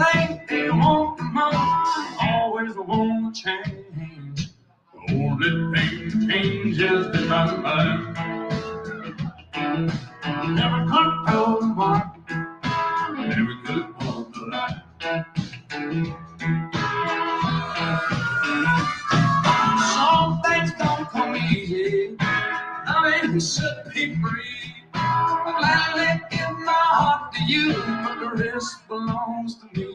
Everything they want the most, always want to change. The only thing changes is my mind. Never control the market, never could hold the line. Some things don't come easy, nothing should be free. I gladly give my heart to you, but the rest belongs to me.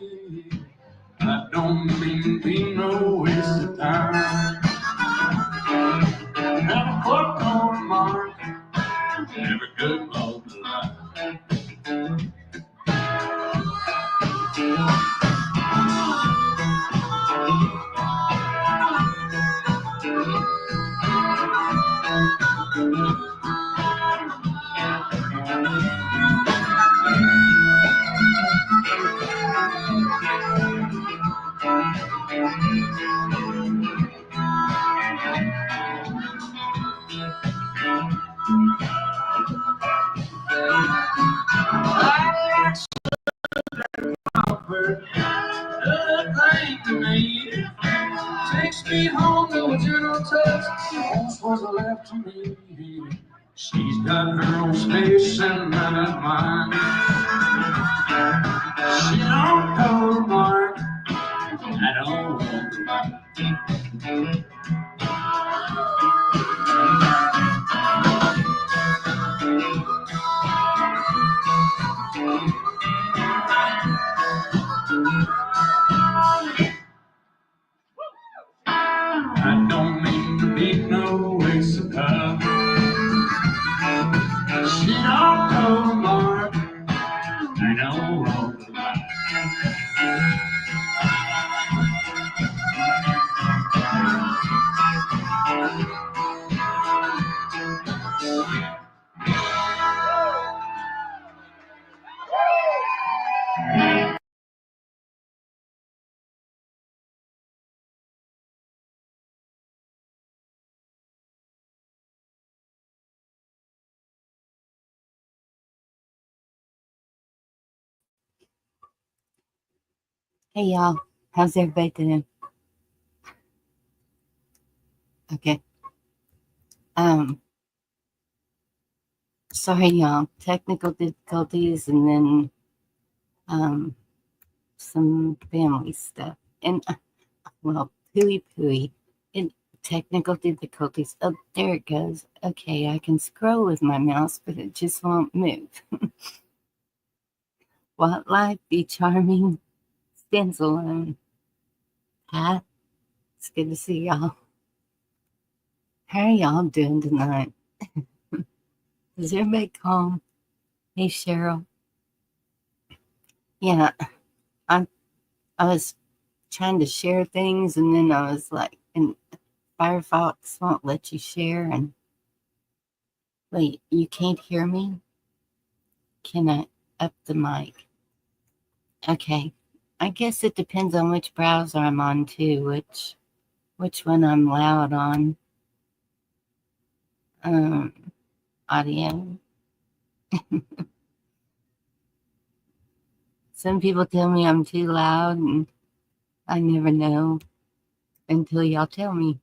I don't mean to be no waste of time. Never put no mark, never could love the line. I like comfort, good thing to me. Takes me home to a gentle touch, almost was left to me. She's got her own space and none of mine. She don't know the mark, I don't want the mark. I don't mean to be no waste of time. She don't know the mark, I don't want the mark. Hey y'all, how's everybody doing? Okay. Sorry y'all, technical difficulties and then some family stuff. And well, pooey. And technical difficulties. Oh, there it goes. Okay, I can scroll with my mouse, but it just won't move. While life be charming, stands alone. Pat, it's good to see y'all. How are y'all doing tonight? Is everybody calm? Hey, Cheryl. Yeah, I was trying to share things, and then I was like, and Firefox won't let you share. And wait, you can't hear me? Can I up the mic? Okay, I guess it depends on which browser I'm on too, which one I'm loud on. Audio. Some people tell me I'm too loud, and I never know until y'all tell me.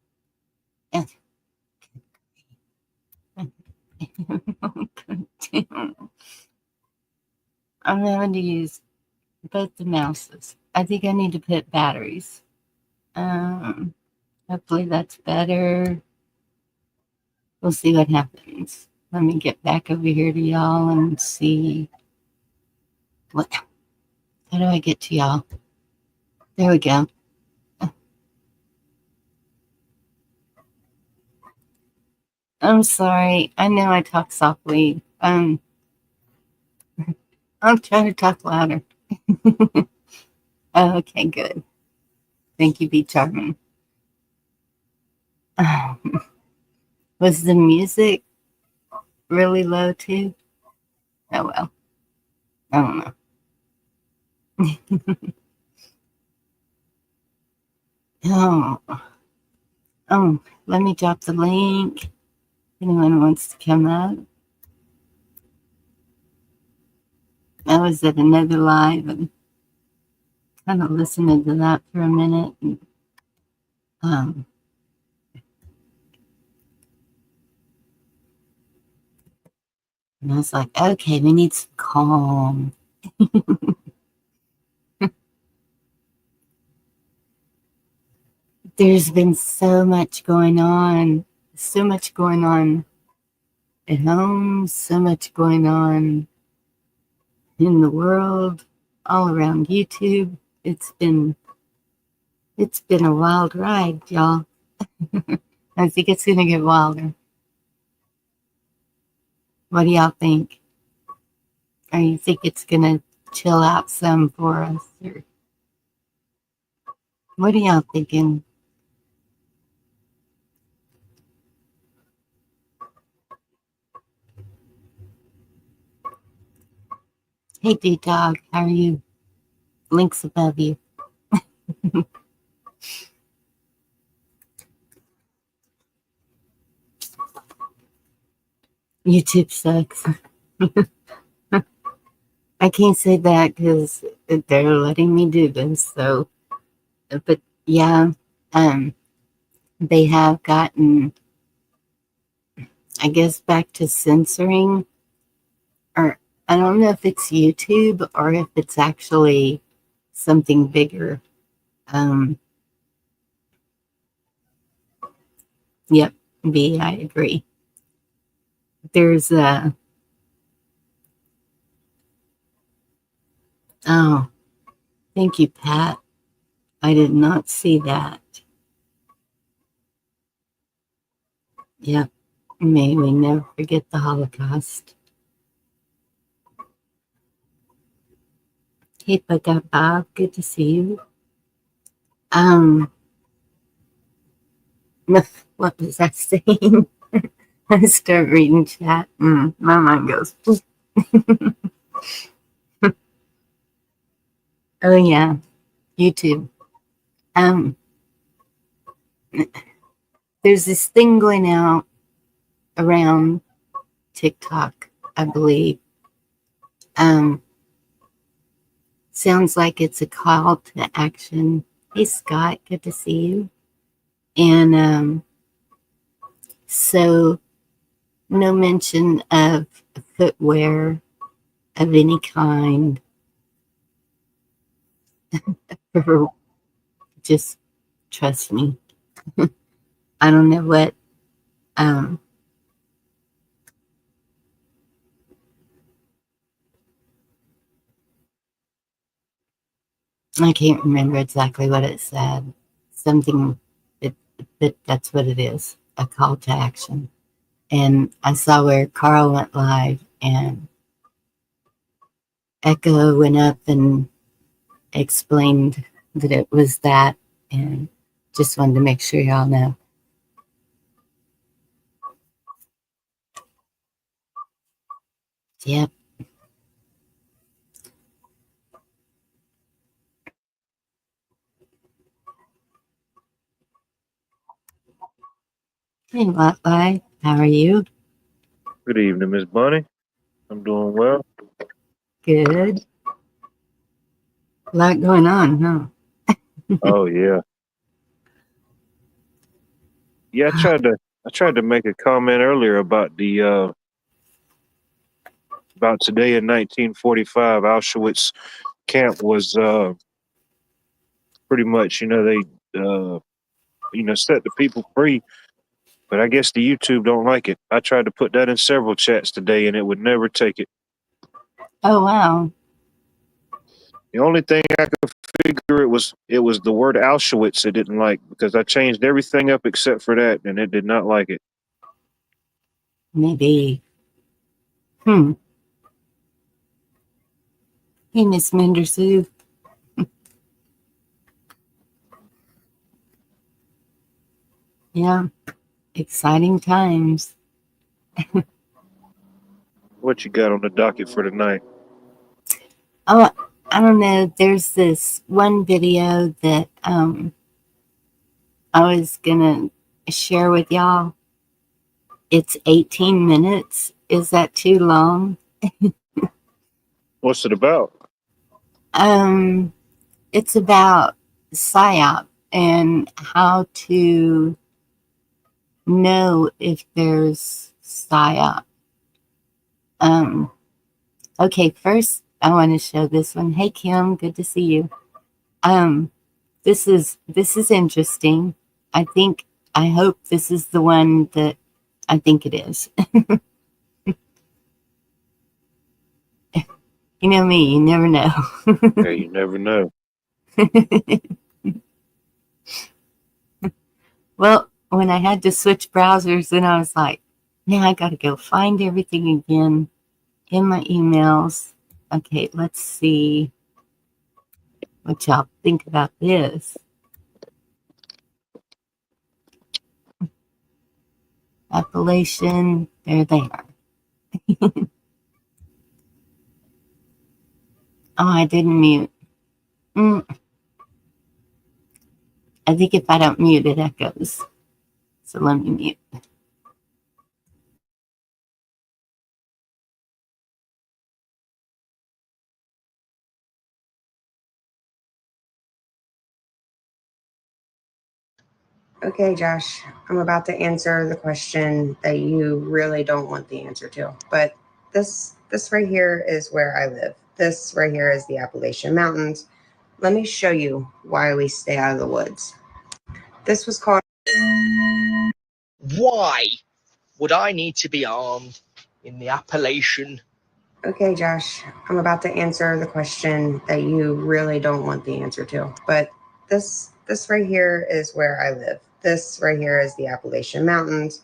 I'm having to use both the mouses. I think I need to put batteries. Hopefully that's better. We'll see what happens. Let me get back over here to y'all and see what. How do I get to y'all? There we go. I'm sorry. I know I talk softly. I'll try to talk louder. Okay, good. Thank you, Be Charming. Was the music really low too? Oh well. I don't know. Oh, let me drop the link. Anyone wants to come up? I was at another live and kind of listening to that for a minute. Um, and I was like, okay, we need some calm. There's been so much going on at home, so much going on in the world, all around YouTube. It's been a wild ride, y'all. I think it's gonna get wilder. What do y'all think? Or you think it's gonna chill out some for us? Or what are y'all thinking? Hey, D-Dog, how are you? Links above you. YouTube sucks. I can't say that because they're letting me do this. So, but yeah, um, they have gotten, I guess, back to censoring, or I don't know if it's YouTube or if it's actually something bigger. Um, yep, B, I agree. There's oh, thank you, Pat. I did not see that. Yep, may we never forget the Holocaust. Hey, Bob, good to see you. Um, what was I saying? I start reading chat. My mind goes. Oh yeah, YouTube. Um, there's this thing going out around TikTok, I believe. Um, sounds like it's a call to action. Hey Scott, good to see you. And so no mention of footwear of any kind. Just trust me. I don't know what um, I can't remember exactly what it said. Something that's what it is, a call to action. And I saw where Carl went live and Echo went up and explained that it was that, and just wanted to make sure y'all know. Yep. Hey, Lotfi, how are you? Good evening, Miss Bunny. I'm doing well. Good. A lot going on, huh? Oh yeah. Yeah, I tried to make a comment earlier about the about today in 1945. Auschwitz camp was pretty much, they set the people free, but I guess the YouTube don't like it. I tried to put that in several chats today and it would never take it. Oh, wow. The only thing I could figure it was the word Auschwitz it didn't like because I changed everything up except for that and it did not like it. Maybe. Hmm. Hey, Miss Mendersu. Yeah, exciting times. What you got on the docket for tonight? Oh, I don't know. There's this one video that I was gonna share with y'all. It's 18 minutes. Is that too long? What's it about? Um, It's about psyop and how to know if there's psyop. Um, okay, first I want to show this one. Hey Kim, good to see you. Um, this is interesting. I hope this is the one that I think it is. You know me, you never know. Yeah, you never know. Well, when I had to switch browsers, then I was like, now I got to go find everything again in my emails. Okay, let's see what y'all think about this. Appellation, there they are. Oh, I didn't mute. Mm, I think if I don't mute, it echoes. So let me mute. Okay, Josh, I'm about to answer the question that you really don't want the answer to. But this right here is where I live. This right here is the Appalachian Mountains. Let me show you why we stay out of the woods. This was called. Why would I need to be armed in the Appalachian? Okay, Josh, I'm about to answer the question that you really don't want the answer to. But this right here is where I live. This right here is the Appalachian Mountains.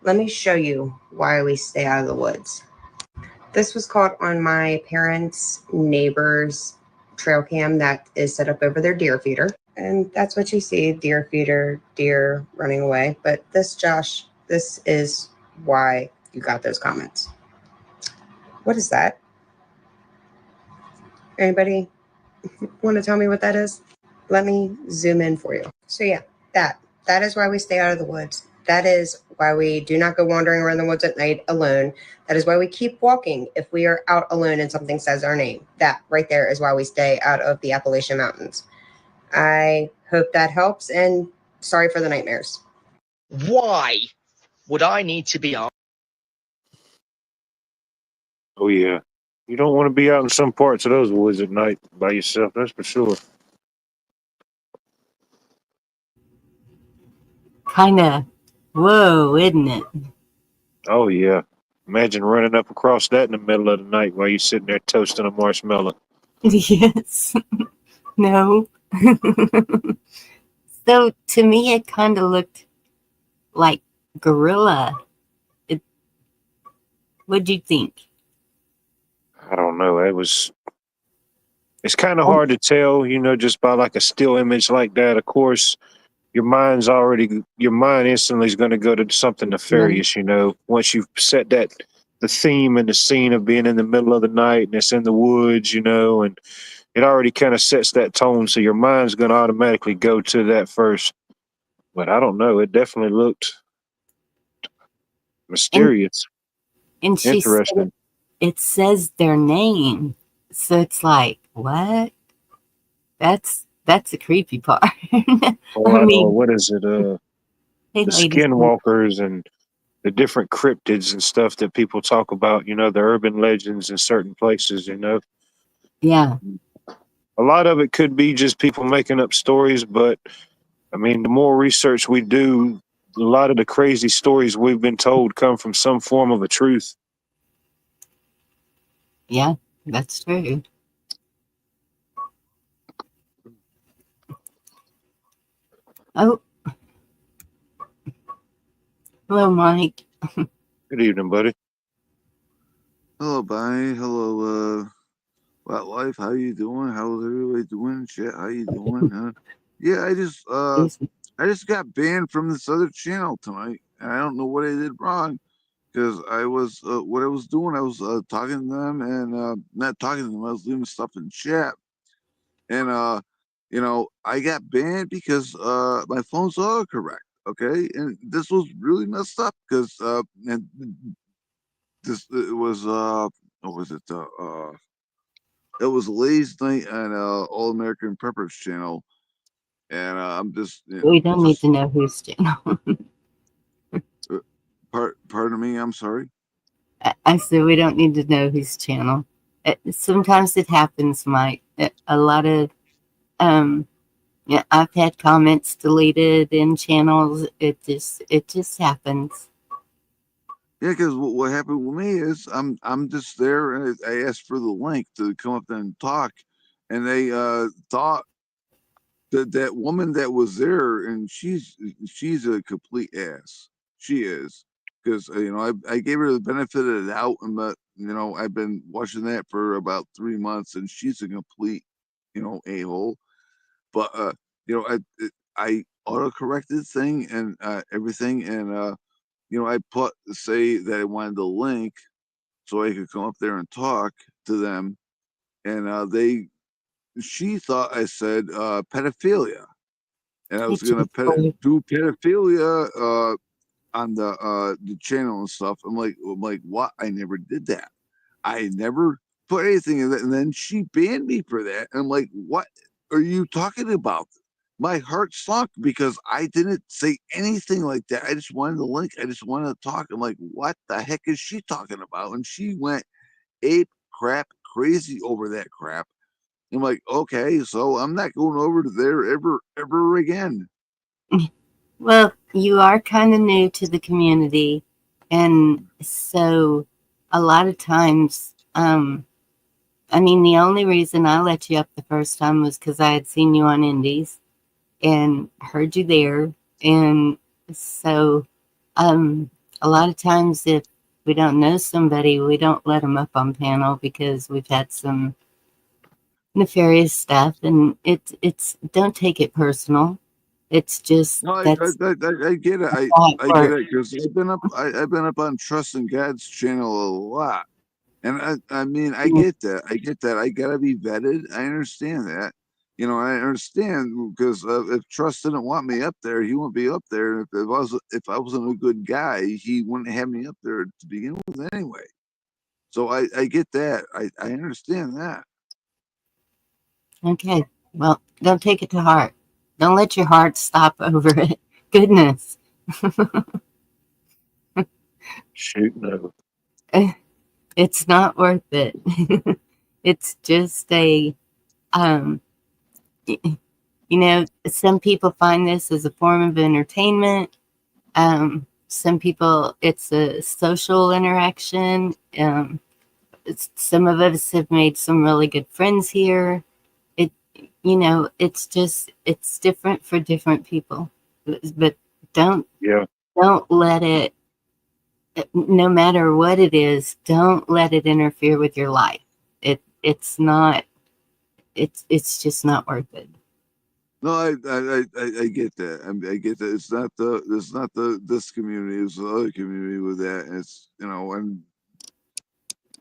Let me show you why we stay out of the woods. This was caught on my parents' neighbor's trail cam that is set up over their deer feeder. And that's what you see, deer feeder, deer running away. But this, Josh, this is why you got those comments. What is that? Anybody want to tell me what that is? Let me zoom in for you. So yeah, that is why we stay out of the woods. That is why we do not go wandering around the woods at night alone. That is why we keep walking if we are out alone and something says our name. That right there is why we stay out of the Appalachian Mountains. I hope that helps, and sorry for the nightmares. Why would I need to be armed? Oh yeah. You don't want to be out in some parts of those woods at night by yourself, that's for sure. Kind of, whoa, isn't it? Oh yeah. Imagine running up across that in the middle of the night while you're sitting there toasting a marshmallow. Yes. No. So to me, it kind of looked like gorilla. It, what'd you think? I don't know. It's kind of Oh, hard to tell, just by like a still image like that. Of course, your mind instantly is going to go to something yeah. nefarious, once you've set the theme and the scene of being in the middle of the night and it's in the woods, and it already kind of sets that tone. So your mind's going to automatically go to that first. But I don't know. It definitely looked And mysterious, and she said interesting. it says their name. So it's like, what? That's the creepy part. Oh, I I know. mean, What is it? hey The ladies. skinwalkers and the different cryptids and stuff that people talk about, the urban legends in certain places, Yeah, A lot of it could be just people making up stories, but I mean, the more research we do, a lot of the crazy stories we've been told come from some form of a truth. yeah, that's true. Oh, hello, Mike. Good evening, buddy. Hello, Bonnie. Hello, Wet Life. How you doing? How's everybody doing? Shit, how you doing? Huh? Yeah, I just got banned from this other channel tonight, and I don't know what I did wrong because what I was doing, I was talking to them and not talking to them. I was leaving stuff in chat, and I got banned because my phone's autocorrect. Okay, and this was really messed up because and this it was what was it it was ladies' night on All American Preppers channel, and I'm just We don't need to know whose channel. uh, pardon me. I'm sorry. I said we don't need to know whose channel. Sometimes it happens, Mike. A lot of yeah, I've had comments deleted in channels. It just happens. Yeah, because what happened with me is I'm just there, and I asked for the link to come up there and talk, and they thought that woman that was there, and she's a complete ass. She is, because I gave her the benefit of the doubt, and but I've been watching that for about 3 months, and she's a complete a hole. But I auto corrected thing and everything, and I put say that I wanted the link so I could come up there and talk to them, and she thought I said pedophilia, and I was It's gonna weird. do pedophilia on the channel and stuff. I'm like, what? I never did that. I never put anything in that. And then she banned me for that. And I'm like, what are you talking about? My heart sunk because I didn't say anything like that. I just wanted the link. I just wanted to talk. I'm like, what the heck is she talking about? And she went ape crap crazy over that crap. I'm like, okay, so I'm not going over to there ever again. Well, you are kind of new to the community, and so a lot of times, I mean, the only reason I let you up the first time was because I had seen you on Indies and heard you there, and so a lot of times if we don't know somebody, we don't let them up on panel because we've had some nefarious stuff, and it's don't take it personal. It's just No, that's I get it. how it I get works. it because I've been up on Trust in God's channel a lot, and I mean I get that. I get that. I gotta be vetted. I understand that. I understand because if Trust didn't want me up there, he wouldn't be up there. If I wasn't a good guy, he wouldn't have me up there to begin with anyway. So I get that. I understand that. Okay, well, don't take it to heart. Don't let your heart stop over it. Goodness, Shoot, no. it's not worth it. It's just a um, some people find this as a form of entertainment. Some people, it's a social interaction. Some of us have made some really good friends here. It, it's different for different people. But don't Yeah. don't let it, no matter what it is, don't let it interfere with your life. It's not. It's just not worth it. No, I get that. I get that. It's not the this community. It's the other community with that. And it's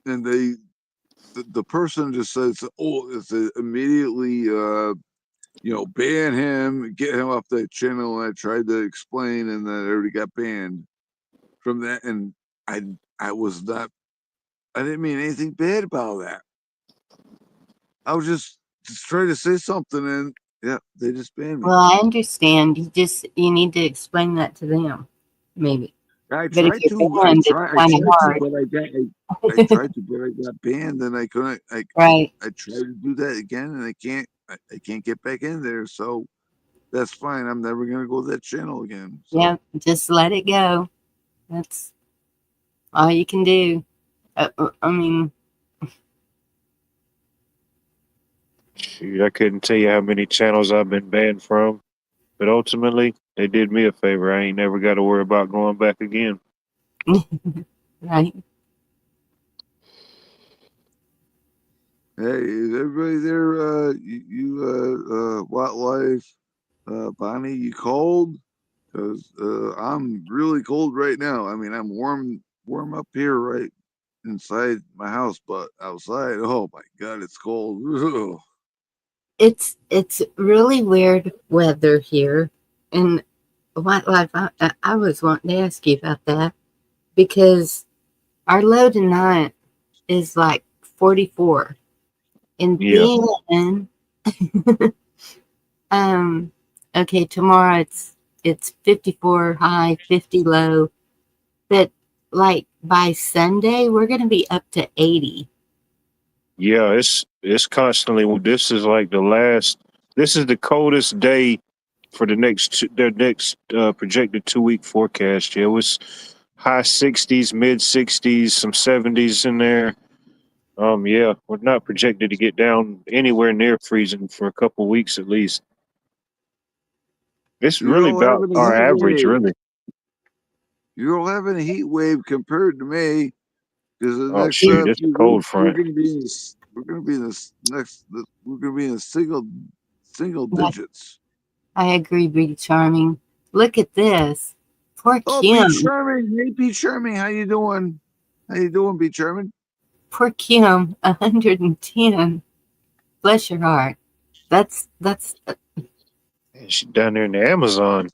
and the person just says, oh, immediately ban him, get him off that channel. And I tried to explain, and then I already got banned from that. And I I was not. I didn't mean anything bad about that. I was just trying to say something, and yeah, they just banned me. Well, I understand. You need to explain that to them, maybe. I But if tried you're to. banned, it's I kind of tried to, hard, but I tried to, but I got banned, and I couldn't. right? I tried to do that again, and I can't. I can't get back in there. So that's fine. I'm never gonna go to that channel again. So Yeah, just let it go. That's all you can do. I mean, Shoot, I couldn't tell you how many channels I've been banned from, but ultimately, they did me a favor. I ain't never got to worry about going back again. right? hey, is everybody there? What life? Bonnie, you cold? Cause I'm really cold right now. I mean, I'm warm up here right inside my house, but outside, oh my god, it's cold. Ugh. It's really weird weather here, and wildlife. I was wanting to ask you about that because our low tonight is like 44, And Yeah. then, okay, tomorrow it's 54 high, 50 low. But like by Sunday, we're going to be up to 80. Yeah, it's constantly. This is like the last. This is the coldest day for their next projected 2 week forecast. Yeah, it was high 60s, mid 60s, some 70s in there. Yeah, we're not projected to get down anywhere near freezing for a couple weeks at least. It's You're really all about having a our heat average, wave. really. You're all having a heat wave compared to me. Because the Oh next shoot, it's a few cold weeks we're front. going to be in this. We're going to be in this next. We're going to be in single Yeah, digits. I agree, Be Charming. Look at this. Poor Oh, Be Kim. Charming. Hey, Be Charming. How you doing? How you doing, Be Charming? Poor Kim, 110. Bless your heart. That's Man, she's down there in the Amazon.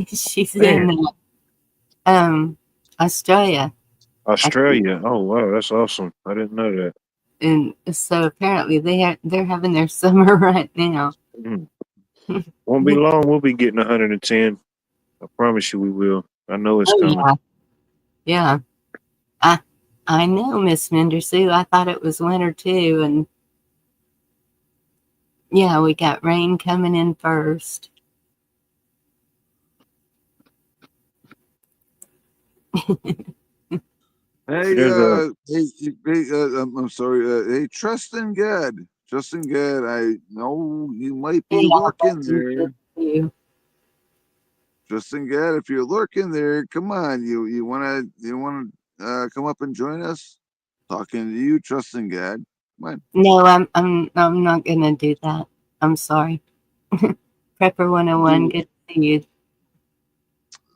she's Man, in Australia. I think. Australia. Oh wow, that's awesome. I didn't know that. And so apparently they're having their summer right now. Mm. Won't be long. We'll be getting 110. I promise you, we will. I know it's Oh coming. yeah, yeah. I I know, Miss Mendersue. I thought it was winter too, and yeah, we got rain coming in first. Hey, There's a I'm sorry. Hey, Trustin Gad. Trustin Gad, I know you might Hey, be y'all, lurking that's there. you. Justin Gad, if you're lurking there, come on. You wanna come up and join us? Talking to you, Justin Gad. Come on. No, I'm not gonna do that. I'm sorry. Prepper 101, Do good to see you.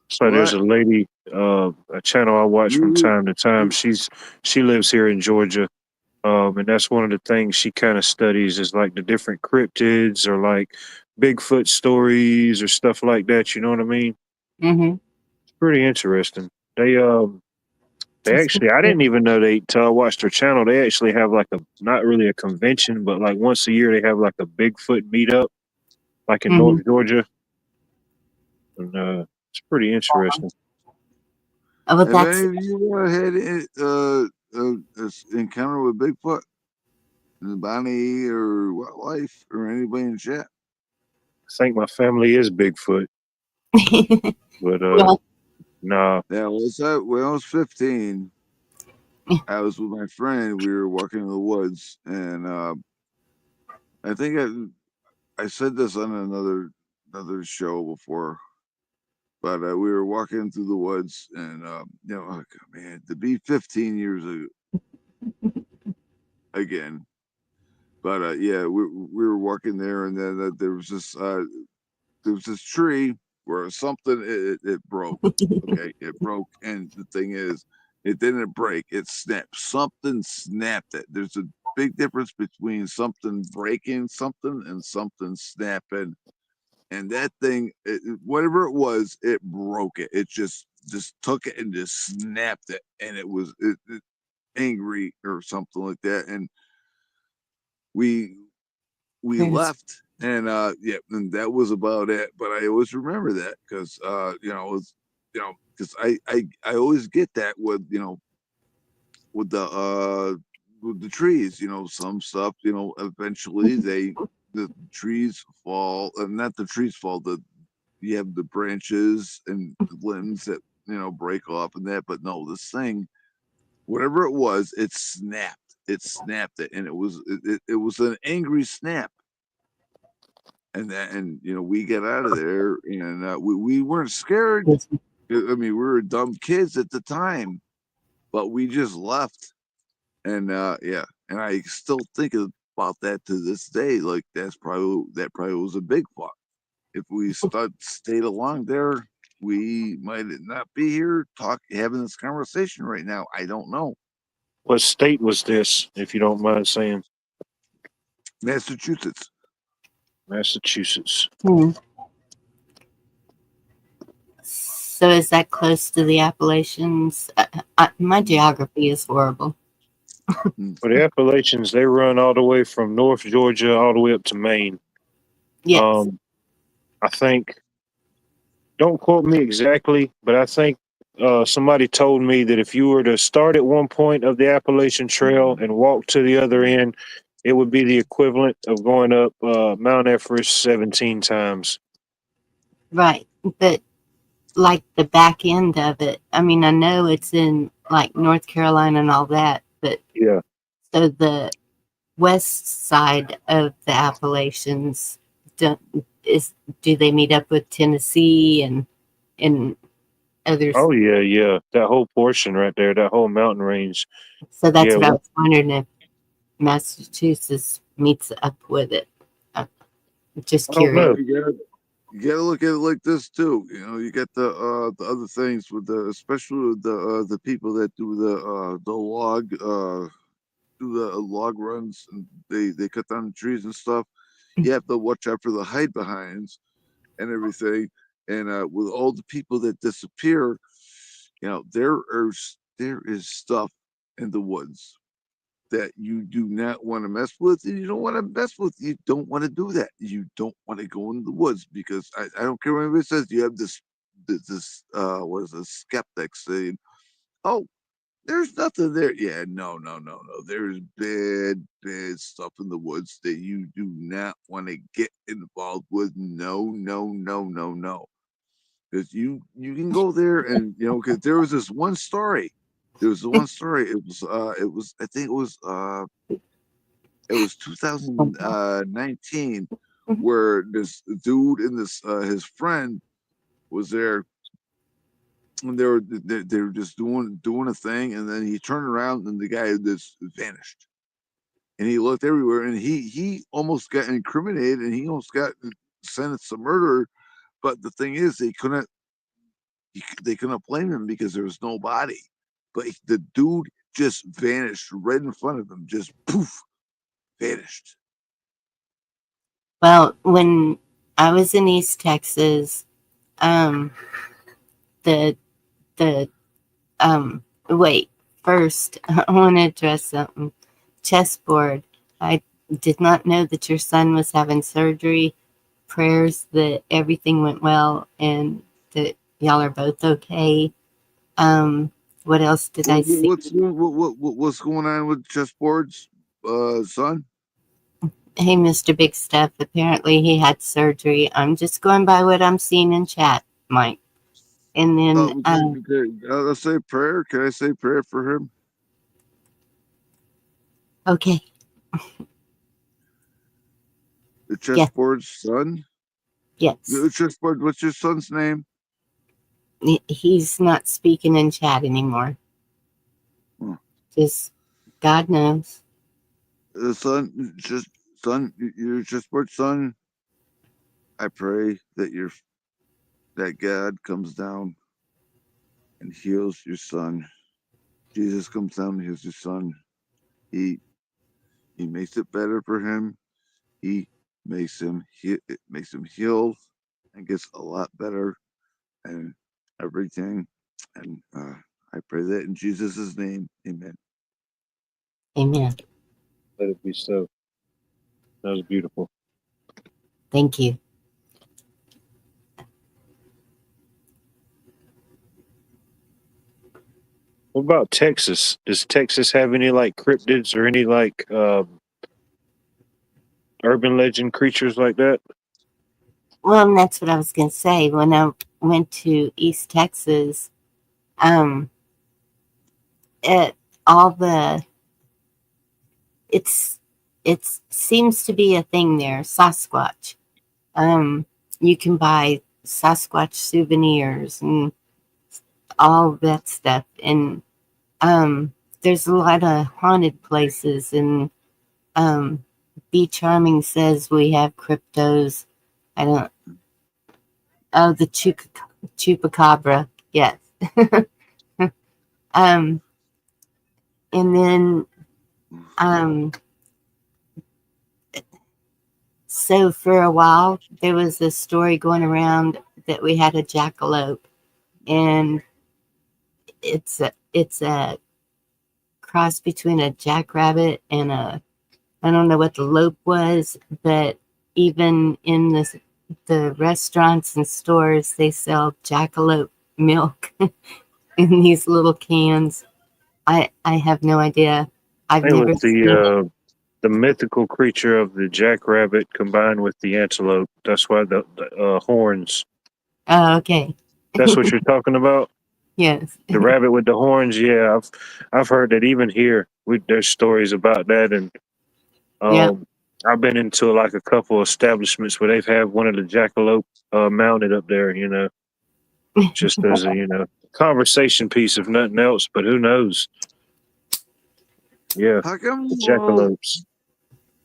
so there's what? a lady, a channel I watch from You, time to time. you She lives here in Georgia. And that's one of the things she kind of studies is like the different cryptids or like Bigfoot stories or stuff like that. You know what I mean? Mm-hmm. It's pretty interesting. They It's actually, I didn't even know they, till I watched their channel, they actually have like a, not really a convention, but like once a year they have like a Bigfoot meetup, like in mm-hmm. North Georgia. And it's pretty interesting. Oh, well, have that's any of you had encounter with Bigfoot, Bonnie or Wildlife or anybody in chat? I think my family is Bigfoot, but well, nah, Yeah, what's that? When I was 15, I was with my friend. We were walking in the woods, and I think I said this on another show before, but we were walking through the woods, and oh, man, to be 15 years again. But yeah, we were walking there, and then there was this tree where something it broke. Okay, it broke, and the thing is, it didn't break; it snapped. Something snapped it. There's a big difference between something breaking something and something snapping. And that thing, whatever it was, it broke it. It just took it and just snapped it, and it angry or something like that. And we we there's left, and yeah, and that was about it. But I always remember that because it was because I always get that with the trees. Some stuff. Eventually the trees fall, and not the trees fall. You have the branches and the limbs that break off and that. But no, this thing, whatever it was, it snapped. It snapped it, and it was an angry snap. And we get out of there, and we weren't scared. I mean, we were dumb kids at the time, but we just left. And yeah, and I still think about that to this day. Like that probably was a big fuck. If we stayed along there, we might not be here having this conversation right now. I don't know. what state was this, if you don't mind saying? Massachusetts. Massachusetts. hmm. So is that close to the Appalachians? My geography is horrible. For the Appalachians, they run all the way from North Georgia all the way up to Maine. Yes. I think, don't quote me exactly, but I think somebody told me that if you were to start at one point of the Appalachian Trail and walk to the other end, it would be the equivalent of going up Mount Everest 17 times. Right. But like the back end of it, I mean, I know it's in like North Carolina and all that, but Yeah. so the west side of the Appalachians, do, do they meet up with Tennessee and others? Oh, yeah, yeah. That whole portion right there, that whole mountain range. So that's Yeah. what I was wondering if Massachusetts meets up with it. I'm just I don't know. curious. You gotta look at it like this too. You know, you get the other things with the, especially with the people that do the log do the log runs, and they cut down the trees and stuff. You have to watch out for the hide behinds and everything. And with all the people that disappear, you know, there is stuff in the woods that you do not want to mess with, and you don't want to mess with. You don't want to do that. You don't want to go in the woods because I don't care what anybody says. You have this what is a skeptic saying, "Oh, there's nothing there." Yeah, no. There's bad stuff in the woods that you do not want to get involved with. No. Because you can go there, and you know, because there was this one story. There was the one story. It was I think it was 2019 where this dude and this his friend was there, and they were just doing a thing, and then he turned around and the guy just vanished, and he looked everywhere, and he almost got incriminated, and he almost got sentenced to murder. But the thing is, they couldn't blame him because there was no body. But the dude just vanished right in front of him, just poof, vanished. Well, when I was in East Texas, um, the the wait, first I want to address something. Chessboard. I did not know that your son was having surgery. Prayers that everything went well and that y'all are both okay. What else did I see? What's going on with chessboards, son? Hey, Mr. Big Stuff. Apparently he had surgery. I'm just going by what I'm seeing in chat, Mike. And then, Let's say prayer. Can I say prayer for him? okay. The Yes. chessboard's son? Yes. The chessboard, what's your son's name? He's not speaking in chat anymore. Huh. Just God knows. Son, your chessboard son. I pray that that God comes down and heals your son. Jesus comes down and heals your son. He makes it better for him. He it makes him heal and gets a lot better and everything. And I pray that in Jesus' name, amen. Amen. Let it be so. That was beautiful. Thank you. What about Texas? Does Texas have any like cryptids or any like urban legend creatures like that? Well, and that's what I was going to say. When I went to East Texas, it all the it seems to be a thing there. Sasquatch. You can buy Sasquatch souvenirs and all that stuff, and there's a lot of haunted places. And Be Charming says we have cryptos. I don't. Oh, the chupacabra. Yes. And then so for a while there was a story going around that we had a jackalope, and it's a cross between a jackrabbit and I don't know what the lope was, but even in the restaurants and stores, they sell jackalope milk in these little cans. I have no idea. I've It never was seen it. the mythical creature of the jackrabbit combined with the antelope. That's why the horns. Oh, okay. That's what you're talking about. Yes. The rabbit with the horns. Yeah, I've heard that even here. There's stories about that, and Yeah. I've been into like a couple establishments where they've had one of the jackalope mounted up there. You know, just as a conversation piece, if nothing else. But who knows? Yeah, How come the you all? jackalopes.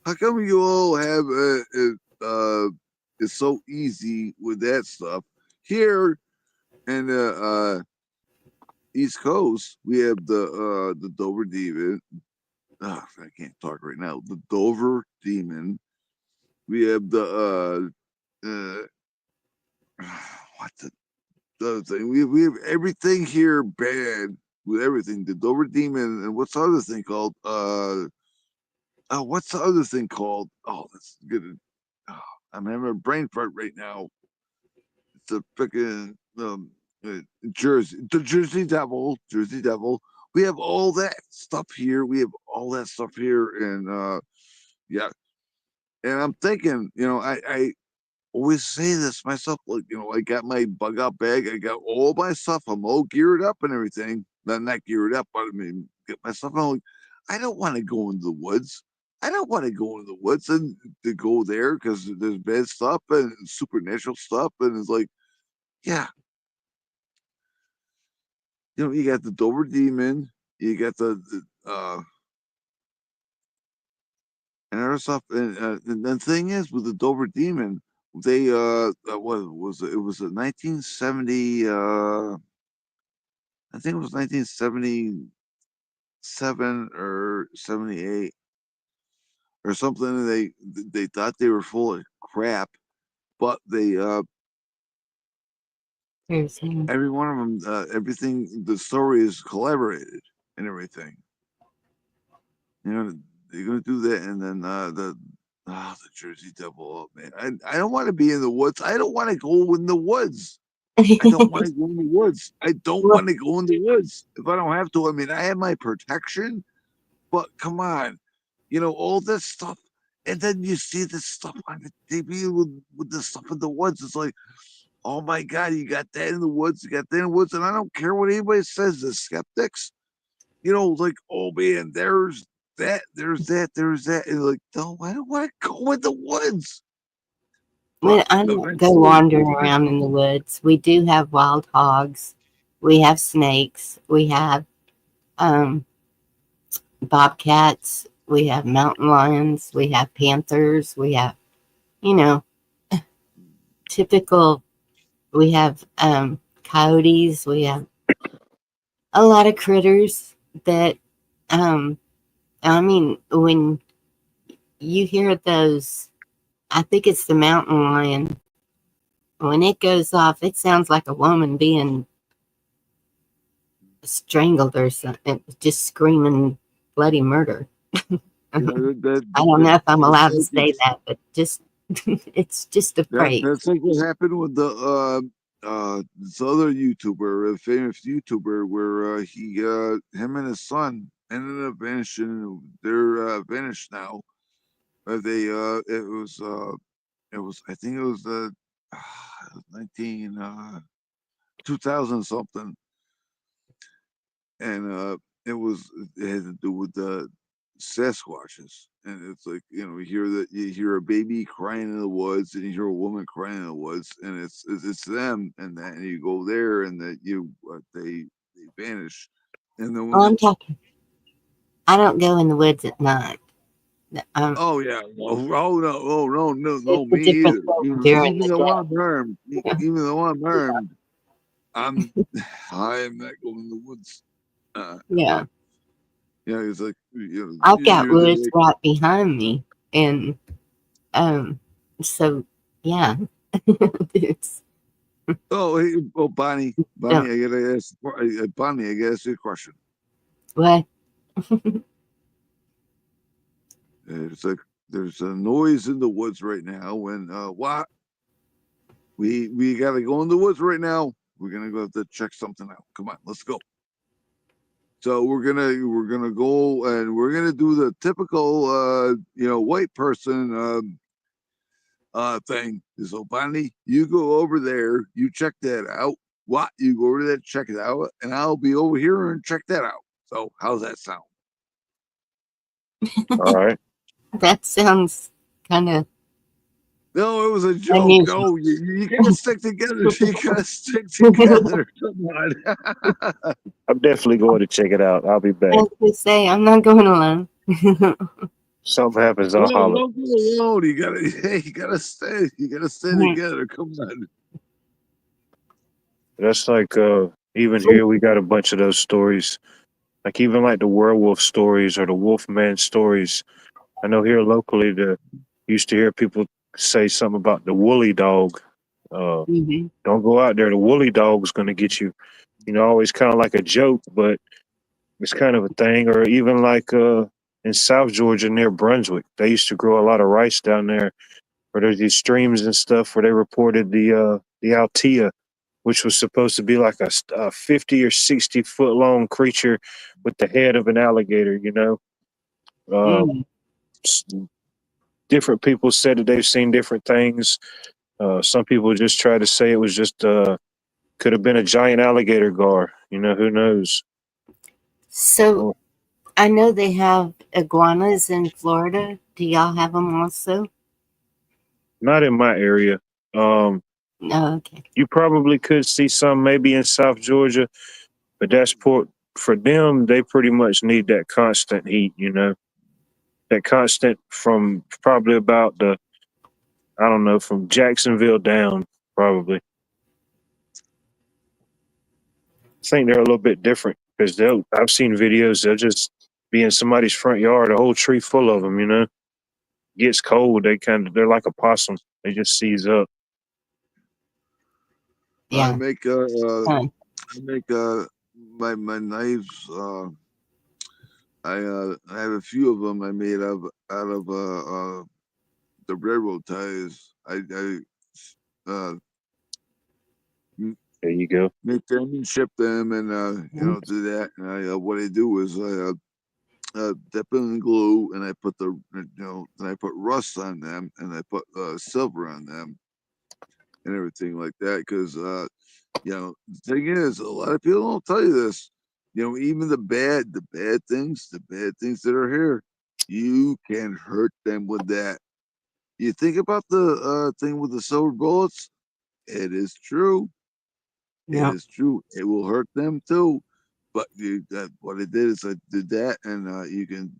How come you all have it's so easy with that stuff here in the East Coast? We have the Dover Demon. I can't talk right now. The Dover Demon. We have what the other thing? We have everything here bad with everything. The Dover Demon and what's the other thing called? Oh, what's the other thing called? Oh, that's good. Oh, I'm having a brain fart right now. It's a freaking the Jersey Devil, Jersey Devil. We have all that stuff here. We have all that stuff here, and yeah. And I'm thinking, I always say this myself. Like, I got my bug out bag. I got all my stuff. I'm all geared up and everything. Not geared up, but I mean, get my stuff. I'm like, I don't want to go into the woods. I don't want to go into the woods and to go there because there's bad stuff and supernatural stuff. And it's like, yeah, you got the Dover Demon, you got and other stuff. And the thing is, with the Dover Demon, they what was it? It was a 1970. I think it was 1977 or 78 or something. They thought they were full of crap, but they Here's him. every one of them, everything, the story is collaborated and everything. They're gonna do that, and then the Jersey Devil, oh, man. I don't want to be in the woods. I don't want to go in the woods. I don't want to go in the woods. I don't Well, want to go in the woods if I don't have to. I mean, I have my protection, but come on, all this stuff, and then you see this stuff on the TV with the stuff in the woods. It's like, oh my God, you got that in the woods, you got that in the woods, and I don't care what anybody says. The skeptics, like, oh man, there's that, there's that, there's that, and like, no, I don't want to go in the woods. But I don't go eventually, wandering around in the woods. We do have wild hogs. We have snakes. We have um, bobcats. We have mountain lions. We have panthers. We have, you know, typical. We have coyotes. We have a lot of critters that, I mean, when you hear those, I think it's the mountain lion. When it goes off, it sounds like a woman being strangled or something, just screaming bloody murder. I don't know if I'm allowed to say that, but just it's just a phrase. that's like what happened with this other YouTuber, a famous YouTuber, where him and his son ended up vanishing. They're vanished now. It was I think it was 19 2000 something, and it had to do with the Sasquatches, and it's like, you hear a baby crying in the woods, and you hear a woman crying in the woods, and it's them, and you go there, and that they vanish, and then Oh, when I'm talking. I don't go in the woods at night. oh yeah, oh no, no, It's a me different either. thing during Even the though I'm day. armed, Yeah. even though I'm armed, I'm I am not going in the woods. Yeah. But it's like, I've got you're there woods like, right behind me, and um, so yeah, it's oh, hey, oh, Bonnie, no, I gotta ask, Bonnie, I gotta ask you a question. what? There's a noise in the woods right now, and what? We gotta go in the woods right now. We're gonna go have to check something out. Come on, let's go. So we're gonna go and we're gonna do the typical white person thing. So Bonnie, you go over there, you check that out. What? You go over there, check it out, and I'll be over here and check that out. So how's that sound? All right. That sounds kind of No, it was a joke. unusual. No, you gotta stick together. You gotta stick together. Come on. I'm definitely going to check it out. I'll be I back. was gonna say I'm not going alone. Something happens, No, I'll holler. don't go alone. You gotta stay. You gotta stay together. Come on. That's like even here we got a bunch of those stories. Like even like the werewolf stories or the wolfman stories. I know here locally used to hear people say something about the woolly dog. Mhm. Don't go out there, the woolly dog's gonna get you. You know, always kind of like a joke, but it's kind of a thing. Or even like in South Georgia near Brunswick, they used to grow a lot of rice down there. Where there's these streams and stuff where they reported the Altea, which was supposed to be like a 50 or 60 foot long creature with the head of an alligator. You know, Mm. s- different people said that they've seen different things. Some people just try to say it was just could have been a giant alligator gar. You know, who knows? So Oh, I know they have iguanas in Florida. Do y'all have them also? not in my area. Um, No, okay. you probably could see some maybe in South Georgia, but that's for them. They pretty much need that constant heat. You know, that constant from probably about I don't know, from Jacksonville down, probably. I think they're a little bit different because I've seen videos, they'll just be in somebody's front yard, a whole tree full of them, you know. Gets cold, they're like a possum. They just seize up. I Yeah. make Fun. my knives. I have a few of them I made out of the railroad ties. I uh, There you go. make them and ship them, and Mhm. do that. And what I do is I dip them in glue, and I put then I put rust on them, and I put silver on them, and everything like that. Because the thing is, a lot of people don't tell you this. Even the bad things that are here, you can hurt them with that. You think about the thing with the silver bullets. It is true. It Yeah. is true. It will hurt them too. But what I did is I did that, and you can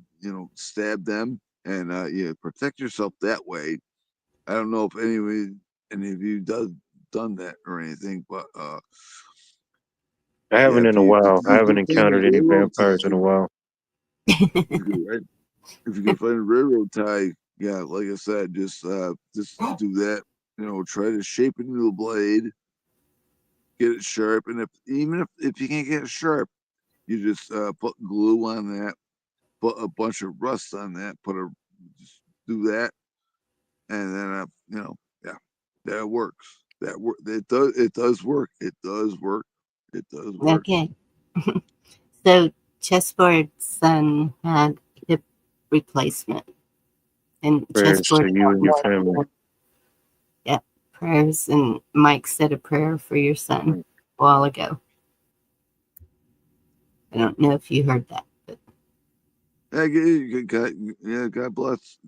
stab them, and protect yourself that way. I don't know if any of you done that or anything, but I yeah, haven't in a if while. I you haven't can find a encountered any railroad vampires in a tie, while. if you right, if you can find a railroad tie, yeah, like I said, just do that. Try to shape it into a blade, get it sharp, and if you can't get it sharp, you just put glue on that, put a bunch of rust on that, just do that, and then yeah, that works. It does work. It does work. It does work. Okay. So Chessboard's son had hip replacement, and Prayers to Chessboard you and your family. yeah, prayers, and Mike said a prayer for your son a while ago. I don't know if you heard that, but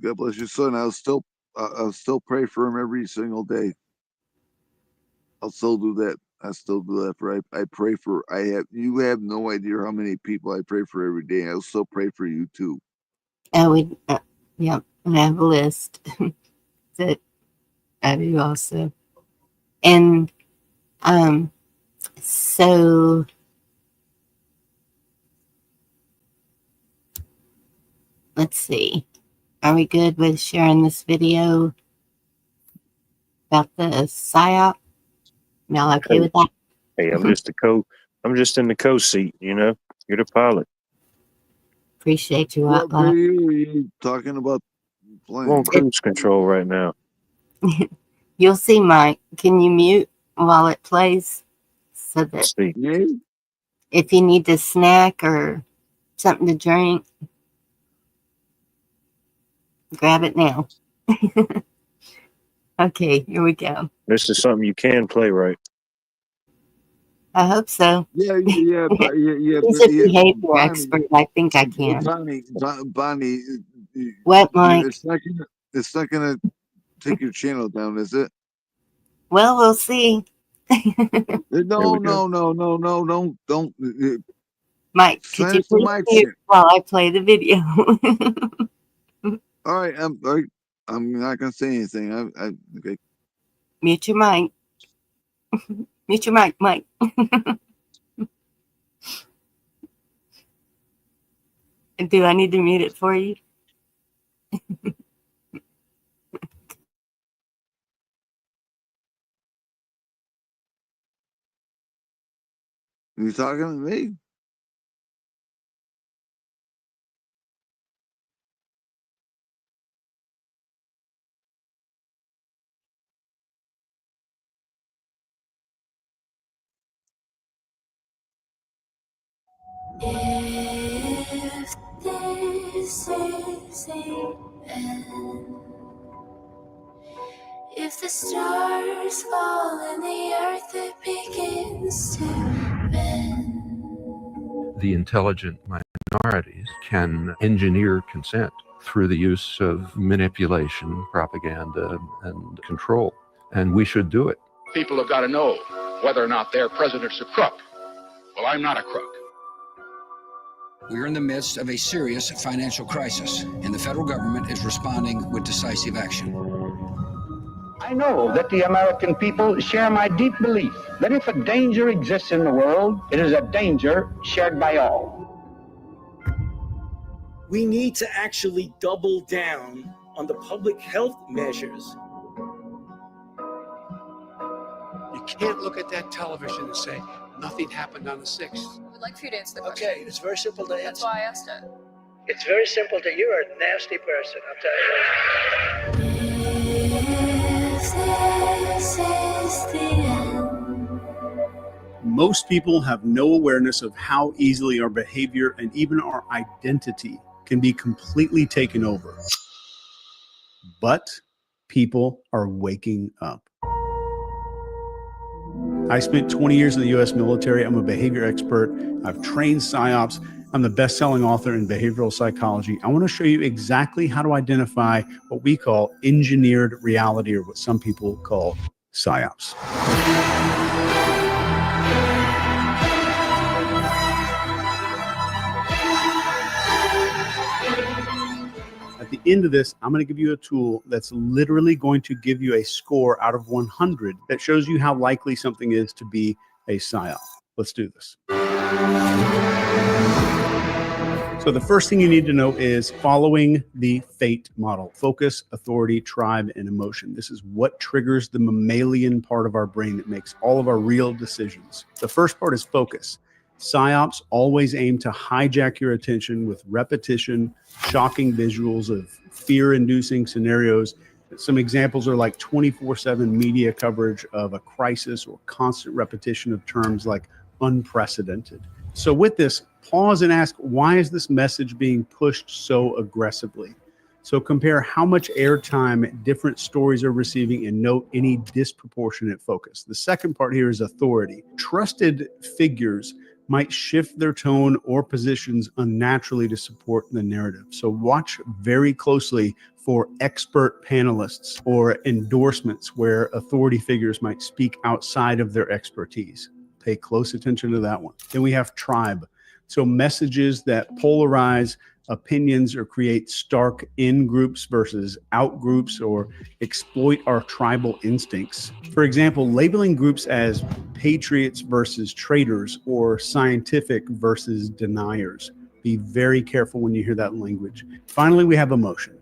God bless your son. I'll still pray for him every single day. I'll still do that. I still do that for I pray for you have no idea how many people I pray for every day. I'll still pray for you too. we yeah, I have a list that I do also, and um, so let's see. Are we good with sharing this video about the psyop? Y'all okay Hey, with that? hey, I'm just in the co seat, you know. You're the pilot. Appreciate you, What Lot. video are you talking about I'm on playing? cruise control right now. You'll see, Mike. Can you mute while it plays? So that Let's see. Yeah. if you need a snack or something to drink, grab it now. Okay, here we go. This is something you can play, right? I hope so. Yeah, but He's a behavior Bonnie, expert. I think I can. Bonnie, What, Mike? it's not gonna take your channel down, is it? Well, we'll see. No, we go. don't. Mike, could Send you it to please my mute channel. while I play the video? All right, I'm not gonna say anything. Okay. Mute your mic. Mute your mic, Mike. Do I need to mute it for you? You talking to me? If this is the end, if the stars fall and the earth it begins to bend. The intelligent minorities can engineer consent through the use of manipulation, propaganda, and control. And we should do it. People have got to know whether or not their president's a crook. Well, I'm not a crook. We are in the midst of a serious financial crisis, and the federal government is responding with decisive action. I know that the American people share my deep belief that if a danger exists in the world, it is a danger shared by all. We need to actually double down on the public health measures. You can't look at that television and say, nothing happened on the 6th. I would like for you to answer the question. Okay, it's very simple to answer. That's why I asked it. It's very simple to you're a nasty person, I'll tell you. This is the end. Most people have no awareness of how easily our behavior and even our identity can be completely taken over. But people are waking up. I spent 20 years in the U.S. military. I'm a behavior expert. I've trained PsyOps. I'm the best-selling author in behavioral psychology. I want to show you exactly how to identify what we call engineered reality, or what some people call PsyOps. At the end of this, I'm going to give you a tool that's literally going to give you a score out of 100 that shows you how likely something is to be a PSYOP. Let's do this. So the first thing you need to know is following the FATE model: focus, authority, tribe, and emotion. This is what triggers the mammalian part of our brain that makes all of our real decisions. The first part is focus. PSYOPs always aim to hijack your attention with repetition, shocking visuals of fear-inducing scenarios. Some examples are like 24/7 media coverage of a crisis, or constant repetition of terms like unprecedented. So with this, pause and ask, why is this message being pushed so aggressively? So compare how much airtime different stories are receiving and note any disproportionate focus. The second part here is authority. Trusted figures might shift their tone or positions unnaturally to support the narrative. So watch very closely for expert panelists or endorsements where authority figures might speak outside of their expertise. Pay close attention to that one. Then we have tribe. So messages that polarize opinions or create stark in-groups versus out-groups, or exploit our tribal instincts. For example, labeling groups as patriots versus traitors, or scientific versus deniers. Be very careful when you hear that language. Finally, we have emotion.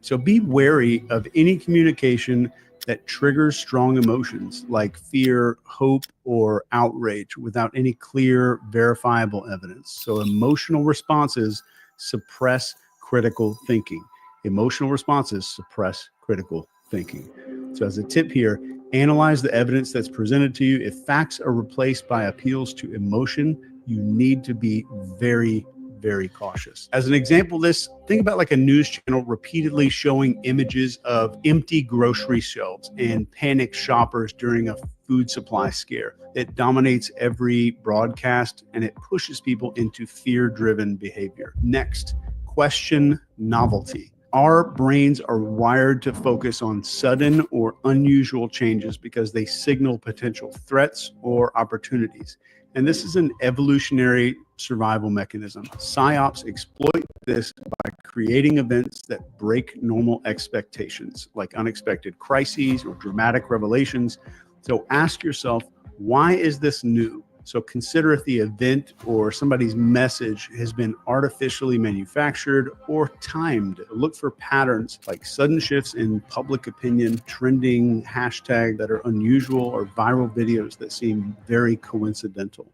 So be wary of any communication that triggers strong emotions like fear, hope, or outrage without any clear, verifiable evidence. So emotional responses suppress critical thinking. Emotional responses suppress critical thinking. So as a tip here, analyze the evidence that's presented to you. If facts are replaced by appeals to emotion, you need to be very, very cautious. As an example of this, think about like a news channel repeatedly showing images of empty grocery shelves and panicked shoppers during a food supply scare. It dominates every broadcast and it pushes people into fear-driven behavior. Next, question novelty. Our brains are wired to focus on sudden or unusual changes because they signal potential threats or opportunities. And this is an evolutionary survival mechanism. PsyOps exploit this by creating events that break normal expectations, like unexpected crises or dramatic revelations. So ask yourself, why is this new? So consider if the event or somebody's message has been artificially manufactured or timed. Look for patterns like sudden shifts in public opinion, trending hashtags that are unusual, or viral videos that seem very coincidental.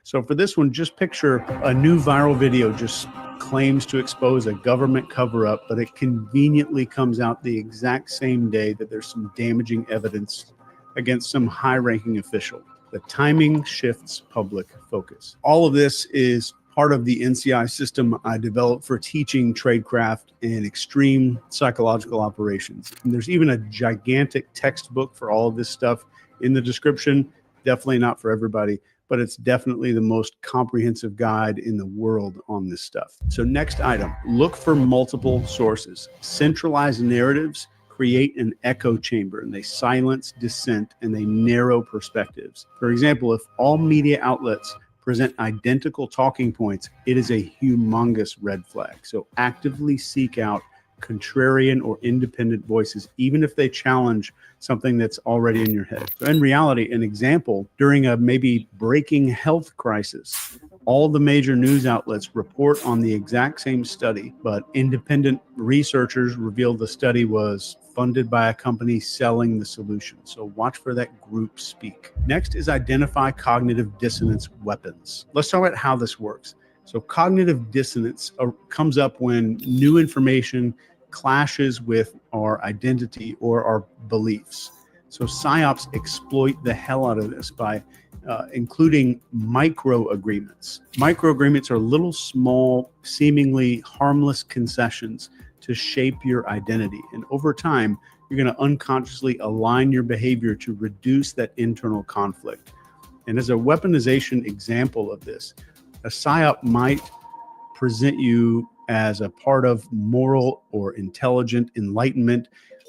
So for this one, just picture a new viral video just claims to expose a government cover-up, but it conveniently comes out the exact same day that there's some damaging evidence against some high-ranking official. The timing shifts public focus. All of this is part of the NCI system I developed for teaching tradecraft and extreme psychological operations. And there's even a gigantic textbook for all of this stuff in the description. Definitely not for everybody, but it's definitely the most comprehensive guide in the world on this stuff. So next item, look for multiple sources. Centralized narratives create an echo chamber, and they silence dissent and they narrow perspectives. For example, if all media outlets present identical talking points, it is a humongous red flag. So actively seek out contrarian or independent voices, even if they challenge something that's already in your head. So in reality, an example, during a maybe breaking health crisis, all the major news outlets report on the exact same study, but independent researchers revealed the study was funded by a company selling the solution. So watch for that group speak. Next is identify cognitive dissonance weapons. Let's talk about how this works. So cognitive dissonance comes up when new information clashes with our identity or our beliefs. So PsyOps exploit the hell out of this by including micro agreements. Micro agreements are little, small, seemingly harmless concessions to shape your identity. And over time, you're going to unconsciously align your behavior to reduce that internal conflict. And as a weaponization example of this, a PSYOP might present you as a part of moral or intelligent enlightenment,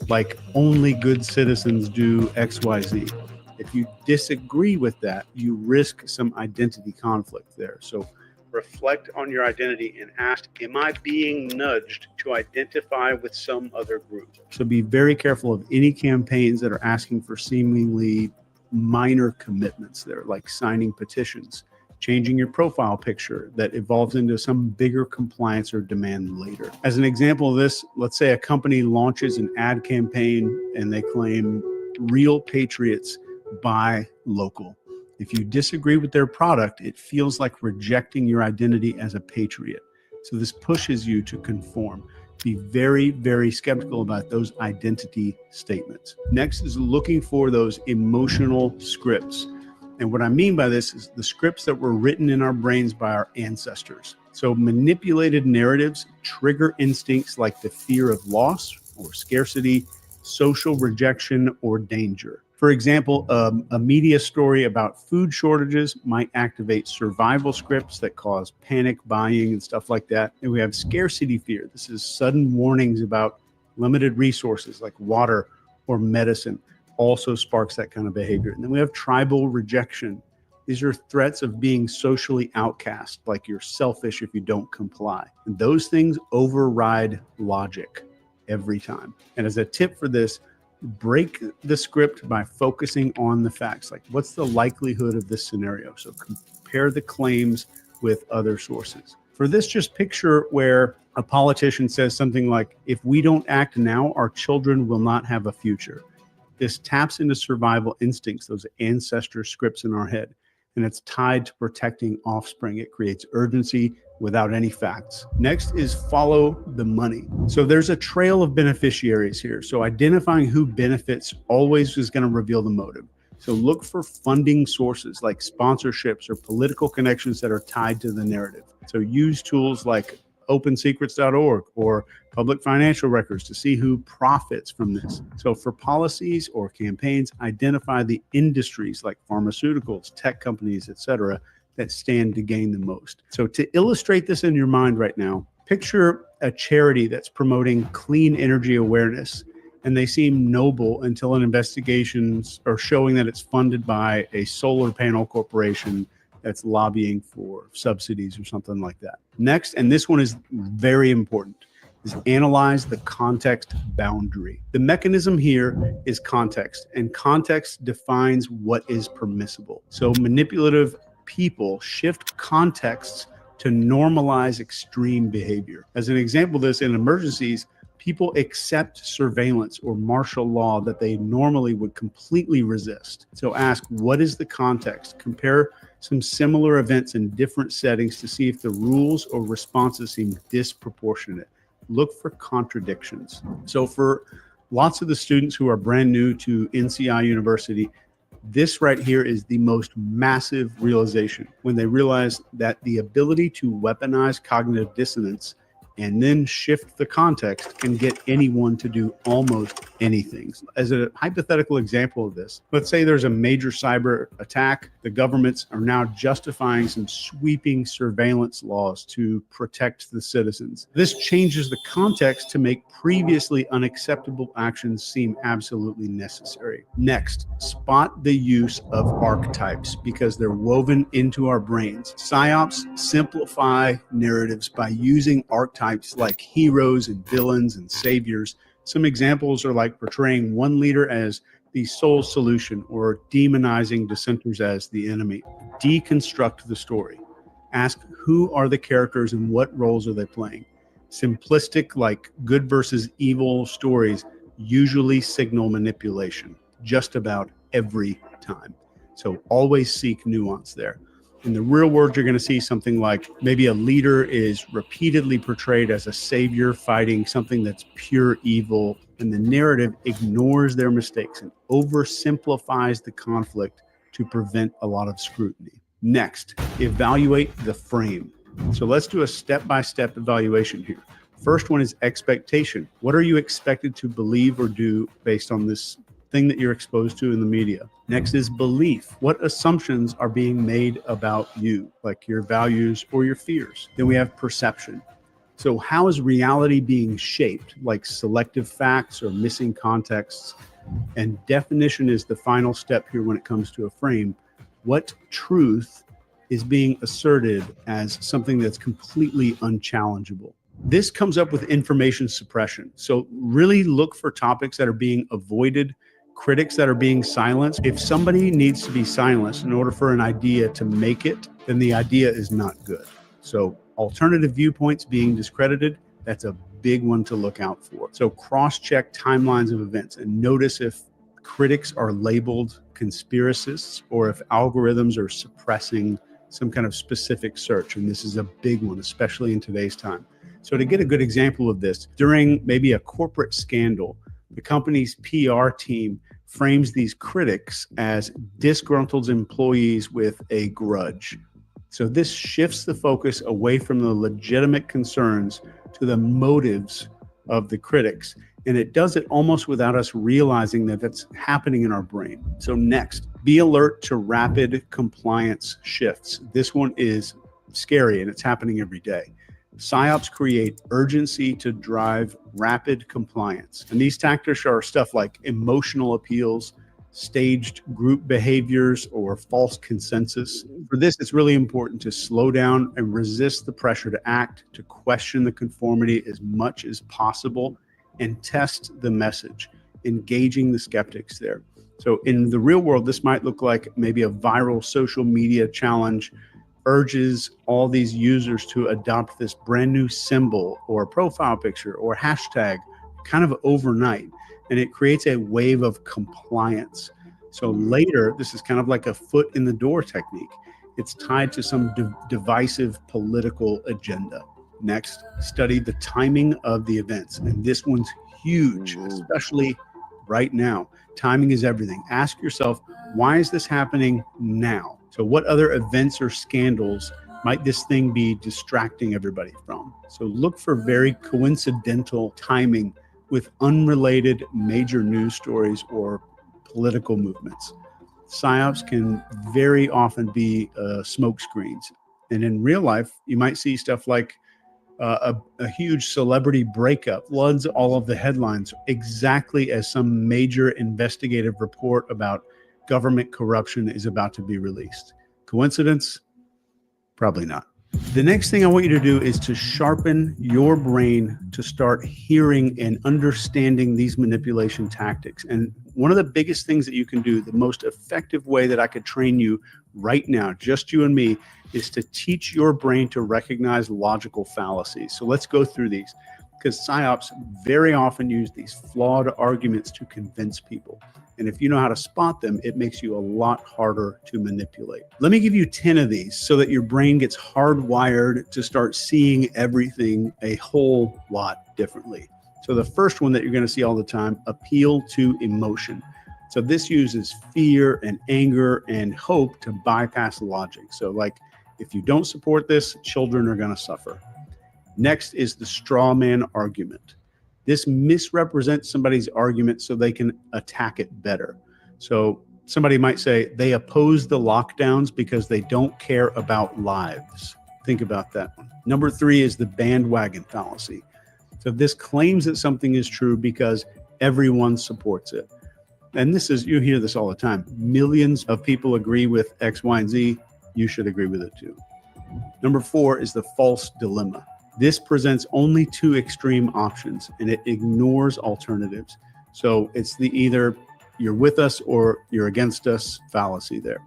like only good citizens do XYZ. If you disagree with that, you risk some identity conflict there. So reflect on your identity and ask, am I being nudged to identify with some other group? So be very careful of any campaigns that are asking for seemingly minor commitments there, like signing petitions, changing your profile picture that evolves into some bigger compliance or demand later. As an example of this, let's say a company launches an ad campaign and they claim real patriots buy local. If you disagree with their product, it feels like rejecting your identity as a patriot. So this pushes you to conform. Be very, very skeptical about those identity statements. Next is looking for those emotional scripts. And what I mean by this is the scripts that were written in our brains by our ancestors. So manipulated narratives trigger instincts like the fear of loss or scarcity, social rejection, or danger. For example, a media story about food shortages might activate survival scripts that cause panic buying and stuff like that. And we have scarcity fear. This is sudden warnings about limited resources like water or medicine, also sparks that kind of behavior. And then we have tribal rejection. These are threats of being socially outcast, like you're selfish if you don't comply. And those things override logic every time. And as a tip for this, break the script by focusing on the facts. Like, what's the likelihood of this scenario? So compare the claims with other sources. For this, just picture where a politician says something like, if we don't act now, our children will not have a future. This taps into survival instincts, those ancestor scripts in our head. and it's tied to protecting offspring. It creates urgency without any facts. Next is follow the money. So there's a trail of beneficiaries here. So identifying who benefits always is going to reveal the motive. So look for funding sources like sponsorships or political connections that are tied to the narrative. So use tools like opensecrets.org or public financial records to see who profits from this. So for policies or campaigns, identify the industries like pharmaceuticals, tech companies, etc., that stand to gain the most. So to illustrate this in your mind right now, picture a charity that's promoting clean energy awareness, and they seem noble until an investigations are showing that it's funded by a solar panel corporation that's lobbying for subsidies or something like that. Next, and this one is very important, is analyze the context boundary. The mechanism here is context, and context defines what is permissible. So manipulative people shift contexts to normalize extreme behavior. As an example of this, in emergencies, people accept surveillance or martial law that they normally would completely resist. So ask, what is the context? Compare some similar events in different settings to see if the rules or responses seem disproportionate. Look for contradictions. So for lots of the students who are brand new to NCI University, this right here is the most massive realization when they realize that the ability to weaponize cognitive dissonance and then shift the context can get anyone to do almost anything. As a hypothetical example of this, let's say there's a major cyber attack. The governments are now justifying some sweeping surveillance laws to protect the citizens. This changes the context to make previously unacceptable actions seem absolutely necessary. Next, spot the use of archetypes because they're woven into our brains. PsyOps simplify narratives by using archetypes like heroes and villains and saviors. Some examples are like portraying one leader as the sole solution or demonizing dissenters as the enemy. Deconstruct the story. Ask, who are the characters and what roles are they playing? Simplistic, like good versus evil stories usually signal manipulation just about every time. So always seek nuance there. In the real world, you're going to see something like maybe a leader is repeatedly portrayed as a savior fighting something that's pure evil, and the narrative ignores their mistakes and oversimplifies the conflict to prevent a lot of scrutiny. Next, evaluate the frame. So let's do a step-by-step evaluation here. First one is expectation. What are you expected to believe or do based on this thing that you're exposed to in the media? Next is belief. What assumptions are being made about you, like your values or your fears? Then we have perception. So how is reality being shaped, like selective facts or missing contexts? And definition is the final step here when it comes to a frame. What truth is being asserted as something that's completely unchallengeable? This comes up with information suppression. So really look for topics that are being avoided, critics that are being silenced. If somebody needs to be silenced in order for an idea to make it, then the idea is not good. So alternative viewpoints being discredited, that's a big one to look out for. So cross-check timelines of events and notice if critics are labeled conspiracists or if algorithms are suppressing some kind of specific search. And this is a big one, especially in today's time. So to get a good example of this, during maybe a corporate scandal, the company's PR team frames these critics as disgruntled employees with a grudge. So this shifts the focus away from the legitimate concerns to the motives of the critics. And it does it almost without us realizing that that's happening in our brain. So next, be alert to rapid compliance shifts. This one is scary and it's happening every day. PsyOps create urgency to drive rapid compliance. And these tactics are stuff like emotional appeals, staged group behaviors, or false consensus. For this, it's really important to slow down and resist the pressure to act, to question the conformity as much as possible, and test the message, engaging the skeptics there. So in the real world, this might look like maybe a viral social media challenge urges all these users to adopt this brand new symbol or profile picture or hashtag kind of overnight, and it creates a wave of compliance. So later, this is kind of like a foot in the door technique. It's tied to some divisive political agenda. Next, study the timing of the events. And this one's huge, especially right now. Timing is everything. Ask yourself, why is this happening now? So what other events or scandals might this thing be distracting everybody from? So look for very coincidental timing with unrelated major news stories or political movements. PSYOPs can very often be smoke screens. And in real life, you might see stuff like a huge celebrity breakup floods all of the headlines exactly as some major investigative report about government corruption is about to be released. Coincidence? Probably not. The next thing I want you to do is to sharpen your brain to start hearing and understanding these manipulation tactics. And one of the biggest things that you can do, the most effective way that I could train you right now, just you and me, is to teach your brain to recognize logical fallacies. So let's go through these, because PSYOPs very often use these flawed arguments to convince people. And if you know how to spot them, it makes you a lot harder to manipulate. Let me give you 10 of these so that your brain gets hardwired to start seeing everything a whole lot differently. So the first one that you're going to see all the time, appeal to emotion. So this uses fear and anger and hope to bypass logic. So like, if you don't support this, children are going to suffer. Next is the straw man argument. This misrepresents somebody's argument so they can attack it better. So somebody might say they oppose the lockdowns because they don't care about lives. Think about that one. Number 3 is the bandwagon fallacy. So this claims that something is true because everyone supports it. And this is, you hear this all the time. Millions of people agree with X, Y, and Z. You should agree with it too. Number 4 is the false dilemma. This presents only 2 extreme options and it ignores alternatives. So it's the either you're with us or you're against us fallacy there.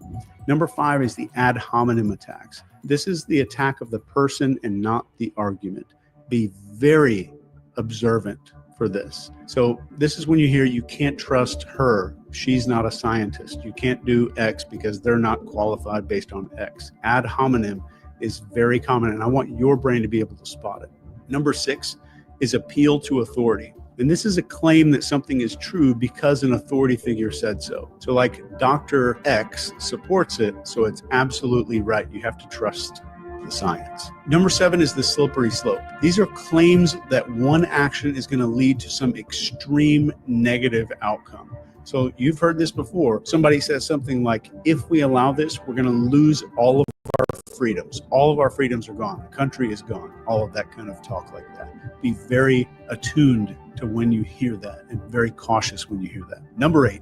Number 5 is the ad hominem attacks. This is the attack of the person and not the argument. Be very observant for this. So this is when you hear you can't trust her. She's not a scientist. You can't do X because they're not qualified based on X. Ad hominem is very common, and I want your brain to be able to spot it. Number 6 is appeal to authority. And this is a claim that something is true because an authority figure said so. So like Dr. X supports it, so it's absolutely right. You have to trust the science. Number 7 is the slippery slope. These are claims that one action is going to lead to some extreme negative outcome. So you've heard this before. Somebody says something like, if we allow this, we're going to lose all of our freedoms. All of our freedoms are gone. The country is gone. All of that kind of talk like that. Be very attuned to when you hear that and very cautious when you hear that. Number 8,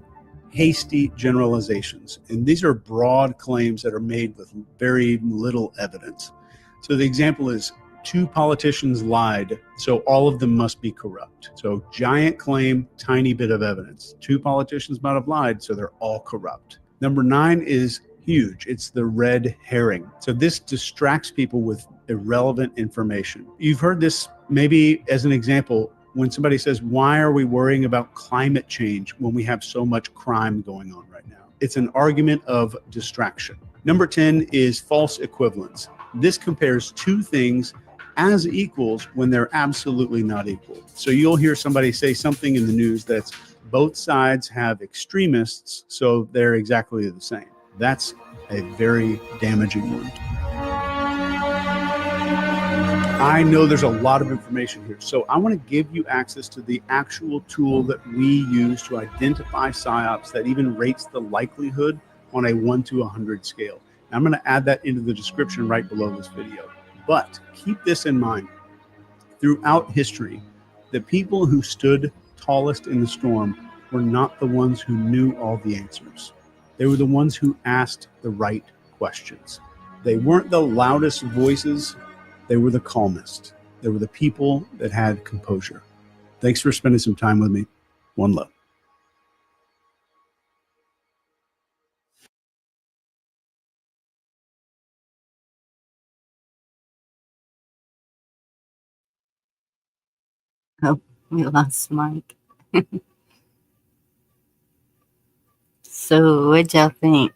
hasty generalizations. And these are broad claims that are made with very little evidence. So the example is 2 politicians lied, so all of them must be corrupt. So giant claim, tiny bit of evidence. 2 politicians might have lied, so they're all corrupt. Number 9 is huge. It's the red herring. So this distracts people with irrelevant information. You've heard this maybe as an example when somebody says, why are we worrying about climate change when we have so much crime going on right now? It's an argument of distraction. Number 10 is false equivalence. This compares 2 things as equals when they're absolutely not equal. So you'll hear somebody say something in the news that's both sides have extremists, so they're exactly the same. That's a very damaging one. I know there's a lot of information here, so I want to give you access to the actual tool that we use to identify PSYOPs that even rates the likelihood on a 1 to 100 scale. I'm going to add that into the description right below this video. But keep this in mind. Throughout history, the people who stood tallest in the storm were not the ones who knew all the answers. They were the ones who asked the right questions. They weren't the loudest voices. They were the calmest. They were the people that had composure. Thanks for spending some time with me. One love. Oh, we lost Mike. So what y'all think?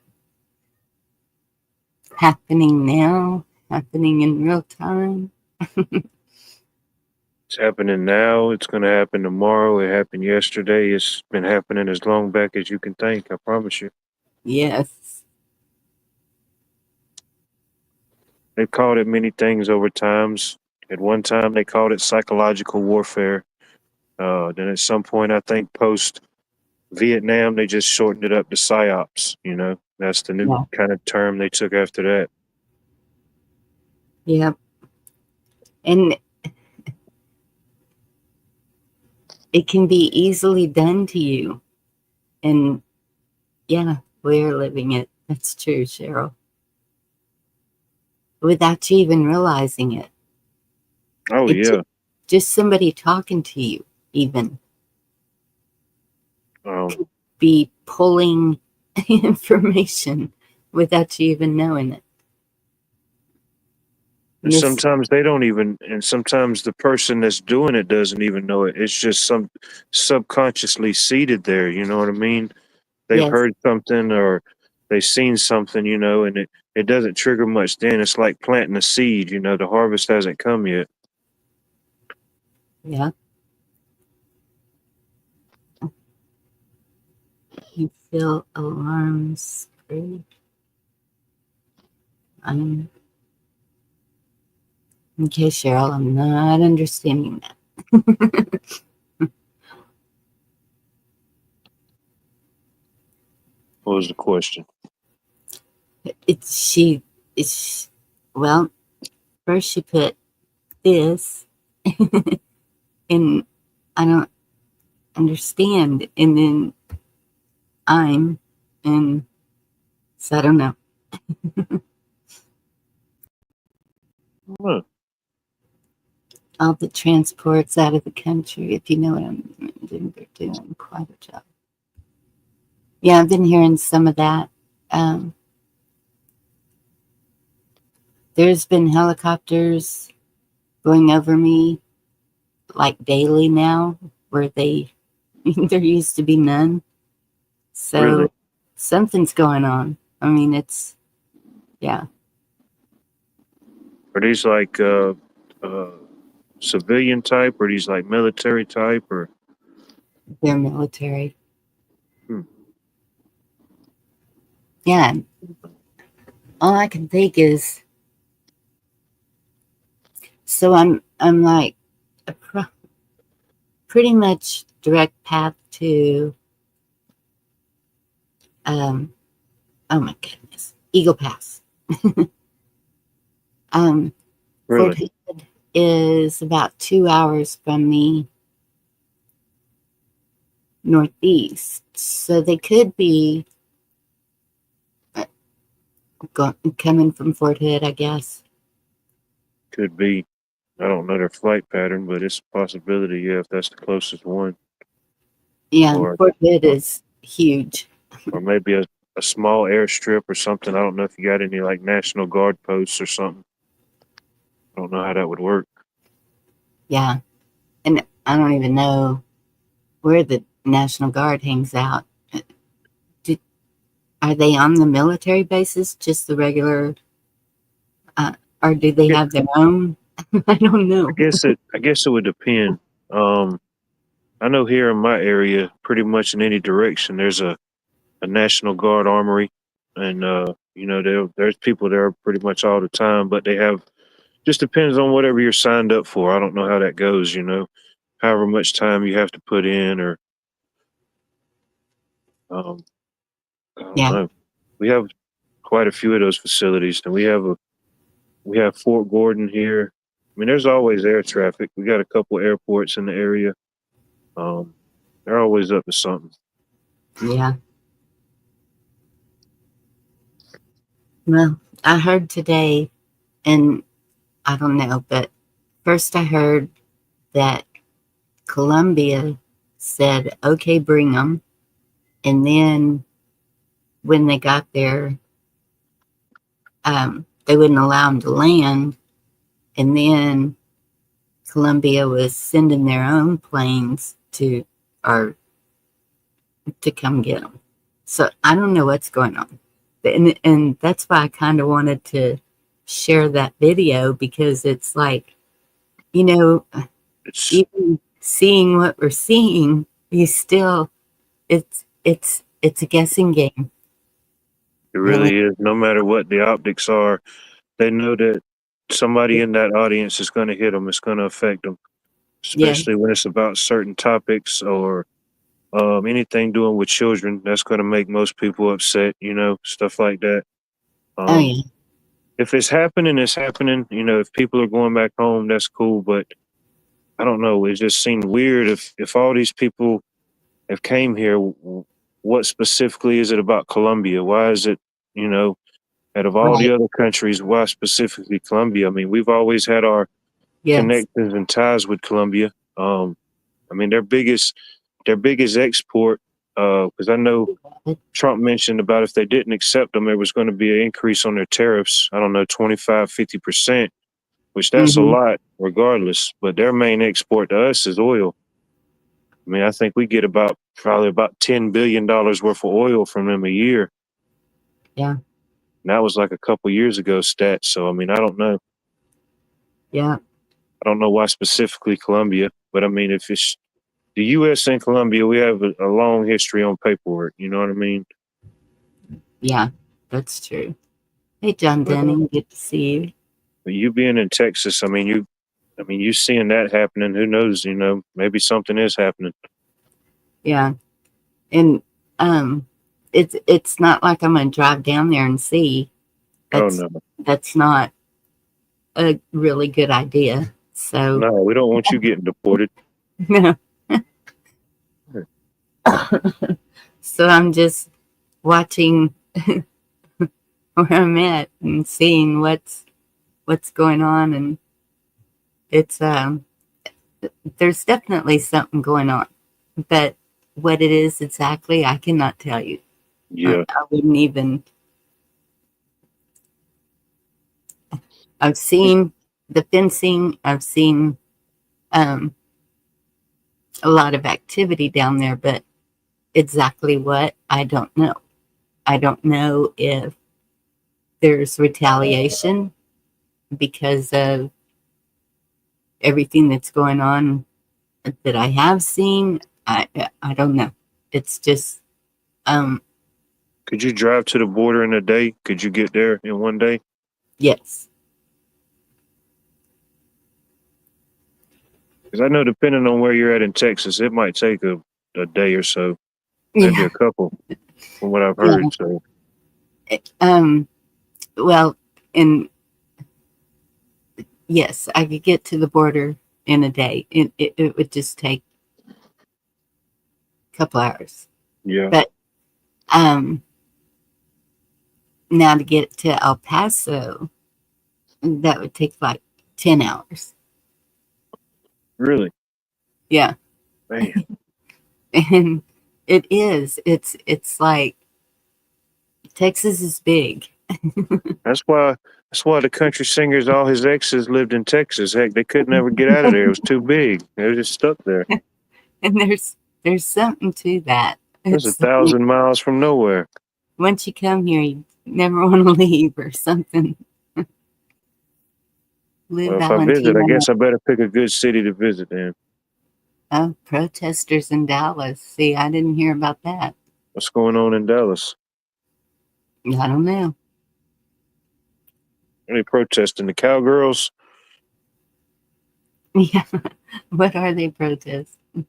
Happening now? Happening in real time? It's happening now. It's going to happen tomorrow. It happened yesterday. It's been happening as long back as you can think. I promise you. Yes. They've called it many things over times. At one time, they called it psychological warfare. Then at some point, I think post Vietnam, they just shortened it up to psyops. You know, that's the new Yeah. kind of term they took after that. Yep. And it can be easily done to you. And yeah, we're living it. That's true, Cheryl. Without you even realizing it. Oh, yeah. Just somebody talking to you, even. Be pulling information without you even knowing it. And sometimes they don't even, and sometimes the person that's doing it doesn't even know it. It's just some subconsciously seated there. You know what I mean? They've heard something or they've seen something, you know, and it doesn't trigger much then. It's like planting a seed, you know, the harvest hasn't come yet. Yeah. You feel alarms free. Okay, Cheryl, I'm not understanding that. What was the question? Well, first she put this, and I don't understand, and then and so I don't know. All the transports out of the country, if you know what I'm doing, they're doing quite a job. Yeah, I've been hearing some of that. There's been helicopters going over me like daily now, where there used to be none. So Really? Something's going on. I mean, yeah. Are these like civilian type, or these like military type, or? They're military. Yeah. All I can think is, so I'm like pretty much direct path to oh my goodness, Eagle Pass. Really? Fort Hood is about 2 hours from me northeast, so they could be coming from Fort Hood, I guess. Could be. I don't know their flight pattern, but it's a possibility, yeah, if that's the closest one. Yeah, Or, Fort Hood is huge. Or maybe a small airstrip or something. I don't know if you got any like National Guard posts or something. I don't know how that would work. Yeah, and I don't even know where the National Guard hangs out. Are they on the military bases, just the regular, or do they have their own? I don't know. I guess it would depend. I know here in my area, pretty much in any direction, there's a National Guard armory, and you know, there's people there pretty much all the time. But they have, just depends on whatever you're signed up for. I don't know how that goes. You know, however much time you have to put in, or I don't know. We have quite a few of those facilities, and we have Fort Gordon here. I mean, there's always air traffic. We got a couple airports in the area. They're always up to something. Yeah. Well, I heard today, and I don't know, but first I heard that Columbia said, okay, bring them. And then when they got there, they wouldn't allow them to land. And then Columbia was sending their own planes to come get them. So I don't know what's going on. And that's why I kind of wanted to share that video, because it's like, you know, even seeing what we're seeing, you still, it's a guessing game. It really is. No matter what the optics are, they know that somebody in that audience is going to hit them. It's going to affect them, especially when it's about certain topics or anything doing with children. That's going to make most people upset, you know, stuff like that. Oh, yeah. If it's happening, it's happening. You know, if people are going back home, that's cool. But I don't know. It just seemed weird if all these people have came here. What specifically is it about Colombia? Why is it, you know, out of all the other countries, why specifically Colombia? I mean, we've always had our connections and ties with Colombia. I mean, their biggest export, because I know Trump mentioned about if they didn't accept them, there was going to be an increase on their tariffs. I don't know, 25, 50%, which that's a lot regardless. But their main export to us is oil. I mean, I think we get probably about $10 billion worth of oil from them a year. Yeah. And that was like a couple years ago stat. So, I mean, I don't know. Yeah. I don't know why specifically Colombia, but I mean, if it's the U.S. and Colombia, we have a long history on paperwork. You know what I mean? Yeah, that's true. Hey, John Denning, good to see you. But you being in Texas, I mean, you seeing that happening. Who knows? You know, maybe something is happening. Yeah, and it's not like I'm gonna drive down there and see. That's not a really good idea. So no, we don't want you getting deported. No. So I'm just watching where I'm at and seeing what's going on, and it's there's definitely something going on, but what it is exactly, I cannot tell you. Yeah, I wouldn't even. I've seen the fencing. I've seen a lot of activity down there, but exactly what, I don't know. I don't know if there's retaliation because of everything that's going on that I have seen. I don't know. It's just could you drive to the border in a day? Could you get there in one day? Yes. Because I know depending on where you're at in Texas, it might take a day or so, maybe a couple, from what I've heard. So well, and yes, I could get to the border in a day. It would just take a couple hours. Yeah. But now to get to El Paso, that would take like 10 hours. Really? Yeah. Man. And it is. It's like Texas is big. That's why the country singers, all his exes lived in Texas. Heck, they couldn't ever get out of there. It was too big. They were just stuck there. And there's something to that. It's 1,000 miles from nowhere. Once you come here, you never want to leave or something. Well, if I visit, I guess I better pick a good city to visit then. Oh, protesters in Dallas. See, I didn't hear about that. What's going on in Dallas? I don't know. Are they protesting? The cowgirls? Yeah. What are they protesting?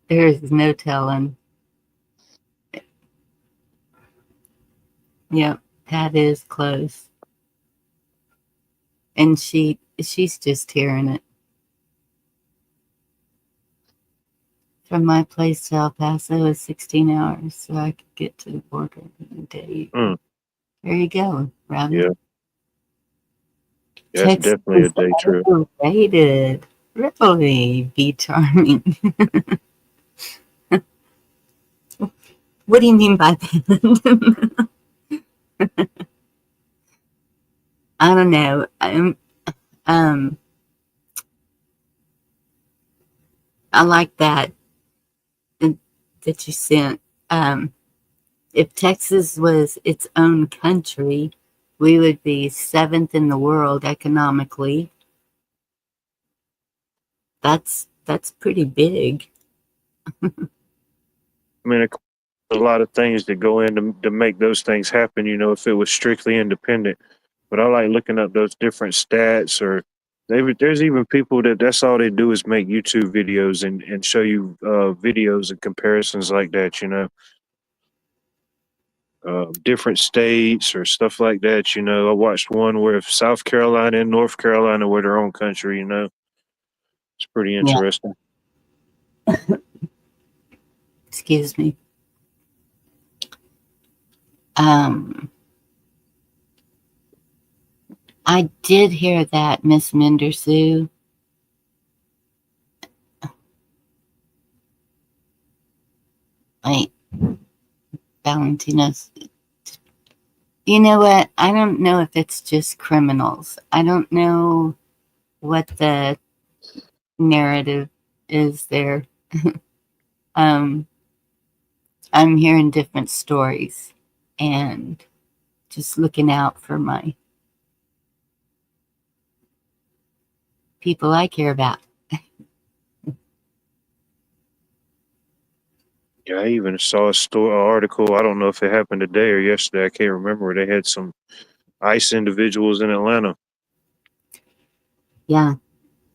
There is no telling. Yep, that is close. And she's just hearing it. From my place to El Paso is 16 hours, so I could get to the border in a day. There you go, Robin. Yeah. That's definitely a day trip. Overrated. Really be charming. What do you mean by that? I don't know. I like that that you sent. If Texas was its own country, we would be 7th in the world economically. That's pretty big. I mean, a lot of things that go in to make those things happen, you know, if it was strictly independent. But I like looking up those different stats, or there's even people that's all they do is make YouTube videos and show you videos and comparisons like that, you know. Different states or stuff like that, you know. I watched one where South Carolina and North Carolina were their own country, you know. It's pretty Yeah. interesting. Excuse me. I did hear that, Miss Mendersue. Wait, Valentina's. You know what? I don't know if it's just criminals. I don't know what the narrative is there. I'm hearing different stories and just looking out for my people I care about. Yeah, I even saw an article. I don't know if it happened today or yesterday. I can't remember. They had some ICE individuals in Atlanta. Yeah.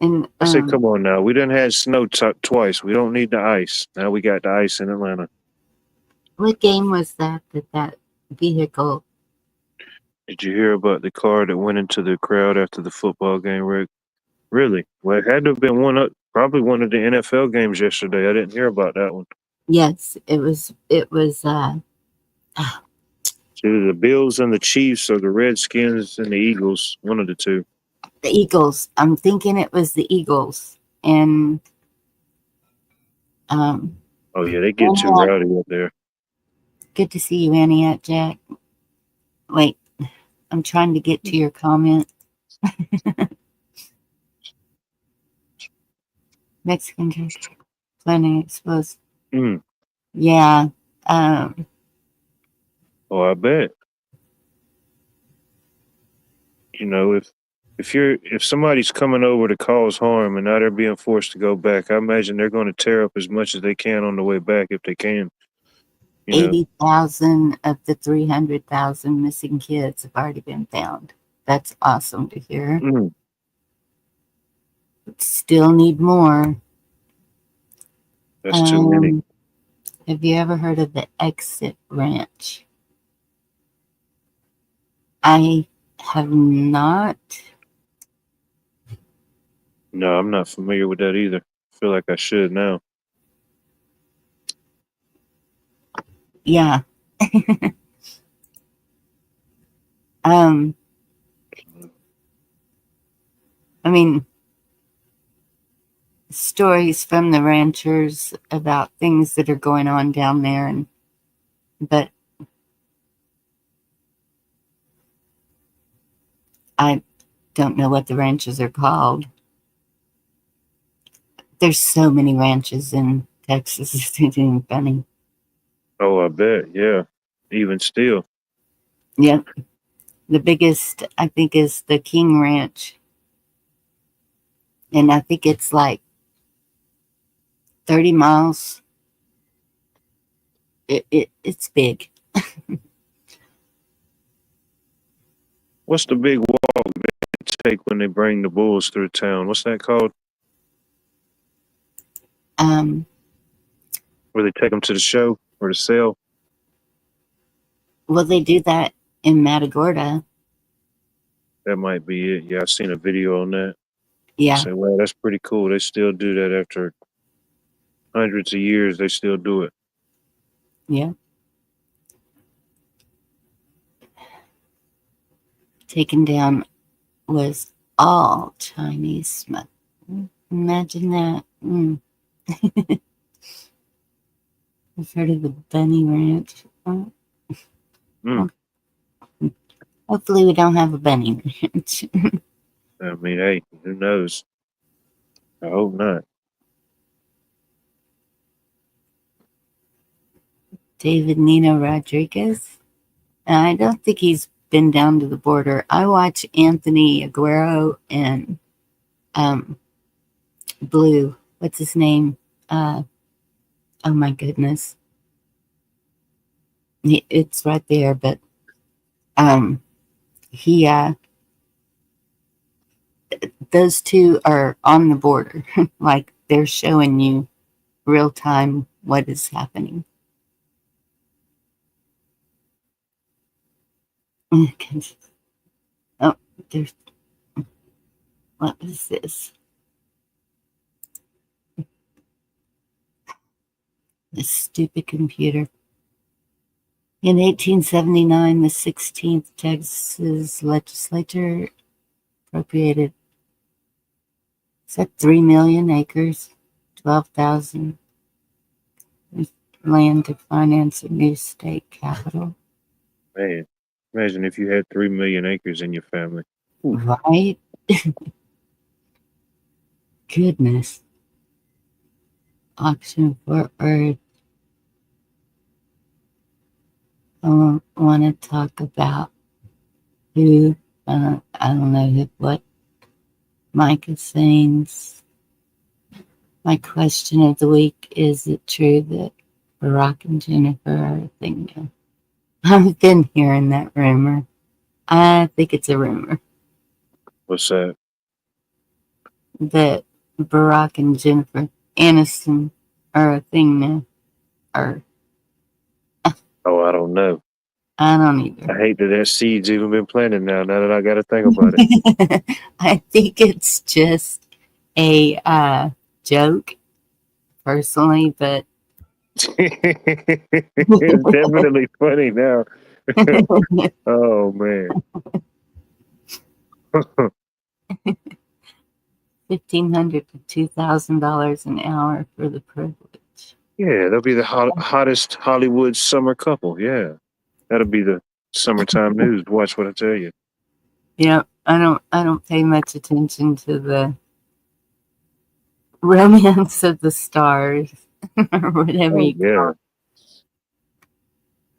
And I said, come on now. We done had snow twice. We don't need the ice. Now we got the ice in Atlanta. what game was that vehicle? Did you hear about the car that went into the crowd after the football game, Rick? Really? Well, it had to have been probably one of the NFL games yesterday. I didn't hear about that one. Yes, it was It's either the Bills and the Chiefs or the Redskins and the Eagles, one of the two. the Eagles. I'm thinking it was the Eagles. And oh yeah, they get too rowdy up there. Good to see you, Antioch Jack. Wait, I'm trying to get to your comment. Mexican church planning exposed. Yeah. Oh, I bet. You know, if somebody's coming over to cause harm and now they're being forced to go back, I imagine they're going to tear up as much as they can on the way back if they can. 80,000 of the 300,000 missing kids have already been found. That's awesome to hear. Still need more. That's too many. Have you ever heard of the Exit Ranch? I have not. No, I'm not familiar with that either. I feel like I should now. Yeah. I mean, stories from the ranchers about things that are going on down there, but I don't know what the ranches are called. There's so many ranches in Texas. It's even funny. Oh, I bet. Yeah. Even still. Yep. The biggest, I think, is the King Ranch. And I think it's like 30 miles. It's big. What's the big walk they take when they bring the bulls through town? What's that called? Where they take them to the show or the sale? Well, they do that in Matagorda. That might be it. Yeah, I've seen a video on that. Yeah. I say, wow, that's pretty cool. They still do that after hundreds of years. They still do it. Yeah. Taken down was all Chinese smoke. Imagine that. I've heard of the Bunny Ranch. Hopefully we don't have a bunny ranch. I mean, hey, who knows? I hope not. David Nino Rodriguez. I don't think he's been down to the border. I watch Anthony Aguero and Blue. What's his name? Oh my goodness. It's right there, but he those two are on the border. Like they're showing you real time what is happening. Oh, there's what is this? This stupid computer. In 1879, the 16th Texas legislature appropriated, is that 3 million acres, 12,000 land to finance a new state capital. Man, imagine if you had 3 million acres in your family. Ooh. Right? Goodness. Auction for Earth. I want to talk about who, I don't know what Mike is saying. My question of the week, is it true that Barack and Jennifer are a thing now? I've been hearing that rumor. I think it's a rumor. What's that? That Barack and Jennifer Aniston are a thing now. Or Oh, I don't know. I don't either. I hate that seed's even been planted now that I got to think about it. I think it's just a joke, personally, but it's definitely funny now. Oh, man. $1,500 to $2,000 an hour for the privilege. Yeah, they'll be the hottest Hollywood summer couple. Yeah, that'll be the summertime news. Watch what I tell you. Yep, I don't pay much attention to the romance of the stars or whatever you call it.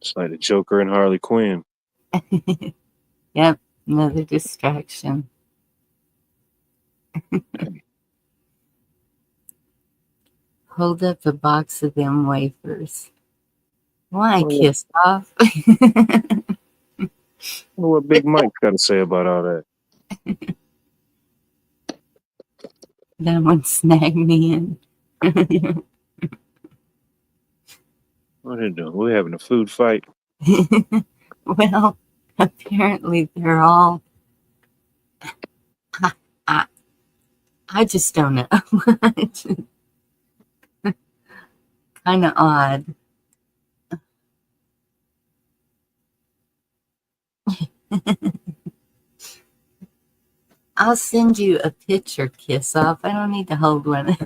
It's like the Joker and Harley Quinn. Yep, another distraction. Hold up a box of them wafers. Why kiss off? What Big Mike's got to say about all that? That one snagged me in. What are they doing? We're having a food fight. Well, apparently they're all. I just don't know. Kind of odd. I'll send you a picture, Kiss Off. I don't need to hold one.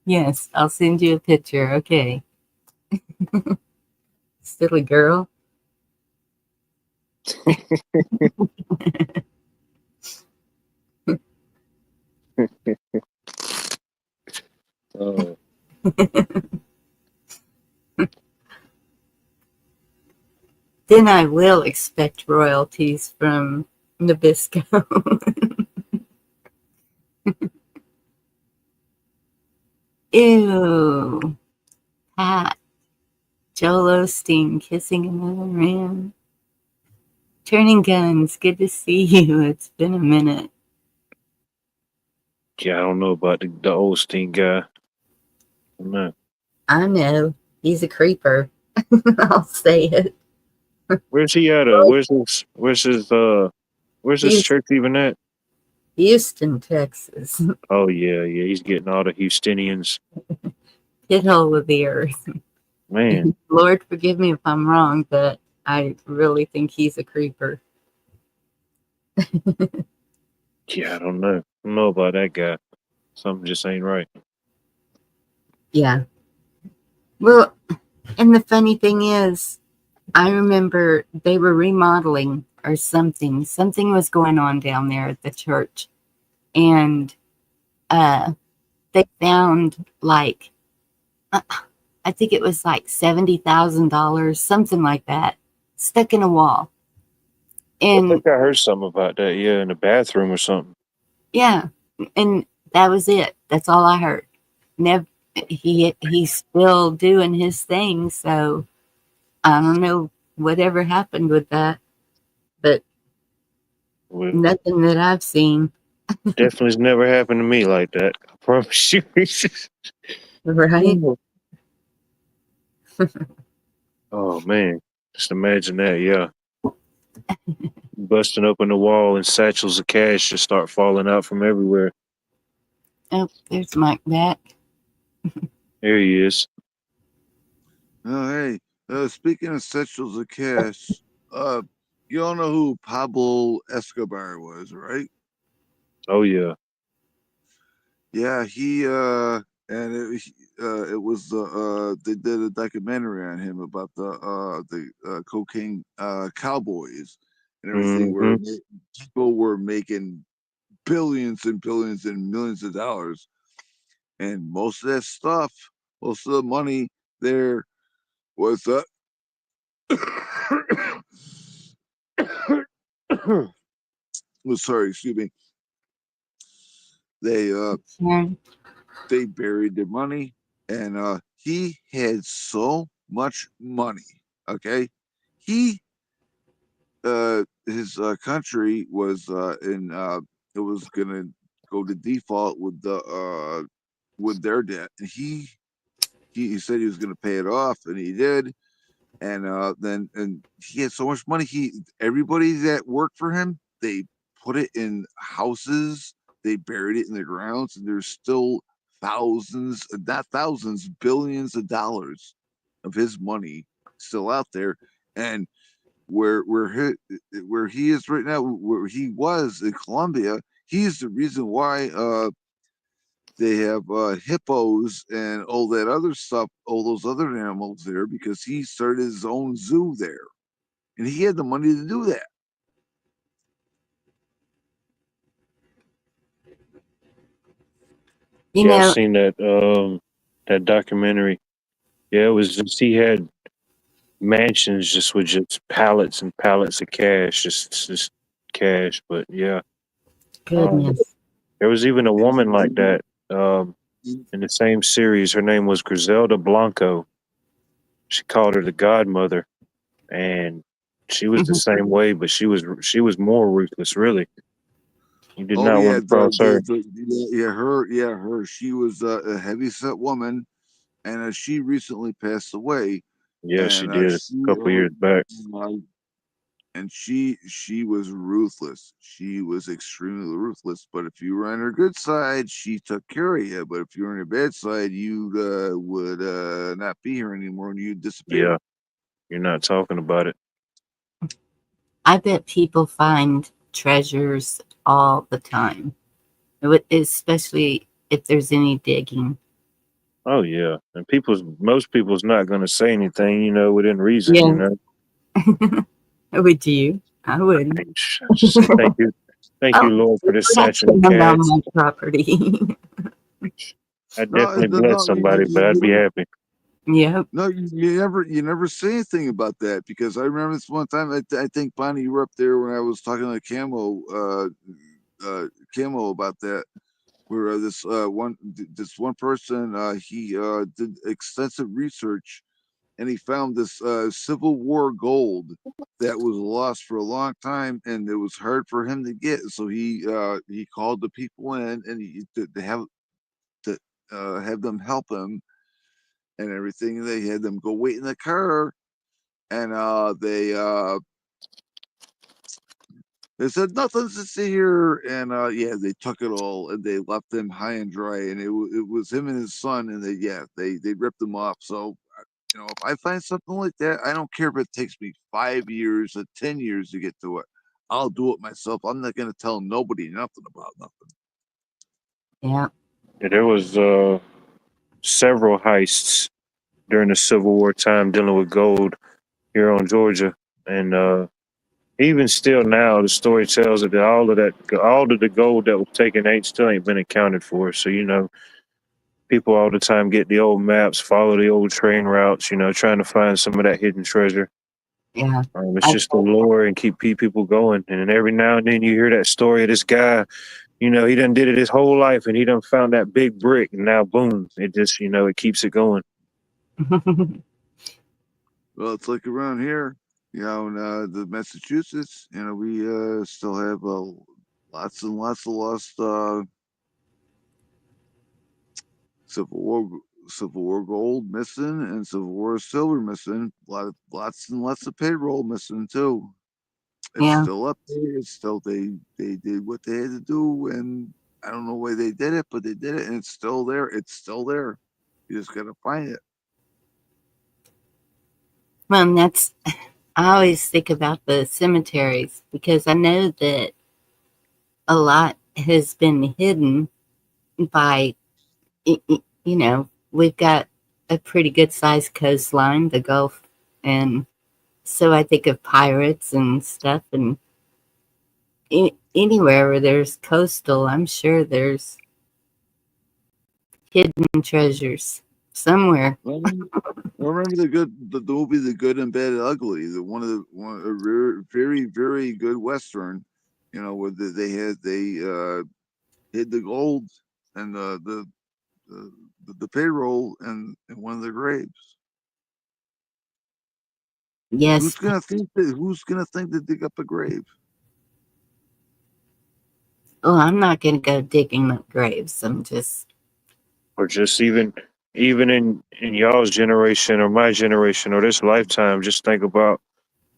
Yes, I'll send you a picture. Okay. Silly girl. Oh. Then I will expect royalties from Nabisco. Ew. Pat. Joel Osteen kissing another man. Turning Guns, good to see you. It's been a minute. Yeah, I don't know about the Osteen guy. No. I know. He's a creeper. I'll say it. Where's he at? Where's his church even at? Houston, Texas. Oh yeah, he's getting all the Houstonians. Pithole of the earth. Man. Lord forgive me if I'm wrong, but I really think he's a creeper. Yeah, I don't know. I don't know about that guy. Something just ain't right. Yeah. Well, and the funny thing is, I remember they were remodeling or something. Something was going on down there at the church. And they found like I think it was like $70,000, something like that, stuck in a wall. I And think I heard something about that. Yeah, in the bathroom or something. yeah, and that was it. That's all I heard. Never. He's still doing his thing, so I don't know whatever happened with that, but Well, nothing that I've seen. definitely's never happened to me like that. I promise you. Right? Oh man, just imagine that. Yeah, busting open the wall and satchels of cash just start falling out from everywhere. Oh, there's Mike back. There he is. Oh, hey, speaking of satchels of cash, you all know who Pablo Escobar was, right? Oh yeah. Yeah, it was they did a documentary on him about the cocaine cowboys and everything, where Mm-hmm. people were making billions and billions and millions of dollars, and most of that stuff, most of the money there was was sorry, excuse me. They they buried their money, and he had so much money. Okay, he his country was it was gonna go to default with their debt, and he said he was gonna pay it off, and he did. And he had so much money. Everybody that worked for him, they put it in houses, they buried it in the grounds, and there's still thousands, not thousands, billions of dollars of his money still out there. And where he is right now, where he was in Colombia, he's the reason why they have hippos and all that other stuff, all those other animals there, because he started his own zoo there, and he had the money to do that. Yeah, I've seen that documentary. Yeah, it was just he had mansions just with just pallets and pallets of cash, just cash. But yeah, Goodness. there was even a woman like that in the same series. Her name was Griselda Blanco. She called her the Godmother, and she was the same way, but she was more ruthless. Really, you did Oh not want yeah, to cross her. her. She was a heavy set woman, and she recently passed away. Yeah, she And did a couple years back. uh, and she was ruthless. She was extremely ruthless. But if you were on her good side, she took care of you. But if you were on her bad side, you would not be here anymore, and you'd disappear. Yeah, you're not talking about it. I bet people find treasures all the time, especially if there's any digging. Oh yeah, and most people's not going to say anything, within reason. Yeah. Would you? I wouldn't. Just say thank you, Lord, for this satchel of cash. On my property. I'd definitely bless somebody, but I'd be happy. Yeah. No, you never say anything about that, because I remember this one time. I think Bonnie, you were up there when I was talking to Camo about that, where this one person, he did extensive research, and he found this Civil War gold that was lost for a long time, and it was hard for him to get. So he called the people in, and to have them help him and everything. They had them go wait in the car, and they said nothing's to see here, and yeah, they took it all, and they left him high and dry, and it was him and his son, and they ripped him off. So if I find something like that, I don't care if it takes me 5 years or 10 years to get to it. I'll do it myself. I'm not going to tell nobody nothing about nothing. Yeah. There was several heists during the Civil War time dealing with gold here on Georgia, and even still now, the story tells that all of the gold that was taken still ain't been accounted for. So People all the time get the old maps, follow the old train routes, you know, trying to find some of that hidden treasure. Yeah. It's just the lure and keep people going. And then every now and then you hear that story of this guy, you know, he done did it his whole life and he done found that big brick and now boom, it just, you know, it keeps it going. Well, it's like around here, you know, in the Massachusetts, you know, we still have lots and lots of lost Civil War gold missing and Civil War silver missing. Lots and lots of payroll missing too. It's Yeah. still up there. It's still they did what they had to do, and I don't know why they did it, but they did it, and it's still there. It's still there. You just gotta find it. Well, that's, I always think about the cemeteries because I know that a lot has been hidden by, you know, we've got a pretty good sized coastline, the Gulf. And so I think of pirates and stuff. And anywhere where there's coastal, I'm sure there's hidden treasures somewhere. Remember the movie The Good and Bad and Ugly, a very very good western, you know, where they hid the gold and the payroll in one of the graves. Yes. Who's gonna think to dig up a grave? Oh, I'm not going to go digging up graves. I'm just. Or just even in y'all's generation or my generation or this lifetime, just think about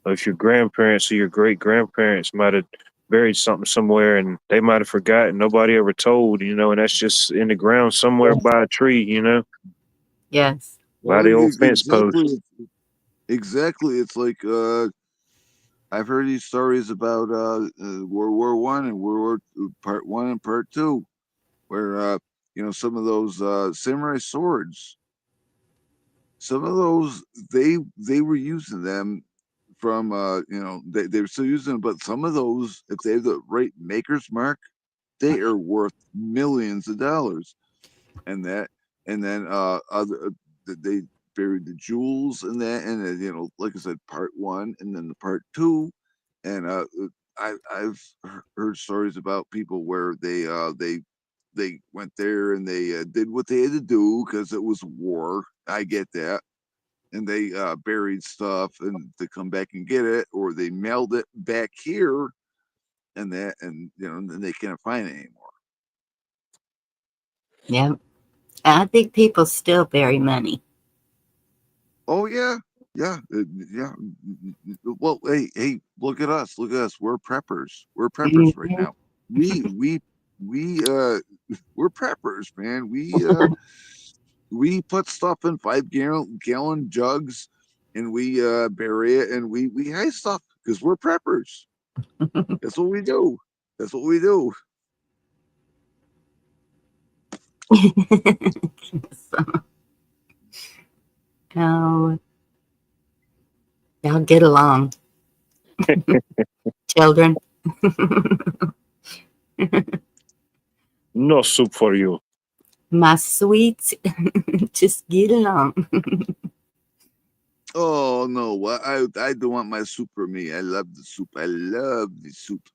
if your grandparents or your great grandparents might have buried something somewhere and they might have forgotten, nobody ever told, you know, and that's just in the ground somewhere by a tree, you know. Yes. By the old fence post. Exactly. It's like I've heard these stories about World War One and World War Part One and Part Two, where you know, some of those samurai swords, some of those they were using them from you know, they were still using them, but some of those, if they have the right maker's mark, they are worth millions of dollars. And that, and then they buried the jewels in that, and then, you know, like I said, part one and then the part two. And I've heard stories about people where they went there and they did what they had to do because it was war. I get that. And they buried stuff and to come back and get it, or they mailed it back here, and that, and you know, and then they can't find it anymore. Yeah. I think people still bury money. Oh yeah, yeah, yeah. Well, hey, look at us, look at us. We're preppers. We're preppers right now. We're preppers, man. We put stuff in 5 gallon jugs, and we bury it, and we hide stuff because we're preppers. That's what we do. That's what we do. Oh, y'all get along, children. No soup for you. My sweets, just get along. Oh no, I don't want my soup for me. I love the soup. I love the soup.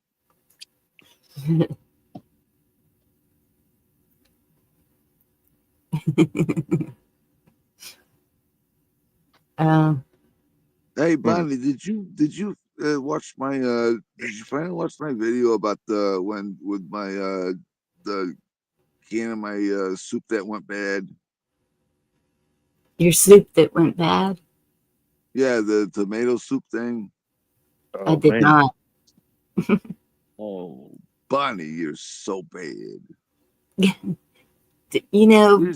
Hey Bonnie, did you watch my did you finally watch my video about the when with my the can of my soup that went bad? Your soup that went bad? Yeah, the tomato soup thing. I did not. Oh, Bonnie, you're so bad. You know,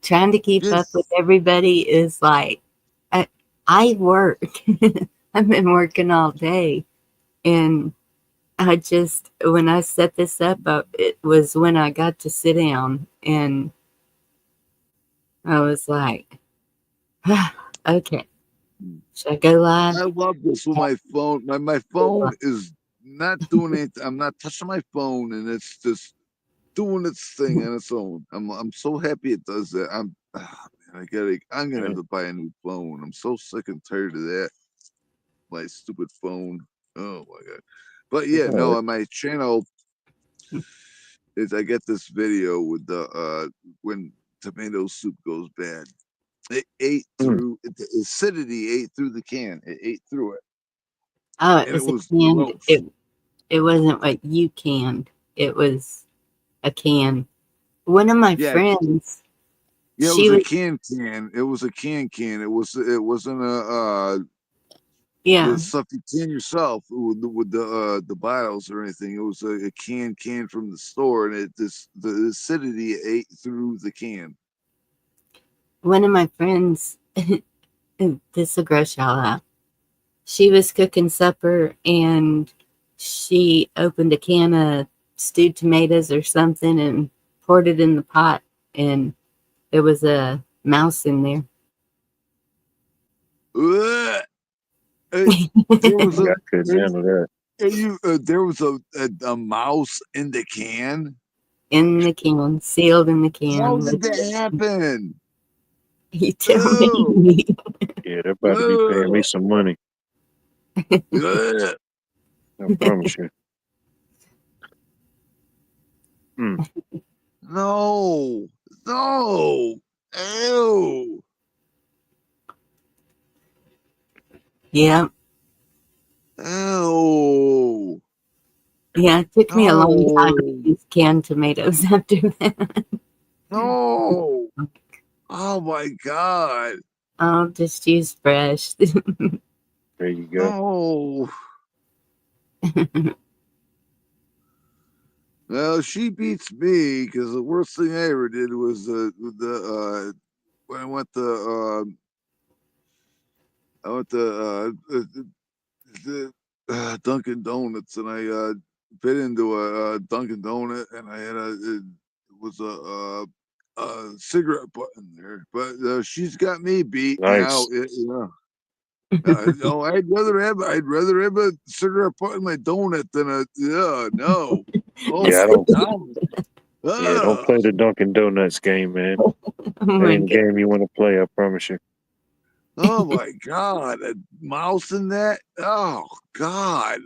trying to keep up with everybody is like, I work. I've been working all day. And I just, when I set this up, it was when I got to sit down and I was like, okay, should I go live? I love this with my phone. My phone is not doing it. I'm not touching my phone, and it's just doing its thing on its own. I'm so happy it does that. I'm gonna have to buy a new phone. I'm so sick and tired of that. My stupid phone. Oh my god. But yeah, no, on my channel is I get this video with the when tomato soup goes bad. It ate through the acidity ate through the can. It ate through it. Oh, it And was it a was canned. gross. It wasn't what you canned. It was a can. One of my Yeah, friends, yeah, it she was a was can. It was a can. It wasn't a the yeah. stuff you can yourself with the bottles or anything. It was a can from the store, and the acidity ate through the can. One of my friends, this will gross y'all out. She was cooking supper and she opened a can of stewed tomatoes or something and poured it in the pot, and there was a mouse in there. There was Yeah, I couldn't handle that. there was a mouse in the can. In the can, sealed in the How can. did that happen? You tell me. Yeah, they're about to be paying me some money. I promise you. No, ew. Yeah. Ew. Yeah, it took me a long time to No. use canned tomatoes after that. No. Oh my god. I'll just use fresh. There you go. No. Well, she beats me because the worst thing I ever did was when I went to the Dunkin' Donuts, and I bit into a Dunkin' Donut, and I had it was a cigarette butt in there. But she's got me beat now. Nice. No, I'd rather have a cigarette butt in my donut than no. Oh Yeah, I my don't. god. Yeah, don't play the Dunkin' Donuts game, man. Oh That my ain't a god. game you want to play. I promise you. Oh my god, a mouse in that? Oh god.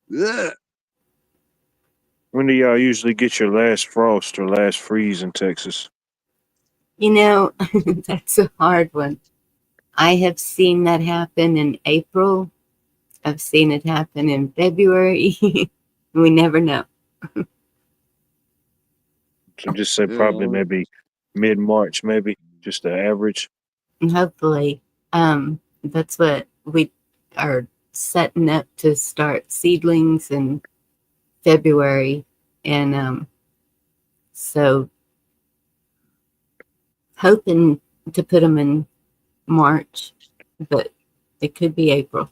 Yeah. When do y'all usually get your last frost or last freeze in Texas? You know, that's a hard one. I have seen that happen in April. I've seen it happen in February. We never know. So just say probably Yeah. maybe mid-March, maybe just the average. And hopefully, that's what we are setting up to start seedlings in February. And so hoping to put them in March, but it could be April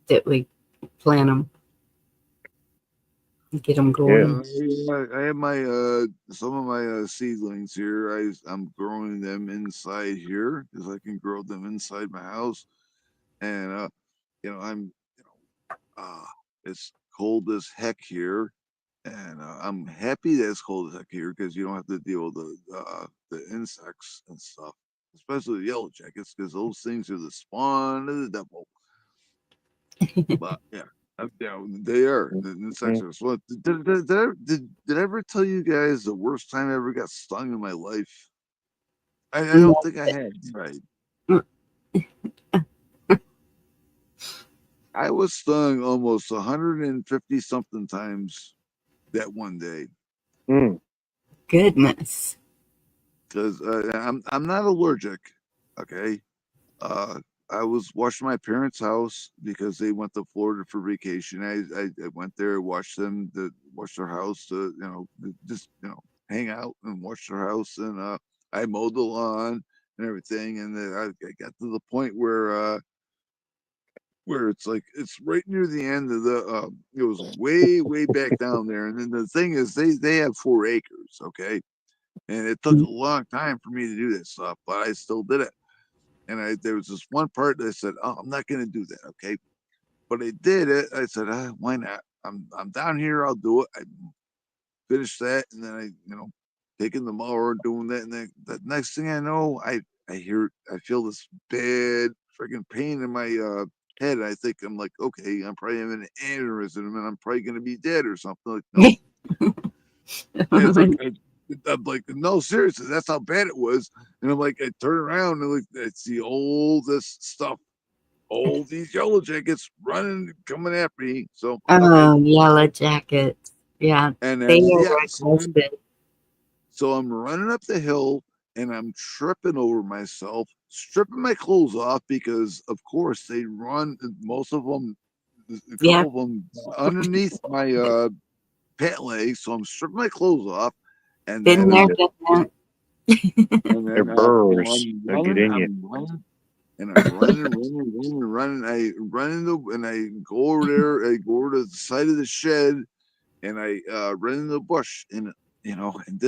that we plant them and get them Yeah. going. I have my some of my seedlings here. I'm growing them inside here because I can grow them inside my house. And I'm it's cold as heck here, and I'm happy that it's cold as heck here because you don't have to deal with the insects and stuff, especially the yellow jackets, because those things are the spawn of the devil. But yeah, they are. The insects are. So did I ever tell you guys the worst time I ever got stung in my life? I don't think I had. Right. I was stung almost 150 something times that one day. Goodness. Because I'm not allergic. Okay. I was watching my parents' house because they went to Florida for vacation. I went there, watched them, watch their house, just hang out and watch their house, and I mowed the lawn and everything, and then I got to the point where it's like it's right near the end of the it was way back down there, and then the thing is they have 4 acres, okay, and it took a long time for me to do this stuff, but I still did it. And there was this one part that I said, "Oh, I'm not going to do that," okay. But I did it. I said, "Why not? I'm down here. I'll do it." finish that, and then I, taking the mower, doing that, and then the next thing I know, I feel this bad freaking pain in my head. I think I'm like, okay, I'm probably having an aneurysm, and I'm probably gonna be dead or something. Like, no. It's like I'm like, no, seriously, that's how bad it was. And I'm like, I turn around and like, it's the oldest stuff. All these yellow jackets running, coming after me. So oh, yellow jackets. Yeah, and they then are requested. so I'm running up the hill and I'm tripping over myself, stripping my clothes off because, of course, they run. Most of them, a couple of them underneath my pant legs. So I'm stripping my clothes off, and Been then there, They're burrs. They'll get in you. And I'm running. I run and I go over there. I go over to the side of the shed, and I run in the bush. And and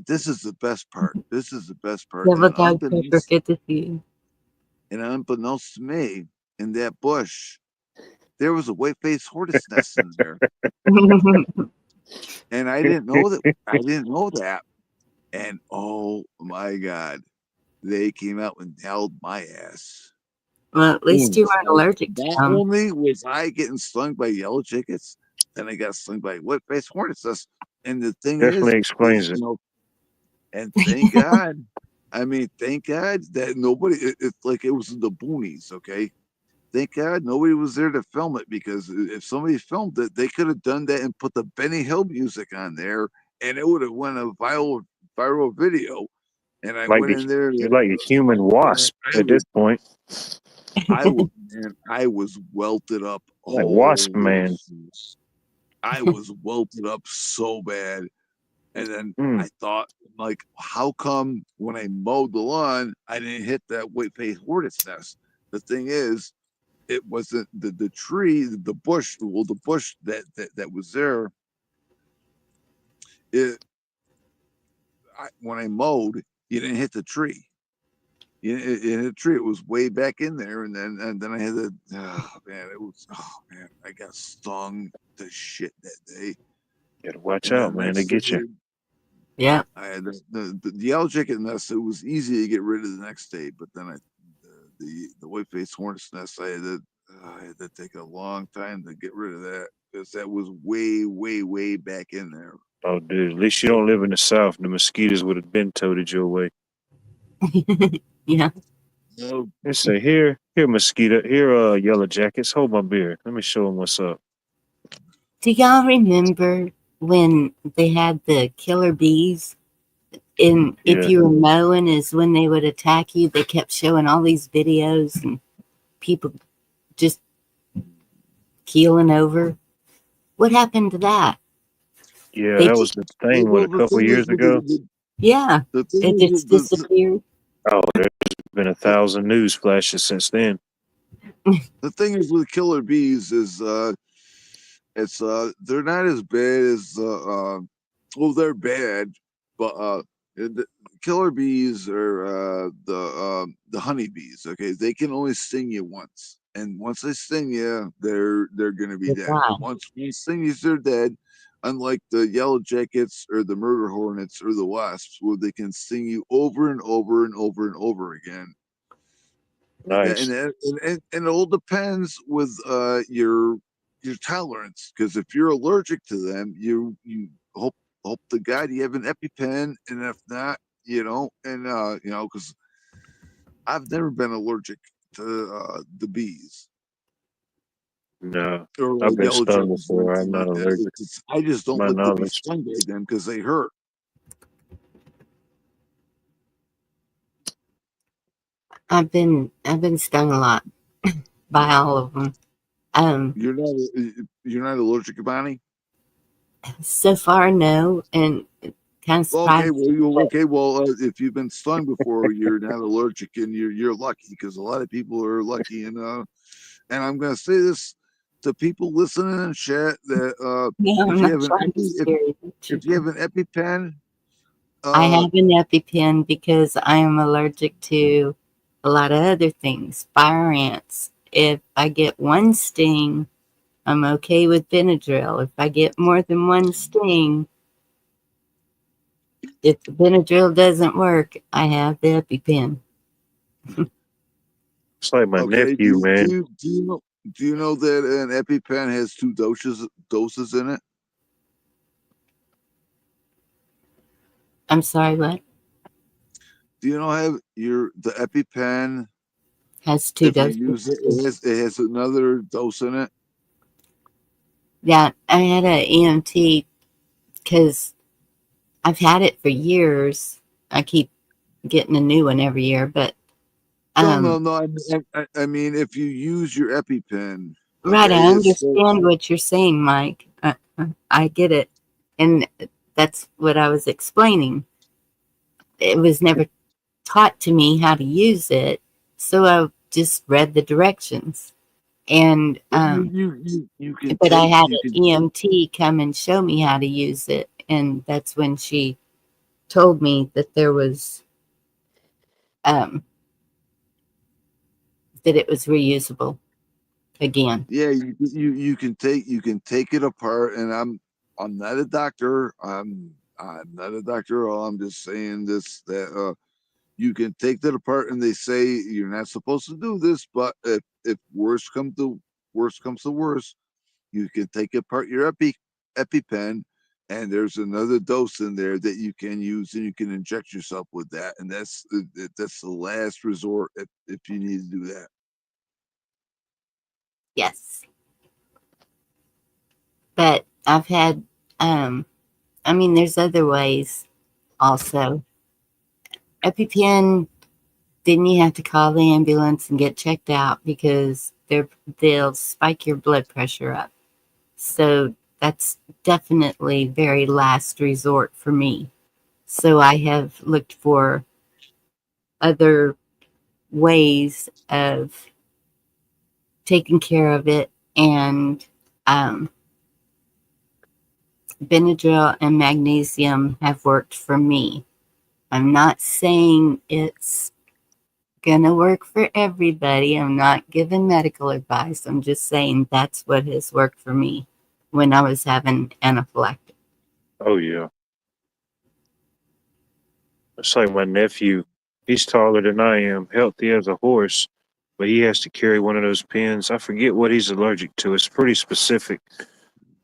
this is the best part. This is the best part. Double dog pepper, good to see you. And unbeknownst to me, in that bush, there was a white-faced hornet's nest in there. And I didn't know that. I didn't know that. And oh my God, they came out and held my ass. Well, at least you weren't allergic to Not them. only was I getting stung by yellow jackets, then I got stung by white-faced hornets. And the thing Definitely explains it. And thank God. I mean, thank God that nobody. It's like it was the boonies. Okay, thank God nobody was there to film it, because if somebody filmed it, they could have done that and put the Benny Hill music on there, and it would have went a viral video. And I went in there. You're like a human wasp at this point. I was welted up. Like Wasp Man. I was welted up so bad. And then I thought, like, how come when I mowed the lawn, I didn't hit that white-faced hornet's nest? The thing is, it wasn't the tree, the bush. Well, the bush that was there. When I mowed, you didn't hit the tree. In a tree, it was way back in there, and then I had to. I got stung to shit that day. You gotta watch out, man. They get you. Yeah. I had the yellow jacket nest. It was easy to get rid of the next day, but then the white-faced hornet's nest, I had to take a long time to get rid of that, because that was way back in there. Oh, dude, at least you don't live in the South. The mosquitoes would have been toted your way. Yeah. They say, here, mosquito, here, yellow jackets, hold my beer. Let me show them what's up. Do y'all remember when they had the killer bees? And if you were mowing, is when they would attack you. They kept showing all these videos and people just keeling over. What happened to that? Yeah, that was the thing. What, a couple years ago? Yeah, it just disappeared. Oh, there's been 1,000 news flashes since then. The thing is with killer bees is it's they're not as bad as well, they're bad, but the killer bees are the honeybees. Okay, they can only sting you once, and once they sting you, they're gonna be dead. Once they sting you, they're dead. Unlike the yellow jackets or the murder hornets or the wasps, where they can sting you over and over and over and over again. Nice. And it all depends with your tolerance, because if you're allergic to them, you hope to God you have an EpiPen, and if not, because I've never been allergic to the bees. No, Or I've been yellow stung jackets before. I'm not allergic. I just don't like to be stung by them because they hurt. I've been stung a lot by all of them. You're not allergic, Bonnie? So far, no, and kind of surprised. Well, if you've been stung before, you're not allergic, and you're lucky, because a lot of people are lucky. And I'm gonna say this to people listening in chat that if you have an EpiPen, I have an EpiPen because I am allergic to a lot of other things. Fire ants. If I get one sting, I'm okay with Benadryl. If I get more than one sting, if the Benadryl doesn't work, I have the EpiPen. It's like my Okay. nephew, man. Do you know that an EpiPen has two doses in it? I'm sorry, what? Do you know the EpiPen Has two if you doses. use it has another dose in it? Yeah, I had an EMT because I've had it for years. I keep getting a new one every year, but No. I mean, if you use your EpiPen, right, okay, I understand what you're saying, Mike. I get it, and that's what I was explaining. It was never taught to me how to use it, so I just read the directions. And you can but I take had you an can EMT come and show me how to use it, and that's when she told me that there was that it was reusable again. yeah you can take it apart, and I'm not a doctor. I'm not a doctor. I'm just saying this that you can take that apart, and they say you're not supposed to do this, but if worst comes to worst, you can take apart your EpiPen, and there's another dose in there that you can use, and you can inject yourself with that, and that's the last resort if you need to do that. Yes, but I've had I mean, there's other ways also. EpiPen, then you have to call the ambulance and get checked out because they'll spike your blood pressure up. So that's definitely very last resort for me. So I have looked for other ways of taking care of it, and um, Benadryl and magnesium have worked for me. I'm not saying it's gonna work for everybody. I'm not giving medical advice. I'm just saying that's what has worked for me when I was having anaphylactic. Oh yeah. It's like my nephew. He's taller than I am, healthy as a horse, but he has to carry one of those pens. I forget what he's allergic to. It's pretty specific.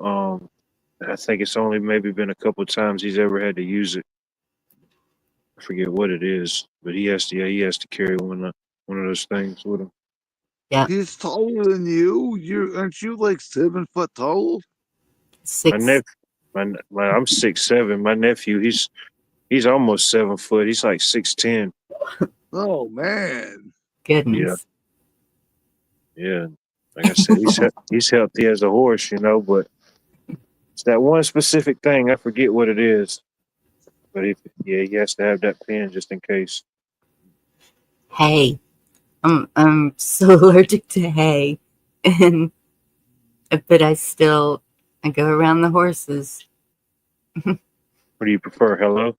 Um, I think it's only maybe been a couple of times he's ever had to use it. I forget what it is, but he has to. Yeah, he has to carry one of those things with him. Yeah, He's taller than you. Aren't you like 7 foot tall? My six. nephew, I'm 6'7". My nephew, he's almost 7 foot. He's like 6'10". Oh man. Yeah, Goodness. yeah. Like I said, he's healthy as a horse, but it's that one specific thing. I forget what it is. But he has to have that pen just in case. Hay. I'm so allergic to hay, and but I go around the horses. What do you prefer? Hello?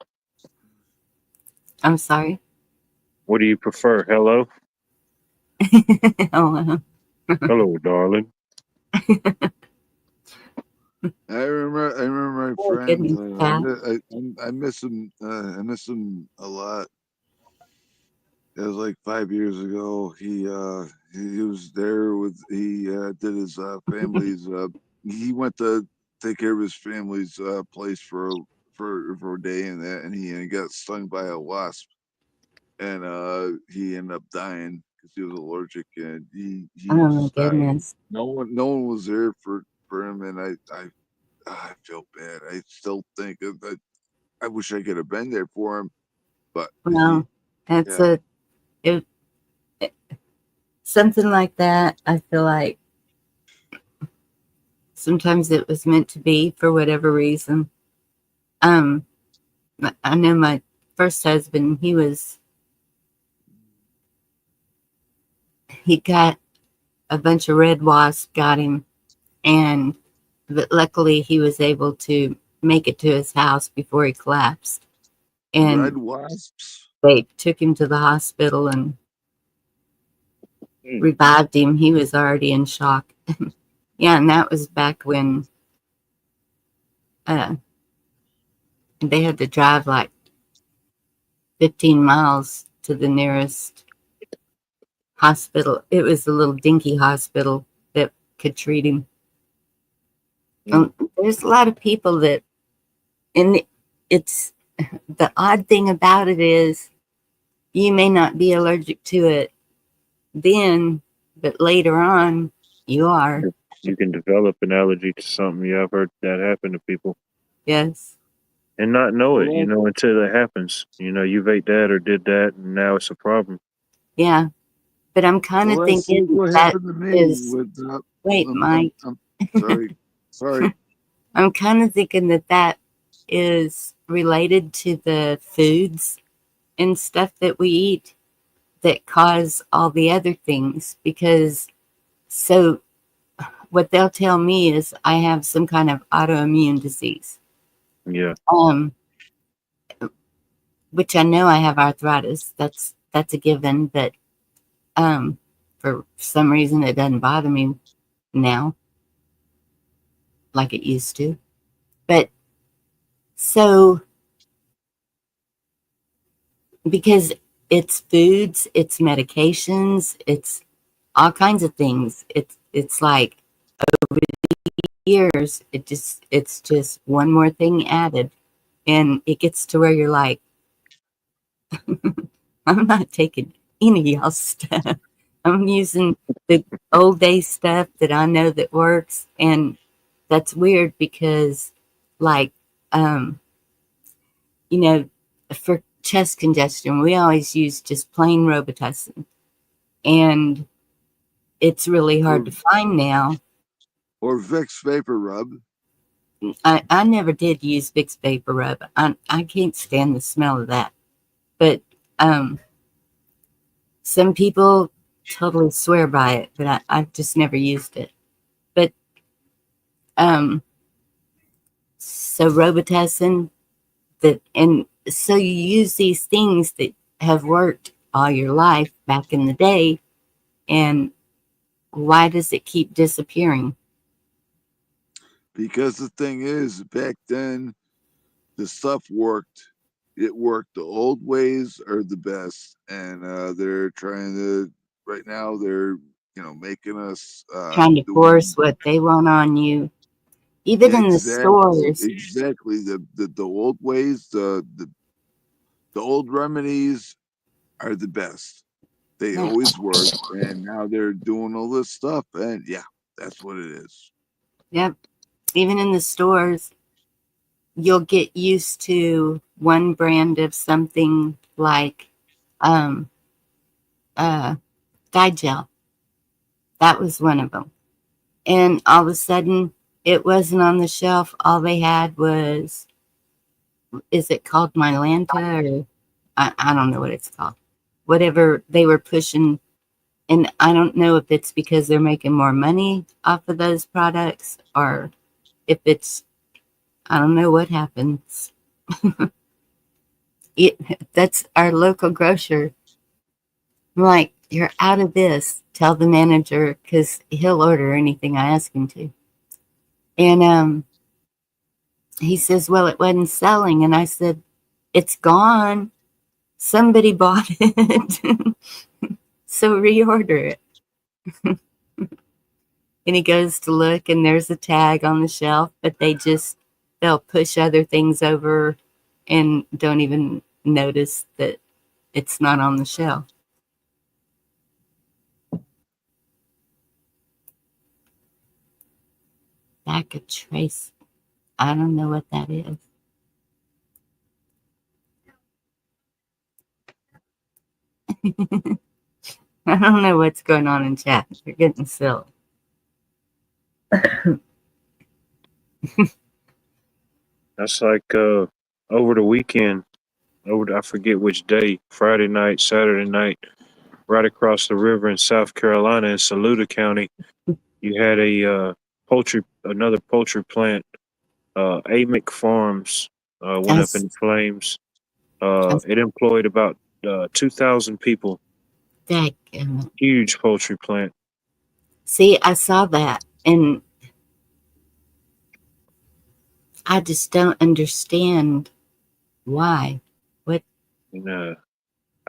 I'm sorry. What do you prefer? Hello? Oh, Hello, darling. I remember my oh friend. goodness, Pat. I miss him. I miss him a lot. It was like 5 years ago. He was there with did his family's. He went to take care of his family's place for a day, and he got stung by a wasp, and he ended up dying because he was allergic, and he Oh my just died. goodness. No one was there for him, and I feel bad. I still think that I wish I could have been there for him, but Well, that's yeah. it, something like that. I feel like sometimes it was meant to be for whatever reason. Um, I know my first husband. He got a bunch of red wasps got him, and but luckily he was able to make it to his house before he collapsed. And Red wasps. they took him to the hospital and Mm. revived him. He was already in shock. Yeah, and that was back when they had to drive like 15 miles to the nearest hospital. It was a little dinky hospital that could treat him. There's a lot of people that, and it's the odd thing about it is you may not be allergic to it then, but later on you are. You can develop an allergy to something. Yeah, I've heard that happen to people. Yes. And not know it, until it happens. You've ate that or did that, and now it's a problem. Yeah. But I'm kind of thinking what that happened to me is, with wait, Mike. sorry. I'm kind of thinking that is related to the foods and stuff that we eat that cause all the other things. Because so what they'll tell me is I have some kind of autoimmune disease. Yeah. Which I know I have arthritis. That's a given, but for some reason it doesn't bother me now like it used to. But so because it's foods, it's medications, it's all kinds of things. It's like over the years, it's just one more thing added, and it gets to where you're like, I'm not taking any of y'all's stuff. I'm using the old day stuff that I know that works, and that's weird because, like, for chest congestion, we always use just plain Robitussin, and it's really hard to find now. Or Vicks Vapor Rub. I never did use Vicks Vapor Rub. I can't stand the smell of that. But some people totally swear by it, but I've just never used it. But so Robitussin, and so you use these things that have worked all your life back in the day, and why does it keep disappearing? Because the thing is, back then, the stuff worked. It worked. The old ways are the best, and they're trying to. Right now, they're making us Trying to force what they want on you, even in the stores. Exactly. The old ways, the old remedies are the best. They always work, and now they're doing all this stuff, and yeah, that's what it is. Yep. Even in the stores, you'll get used to one brand of something like Digel. That was one of them. And all of a sudden, it wasn't on the shelf. All they had was, is it called Mylanta? Or I don't know what it's called. Whatever they were pushing. And I don't know if it's because they're making more money off of those products or if it's, I don't know what happens. That's our local grocer. I'm like, you're out of this. Tell the manager, because he'll order anything I ask him to. And he says, well, it wasn't selling. And I said, it's gone. Somebody bought it. So reorder it. And he goes to look, and there's a tag on the shelf, but they'll push other things over and don't even notice that it's not on the shelf. Back a trace. I don't know what that is. I don't know what's going on in chat. They're getting silly. That's like over the weekend, I forget which day, Friday night, Saturday night, right across the river in South Carolina in Saluda County, you had another poultry plant, Amick Farms, went up in flames. It employed about 2,000 people. Huge poultry plant. See, I saw that, and I just don't understand why. I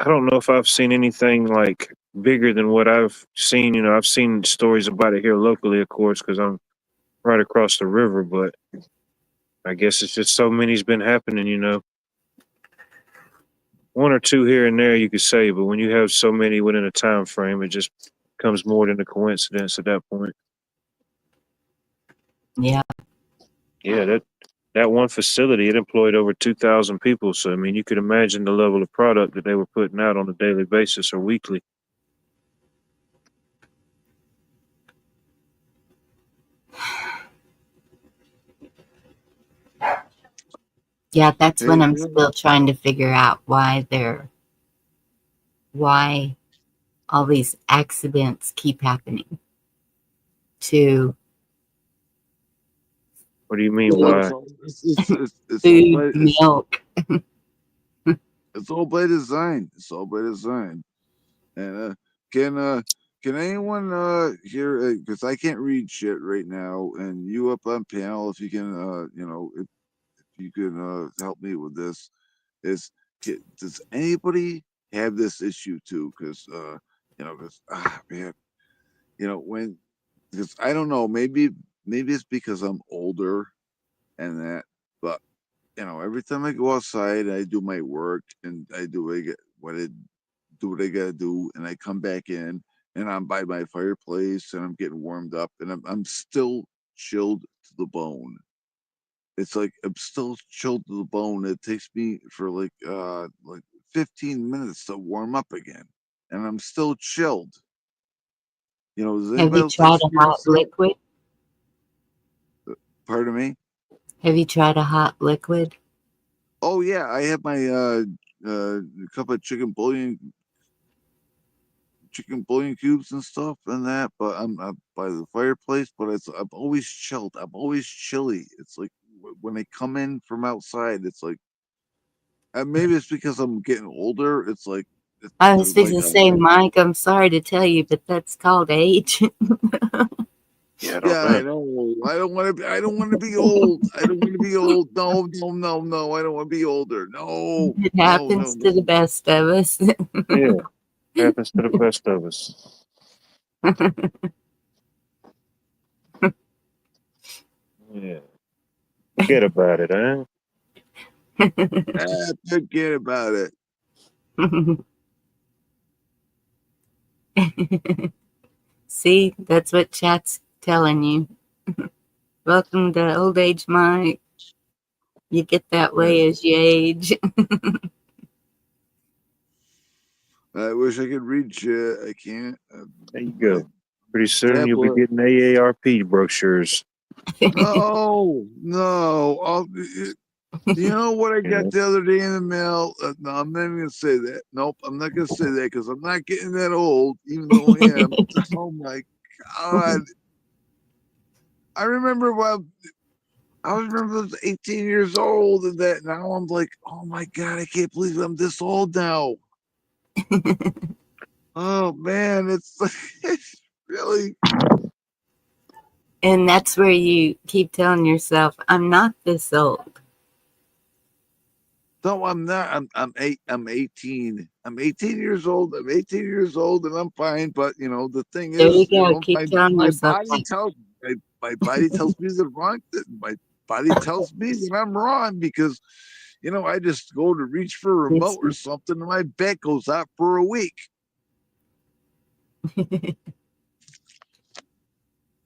don't know if I've seen anything like bigger than what I've seen. I've seen stories about it here locally, of course, because I'm right across the river. But I guess it's just so many's been happening. One or two here and there, you could say, but when you have so many within a time frame, it just becomes more than a coincidence at that point. Yeah. Yeah, that one facility, it employed over 2,000 people. So, I mean, you could imagine the level of product that they were putting out on a daily basis or weekly. Yeah, that's Hey, when I'm Bill. still trying to figure out why all these accidents keep happening to What do you mean? Well, Why? it's all food, by milk. it's all by design. It's all by design. And can anyone here, because I can't read shit right now, and you up on panel, if you can if you can help me with this, is does anybody have this issue too? Because because man, when, because I don't know, maybe it's because I'm older and that, but every time I go outside, I do my work and I do what I gotta do, and I come back in and I'm by my fireplace and I'm getting warmed up and I'm still chilled to the bone. It's like I'm still chilled to the bone. It takes me for like 15 minutes to warm up again, and I'm still chilled. Does Have anybody you else tried a hot experience that? liquid? Pardon me? Have you tried a hot liquid? Oh yeah, I have my cup of chicken bouillon cubes and stuff and that, but I'm by the fireplace, but I'm always chilled. I'm always chilly. It's like when I come in from outside, it's like maybe it's because I'm getting older. It's like I was it's like fixing to say, Mike, I'm sorry to tell you, but that's called age. Yeah, I don't yeah, I know. know. I don't want to be. I don't want to be old. I don't want to be old. No, no, no, no. I don't want to be older. No, It no, no, happens to the no. best of us. Yeah, happens to the best of us. Yeah, forget about it, huh? Forget about it. See, that's what chat's telling you. Welcome to old age Mike. You get that way as you age. I wish I could read shit. I can't. There you My go. Pretty soon you'll be tablet. getting AARP brochures. No, no. You know what I got Yeah. the other day in the mail? No, I'm not even gonna say that. Nope, I'm not gonna say that because I'm not getting that old, even though I am. Oh my god! I remember when I was 18 years old, and that now I'm like, oh my god, I can't believe I'm this old now. Oh man, it's really. And that's where you keep telling yourself, I'm not this old. No, I'm not. I'm 18. I'm 18 years old. I'm 18 years old, and I'm fine. But the thing There you is, go. Keep telling my yourself body that. tells my body tells me the wrong. My body tells me that I'm wrong because I just go to reach for a remote or something, and my back goes out for a week.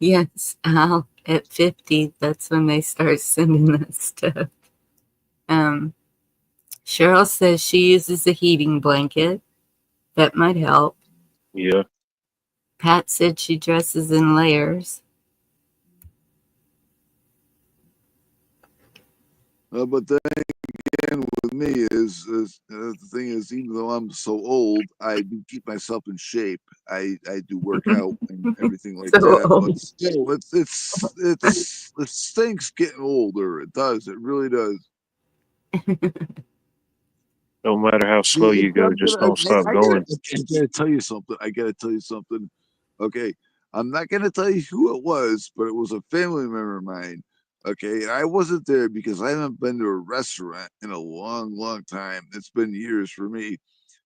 Yes, Al, at 50, that's when they start sending that stuff. Cheryl says she uses a heating blanket. That might help. Yeah. Pat said she dresses in layers. But then again, with me is the thing is, even though I'm so old, I do keep myself in shape. I do work out and everything like So that. old. But still, it stinks getting older. It does. It really does. No matter how slow you go, just don't stop going. I gotta tell you something. I gotta tell you something. Okay, I'm not gonna tell you who it was, but it was a family member of mine. Okay, and I wasn't there because I haven't been to a restaurant in a long, long time. It's been years for me.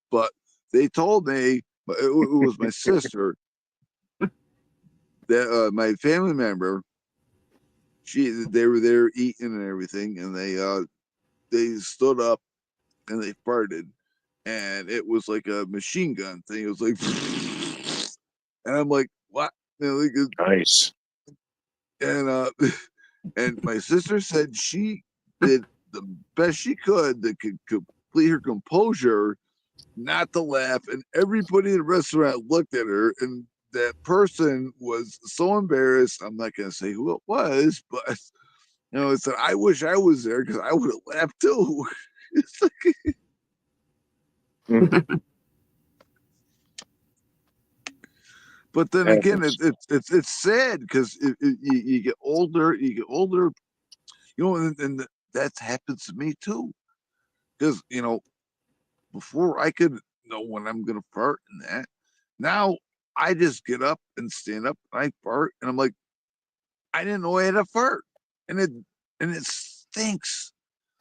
But they told me, it was my sister, that my family member, they were there eating and everything, and they stood up and they farted, and it was like a machine gun thing. It was like, and I'm like, what? You know, Nice. and and my sister said she did the best she could to complete her composure, not to laugh, and everybody in the restaurant looked at her, and that person was so embarrassed. I'm not gonna say who it was, but it said, I wish I was there because I would have laughed too. It's like, but then again, it's sad because you get older, and that happens to me too. Because before I could know when I'm gonna fart and that, now I just get up and stand up and I fart, and I'm like, I didn't know I had a fart, and it stinks.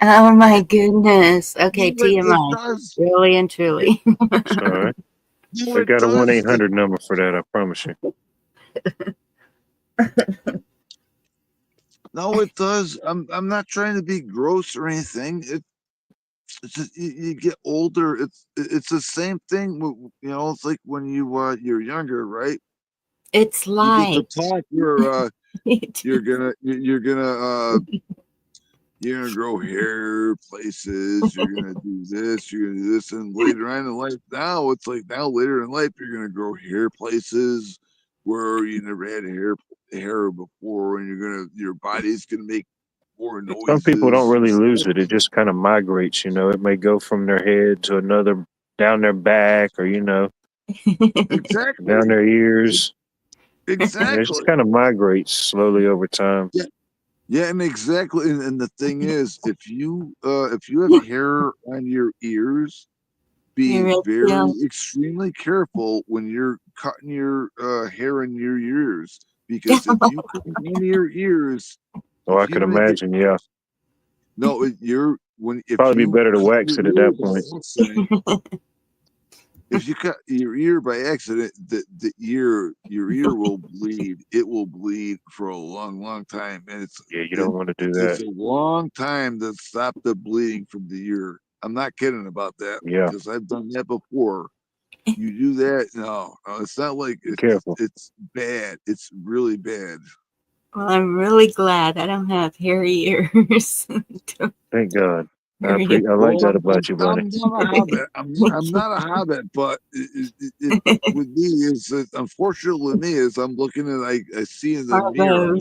Oh my goodness. Okay, But it TMI. does. Really and truly. It's all right. No, They it got a does. 1-800 number for that, I promise you. No, it does. I'm not trying to be gross or anything. It's just you get older. It's the same thing. It's like when you're younger, right? It's You get to light. talk. You're gonna grow hair places. You're gonna do this. You're gonna do this, and later on in life, now it's like later in life you're gonna grow hair places where you never had hair before, and your body's gonna make more Some people don't noises. really lose it. It just kind of migrates, It may go from their head to another, down their back, or, Exactly. down their ears. Exactly. It just kind of migrates slowly over time. Yeah. Yeah, and exactly. And the thing is, if you have hair on your ears, be very extremely careful when you're cutting your hair in your ears, because if you cut one of your ears, Oh, I could imagine, yeah. no, if Probably be you better to cut wax it at your ear that point. by accident, if you cut your ear by accident, your ear will bleed. It will bleed for a long, long time, and Yeah, you don't want to do it that. takes a long time to stop the bleeding from the ear. I'm not kidding about that. Yeah. Because I've done that before. You do that, no, it's not like Careful. It's bad. It's really bad. Well, I'm really glad I don't have hairy ears. Thank God. I like that about you, buddy. I'm not a hobbit, but with me is unfortunately with me is I'm looking at I see in the mirror.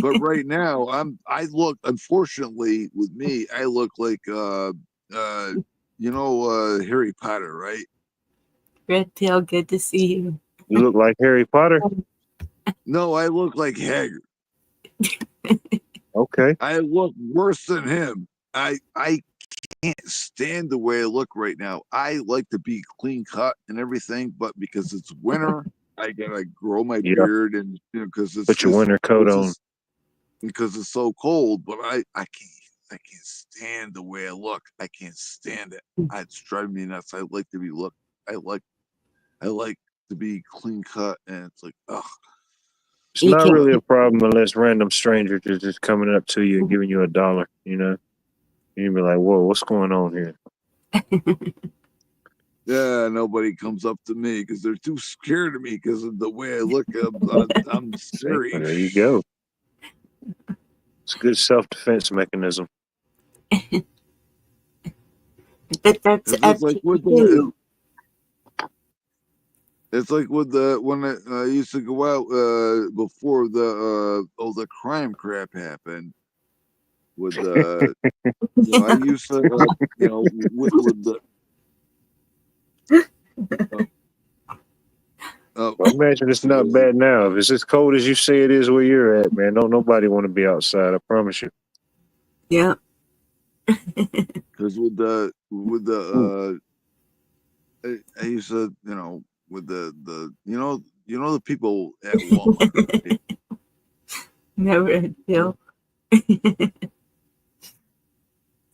But right now I look, unfortunately with me, I look like Harry Potter, right? Red Pill, good to see you. You look like Harry Potter? No, I look like Hagrid. Okay. I look worse than him. I can't stand the way I look right now. I like to be clean cut and everything, but because it's winter, I gotta grow my beard, and because it's put your winter coat on. Because it's so cold. But I can't stand the way I look. I can't stand it. It's driving me nuts. I like to be clean cut, and it's like, ugh. It's not really a problem unless random strangers are just coming up to you and giving you $1, And you'd be like, whoa, what's going on here? Yeah, nobody comes up to me because they're too scared of me because of the way I look. I'm scary. Well, there you go. It's a good self-defense mechanism. But that's up like to you. It's like when I used to go out before the crime crap happened. With I used to with the. Well, imagine it's not bad now. If it's as cold as you say it is where you're at, man, don't nobody want to be outside. I promise you. Yeah. Because with the I used to with the the people at Walmart. Right? No red pill. It's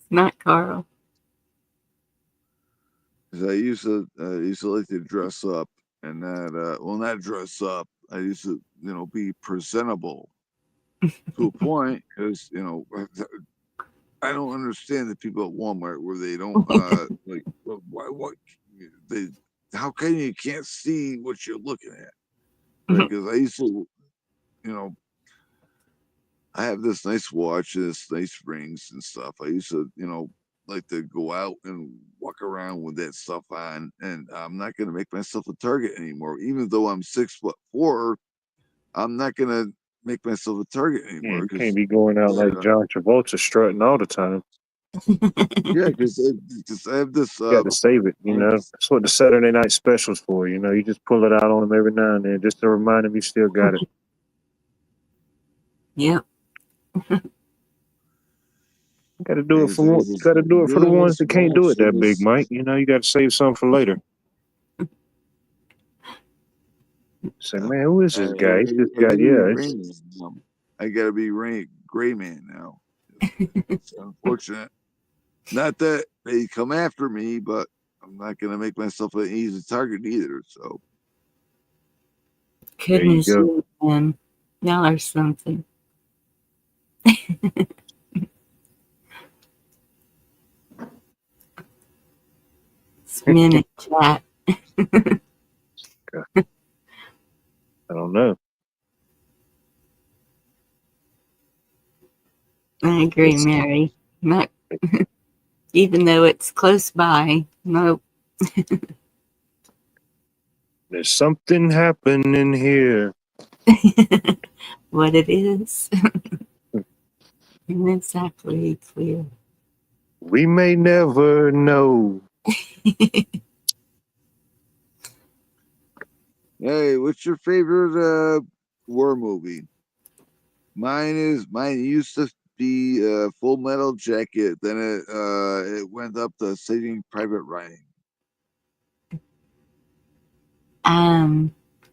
not Carl. 'Cause I used to like to dress up, and that well, not dress up. I used to be presentable to a point, because I don't understand the people at Walmart where they don't like what they how come you can't see what you're looking at? Because I used to I have this nice watch, this nice rings and stuff. I used to like to go out and walk around with that stuff on, and I'm not gonna make myself a target anymore. Even though I'm 6'4", I'm not gonna make myself a target Yeah, anymore, you because can't be going out like John Travolta strutting all the time. yeah, because I have this. You got to save it, That's what the Saturday night specials for, You just pull it out on them every now and then just to remind them you still got it. Yep. Got to do it for one. Got to do it for the ones that can't do it that big, Mike. You got to save some for later. Say, man, who is this guy? He's this guy. Yeah, I gotta be Gray Man now. It's unfortunate. Not that they come after me, but I'm not gonna make myself an easy target either. So Goodness, man, y'all are something. Minute chat. I don't know. I agree, Mary. Not even though it's close by. Nope. There's something happening here. What it is isn't exactly clear. We may never know. Hey, what's your favorite war movie? Mine used to be Full Metal Jacket. Then it went up to Saving Private Ryan.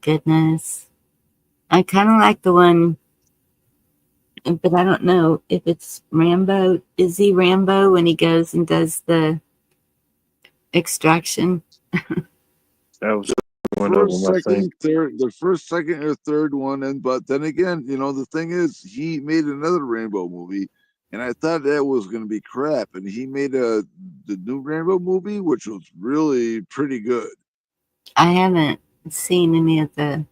Goodness. I kind of like the one, but I don't know if it's Rambo. Is he Rambo when he goes and does the extraction? That was one of them, I think. The first, second, or third one, but then again, the thing is, he made another Rambo movie, and I thought that was going to be crap, and he made the new Rambo movie, which was really pretty good. I haven't seen any of the.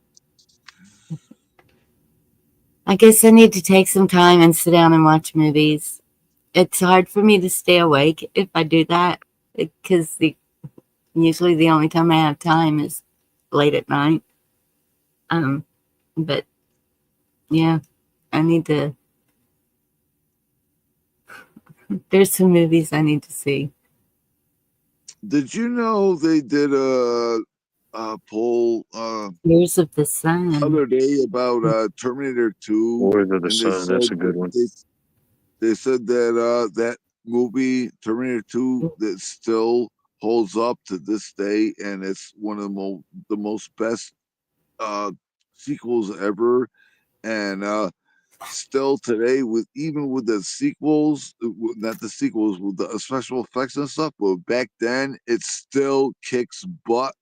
I guess I need to take some time and sit down and watch movies. It's hard for me to stay awake if I do that, because usually the only time I have time is late at night. But yeah, I need to. There's some movies I need to see. Did you know they did a poll Years of the Sun the other day about Terminator 2? Wars of the Sun, that's a good one. They said that that movie Terminator 2 that still holds up to this day, and it's one of the most best sequels ever. And still today, even with the sequels, not the sequels, with the special effects and stuff, but back then it still kicks butt.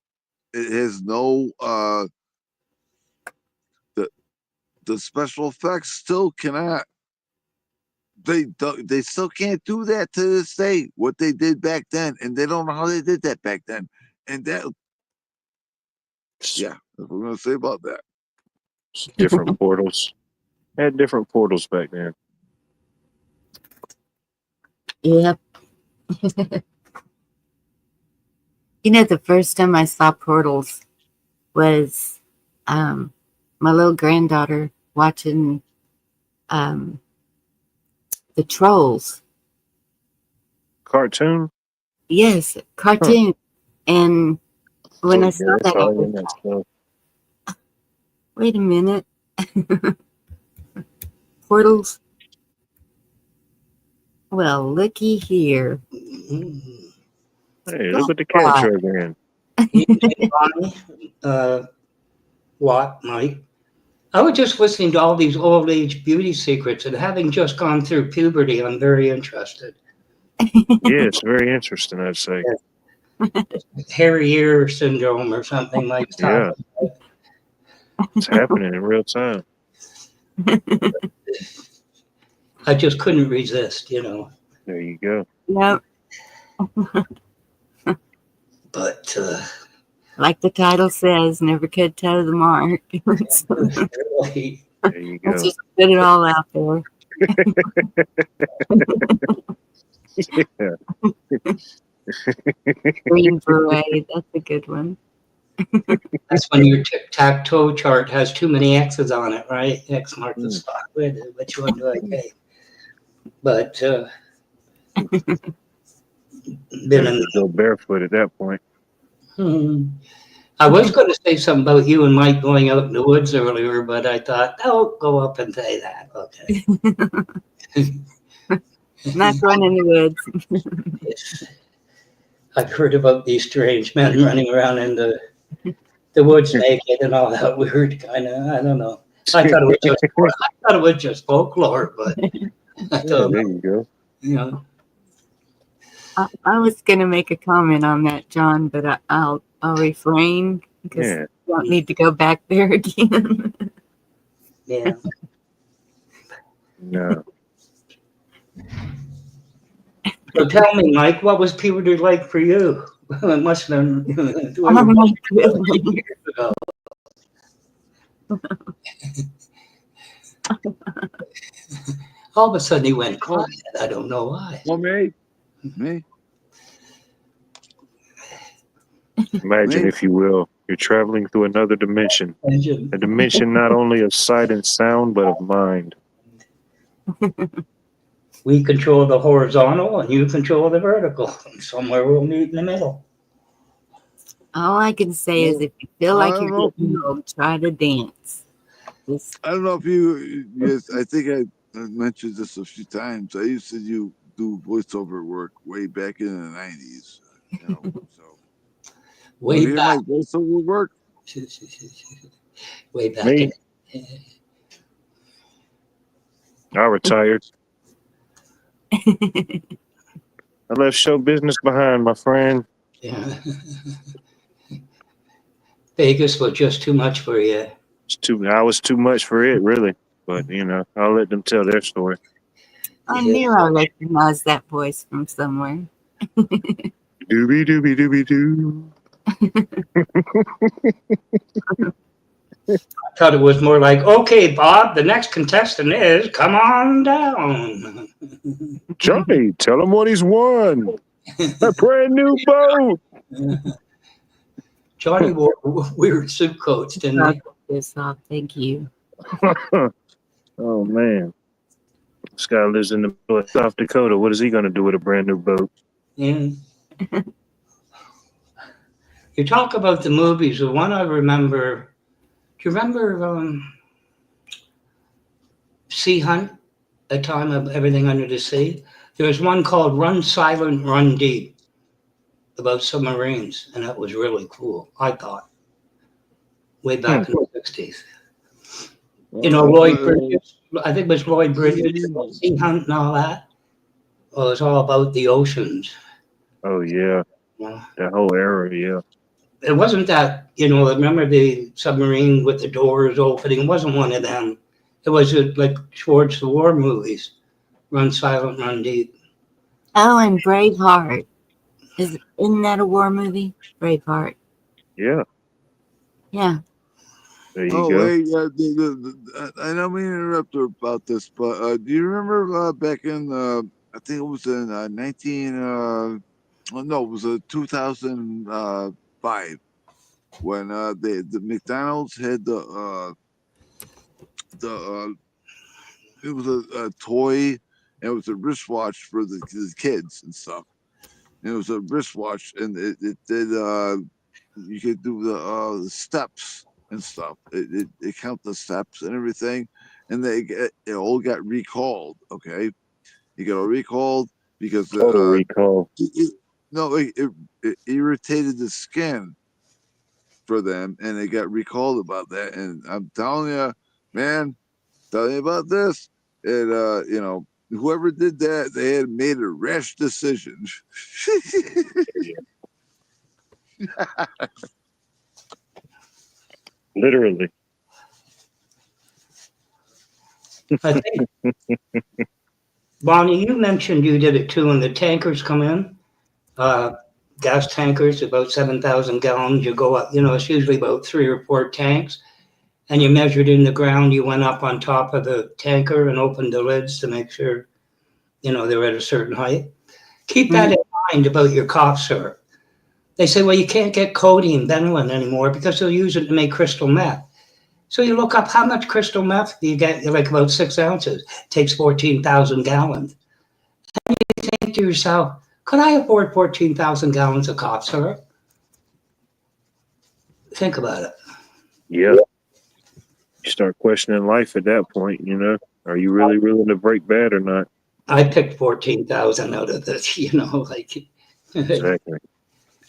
It has no the special effects still cannot. They still can't do that to this day. What they did back then, and they don't know how they did that back then. And that, yeah, that's what we're gonna say about that. Different portals. Had different portals back then. Yep. The first time I saw portals was my little granddaughter watching the Trolls. Cartoon? Yes, cartoon. Huh. And when I saw that, wait a minute. Portals? Well, looky here. Hey, look what the cat dragging in. What, Mike? I was just listening to all these old age beauty secrets, and having just gone through puberty, I'm very interested. Yeah, it's very interesting, I'd say. Hairy ear syndrome or something like that. Yeah. It's happening in real time. I just couldn't resist, you know. There you go. Yep. But like the title says, never could toe the mark. really, there you go. Let's just put it all out there. Yeah. Green beret, that's a good one. That's when your tic-tac-toe chart has too many X's on it, right? X marks the spot. Which one do I take? But been in go barefoot at that point. I was going to say something about you and Mike going out in the woods earlier, but I thought, I'll go up and say that. Okay. Not going in the woods. I've heard about these strange men running around in the woods naked and all that weird kind of, I don't know. I thought it was just folklore, but I thought, there you go. You know. I was going to make a comment on that, John, but I'll refrain because I don't need to go back there again. Yeah. No. So tell me, Mike, what was puberty like for you? It must have been years ago. All of a sudden he went quiet. I don't know why. Well, me. Imagine, if you will, you're traveling through another dimension. A dimension not only of sight and sound, but of mind. We control the horizontal and you control the vertical. Somewhere we'll meet in the middle. All I can say is if you feel like you're getting old, try to dance. I don't know if you yes, I think I mentioned this a few times. I used to do voiceover work way back in the 90s. You know, so way back. My voiceover work? Way back. Me? I retired. I left show business behind, my friend. Yeah. Vegas was just too much for you. I was too much for it, really. But, I'll let them tell their story. I knew I recognized that voice from somewhere. Doobie doobie doobie doo. I thought it was more like, okay, Bob, the next contestant is, come on down. Johnny, tell him what he's won. A brand new boat. Johnny wore weird suit coats, didn't he? Thank you. Oh, man. This guy lives in the middle of South Dakota. What is he going to do with a brand new boat? Yeah. You talk about the movies. The one I remember, do you remember Sea Hunt, A Time of Everything Under the Sea? There was one called Run Silent, Run Deep about submarines, and that was really cool, I thought, way back in the 60s. Lloyd Bridges, I think it was Lloyd Bridges, Sea Hunt and all that. Well, it's all about the oceans. Oh, yeah. That whole era, yeah. It wasn't that, remember the submarine with the doors opening? It wasn't one of them. It was like towards the war movies. Run Silent, Run Deep. Oh, and Braveheart. Isn't that a war movie? Braveheart. Yeah. Yeah. There you go. Wait, I don't mean to interrupt her about this, but do you remember back in, I think it was in 2005 when the McDonald's had it was a toy, and it was a wristwatch for the kids and stuff. And it was a wristwatch, and it did you could do the steps and stuff. It count the steps and everything, and it all got recalled. Okay, it got recalled because total recall. It irritated the skin for them, and they got recalled about that. And I'm telling you, man, tell me about this. And you know, whoever did that, they had made a rash decision. Literally. I think, Bonnie, you mentioned you did it too, when the tankers come in, gas tankers, about 7,000 gallons. You go up, you know, it's usually about 3 or 4 tanks, and you measured in the ground. You went up on top of the tanker and opened the lids to make sure, you know, they're at a certain height. Keep that in mind about your cough syrup. They say, well, you can't get codeine, Benylin anymore because they'll use it to make crystal meth. So you look up how much crystal meth do you get? You're like about 6 ounces. It takes 14,000 gallons. And you think to yourself, could I afford 14,000 gallons of cough syrup? Think about it. Yeah. You start questioning life at that point, you know. Are you really willing to break bad or not? I picked 14,000 out of this, you know, like Exactly. it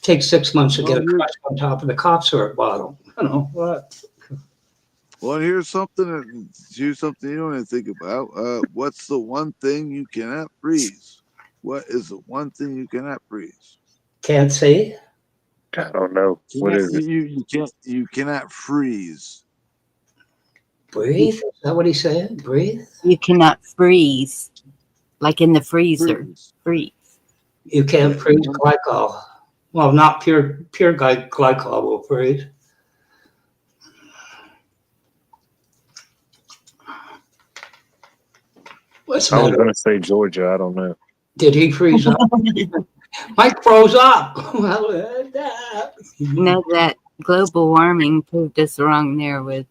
takes 6 months to Well, get a crush on top of the cough syrup bottle. You know what? well, here's something you don't even think about. What's the one thing you cannot freeze? What is the one thing you cannot freeze? Can't see? I don't know. What is it? You cannot freeze. Breathe? Is that what he said? Breathe? You cannot freeze, like in the freezer. Freeze. You can't freeze glycol. Well, not pure glycol will freeze. What's the I was matter? going to say Georgia. I don't know. Did he freeze up? Mike froze up. You know that global warming proved us wrong there with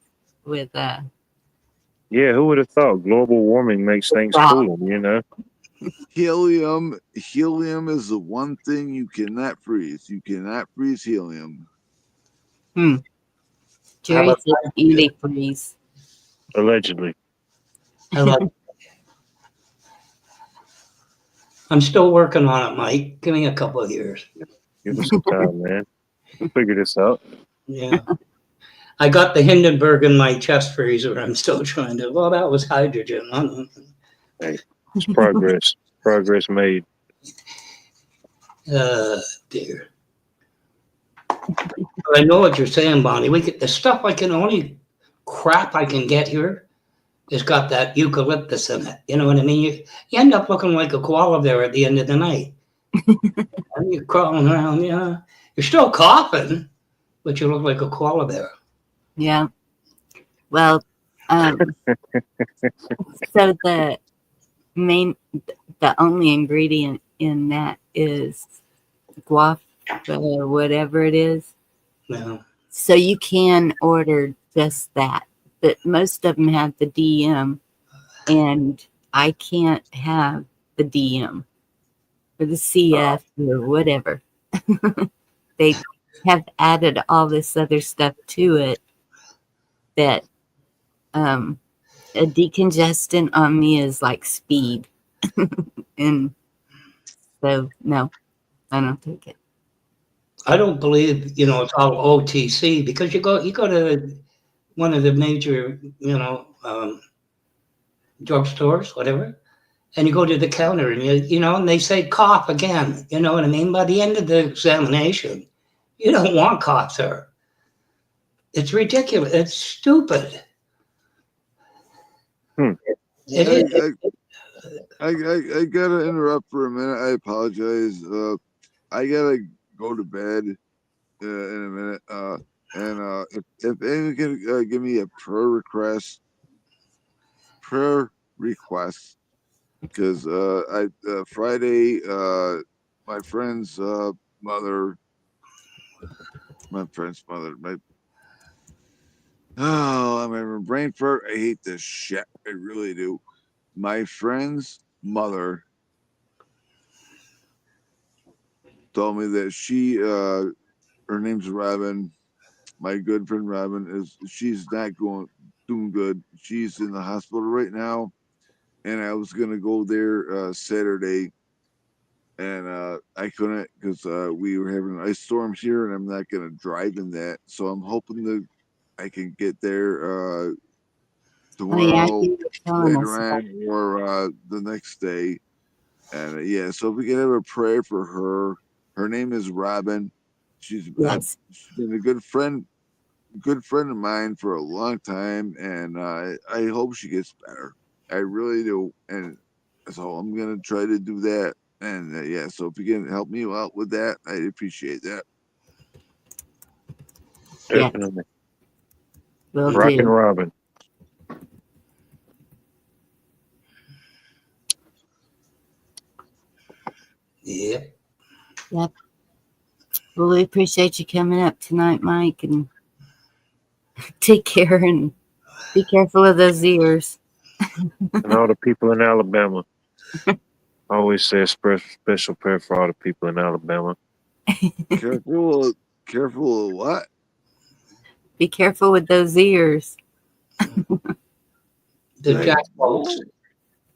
Yeah, who would have thought global warming makes things cooler, you know? Helium is the one thing you cannot freeze. You cannot freeze helium. Jerry said antifreeze. Allegedly. I'm still working on it, Mike. Give me a couple of years. Give us some time, man. We'll figure this out. Yeah. I got the Hindenburg in my chest freezer. I'm still trying to. Well, that was hydrogen. Hey, it's progress. Progress made. Dear. But I know what you're saying, Bonnie. The stuff crap I can get here has got that eucalyptus in it. You know what I mean? You end up looking like a koala bear at the end of the night. And you're crawling around, yeah. You're still coughing, but you look like a koala bear. Yeah. Well, so the only ingredient in that is guava or whatever it is. Yeah. So you can order just that, but most of them have the DM, and I can't have the DM or the CF or whatever. They have added all this other stuff to it that a decongestant on me is like speed. And so, no, I don't take it. I don't believe, it's all OTC because you go to one of the major, drugstores, whatever, and you go to the counter and and they say cough again. You know what I mean? By the end of the examination, you don't want cough syrup. It's ridiculous. It's stupid. It is. I gotta interrupt for a minute. I apologize. I gotta go to bed in a minute. And if anyone can give me a prayer request, because Friday my friend's mother, I'm a brain fart. I hate this shit. I really do. My friend's mother told me that her name's Robin. My good friend Robin she's not doing good. She's in the hospital right now, and I was gonna go there Saturday, and I couldn't because we were having an ice storm here, and I'm not gonna drive in that. So I'm hoping that I can get there tomorrow, you were telling us later about. on, or the next day. And yeah, so if we can have a prayer for her. Her name is Robin. She's Yes. she's been a good friend of mine for a long time, and I hope she gets better. I really do, and so I'm gonna try to do that. And yeah, so if you can help me out with that, I'd appreciate that. Yes. Definitely. Will Rockin' do. Robin. Yep. Yep. Well, we appreciate you coming up tonight, Mike, and take care and be careful of those ears. And all the people in Alabama. I always say a special prayer for all the people in Alabama. Careful of what? Be careful with those ears. The Hey, jackalopes.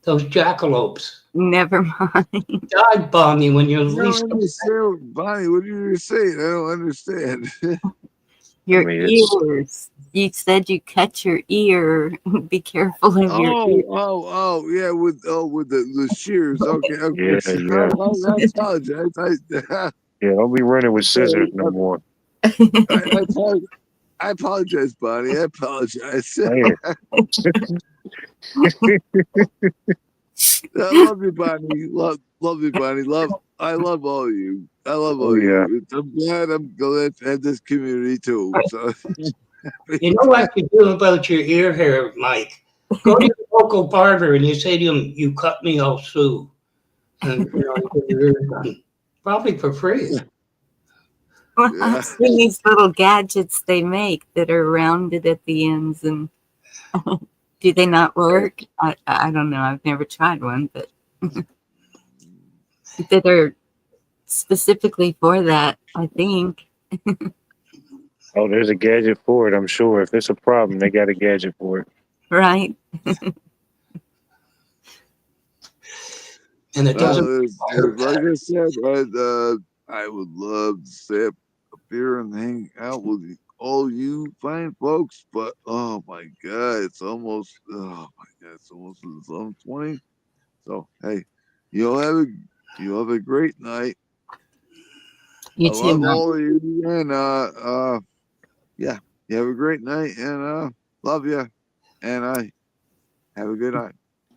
Those jackalopes. Never mind. Dive bomb you when you're I least. don't understand, Bonnie. What are you saying? I don't understand. Your it's ears. You said you cut your ear. Be careful of your ear. Oh, yeah, with the shears. Okay. yeah, yeah. I apologize. Yeah, don't be running with scissors no more. I apologize, Bonnie. I apologize. Hey. I love you, Bonnie. Love you, Bonnie. I love all of you. I love all Oh, yeah. you. I'm glad I'm glad to have this community too. So You know what you do about your ear hair, Mike? Go to your local barber and you say to him, "You cut me, I'll sue." And you get your ears done. Probably for free. Well, yeah. I've seen these little gadgets they make that are rounded at the ends, and do they not work? I don't know. I've never tried one, but that are specifically for that, I think. Oh, there's a gadget for it, I'm sure. If it's a problem, they got a gadget for it. Right? And it doesn't. Like I said, I would love to stay up here and hang out with all you fine folks, but oh my god, it's almost 11:20. So hey, you'll have a great night. You I too, love Mom. all of you, and yeah, you have a great night, and love you, and I have a good night.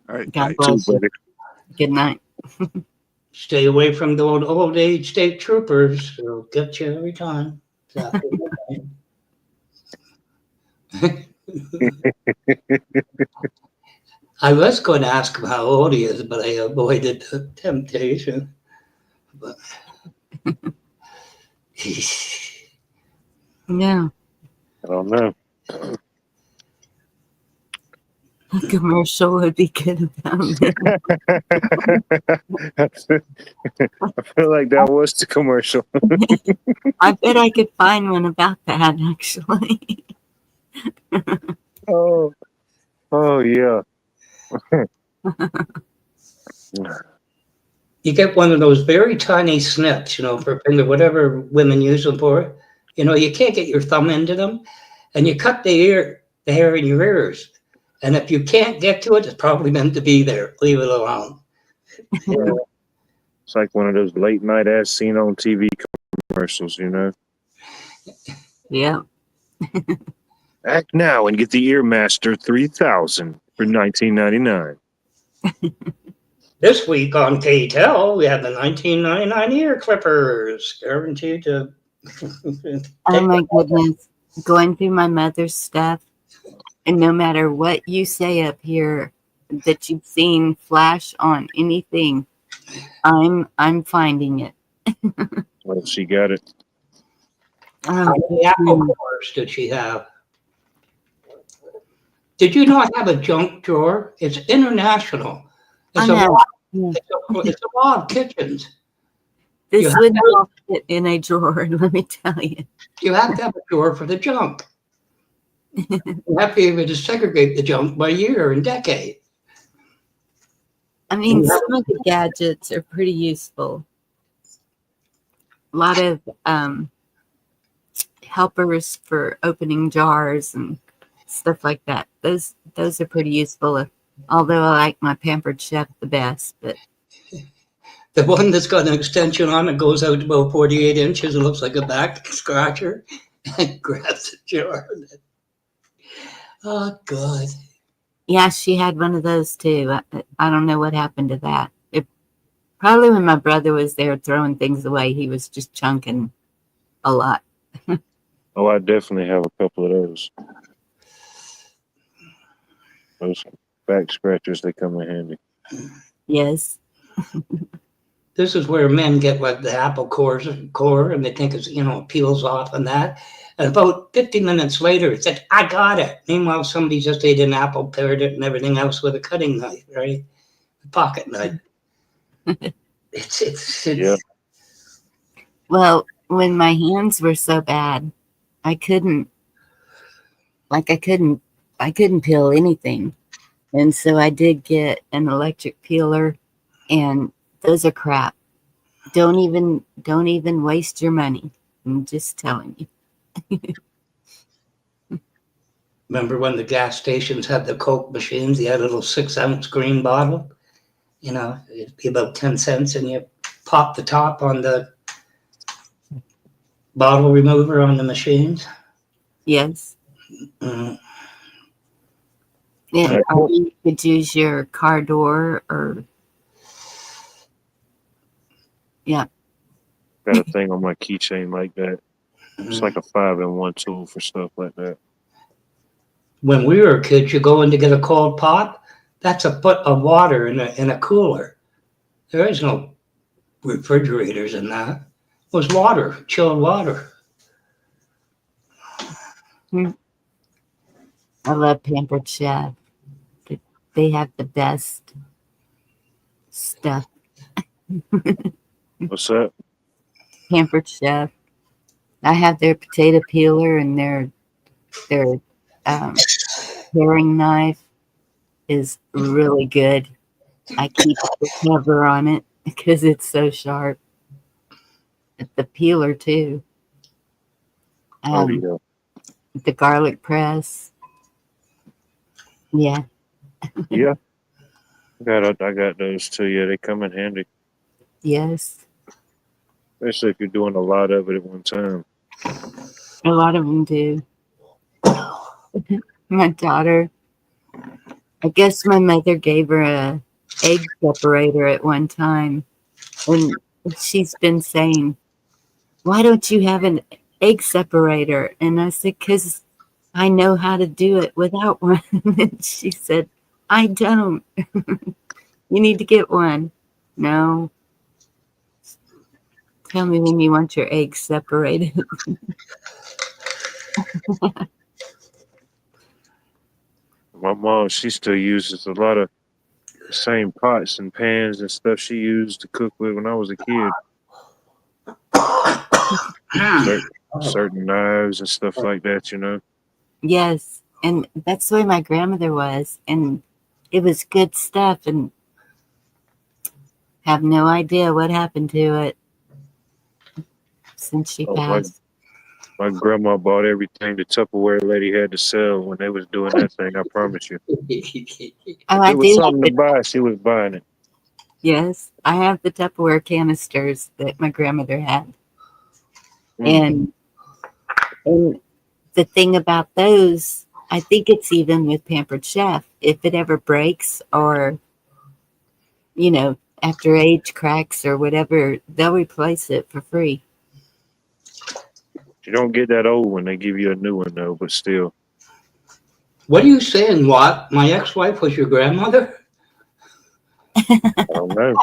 All right, God bye. bless you. Good night. Stay away from the old age state troopers. They'll get you every time. I was going to ask him how old he is, but I avoided the temptation. But No. I don't know. A commercial would be good about me. I feel like that was the commercial. I bet I could find one about that, actually. Oh yeah. you get one of those very tiny snips, for finger, whatever women use them for. You can't get your thumb into them, and you cut the hair in your ears. And if you can't get to it, it's probably meant to be there. Leave it alone. It's like one of those late night as seen on TV commercials, Yeah. Act now and get the Earmaster 3000 for $19.99. This week on KTEL, we have the 1999 ear clippers, guaranteed to. Oh my goodness. Going through my mother's stuff, and no matter what you say up here that you've seen flash on anything, I'm finding it. Well, she got it. How many Apple cores did she have? Did you not have a junk drawer? It's international. It's a law of kitchens. This would not fit in a drawer, let me tell you. You have to have a drawer for the junk. You have to be able to segregate the junk by year and decade. I mean, some of the gadgets are pretty useful. A lot of helpers for opening jars and stuff like that. Those are pretty useful. Although I like my Pampered Chef the best, but The one that's got an extension on it goes out about 48 inches and looks like a back scratcher and grabs the jar. Oh, God. yeah, she had one of those too. I don't know what happened to that. Probably when my brother was there throwing things away, he was just chunking a lot. Oh, I definitely have a couple of those. Those back scratchers, they come in handy. Yes. This is where men get like the apple core, and they think it's, it peels off and that. And about 50 minutes later, it's like, I got it. Meanwhile, somebody just ate an apple, pared it, and everything else with a cutting knife, right? A pocket knife. It's Yeah. Well, when my hands were so bad, I couldn't peel anything. And so I did get an electric peeler, and those are crap. Don't even waste your money. I'm just telling you. Remember when the gas stations had the Coke machines? You had a little 6-ounce green bottle. It'd be about 10 cents, and you pop the top on the bottle remover on the machines. Yes. Mm. Yeah, or you could use your car door or yeah. Got a thing on my keychain like that. It's like a 5-in-1 tool for stuff like that. When we were kids, you go in to get a cold pop. That's a foot of water in a cooler. There is no refrigerators in that. It was water, chilled water. I love Pampered Chef. They have the best stuff. What's that? Pampered Chef. I have their potato peeler and their paring knife is really good. I keep the cover on it because it's so sharp. The peeler too. Yeah. The garlic press. Yeah. Yeah. I got those too. Yeah, they come in handy. Yes. Especially if you're doing a lot of it at one time. A lot of them do. My daughter, I guess my mother gave her a egg separator at one time, and she's been saying, "Why don't you have an egg separator?" And I said, "'Cause I know how to do it without one." And she said, "I don't. You need to get one." No. Tell me when you want your eggs separated. My mom, she still uses a lot of the same pots and pans and stuff she used to cook with when I was a kid. Certain knives and stuff like that. Yes, and that's the way my grandmother was, and it was good stuff, and have no idea what happened to it since she passed. My grandma bought everything the Tupperware lady had to sell when they was doing that thing, I promise you. If it was something to buy, she was buying it. Yes, I have the Tupperware canisters that my grandmother had. And the thing about those, I think it's even with Pampered Chef, if it ever breaks or, after age cracks or whatever, they'll replace it for free. You don't get that old one. They give you a new one, though, but still. What are you saying, Watt? My ex-wife was your grandmother? I don't know.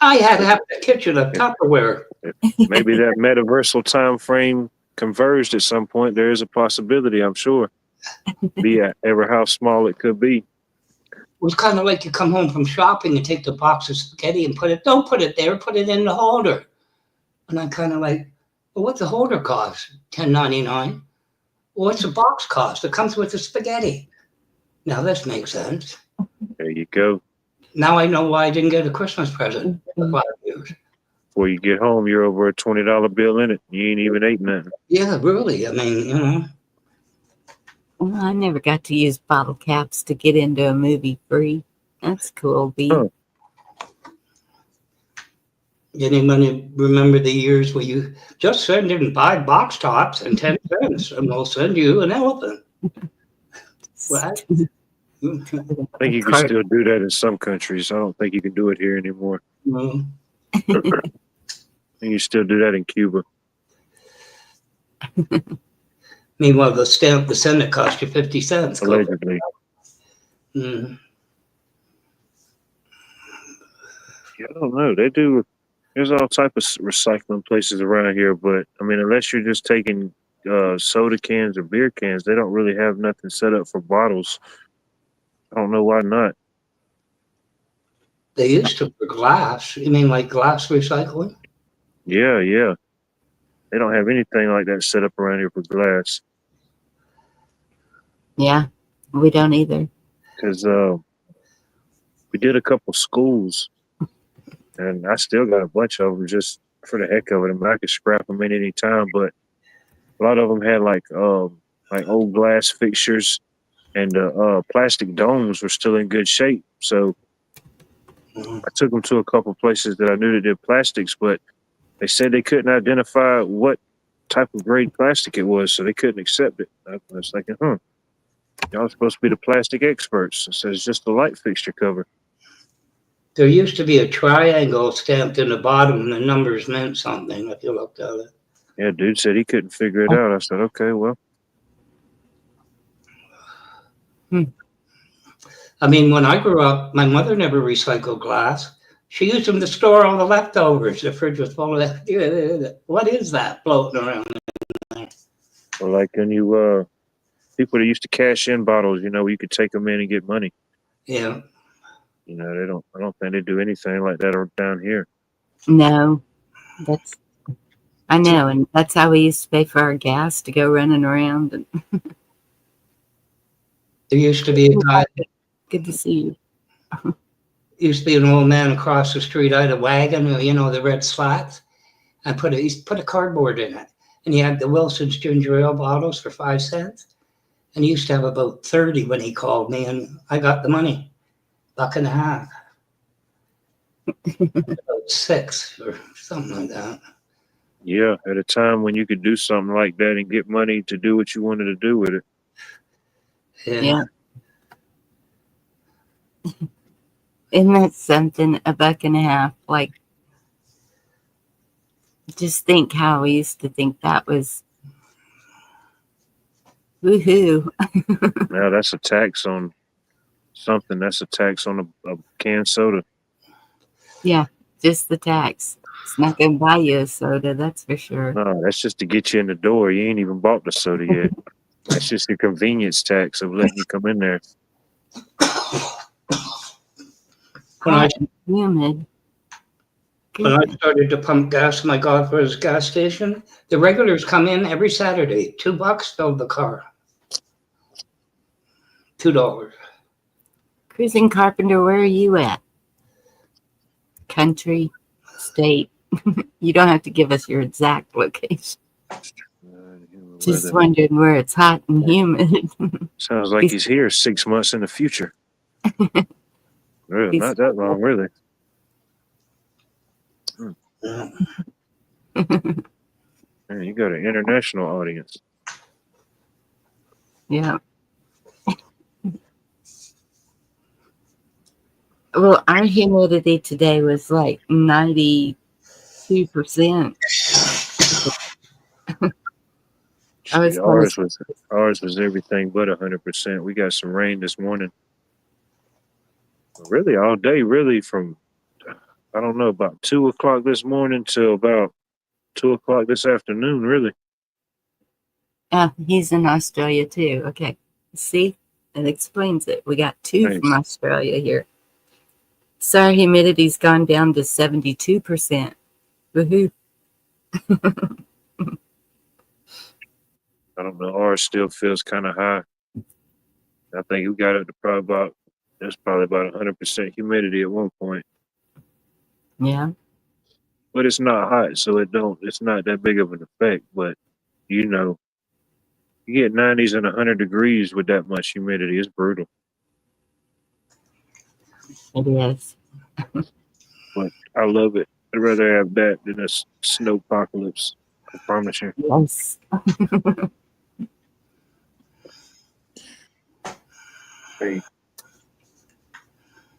I had to have the kitchen of Tupperware. Maybe that metaversal time frame converged at some point. There is a possibility, I'm sure. Be it ever how small it could be. It was kind of like you come home from shopping and take the box of spaghetti and don't put it there, put it in the holder. And I'm kind of like, well, what's the holder cost? $10.99. Well, what's the box cost? It comes with the spaghetti. Now this makes sense. There you go. Now I know why I didn't get a Christmas present for 5 years. Before you get home, you're over a $20 bill in it. You ain't even ate nothing. Yeah, really. I mean, Well, I never got to use bottle caps to get into a movie free. That's cool, B. Huh. Anybody remember the years where you just send in 5 box tops and 10 cents, and we'll send you an elephant? What? I think you can still do that in some countries. I don't think you can do it here anymore. No. I think you still do that in Cuba. Meanwhile, the stamp to send it cost you 50 cents. Allegedly. Mm. Yeah, I don't know. They do. There's all type of recycling places around here, but I mean, unless you're just taking soda cans or beer cans, they don't really have nothing set up for bottles. I don't know why not. They used to for glass. You mean like glass recycling? Yeah, yeah. They don't have anything like that set up around here for glass. Yeah, we don't either. Because we did a couple schools, and I still got a bunch of them just for the heck of it. I mean, I could scrap them at any time, but a lot of them had like old glass fixtures, and plastic domes were still in good shape. So I took them to a couple places that I knew that did plastics, but they said they couldn't identify what type of grade plastic it was, so they couldn't accept it. I was thinking, y'all are supposed to be the plastic experts. It says just a light fixture cover. There used to be a triangle stamped in the bottom, and the numbers meant something if you looked at it. Yeah, dude said he couldn't figure it out. I said, okay, well. I mean, when I grew up, my mother never recycled glass. She used them to store all the leftovers. The fridge was full of that. What is that floating around there? Well, like when you people that used to cash in bottles, you could take them in and get money. Yeah. I don't think they do anything like that down here. No, I know, and that's how we used to pay for our gas to go running around. And there used to be a guy. Good to see you. Used to be an old man across the street. I had a wagon, the red slats. I put a cardboard in it, and he had the Wilson's ginger ale bottles for 5 cents. And he used to have about 30 when he called me, and I got the money, $1.50. About 6 or something like that. Yeah, at a time when you could do something like that and get money to do what you wanted to do with it. Yeah. Isn't that something? $1.50. Like, just think how we used to think that was woohoo. Now that's a tax on something. That's a tax on a canned soda. Yeah, just the tax. It's not going to buy you a soda, that's for sure. No, that's just to get you in the door. You ain't even bought the soda yet. That's just your convenience tax of letting you come in there. Humid. When I started to pump gas in my godfather's gas station, the regulars come in every Saturday. $2 filled the car. $2. Cruising Carpenter, where are you at? Country, state. You don't have to give us your exact location. Just wondering where it's hot and humid. Sounds like he's here 6 months in the future. Really, not that long, really. Man, you got an international audience. Yeah. Well, our humidity today was like 92%. Ours was everything but 100%. We got some rain this morning. Really, all day. Really, from I don't know, about 2 o'clock this morning till about 2 o'clock this afternoon. Really. He's in Australia too. Okay, see, that explains it. We got 2 from Australia here. So our humidity's gone down to 72%. Woohoo! I don't know. Ours still feels kind of high. I think we got up to probably about 100% humidity at one point. Yeah. But it's not hot, so it's not that big of an effect. But You get 90s and 100 degrees with that much humidity. It's brutal. It is. But I love it. I'd rather have that than a snow apocalypse. I promise you. Yes. Hey,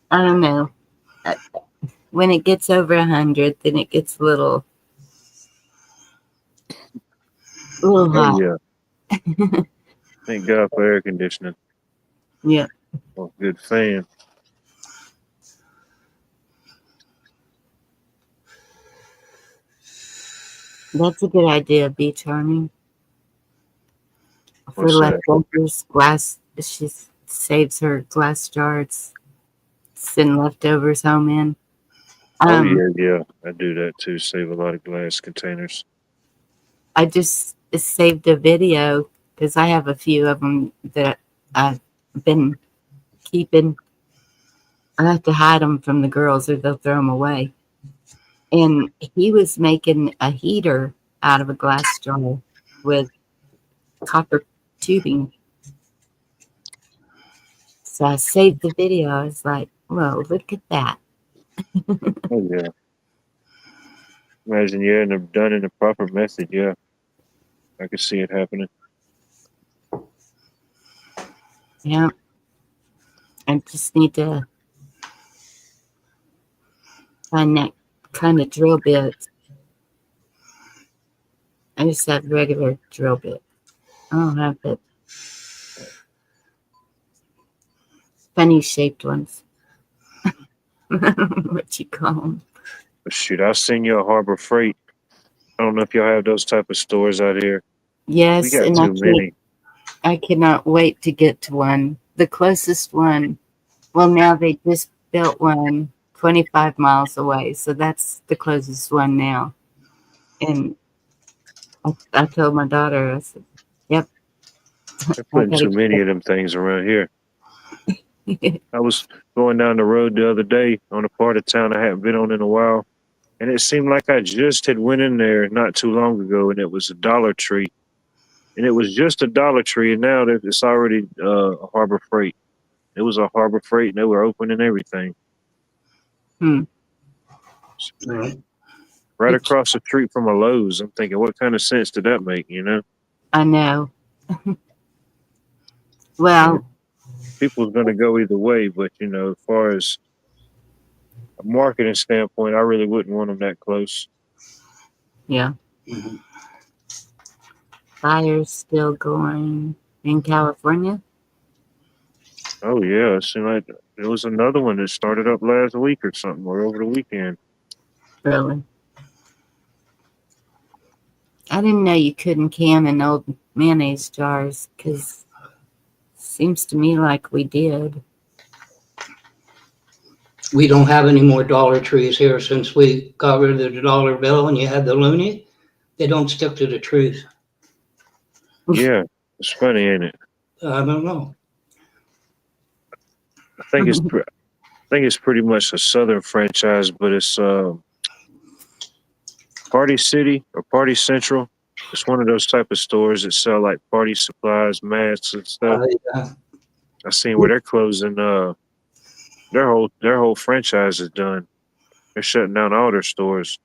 I don't know. When it gets over 100, then it gets a little oh hot. yeah. Thank God for air conditioning. Yeah. Oh, good fan. That's a good idea, Bee Charming. For What's that? leftovers, glass, she saves her glass jars, send leftovers home in. Oh yeah. I do that too. Save a lot of glass containers. I just saved a video because I have a few of them that I've been keeping. I have to hide them from the girls or they'll throw them away. And he was making a heater out of a glass jar with copper tubing. So I saved the video. I was like, whoa, look at that. Oh yeah. Imagine done in the proper method. Yeah, I could see it happening. Yeah. I just need to find that kind of drill bit. I just have regular drill bit. I don't have the funny shaped ones. What you call them? But shoot, I'll send you a Harbor Freight. I don't know if y'all have those type of stores out here. We Yes, got and too many. I cannot wait to get to one. The closest one, well, now they just built one 25 miles away, so that's the closest one now. And I told my daughter, I said, yep. They're putting too many of them things around here. I was going down the road the other day on a part of town I hadn't been on in a while, and it seemed like I just had went in there not too long ago, and it was a Dollar Tree, and it was just a Dollar Tree, and now it's already a Harbor Freight. It was a Harbor Freight, and they were open and everything. Right across the street from a Lowe's. I'm thinking, what kind of sense did that make? You know? I know. Well, people's going to go either way, but as far as a marketing standpoint, I really wouldn't want them that close. Yeah. Fires still going in California? Oh yeah, it seemed like there was another one that started up last week or something, or over the weekend. Really? I didn't know you couldn't can in old mayonnaise jars, because it seems to me like we did. We don't have any more Dollar Trees here since we got rid of the dollar bill and you had the loonie. They don't stick to the trees. Yeah, it's funny, ain't it? I don't know. I think it's pretty much a Southern franchise, but it's Party City or Party Central. It's one of those type of stores that sell like party supplies, masks, and stuff. Yeah. I seen where they're closing. Their whole franchise is done. They're shutting down all their stores.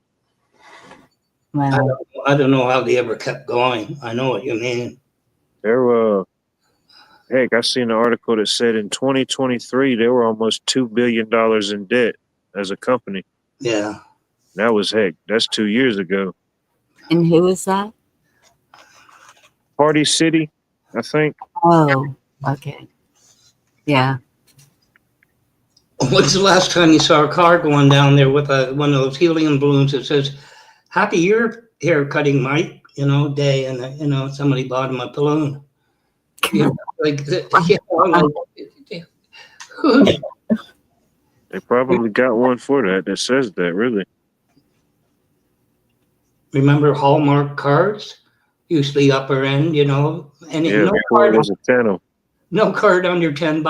Wow. I don't know how they ever kept going. I know what you mean. They're heck, I seen an article that said in 2023 they were almost $2 billion in debt as a company. Yeah. That's 2 years ago. And who is that? Party City, I think. Oh, okay. Yeah. When's the last time you saw a car going down there with one of those helium balloons that says, "Happy year hair cutting, Mike," day, and somebody bought him a balloon. They probably got one for that says that, really. Remember Hallmark cards? Used to be upper end, and Yeah, before it was a channel. No card under $10,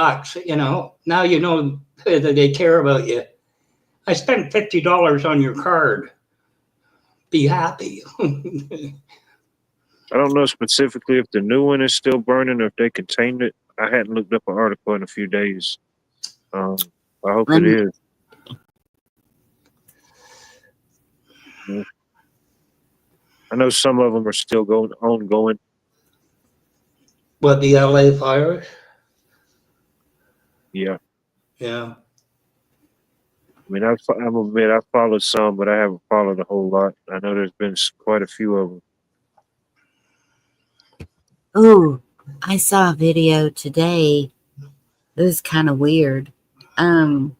Now that they care about you. I spent $50 on your card. Be happy. I don't know specifically if the new one is still burning or if they contained it. I hadn't looked up an article in a few days. I hope it is. I know some of them are still ongoing. What, the LA fires? Yeah. Yeah. I mean, I'm admit I followed some, but I haven't followed a whole lot. I know there's been quite a few of them. Ooh, I saw a video today. It was kind of weird. The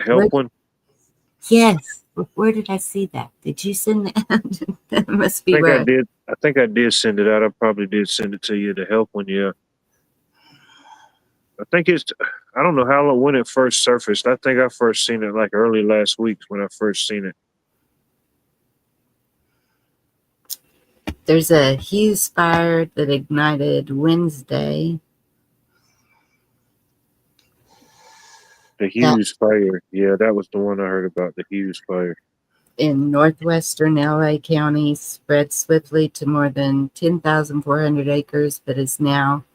help one? Yes. Where did I see that? Did you send that? That must be where I did. I think I did send it out. I probably did send it to you. The help one, yeah. I think I don't know how long when it first surfaced. I think I first seen it like early last week when I first seen it. There's a Hughes fire that ignited Wednesday. The Hughes fire. Yeah, that was the one I heard about, the Hughes fire. In northwestern LA County, spread swiftly to more than 10,400 acres, but is now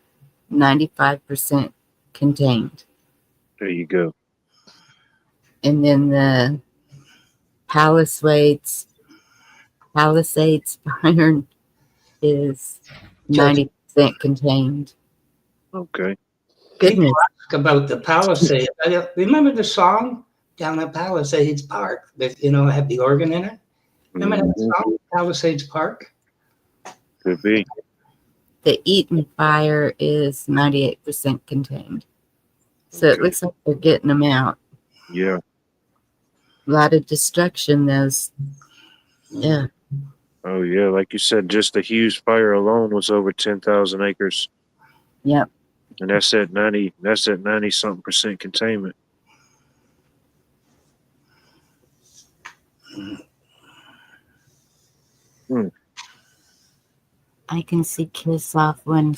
95% contained. There you go. And then the Palisades fire is 90% contained. Okay. Goodness. People ask about the Palisades. Remember the song down at Palisades Park that, had the organ in it? Remember that song, Palisades Park? Could be. The Eaton fire is 98% contained. So it looks like they're getting them out. Yeah. A lot of destruction, those. Yeah. Oh, yeah. Like you said, just the Hughes fire alone was over 10,000 acres. Yep. And that's at 90-something percent containment. I can see Kiss Off when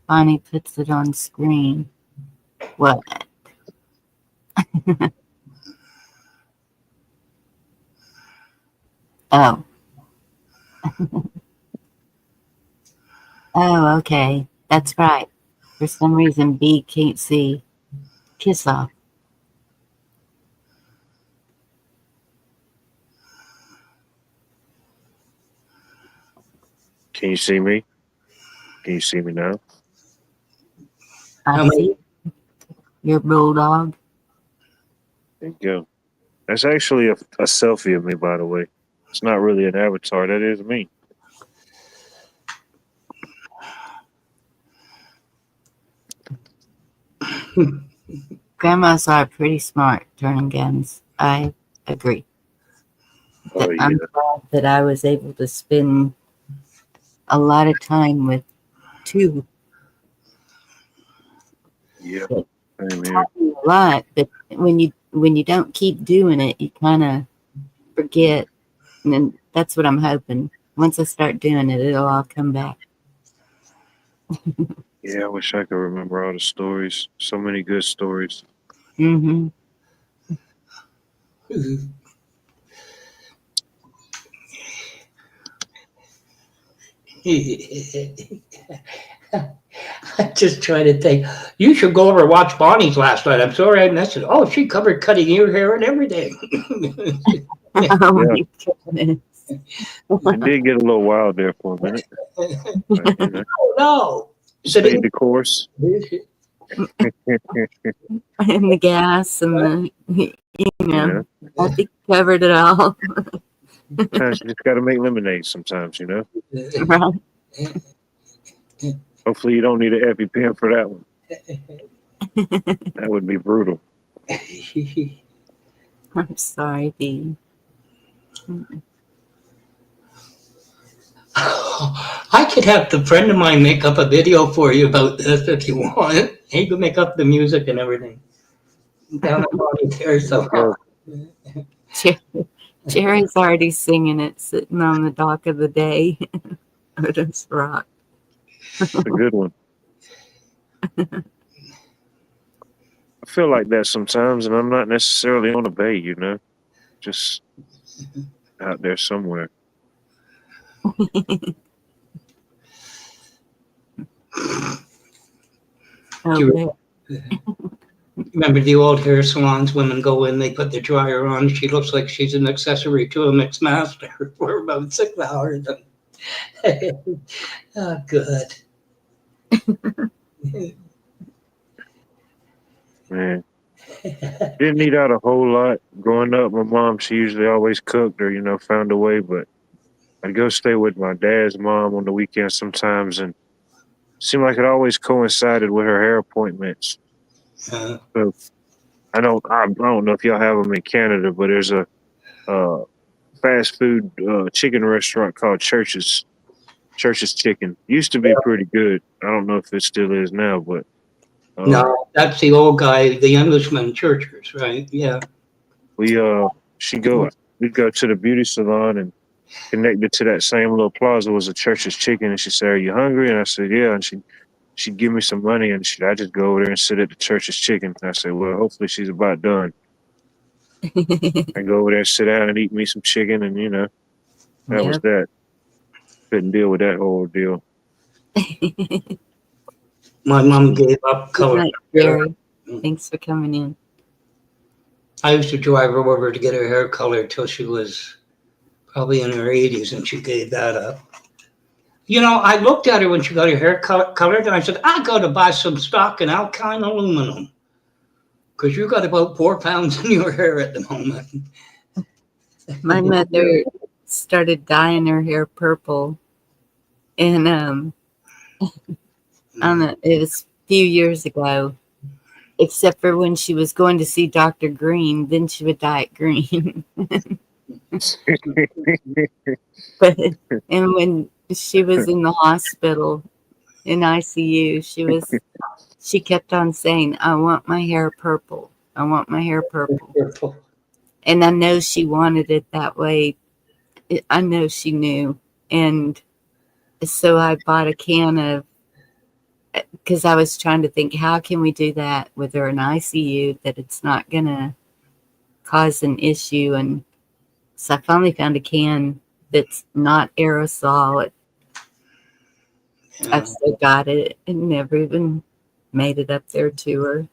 Bonnie puts it on screen. What? Oh. Oh, okay. That's right. For some reason, B can't see Kiss Off. Can you see me? Can you see me now? I see your bulldog. There you go. That's actually a selfie of me, by the way. It's not really an avatar. That is me. Grandmas are pretty smart turning guns. I agree. Oh, yeah. I'm glad that I was able to spend a lot of time with two. Yeah. A lot, but when you don't keep doing it, you kind of forget. And then that's what I'm hoping. Once I start doing it, it'll all come back. Yeah, I wish I could remember all the stories. So many good stories. Mm-hmm. I'm just trying to think. You should go over and watch Bonnie's last night. I'm sorry I missed it. Oh, she covered cutting your hair and everything. Oh, my goodness. It did get a little wild there for a minute. But, Oh, no. Stayed the course. And the gas and the, I think covered it all. Sometimes you just got to make lemonade sometimes, Right. Hopefully you don't need an EpiPen for that one. That would be brutal. I'm sorry, B. I could have the friend of mine make up a video for you about this if you want. He could make up the music and everything. Down at Bonnie's hair somehow. Jerry's already singing it, sitting on the dock of the day. Otis Rock. It's a good one. I feel like that sometimes, and I'm not necessarily on a bay, just out there somewhere. Do you remember the old hair salons? Women go in, they put the dryer on. She looks like she's an accessory to a mixed master for about 6 hours. Oh, good. Man, didn't eat out a whole lot growing up. My mom, she usually always cooked or, found a way, but I'd go stay with my dad's mom on the weekends sometimes, and it seemed like it always coincided with her hair appointments. So I don't know if y'all have them in Canada, but there's a fast food chicken restaurant called Church's Chicken. Used to be pretty good. I don't know if it still is now, but no, that's the old guy, the Englishman, Churchers, right? Yeah. we'd go to the beauty salon, and connected to that same little plaza was a Church's Chicken, and she said, "Are you hungry?" And I said, "Yeah." And she'd give me some money, and I just go over there and sit at the Church's Chicken. And I said, "Well, hopefully she's about done." I go over there, sit down, and eat me some chicken, and that was that. Couldn't deal with that whole deal. My mom gave up color. Gary, thanks for coming in. I used to drive her over to get her hair colored till she was probably in her 80s, and she gave that up. I looked at her when she got her hair colored, and I said, I got to buy some stock in alkyne aluminum because you got about 4 pounds in your hair at the moment. My mother started dyeing her hair purple, and I don't know, it was a few years ago, except for when she was going to see Dr. Green, then she would dye it green. And when she was in the hospital in ICU, she kept on saying, I want my hair purple. I want my hair purple. And I know she wanted it that way. I know she knew. And so I bought a can of, because I was trying to think, how can we do that with her in ICU that it's not going to cause an issue? And so I finally found a can that's not aerosol. I've still got it and never even made it up there to her.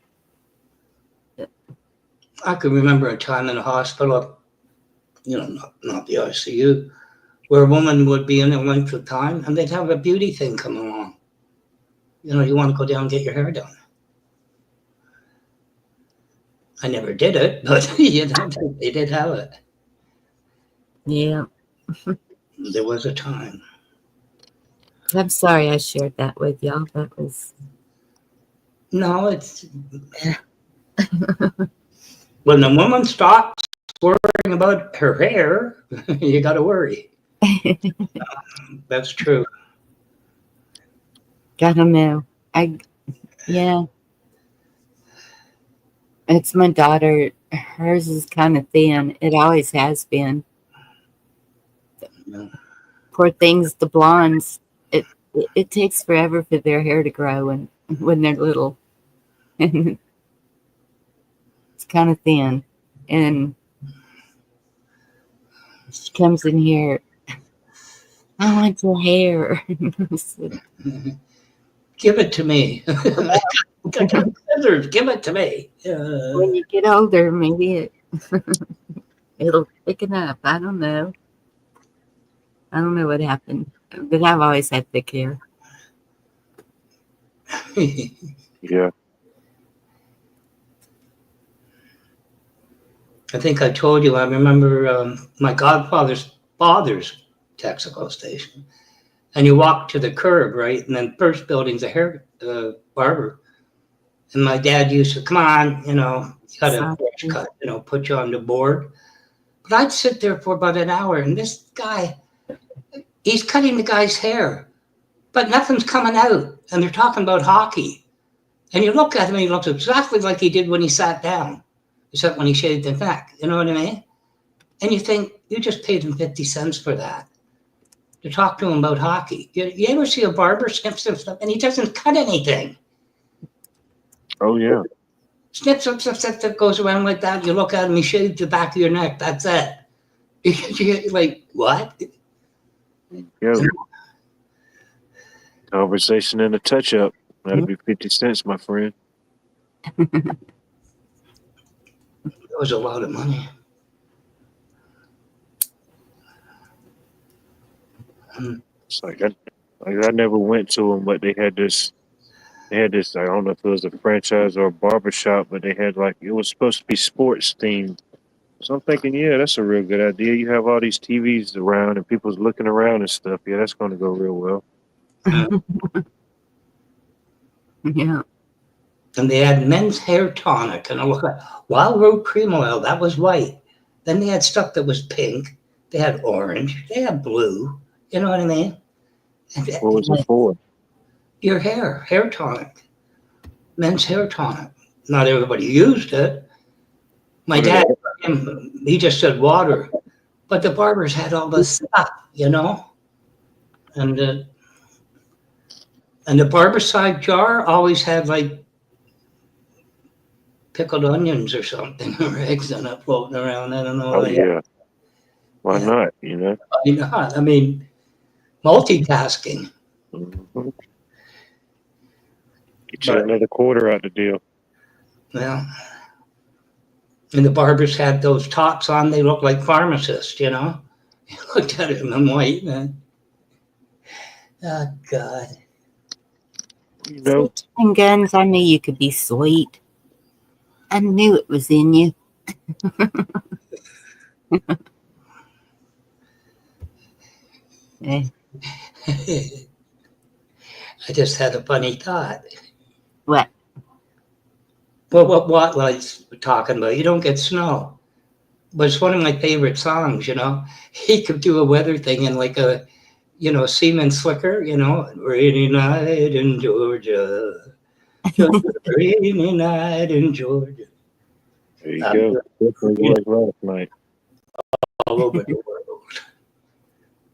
I can remember a time in the hospital, not the ICU, where a woman would be in a length of time and they'd have a beauty thing come along. You want to go down and get your hair done. I never did it, but they did have it. Yeah. There was a time. I'm sorry I shared that with y'all. That was... No, it's... When the woman stops worrying about her hair, you got to worry. That's true. Gotta know. Yeah. It's my daughter. Hers is kind of thin. It always has been. Yeah. Poor things, the blondes. It takes forever for their hair to grow, and when they're little, it's kind of thin. And she comes in here. I want your hair. Give it to me. Scissors, give it to me. When you get older, maybe it'll thicken up. I don't know. I don't know what happened, but I've always had thick hair. Yeah. I think I told you, I remember my godfather's father's Texaco station. And you walk to the curb, right? And then first building's a hair barber. And my dad used to, come on, you got a fresh cut, put you on the board. But I'd sit there for about an hour, and this guy, he's cutting the guy's hair, but nothing's coming out. And they're talking about hockey. And you look at him, and he looks exactly like he did when he sat down, except when he shaved his neck. You know what I mean? And you think, you just paid him 50 cents for that, to talk to him about hockey. You ever see a barber snip stuff, and he doesn't cut anything? Oh, yeah. Snip, goes around like that. You look at him, he shaved the back of your neck. That's it. You're like, what? Yeah. Conversation and a touch up. That'll be 50 cents, my friend. That was a lot of money. It's like I never went to them, but they had this. They had this. I don't know if it was a franchise or a barbershop, but they had like it was supposed to be sports themed. So I'm thinking, yeah, that's a real good idea. You have all these TVs around and people's looking around and stuff. Yeah, that's going to go real well. Yeah. And they had men's hair tonic, and I look like Wild Road Cream Oil, that was white. Then they had stuff that was pink. They had orange. They had blue. You know what I mean? And What was it for? your hair tonic, men's hair tonic. Not everybody used it. My dad, he just said water, but the barbers had all this stuff, you know. And the Barbicide jar always had like pickled onions or something or eggs in it floating around. I don't know. Oh yeah. Why not? You know. Why not? I mean, multitasking. Mm-hmm. Get you another quarter out the deal. Well, and the barbers had those tops on. They looked like pharmacists, you know. You looked at them and white, man. Oh God. You know. And guns, I knew you could be sweet. I knew it was in you. I just had a funny thought. What? Well, what was talking about? You don't get snow. But it's one of my favorite songs, you know. He could do a weather thing in like a, you know, Seaman Slicker, you know, rainy night in Georgia. Just a rainy night in Georgia. There you go. Definitely was last night. All over the world.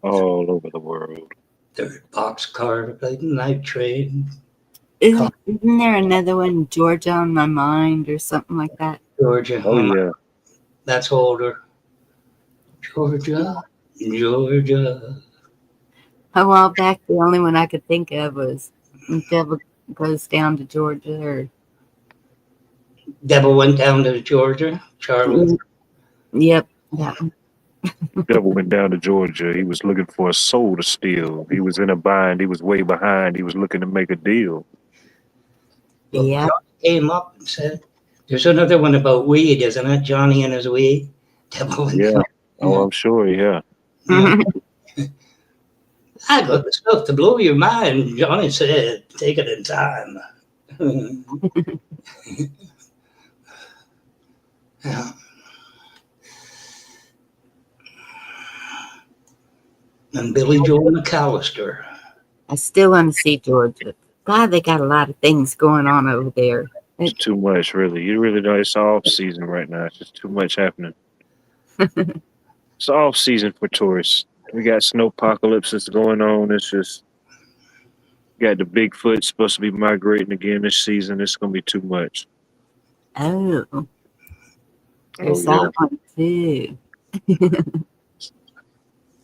All over the world. Third boxcar, like night train. Isn't there another one, Georgia on My Mind or something like that? Georgia. Oh yeah. That's older. Georgia. A while back, the only one I could think of was Devil Goes Down to Georgia. Or Devil Went Down to Georgia, Charlie. Yep, that one. Devil went down to Georgia. He was looking for a soul to steal. He was in a bind. He was way behind. He was looking to make a deal. Well, yeah. Came up and said, "There's another one about weed, isn't it? Johnny and his weed." Devil went down. Oh, I'm sure. Yeah. I got the stuff to blow your mind. Johnny said, "Take it in time." Yeah. And Billy Joel McAllister. I still want to see Georgia. God, they got a lot of things going on over there. It's too much, really. You really know it's off season right now. It's just too much happening. It's off season for tourists. We got snowpocalypses going on. It's just got the Bigfoot supposed to be migrating again this season. It's gonna be too much. Oh, there's that one too.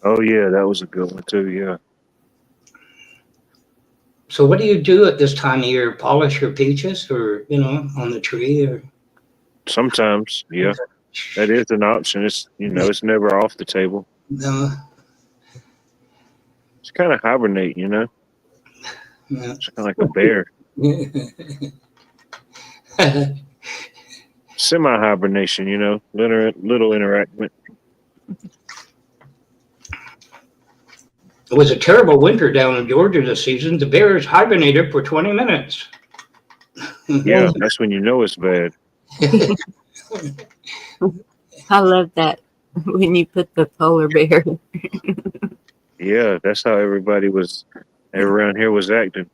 Oh yeah, that was a good one too. Yeah. So what do you do at this time of year? Polish your peaches, or you know, on the tree, or sometimes, yeah, that is an option. It's it's never off the table. No. It's kind of hibernate, you know. Yeah. It's kind of like a bear. Semi-hibernation, you know, little interaction. It was a terrible winter down in Georgia this season. The bears hibernated for 20 minutes. Yeah, that's when you know it's bad. I love that when you put the polar bear. Yeah, that's how everybody around here was acting.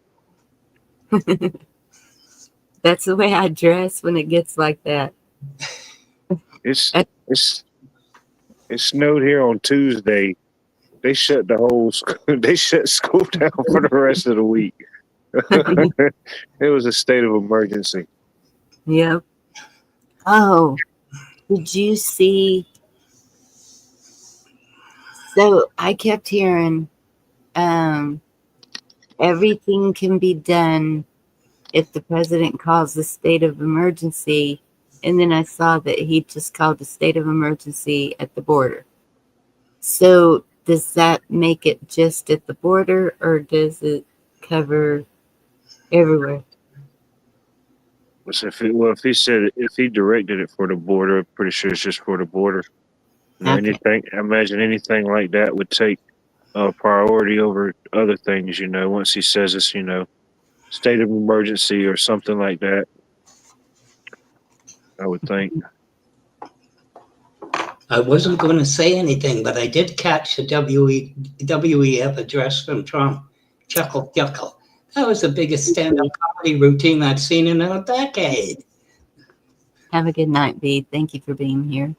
That's the way I dress when it gets like that. It snowed here on Tuesday. They shut the whole they shut school down for the rest of the week. It was a state of emergency. Yep. Oh, did you see? So I kept hearing everything can be done if the president calls the state of emergency. And then I saw that he just called the state of emergency at the border. So does that make it just at the border, or does it cover everywhere? So if he said if he directed it for the border, I'm pretty sure it's just for the border. You know, Okay. anything, I imagine anything like that would take priority over other things. You know, once he says it's state of emergency or something like that, I would think. I wasn't going to say anything, but I did catch the WEF address from Trump. Chuckle, chuckle. That was the biggest stand-up comedy routine I've seen in a decade. Have a good night, B. Thank you for being here.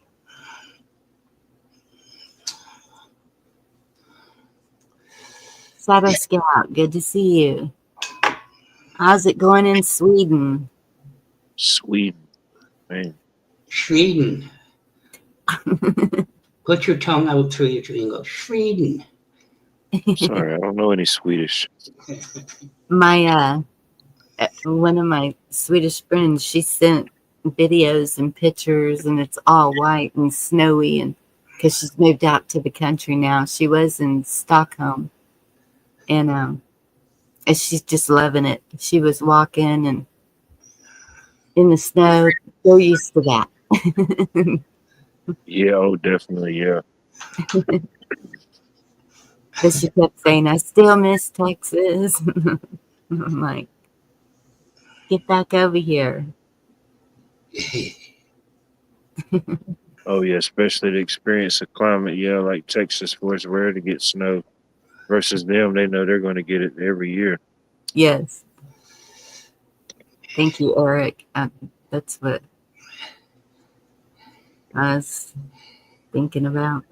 Shadow Scout, good to see you. How's it going in Sweden? Sweden, man. Sweden. Put your tongue out through your tree and go, Sweden. Sorry, I don't know any Swedish. My one of my Swedish friends, she sent videos and pictures, and it's all white and snowy, and because she's moved out to the country now. She was in Stockholm, and she's just loving it. She was walking and in the snow. So used to that. Yeah, oh, definitely, yeah. But she kept saying, I still miss Texas. I'm like, get back over here. Oh, yeah, especially the experience of climate, yeah, like Texas, where it's rare to get snow versus them. They know they're going to get it every year. Yes. Thank you, Eric. That's what I was thinking about.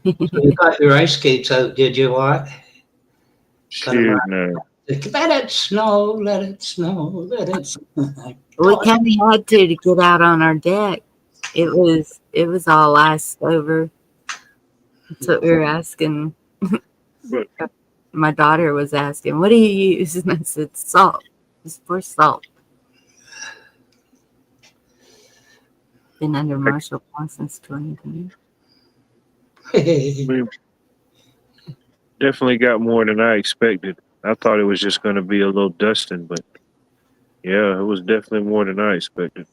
So you got your ice skates out, did you? What? Shoot, no. Let it snow, let it snow, let it snow. We kind of had to get out on our deck. It was all iced over. That's what we were asking. My daughter was asking, what do you use? And I said, salt. Just pour salt. Been under martial law since 2020. We definitely got more than I expected. I thought it was just going to be a little dusting, but yeah, it was definitely more than I expected.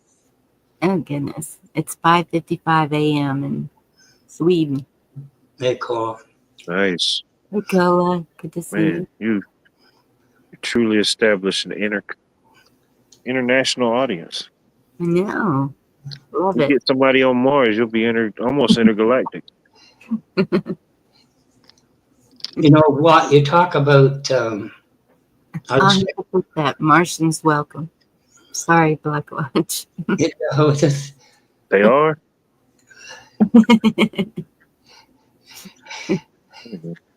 Oh, goodness. It's 5:55 a.m. in Sweden. Hey, cool. Nice. Hey, Cola. Good to see Man, you truly established an international audience. I know. Love you it. get somebody on Mars, you'll be almost intergalactic. You know what? You talk about. I have to put that. Martians welcome. Sorry, Black Watch. They are?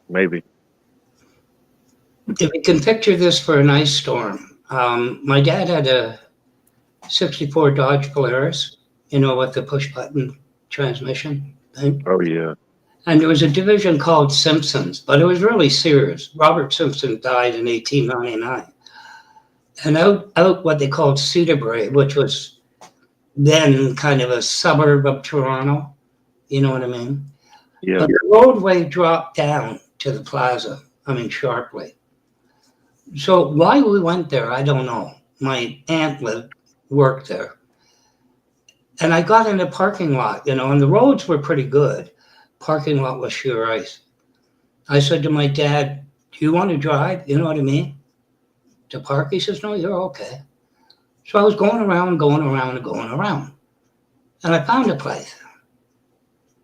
Maybe. If you can picture this for an ice storm, my dad had a 64 Dodge Polaris, with the push button transmission thing. Oh, yeah. And there was a division called Simpsons, but it was really serious. Robert Simpson died in 1899. And out what they called Cedarbrae, which was then kind of a suburb of Toronto, you know what I mean? Yeah. But the roadway dropped down to the plaza, sharply. So why we went there, I don't know. My aunt worked there. And I got in the parking lot, and the roads were pretty good. Parking lot was sheer ice. I said to my dad, do you want to drive? You know what I mean? To park? He says, no, you're okay. So I was going around. And I found a place.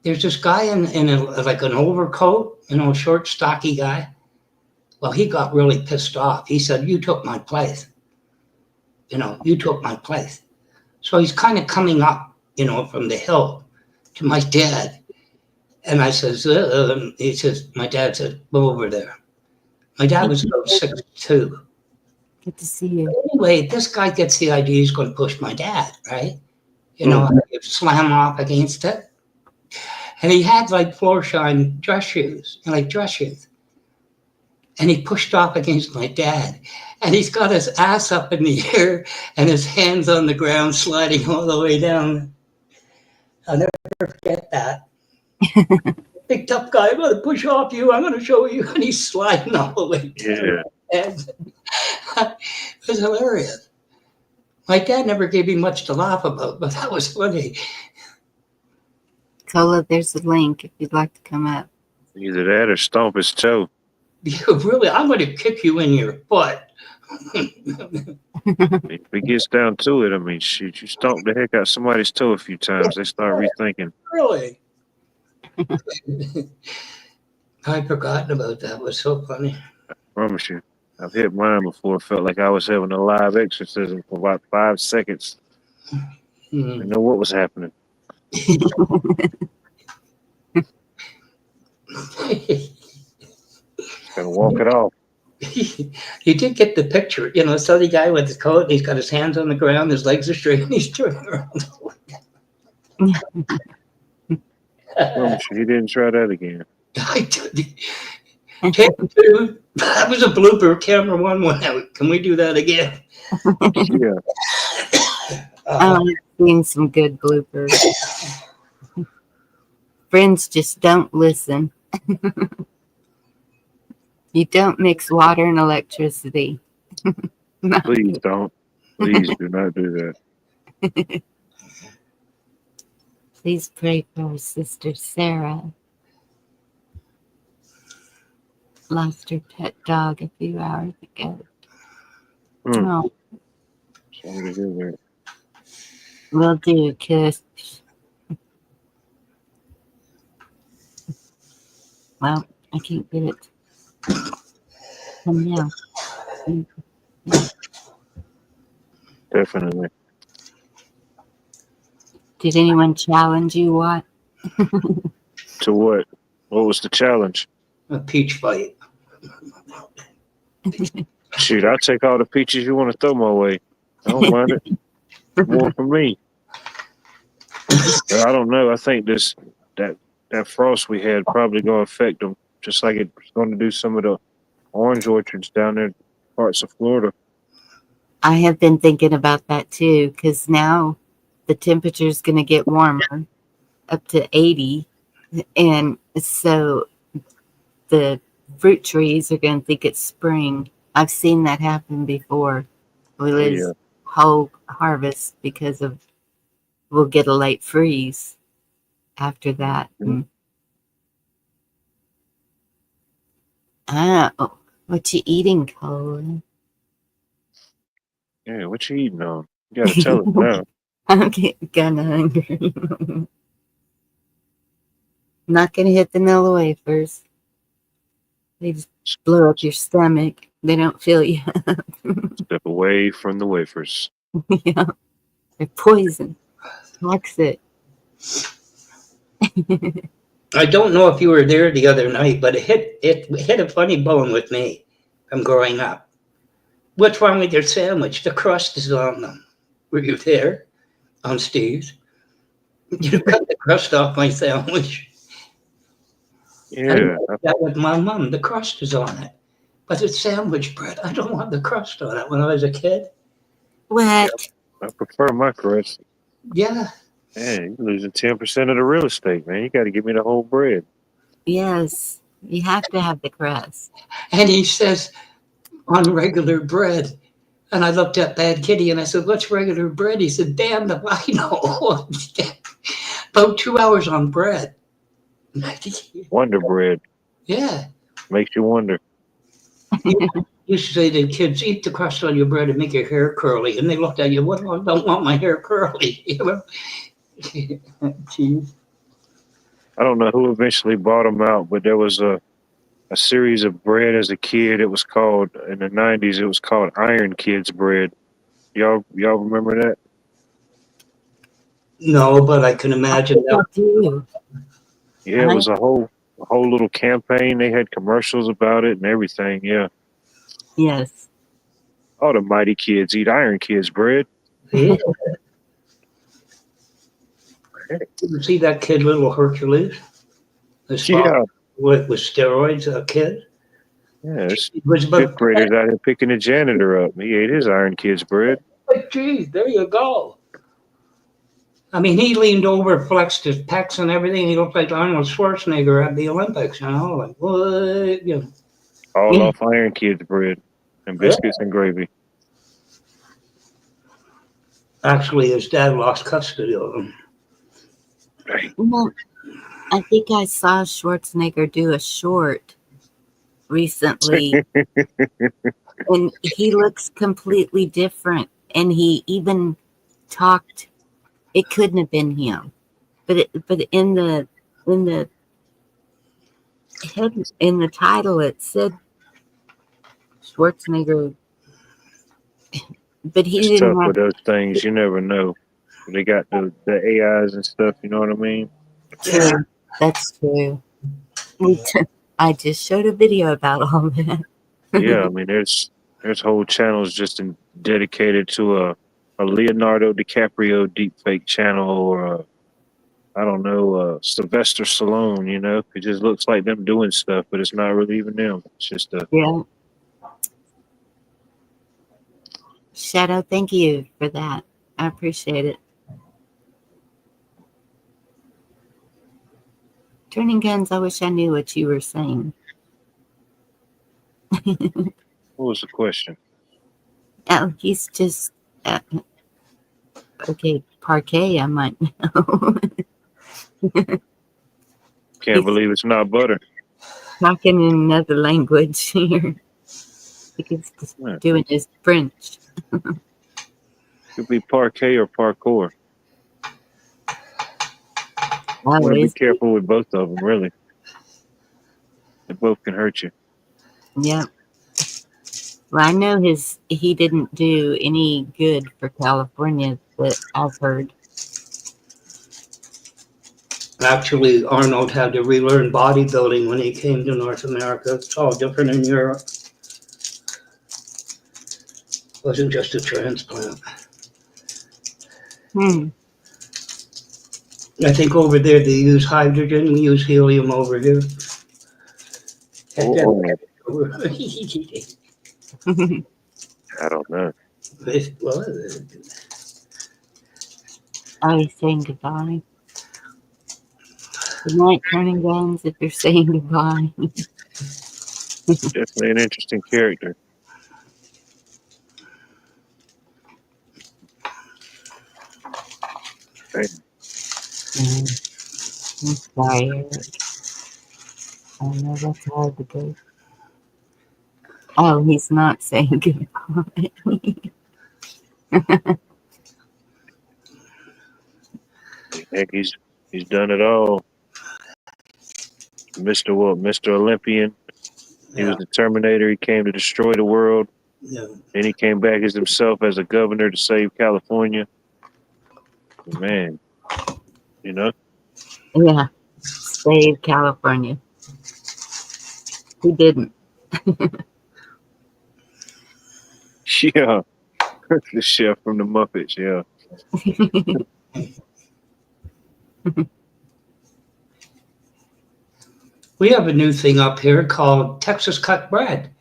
There's this guy in like an overcoat, short, stocky guy. Well, he got really pissed off. He said, you took my place. You took my place. So he's kind of coming up, from the hill to my dad. And I says, he says, my dad said, go over there. My dad was about 6'2". Good to see you. Anyway, this guy gets the idea he's going to push my dad, right? Slam off against it. And he had like floor shine dress shoes, like dress shoes. And he pushed off against my dad. And he's got his ass up in the air and his hands on the ground sliding all the way down. I'll never forget that. Big tough guy, I'm going to push off you. I'm going to show you. And he's sliding all the way down. Yeah. It was hilarious. My dad never gave me much to laugh about, but that was funny. Cola, there's a link if you'd like to come up. Either that or stomp his toe. Really, I'm going to kick you in your butt. If it gets down to it, I mean, shoot, you stomp the heck out somebody's toe a few times, they start rethinking. Really? I'd forgotten about that. It was so funny. I promise you. I've hit mine before. It felt like I was having a live exorcism for about 5 seconds. I didn't know what was happening. Gotta walk it off. You did get the picture. You know, so the guy with the coat, he's got his hands on the ground, his legs are straight, and he's turning around. I promise you, he didn't try that again. I did. That was a blooper. Camera one went out. Can we do that again? Yeah. I've seen some good bloopers. Friends just don't listen. You don't mix water and electricity. Please don't. Please do not do that. Please pray for our sister Sarah. Lost her pet dog a few hours ago. Oh, Sorry to hear that. will do, kiss. Well, I can't get it. Come now. Definitely. Did anyone challenge you, what? To what? What was the challenge? A peach fight. Shoot, I'll take all the peaches you want to throw my way. I don't mind it. More for me. But I don't know. I think that frost we had probably going to affect them, just like it's going to do some of the orange orchards down there, parts of Florida. I have been thinking about that too, because now the temperature is going to get warmer, up to 80, and so the fruit trees are going to think it's spring. I've seen that happen before. We lose whole harvest because of we'll get a late freeze after that. Oh, what you eating, Cole? Yeah, what you eating on? You got to tell us now. I'm getting kind of hungry. Not going to hit the vanilla wafers. They just blow up your stomach. They don't fill you up. Step away from the wafers. Yeah. They're poison. Toxic. I don't know if you were there the other night, but it hit a funny bone with me from growing up. What's wrong with your sandwich? The crust is on them. Were you there on Steve's? You cut the crust off my sandwich. Yeah. That with my mom. The crust is on it. But it's sandwich bread. I don't want the crust on it when I was a kid. What? I prefer my crust. Yeah. Man, you're losing 10% of the real estate, man. You got to give me the whole bread. Yes. You have to have the crust. And he says, on regular bread. And I looked at Bad Kitty and I said, what's regular bread? He said, damn if I know. About 2 hours on bread. Wonder bread. Yeah. Makes you wonder. You used to say to kids, eat the crust on your bread and make your hair curly. And they looked at you, well, I don't want my hair curly. You know? Jeez. I don't know who eventually bought them out, but there was a series of bread as a kid. It was called, in the 90s, it was called Iron Kids bread. Y'all remember that? No, but I can imagine that. Yeah, it was a whole little campaign. They had commercials about it and everything. Yeah. Yes. All the mighty kids eat Iron Kids bread. Yeah. You see that kid, little Hercules? His father with steroids, a kid? Yeah, this It was fifth about, grader's out here picking the janitor up. He ate his Iron Kids bread. geez, there you go. I mean, he leaned over, flexed his pecs and everything. He looked like Arnold Schwarzenegger at the Olympics, you know? Like, what? You know. All off Iron Kids bread and biscuits and gravy. Actually, his dad lost custody of him. Well, I think I saw Schwarzenegger do a short recently, and he looks completely different. And he even talked. It couldn't have been him, but in the title it said Schwarzenegger. But he It's didn't tough have. with those things. You never know. They got the AIs and stuff. You know what I mean? True. That's true. I just showed a video about all that. Yeah, I mean, there's whole channels just dedicated to a Leonardo DiCaprio deepfake channel, or I don't know, Sylvester Stallone. You know, it just looks like them doing stuff, but it's not really even them. It's just a Yeah. Shadow, thank you for that. I appreciate it. Turning Guns, I wish I knew what you were saying. What was the question? Oh, he's just okay. Parquet, I might know. Can't believe it's not butter. Talking in another language here. He's doing his French. Could be parquet or parkour. Oh, Want to be careful with both of them, really. They both can hurt you. Yeah. Well, I know he didn't do any good for California that I've heard. Actually, Arnold had to relearn bodybuilding when he came to North America. It's all different in Europe. It wasn't just a transplant. I think over there they use hydrogen. We use helium over here. I don't know. Are you saying goodbye? Good night, Turning Guns, if you're saying goodbye. Definitely an interesting character. I'm sorry, Eric. I know that's hard to do. Oh, he's not saying goodbye. Heck, he's done it all. Mr. What? Mr. Olympian. He was the Terminator. He came to destroy the world. Yeah. Then he came back as himself as a governor to save California. Man, you know? Yeah, save California. Who didn't? Yeah. The chef from the Muppets, yeah. We have a new thing up here called Texas cut bread,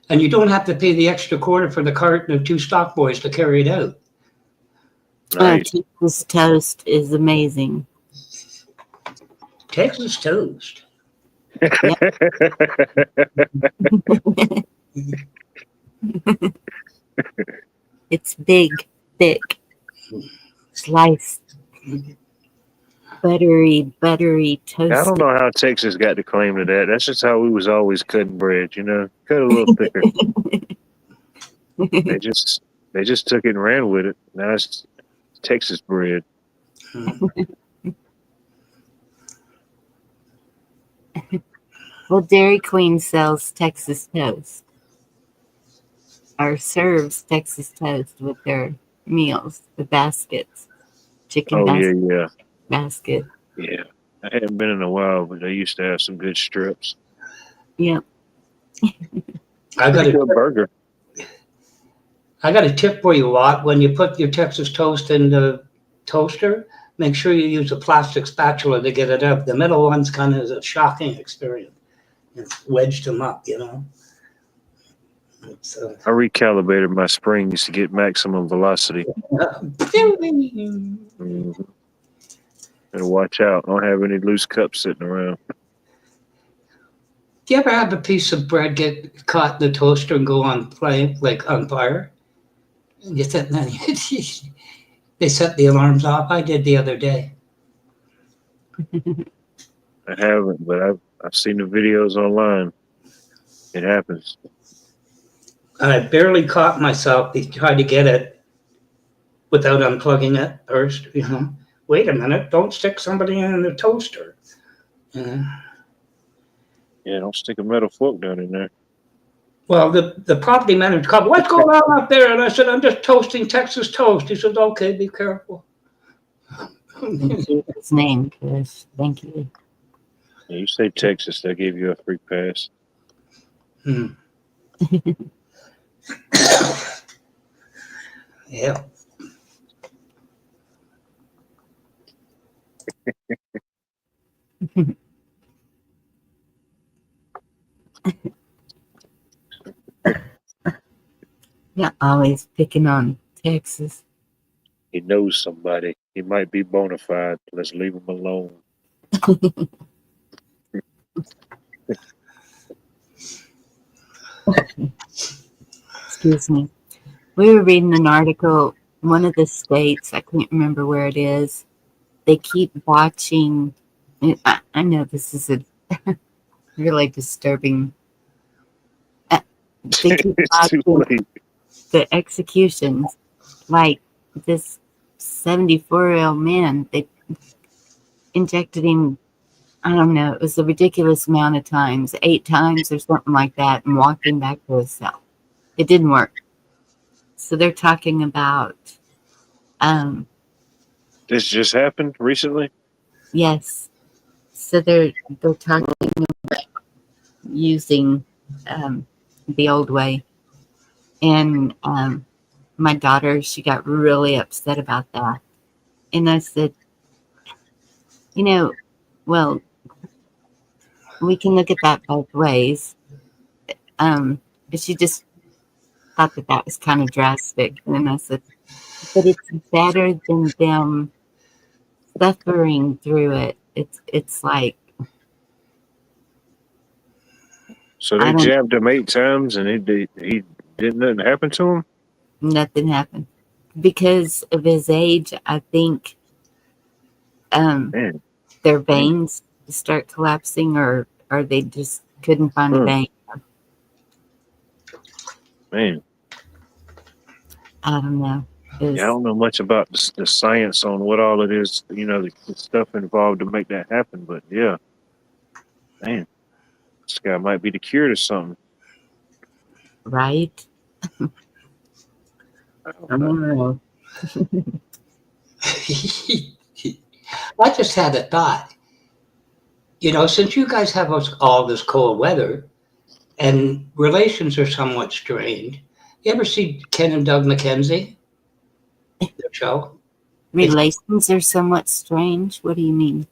and you don't have to pay the extra quarter for the carton of 2 stock boys to carry it out. Nice. Texas toast is amazing. Texas toast. It's big, thick, sliced, buttery toast. I don't know how Texas got the claim to that. That's just how we was always cutting bread, you know? Cut a little thicker. They just took it and ran with it. Now it's Texas bread. Well, Dairy Queen sells Texas toast, or serves Texas toast with their meals, the baskets, chicken basket. Yeah. I haven't been in a while, but they used to have some good strips. Yep. I got a good burger. I got a tip for you, Lot. When you put your Texas toast in the toaster, make sure you use a plastic spatula to get it up. The middle one's kind of a shocking experience. It's wedged them up, you know. So I recalibrated my springs to get maximum velocity. Mm-hmm. And watch out. Don't have any loose cups sitting around. Do you ever have a piece of bread get caught in the toaster and go on flame, like on fire? And you sit there, they set the alarms off. I did the other day. I haven't, but I've seen the videos online. It happens. I barely caught myself. They tried to get it without unplugging it first. You know, wait a minute, don't stick somebody in the toaster. Yeah, don't stick a metal fork down in there. Well, the property manager called, what's going on up there? And I said, I'm just toasting Texas toast. He said, okay, be careful. His name, Chris. Thank you. Yeah, you say Texas, they'll give you a free pass. Yeah. Yeah, always picking on Texas. He knows somebody. He might be bona fide. Let's leave him alone. Excuse me. We were reading an article. One of the states, I can't remember where it is, they keep watching. I know this is a really disturbing. They keep watching the executions. Like this 74-year-old man, they injected him, I don't know, it was a ridiculous amount of times, 8 times or something like that, and walked him back to his cell. It didn't work. So they're talking about this just happened recently? Yes. So they're talking about using the old way. And my daughter, she got really upset about that. And I said, you know, well, we can look at that both ways. But she just thought that was kind of drastic. And I said, but it's better than them suffering through it. It's like. So they jabbed him 8 times and he didn't nothing happen to him? Nothing happened. Because of his age, I think their veins start collapsing or they just couldn't find a vein. Man. I don't know. Yeah, I don't know much about the science on what all it is, you know, the stuff involved to make that happen, but yeah. Man, this guy might be the cure to something. Right? I don't know. I just had a thought. You know, since you guys have all this cold weather and relations are somewhat strained, you ever see Ken and Doug McKenzie? Their show? Relations are somewhat strange. What do you mean?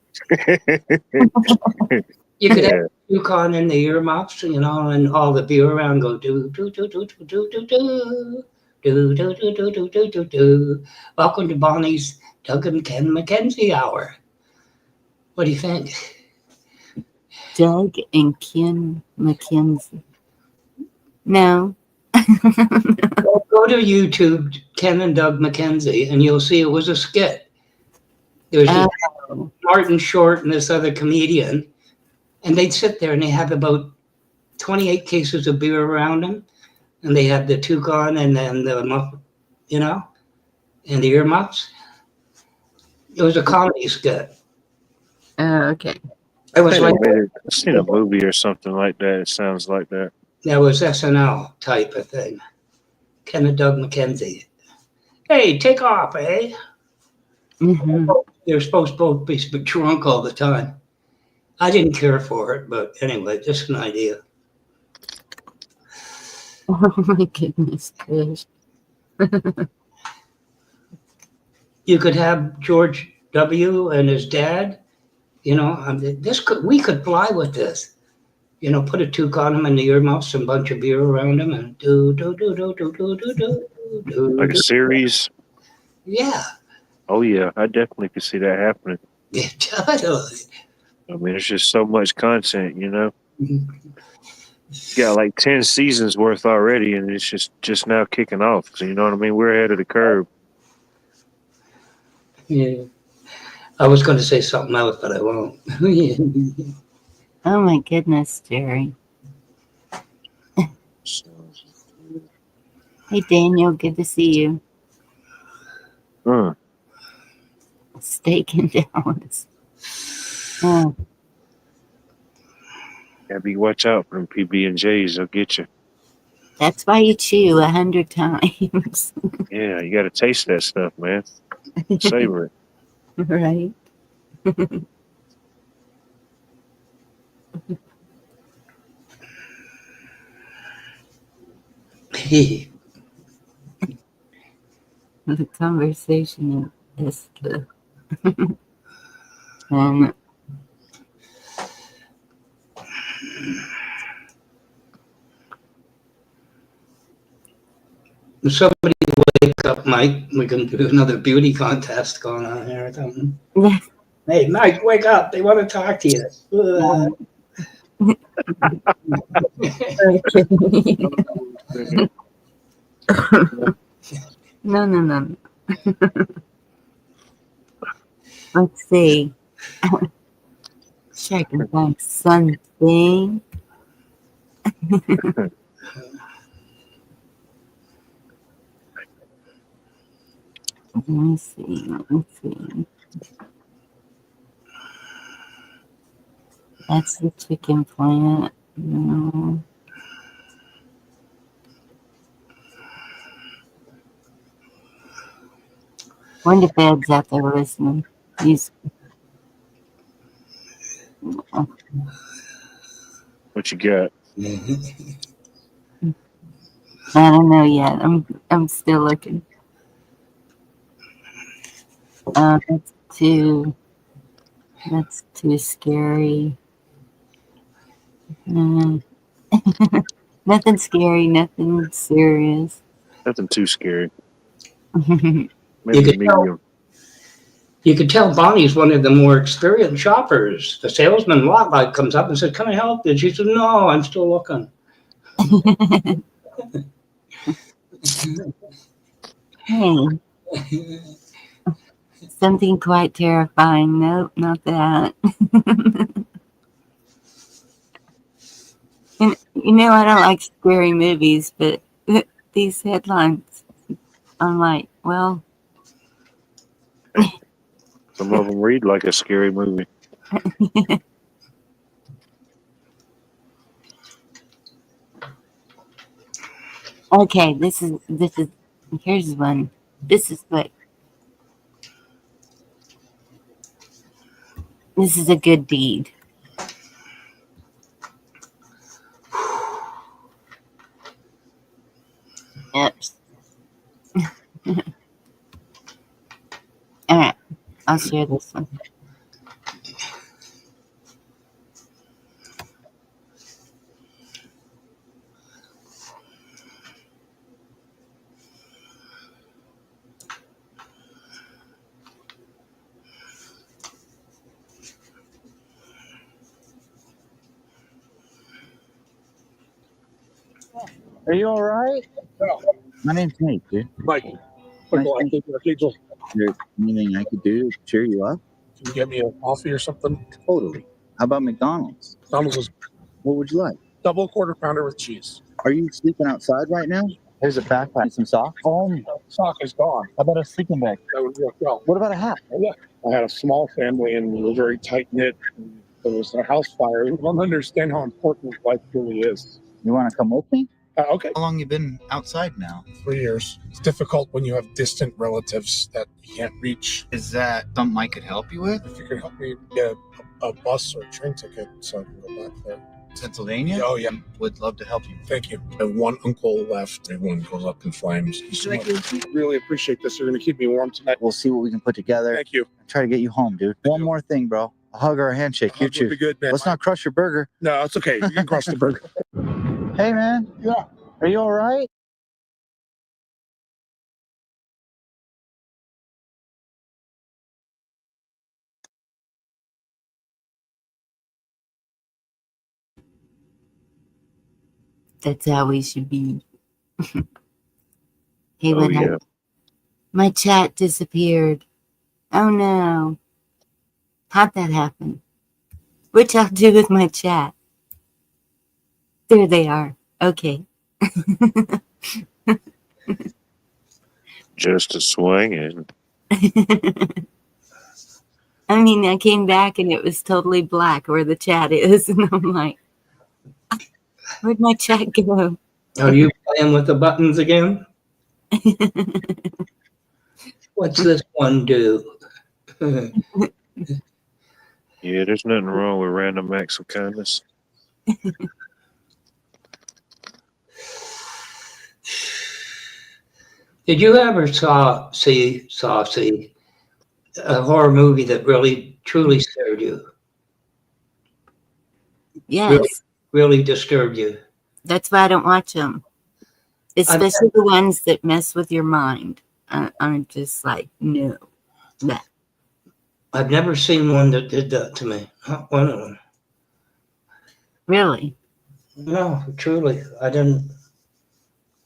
You could have Yukon in the earmuffs, you know, and all the beer around go do do do do do do do do do do do do do do do do. Welcome to Bonnie's Doug and Ken McKenzie Hour. What do you think? Doug and Ken McKenzie. No. Go to YouTube, Ken and Doug McKenzie, and you'll see it was a skit. There was Martin Short and this other comedian, and they'd sit there and they have about 28 cases of beer around them, and they had the toucan and then the muff, you know, and the earmuffs. It was a comedy skit. Okay. It was like I've seen a movie or something like that. It sounds like that. That was SNL type of thing. Ken and Doug McKenzie. Hey, take off, eh? Mm-hmm. They're supposed to both be drunk all the time. I didn't care for it, but anyway, just an idea. Oh my goodness, Chris. You could have George W and his dad. You know, we could fly with this. You know, put a toque on him in the earmuffs and a bunch of beer around him and do. Like a series? Yeah. Oh, yeah. I definitely could see that happening. Yeah, totally. I mean, there's just so much content, you know? You got like 10 seasons worth already, and it's just now kicking off. So, you know what I mean? We're ahead of the curve. Yeah. I was going to say something else, but I won't. Yeah. Oh, my goodness, Jerry. Hey, Daniel, good to see you. Steak in Dallas. Oh. Gotta watch out for them PB&Js. They'll get you. That's why you chew 100 times. Yeah, you got to taste that stuff, man. Savor it. Right. The conversation is the If somebody wake up Mike, we can do another beauty contest going on here or something. Hey, Mike, wake up. They want to talk to you. No. Let's see. Check and find something. Let me see. That's the chicken plant. No. Wonder Bed's out there listening. He's. What you got? I don't know yet. I'm still looking. That's too scary. Nothing scary, nothing serious. Nothing too scary. You could tell Bonnie's one of the more experienced shoppers. The salesman like comes up and says, "Can I help you?" She says, "No, I'm still looking." Hey. Something quite terrifying. Nope, not that. And you know, I don't like scary movies, but these headlines, I'm like, well. Some of them read like a scary movie. Okay, this is here's one. This is a good deed. Oops. All right, I'll share this one. Are you all right? No. My name's Nate, dude. Mike, Nice Angel. Is there anything I could do to cheer you up? Can you get me a coffee or something? Totally. How about McDonald's? McDonald's is What would you like? double quarter pounder with cheese. Are you sleeping outside right now? Here's a backpack and some socks. Oh, Sock is gone. how about a sleeping bag? That would work well. What about a hat? Yeah. I had a small family and we were very tight knit. There was a house fire. You don't understand how important life really is. You want to come with me? Okay. How long you been outside now? 3 years. It's difficult when you have distant relatives that you can't reach. Is that something I could help you with? If you could help me get a bus or a train ticket so I can go back there. Pennsylvania? Oh, yeah. Would love to help you. Thank you. I have one uncle left. Everyone goes up in flames. Thank you. Really appreciate this. You're going to keep me warm tonight. We'll see what we can put together. Thank you. Try to get you home, dude. One more thing, bro. A hug or a handshake. You Hug would choose. be good, man. Let's not crush your burger. No, it's okay. You can crush the burger. Hey, man. Yeah. Are you all right? That's how we should be. Hey, Oh, yeah. My chat disappeared. Oh no. How'd that happen? What y'all do with my chat? There they are. Okay. Just a swinging. I mean, I came back and it was totally black where the chat is, and I'm like, where'd my chat go? Are you playing with the buttons again? What's this one do? Yeah, there's nothing wrong with random acts of kindness. Did you ever see a horror movie that really truly scared you? Yes. Really disturbed you? That's why I don't watch them. Especially the ones that mess with your mind. I'm just like, no. Nah. I've never seen one that did that to me. Not one of them. Really? No, truly. I don't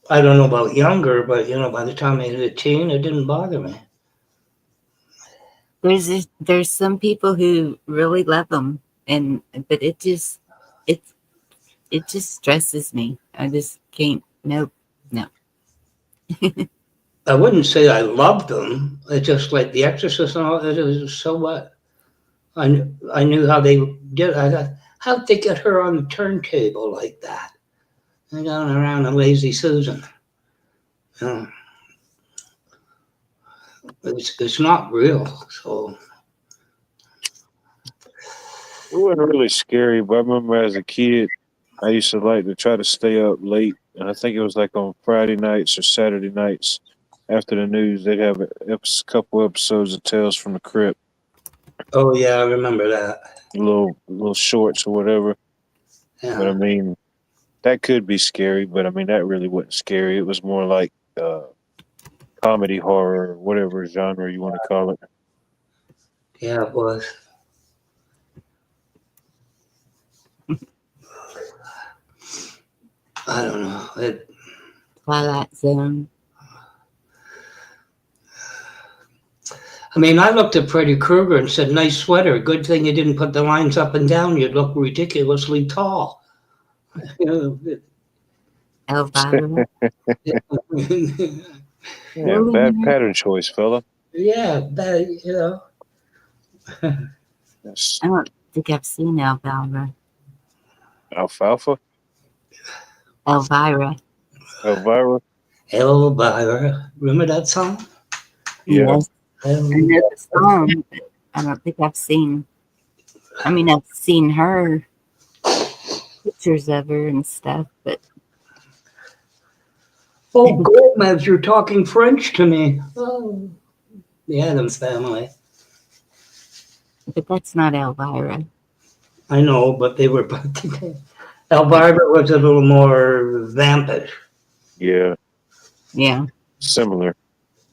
know about younger, but by the time I was a teen, it didn't bother me. There's some people who really love them, but it just stresses me. I just can't. No. I wouldn't say I loved them. It's just like The Exorcist and all that. It was so what? I knew how they did. I thought, how'd they get her on the turntable like that? And going around a lazy Susan. It's not real. So It wasn't really scary, but I remember as a kid, I used to like to try to stay up late. And I think it was like on Friday nights or Saturday nights after the news, they'd have a couple episodes of Tales from the Crypt. Oh, yeah, I remember that. Little shorts or whatever. Yeah. But I mean, that could be scary, but I mean, that really wasn't scary. It was more like comedy, horror, whatever genre you want to call it. Yeah, it was. I don't know. Twilight Zone. I mean, I looked at Freddy Krueger and said, nice sweater. Good thing you didn't put the lines up and down. You'd look ridiculously tall. Elvira. Yeah, bad pattern choice, fella. Yeah, I don't think I've seen Elvira. Alfalfa? Elvira. Elvira? Elvira. Remember that song? Yeah. Yes. I know the song, but I don't think I've seen. I mean, I've seen her pictures of her and stuff, but. Oh, Gomez, you're talking French to me. Oh, the Addams Family. But that's not Elvira. I know, but they were. Elvira was a little more vampish. Yeah. Yeah. Similar.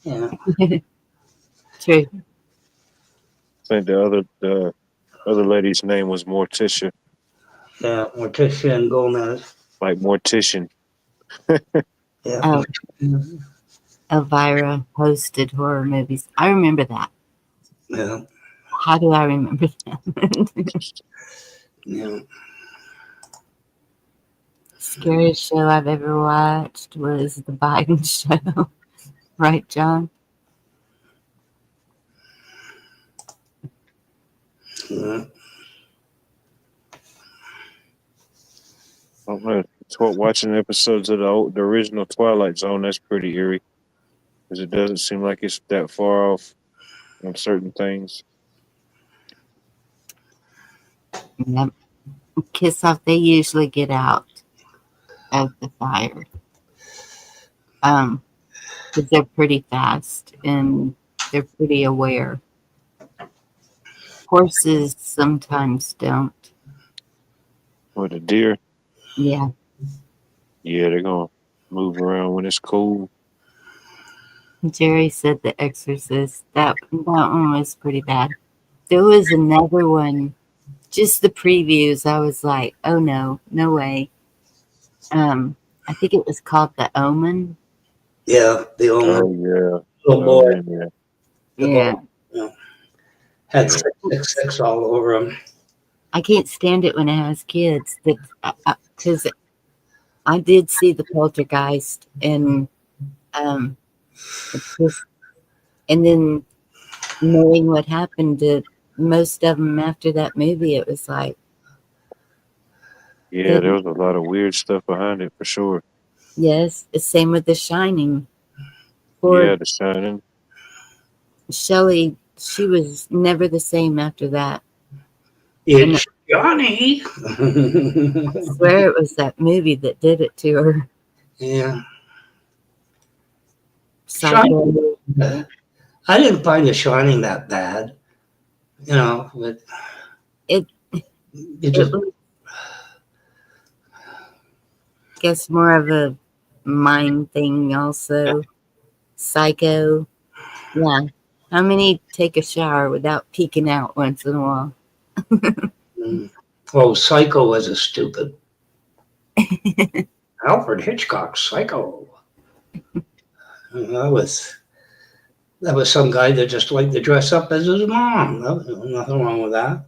Yeah. True. I think the other lady's name was Morticia. Yeah, Morticia and Gomez. Like Mortician. Yeah. Oh. Elvira hosted horror movies. I remember that. Yeah. How do I remember that? Yeah. Scariest show I've ever watched was The Biden Show. Right, John? Yeah. I don't know. Watching episodes of the original Twilight Zone, that's pretty eerie. Because it doesn't seem like it's that far off on certain things. Yep. kiss off, they usually get out of the fire. Because they're pretty fast and they're pretty aware. Horses sometimes don't. With a deer, Yeah. yeah, they're gonna move around when it's cold. Jerry said The Exorcist. That one was pretty bad. There was another one. Just the previews, I was like, oh no, no way. I think it was called The Omen. Yeah, the Omen. Oh yeah, Little boy. yeah. Yeah. Had 666 all over him. I can't stand it when it has kids. Because I did see the Poltergeist, and and then knowing what happened to most of them after that movie, it was like, Yeah, there was a lot of weird stuff behind it for sure. yes, the same with The Shining. Yeah, The Shining. Shelley, she was never the same after that. It's Johnny. I swear it was that movie that did it to her. Yeah. Psycho. I didn't find The Shining that bad. You know, but it just was, guess more of a mind thing also. Psycho. Yeah. How many take a shower without peeking out once in a while? Oh, Psycho was a stupid. Alfred Hitchcock's Psycho. That was some guy that just liked to dress up as his mom. Nothing wrong with that.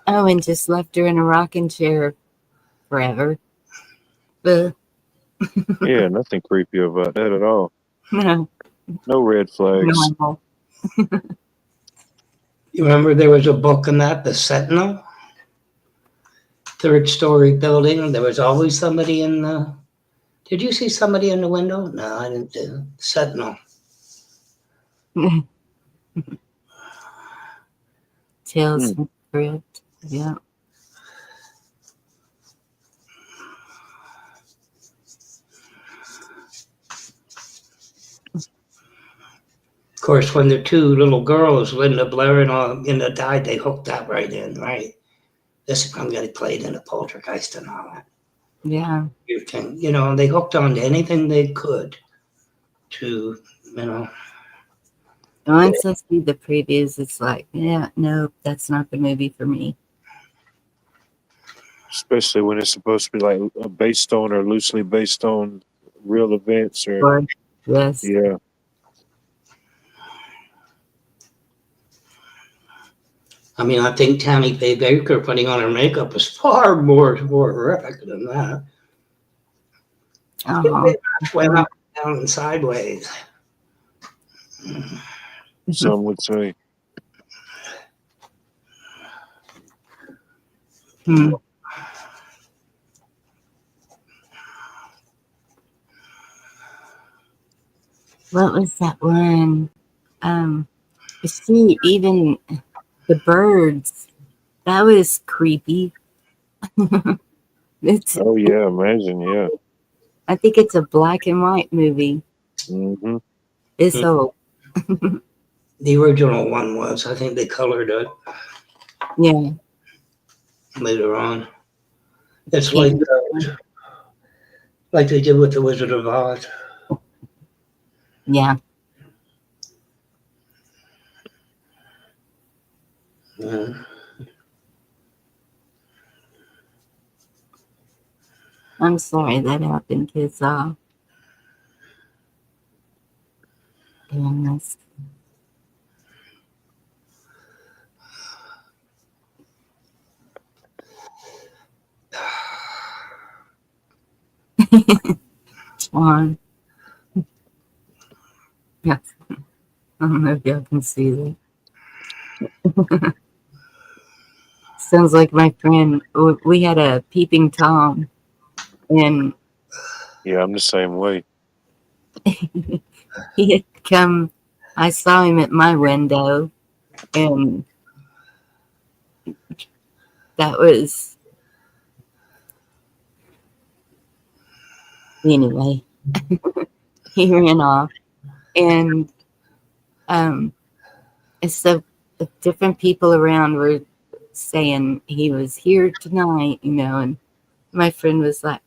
Oh, and just left her in a rocking chair forever. Yeah, nothing creepy about that at all. No. No red flags. No. You remember there was a book in that, The Sentinel? Third-story building. There was always somebody in the... Did you see somebody in the window? No, I didn't do Sentinel. Tales from the Crypt. Yeah. Of course, when the two little girls, Linda Blair and Linda died, they hooked that right in, right? This is going to get played in a Poltergeist and all that. Yeah. You know, they hooked on to anything they could to, you know. Once I see the previews, it's like, yeah, no, that's not the movie for me. Especially when it's supposed to be like based on or loosely based on real events or yes. Yeah. I mean, I think Tammy Faye Baker putting on her makeup is far more horrific than that. Went up, down, and sideways. Some would say. What was that one? See, even the birds, that was creepy. Oh yeah, imagine, yeah. I think it's a black and white movie. Mm-hmm. It's old. The original one was. I think they colored it. Yeah. Later on. It's like they did with The Wizard of Oz. Yeah. Yeah. I'm sorry that happened, kids. Doing this. Swan. Yes. I don't know if y'all can see that. Sounds like my friend. We had a peeping Tom, and yeah, I'm the same way. he had come. I saw him at my window, and that was Anyway, he ran off, and so the different people around were saying he was here tonight, and my friend was like,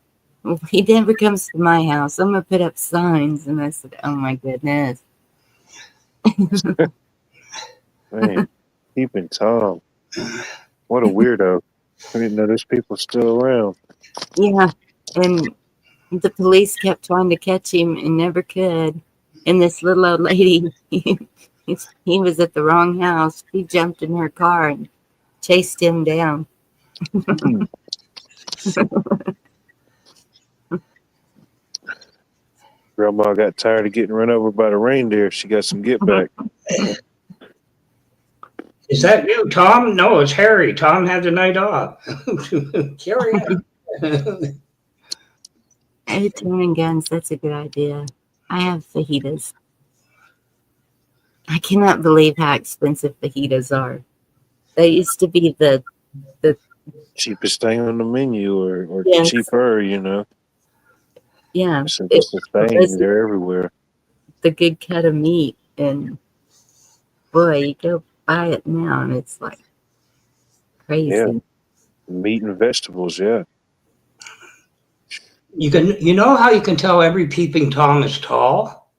well, he never comes to my house. I'm gonna put up signs. And I said, oh my goodness. Man, keeping Tom. What a weirdo. I didn't know there's people still around. Yeah, and the police kept trying to catch him and never could. And this little old lady, he was at the wrong house. He jumped in her car and chased him down. Grandma got tired of getting run over by the reindeer. She got some get back. Is that you, Tom? No, it's Harry. Tom had the night off. Carry on. Hey, turning guns, that's a good idea. I have fajitas. I cannot believe how expensive fajitas are. They used to be the cheapest thing on the menu, or yes. cheaper, Yeah. Since it's the thing, they're everywhere. The good cut of meat, and boy, you go buy it now and it's like crazy. Yeah. Meat and vegetables, yeah. You know how you can tell every peeping Tom is tall?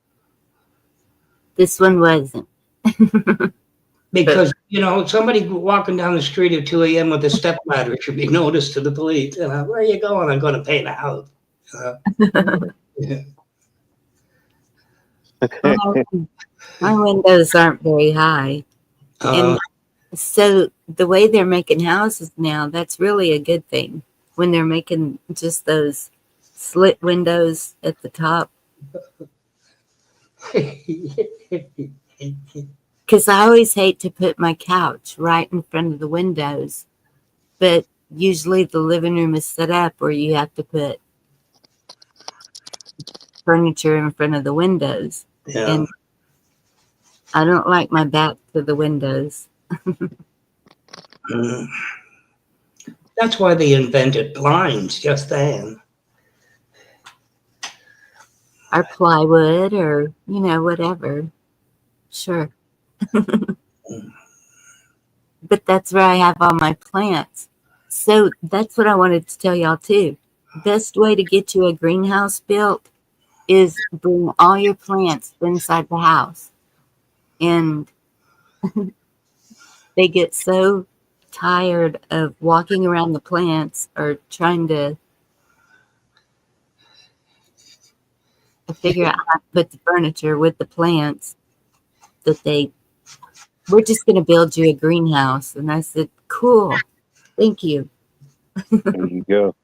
This one wasn't. Because, somebody walking down the street at 2 a.m. with a step ladder should be noticed to the police. Where are you going? I'm going to paint a house. My windows aren't very high. And so the way they're making houses now, that's really a good thing. When they're making just those slit windows at the top. Because I always hate to put my couch right in front of the windows, but usually the living room is set up where you have to put furniture in front of the windows. Yeah. And I don't like my back to the windows. That's why they invented blinds, just then. Or plywood, or, whatever. Sure. But that's where I have all my plants. So that's what I wanted to tell y'all too. Best way to get you a greenhouse built is bring all your plants inside the house. And they get so tired of walking around the plants or trying to figure out how to put the furniture with the plants that we're just going to build you a greenhouse. And I said, cool. Thank you. There you go.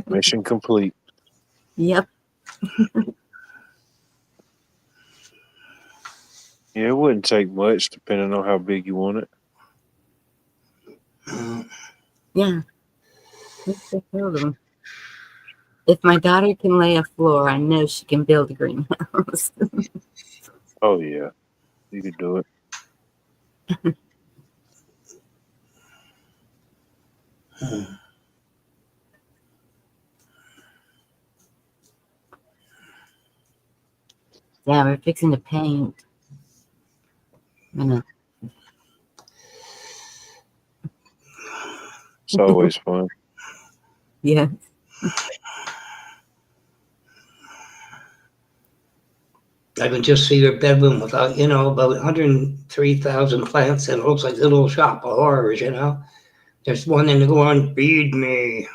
Mission complete. Yep. Yeah, it wouldn't take much depending on how big you want it. Yeah. Let's just build them. If my daughter can lay a floor, I know she can build a greenhouse. Oh, yeah. You could do it. Yeah, we're fixing to paint. It's always fun. Yeah. I can just see your bedroom without, about 103,000 plants, and it looks like a little shop of horrors, There's one in the one, feed me.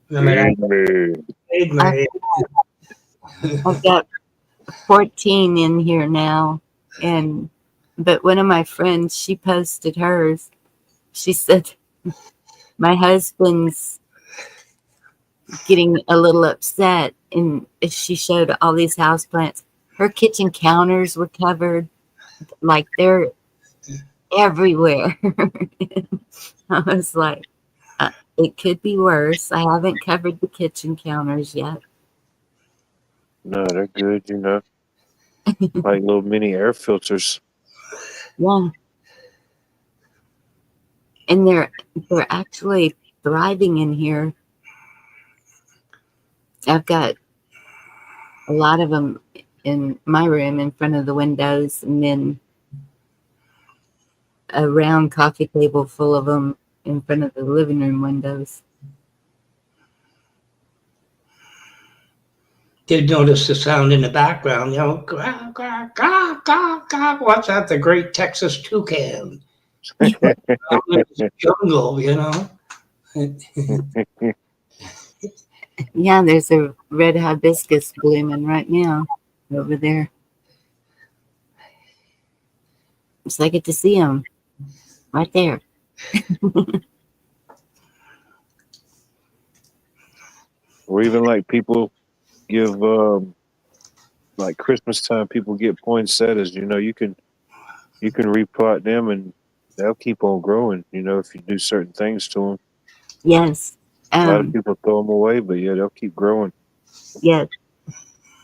Feed me. I've got 14 in here now. But one of my friends, she posted hers. She said, my husband's getting a little upset, and she showed all these houseplants. Her kitchen counters were covered, like they're everywhere. I was like, it could be worse. I haven't covered the kitchen counters yet. No, they're good, like little mini air filters. Yeah. And they're actually thriving in here. I've got a lot of them in my room in front of the windows, and then a round coffee table full of them in front of the living room windows. Did notice the sound in the background, you know, gah, gah, gah, gah, gah. What's that? The great Texas toucan. Jungle, you know. Yeah, there's a red hibiscus blooming right now over there. So I get to see them right there. Or even like people give like Christmas time, people get poinsettias. You know, you can repot them and they'll keep on growing. You know, if you do certain things to them. Yes. A lot of people throw them away, but yeah, they'll keep growing. Yeah.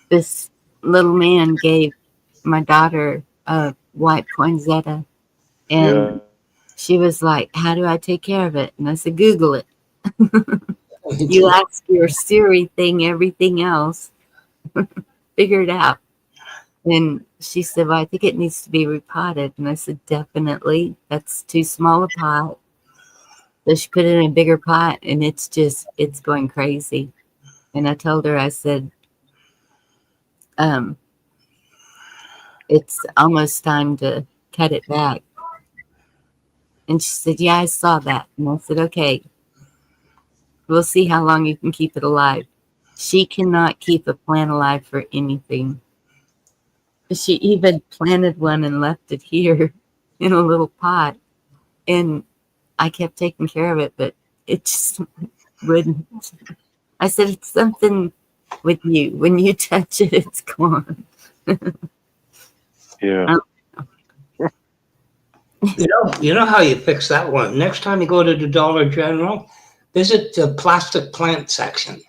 This little man gave my daughter a white poinsettia, and she was like, "How do I take care of it?" And I said, "Google it." You ask your Siri thing everything else. Figure it out. And she said, "Well, I think it needs to be repotted." And I said, "Definitely. That's too small a pot." So she put it in a bigger pot, and it's going crazy. And I told her, I said, it's almost time to cut it back. And she said, "Yeah, I saw that." And I said, "Okay, we'll see how long you can keep it alive." She cannot keep a plant alive for anything. She even planted one and left it here in a little pot. And I kept taking care of it, but it just wouldn't. I said, "It's something with you. When you touch it, it's gone." Yeah. You know how you fix that one. Next time you go to the Dollar General, visit the plastic plant section.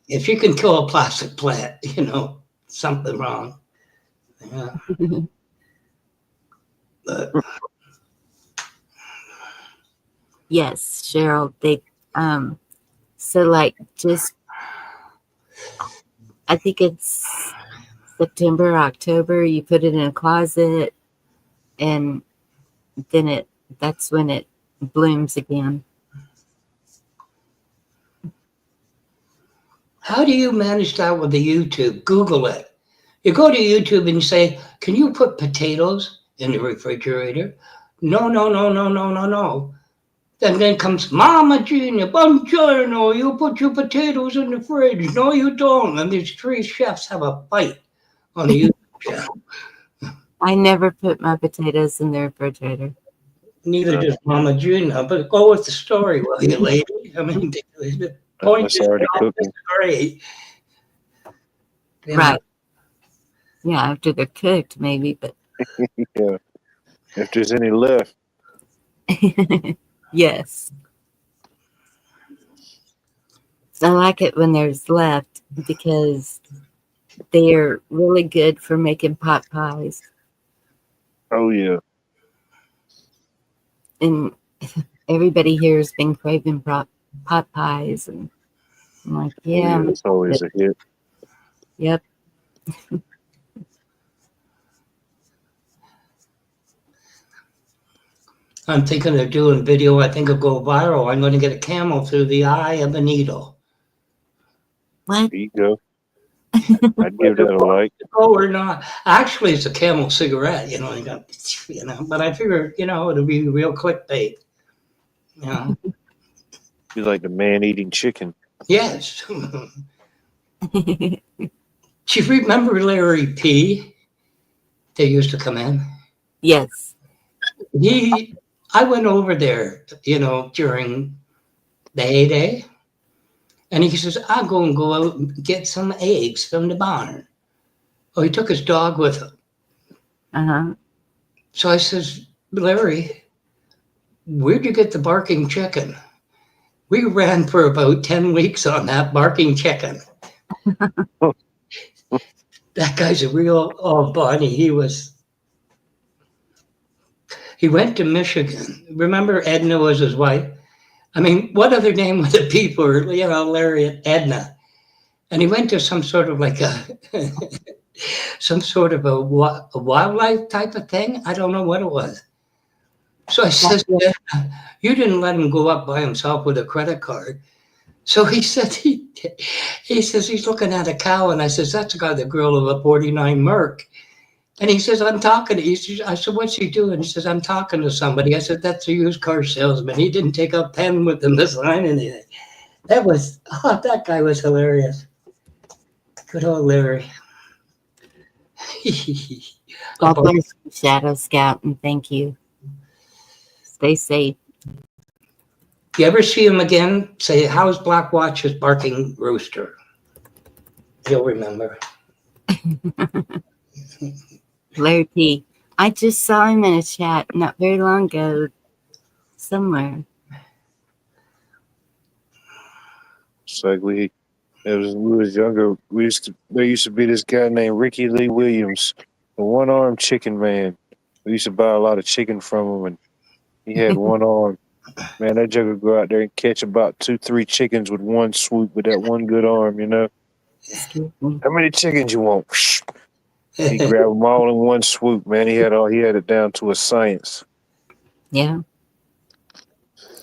If you can kill a plastic plant, you know, something wrong. Yeah. But yes, Cheryl, they so like just I think it's September, October, you put it in a closet, and then that's when it blooms again. how do you manage that with the YouTube? Google it. You go to YouTube and you say, "Can you put potatoes in the refrigerator?" No, no, no, no, no, no, no. Then comes Mama Gina, buongiorno, you put your potatoes in the fridge. No, you don't. And these three chefs have a fight on the YouTube channel. I never put my potatoes in the refrigerator. Neither does Mama Gina, but go with the story, will you, lady? I mean, the point That's is, already all cooking. this great. You know, Right. Yeah, after they're cooked, maybe, but Yeah. If there's any left. yes. I like it when there's left because they're really good for making pot pies. Oh yeah. And everybody here has been craving pot pies, and I'm like, Oh, yeah, it's always a hit. Yep. I'm thinking of doing video. I think it'll go viral. I'm going to get a camel through the eye of a needle. What? There you go. I'd give that a like. Oh, or not. Actually, it's a Camel cigarette, you know, but I figured, you know, it'll be real clickbait. You know. Be like the man eating chicken. Yes. Do you remember Larry P? They used to come in. Yes. I went over there, you know, during the heyday. And he says, "I'm going to go out and get some eggs from the barn." Oh, he took his dog with him. Uh-huh. So I says, "Larry, where'd you get the barking chicken?" We ran for about 10 weeks on that barking chicken. That guy's a real bunny. He went to Michigan. Remember Edna was his wife? I mean, what other name would it be for, Larry Edna? And he went to some sort of like some sort of a wildlife type of thing. I don't know what it was. So I said, you didn't let him go up by himself with a credit card. So he said he says he's looking at a cow, and I says, that's got the grill of a 49 Merc. And he says, I'm talking to you. I said, what's he doing? He says, I'm talking to somebody. I said, that's a used car salesman. He didn't take a pen with him to sign anything. That guy was hilarious. Good old Larry. God bless you, Shadow Scout, and thank you. Stay safe. If you ever see him again, say, how's Black Watch's barking rooster? He'll remember. Larry P. I just saw him in a chat not very long ago somewhere. It's like we was younger. There used to be this guy named Ricky Lee Williams, the one-armed chicken man. We used to buy a lot of chicken from him, and he had one arm. Man, that jugger would go out there and catch about 2-3 chickens with one swoop with that one good arm, you know. How many chickens you want? He grabbed them all in one swoop, man. He had it down to a science. Yeah.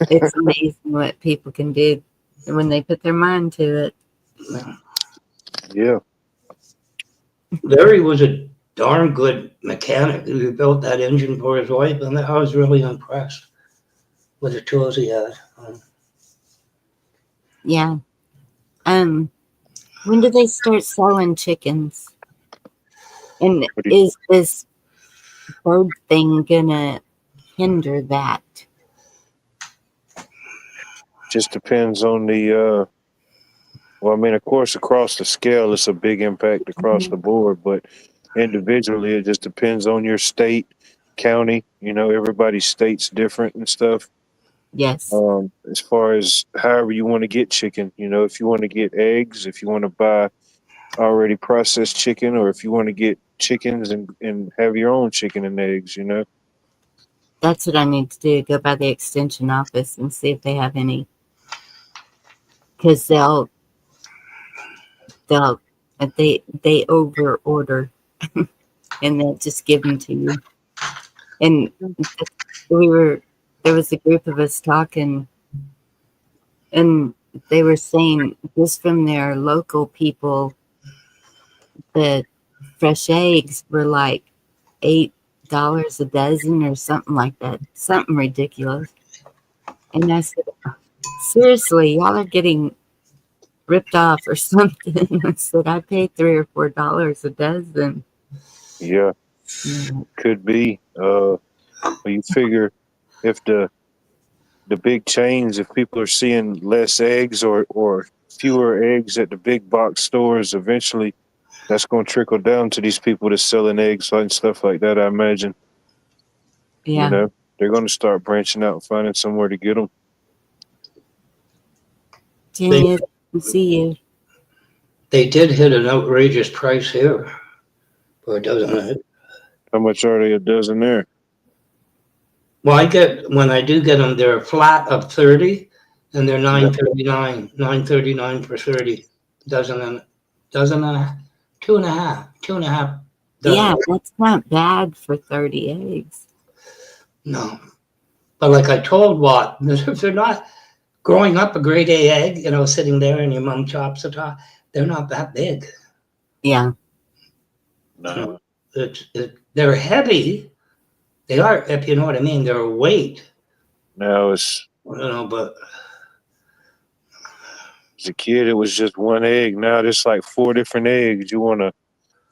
It's amazing what people can do when they put their mind to it. Yeah. Larry was a darn good mechanic who built that engine for his wife, and I was really impressed with the tools he had. Yeah. When do they start selling chickens? And is this bird thing gonna hinder that? Just depends on the well, I mean, of course, across the scale, it's a big impact across the board, but individually, it just depends on your state, county. You know, everybody's state's different and stuff. Yes. As far as however you want to get chicken, you know, if you want to get eggs, if you want to buy already processed chicken, or if you want to get chickens and have your own chicken and eggs, you know. That's what I need to do. Go by the extension office and see if they have any. Because they over order and they'll just give them to you. And there was a group of us talking, and they were saying just from their local people that fresh eggs were like $8 a dozen or something like that, something ridiculous. And I said, seriously, y'all are getting ripped off or something. I said, I paid $3 or $4 a dozen. Yeah, could be. But you figure if the big chains, if people are seeing less eggs or fewer eggs at the big box stores, eventually that's going to trickle down to these people that's selling eggs and stuff like that, I imagine. Yeah. You know, they're going to start branching out and finding somewhere to get them. Genius, we see you. They did hit an outrageous price here for a dozen of it. How much are they a dozen there? Well, when I do get them, they're a flat of 30, and they're $9.39. $9.39 for 30 dozen and two and a half. Dozen. Yeah, that's not bad for 30 eggs. No, but like I told Watt, if they're not growing up a grade A egg, you know, sitting there and your mom chops it off, they're not that big. Yeah. No. They're heavy. They are, if you know what I mean. They're a weight. Now it's, you know, but as a kid, it was just one egg. Now there's like 4 different eggs. You want a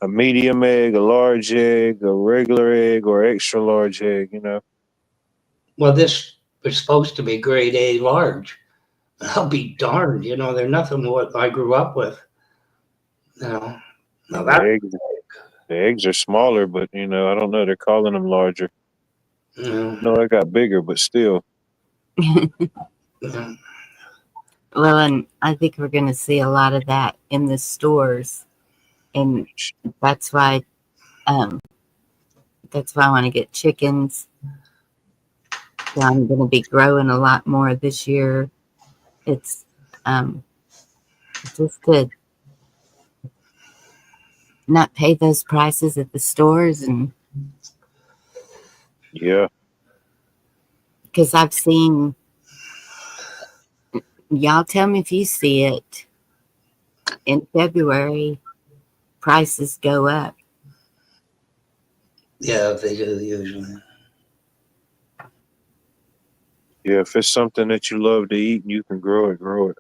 medium egg, a large egg, a regular egg, or extra large egg, you know. Well, this was supposed to be grade A large. I'll be darned, you know, they're nothing what I grew up with. You know, now the eggs are smaller, but you know, I don't know. They're calling them larger. No, they got bigger, but still. Well, and I think we're going to see a lot of that in the stores, and that's why I want to get chickens. So I'm going to be growing a lot more this year. It's just to not pay those prices at the stores, and Yeah. because I've seen, y'all tell me if you see it, in February, prices go up. Yeah, they do usually. Yeah, if it's something that you love to eat and you can grow it, grow it.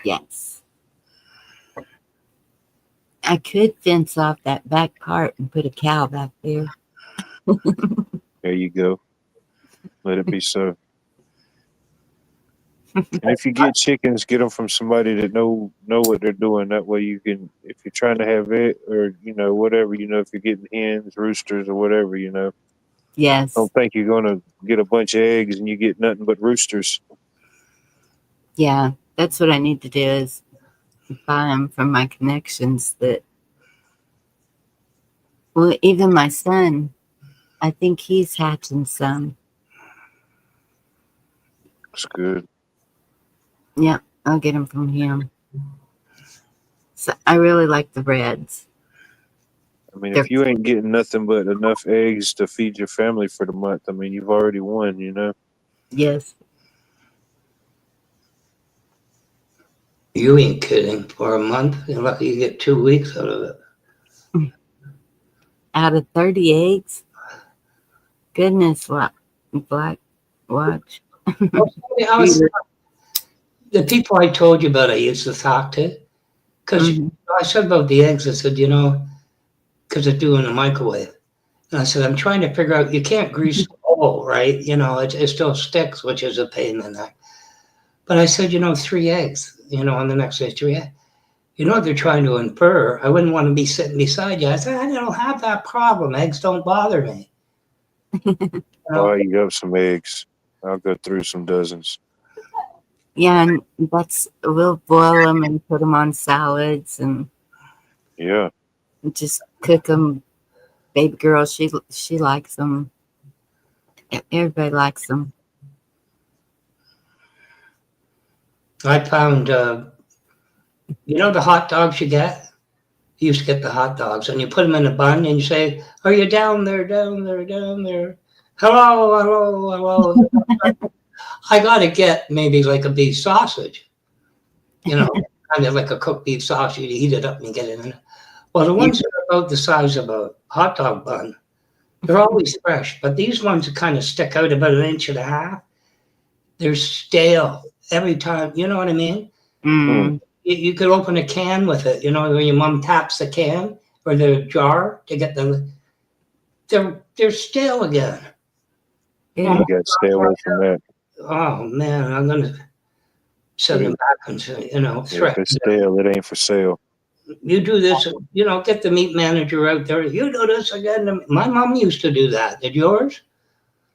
Yes. I could fence off that back part and put a cow back there. There you go. Let it be so. And if you get chickens, get them from somebody that know what they're doing. That way you can, if you're trying to have it or, whatever, if you're getting hens, roosters or whatever, Yes. don't think you're going to get a bunch of eggs and you get nothing but roosters. Yeah, that's what I need to do, is buy them from my connections that, well, even my son, I think he's hatching some. That's good. Yeah, I'll get them from him. So I really like the reds. I mean, if you ain't getting nothing but enough eggs to feed your family for the month, I mean, you've already won, Yes. You ain't kidding. For a month, you're lucky you get 2 weeks out of it. Out of 30 eggs? Goodness, what? Black, watch. The people I told you about I used to talk to, because I said about the eggs, I said, because they're doing the microwave. And I said, I'm trying to figure out, you can't grease the bowl, right? It still sticks, which is a pain in the neck. But I said, 3 eggs, on the next day, 3 eggs. They're trying to infer. I wouldn't want to be sitting beside you. I said, I don't have that problem. Eggs don't bother me. Oh, you got some eggs. I'll go through some dozens. Yeah, and we'll boil them and put them on salads and yeah, just cook them. Baby girl, she likes them. Everybody likes them. I found, the hot dogs you get? You used to get the hot dogs, and you put them in a bun, and you say, are you down there, down there, down there? Hello, hello, hello. I got to get maybe like a beef sausage, kind of like a cooked beef sausage. You heat it up and you get it in. Well, the ones that are about the size of a hot dog bun, they're always fresh, but these ones kind of stick out about 1.5 inches. They're stale every time. You know what I mean? Mm. You could open a can with it, when your mom taps the can or the jar to get they're stale again. Yeah, you got to stay away from that. Oh man, I'm gonna send them back and say, If it's stale, it ain't for sale. You do this, get the meat manager out there. You do this again. My mom used to do that. Did yours?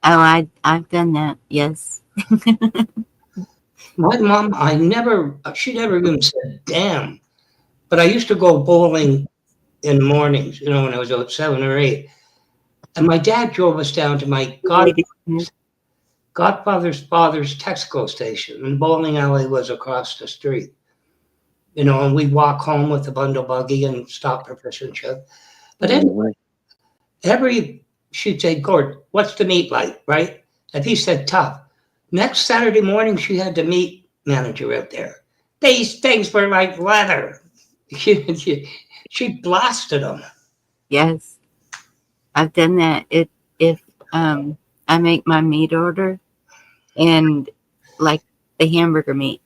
Oh, I've done that. Yes. My mom, she never even said damn. But I used to go bowling in the mornings, when I was about 7 or 8. And my dad drove us down to my godfather's father's Texaco station. And the bowling alley was across the street. And we'd walk home with the bundle buggy and stop for fish and chip. But anyway, she'd say, Gord, what's the meat like, right? If he said tough, next Saturday morning, she had the meat manager out there. These things were like leather. She blasted them. Yes, I've done that. If I make my meat order, and like the hamburger meat,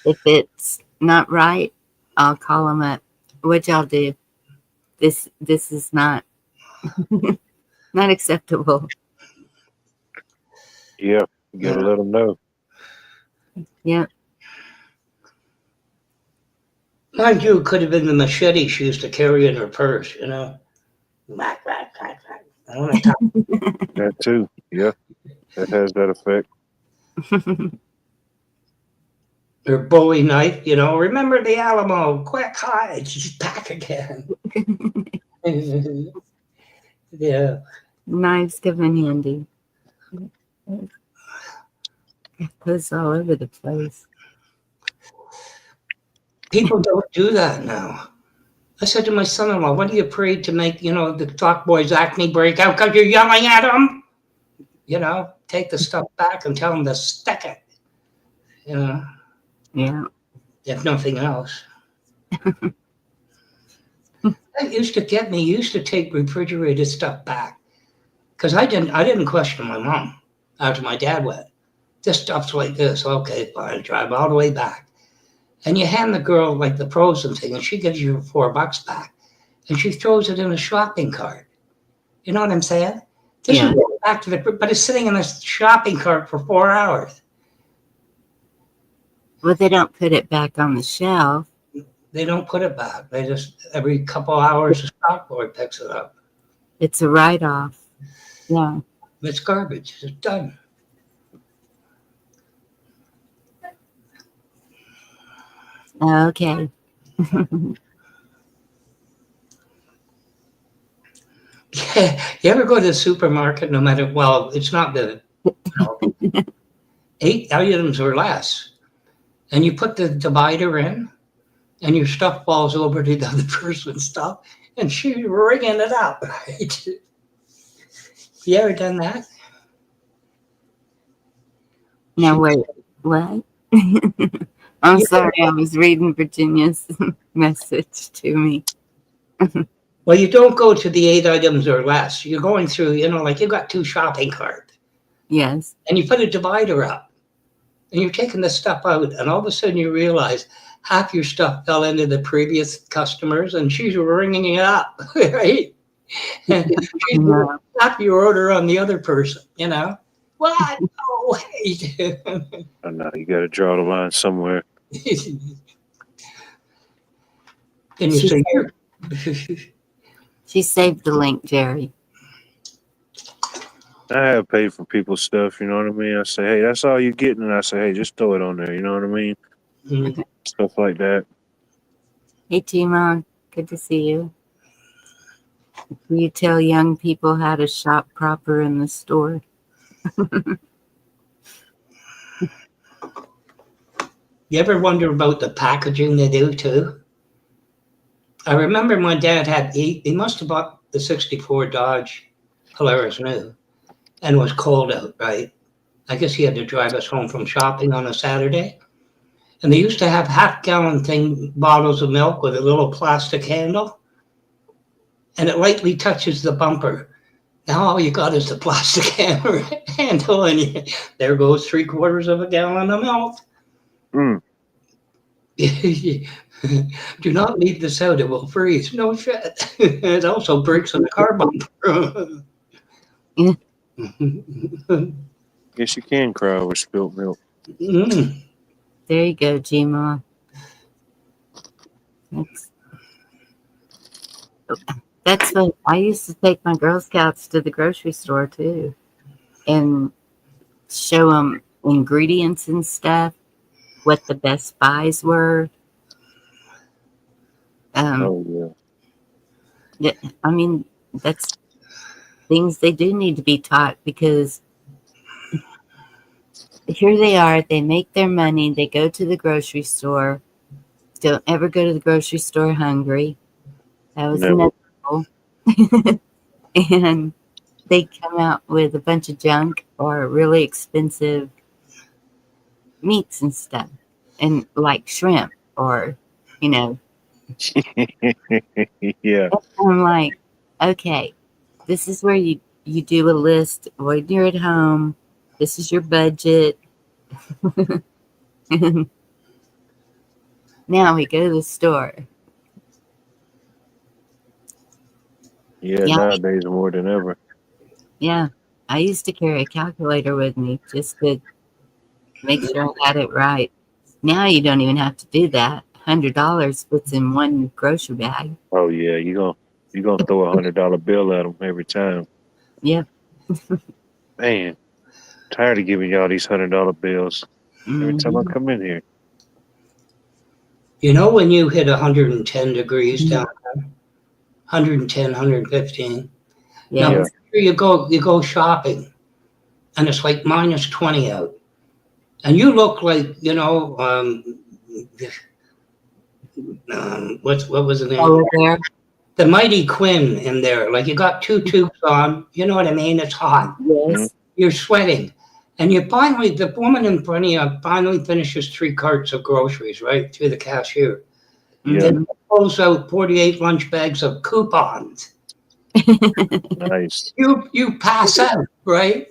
if it's not right, I'll call them up. What y'all do? This is not not acceptable. Yeah, you gotta let them know. Yeah. Mind you, it could have been the machete she used to carry in her purse, That too. Yeah, that has that effect. Her Bowie knife, remember the Alamo, quick hide, she's back again. Yeah. Knives come in handy. It goes all over the place. People don't do that now. I said to my son-in-law, "What are you afraid to make, the talk boy's acne break out because you're yelling at him? Take the stuff back and tell him to stick it. Yeah. If nothing else." That used to get me. Used to take refrigerated stuff back because I didn't question my mom after my dad went. This stuff's like this. Okay, fine. Drive all the way back, and you hand the girl like the frozen thing, and she gives you $4 back, and she throws it in a shopping cart. You know what I'm saying? This is going back to but it's sitting in a shopping cart for 4 hours. Well, they don't put it back on the shelf. They don't put it back. They just, every couple hours, the stock board picks it up. It's a write-off. Yeah. It's garbage. It's done. Okay. You ever go to the supermarket, no matter, well, it's not the 8 items or less, and you put the divider in, and your stuff falls over to the other person's stuff, and she's ringing it up, right? You ever done that? No, wait, what? I'm sorry, I was reading Virginia's message to me. Well, you don't go to the 8 items or less. You're going through, like you got 2 shopping carts. Yes. And you put a divider up, and you're taking the stuff out, and all of a sudden you realize half your stuff fell into the previous customers, and she's ringing it up, right? And she's half your order on the other person, What? Oh, wait. I know, you got to draw the line somewhere. And you say, she saved the link, Jerry. I have paid for people's stuff, you know what I mean? I say, hey, that's all you're getting. And I say, hey, just throw it on there, you know what I mean? Mm-hmm. Stuff like that. Hey, T-Mon, good to see you. You tell young people how to shop proper in the store. You ever wonder about the packaging they do too? I remember my dad he must have bought the 64 Dodge Polaris new, and it was cold out, right? I guess he had to drive us home from shopping on a Saturday. And they used to have half-gallon bottles of milk with a little plastic handle, and it lightly touches the bumper. Now all you got is the plastic handle, and there goes 3/4 of a gallon of milk. Mm. Do not leave this out; it will freeze. No shit. It also breaks on the car bumper. Guess you can cry over spilled milk. Mm. There you go, G-Ma. That's what I used to take my Girl Scouts to the grocery store too, and show them ingredients and stuff, what the best buys were. Oh yeah. I mean, that's things they do need to be taught, because here they are, they make their money, they go to the grocery store, don't ever go to the grocery store hungry. That was inevitable. And they come out with a bunch of junk or really expensive meats and stuff, and like shrimp or, yeah. I'm like, okay, this is where you do a list when you're at home. This is your budget. Now we go to the store. Yeah, nowadays more than ever. Yeah, I used to carry a calculator with me just to make sure I had it right. Now you don't even have to do that. $100 fits in one grocery bag. Oh yeah, you gonna throw $100 bill at them every time. Yeah. Man, tired of giving y'all these $100 bills every time I come in here. When you hit 110 degrees down there, 110, 115. Yeah. Now, you go shopping, and it's like minus 20 out. And you look like, you know, what was the name? Oh, there. The Mighty Quinn in there. Like you got 2 tubes on, you know what I mean? It's hot. Yes. You're sweating. And you finally, the woman in front of you finally finishes 3 carts of groceries, right, through the cashier. Yeah. And pulls out 48 lunch bags of coupons. Nice. You pass out, right?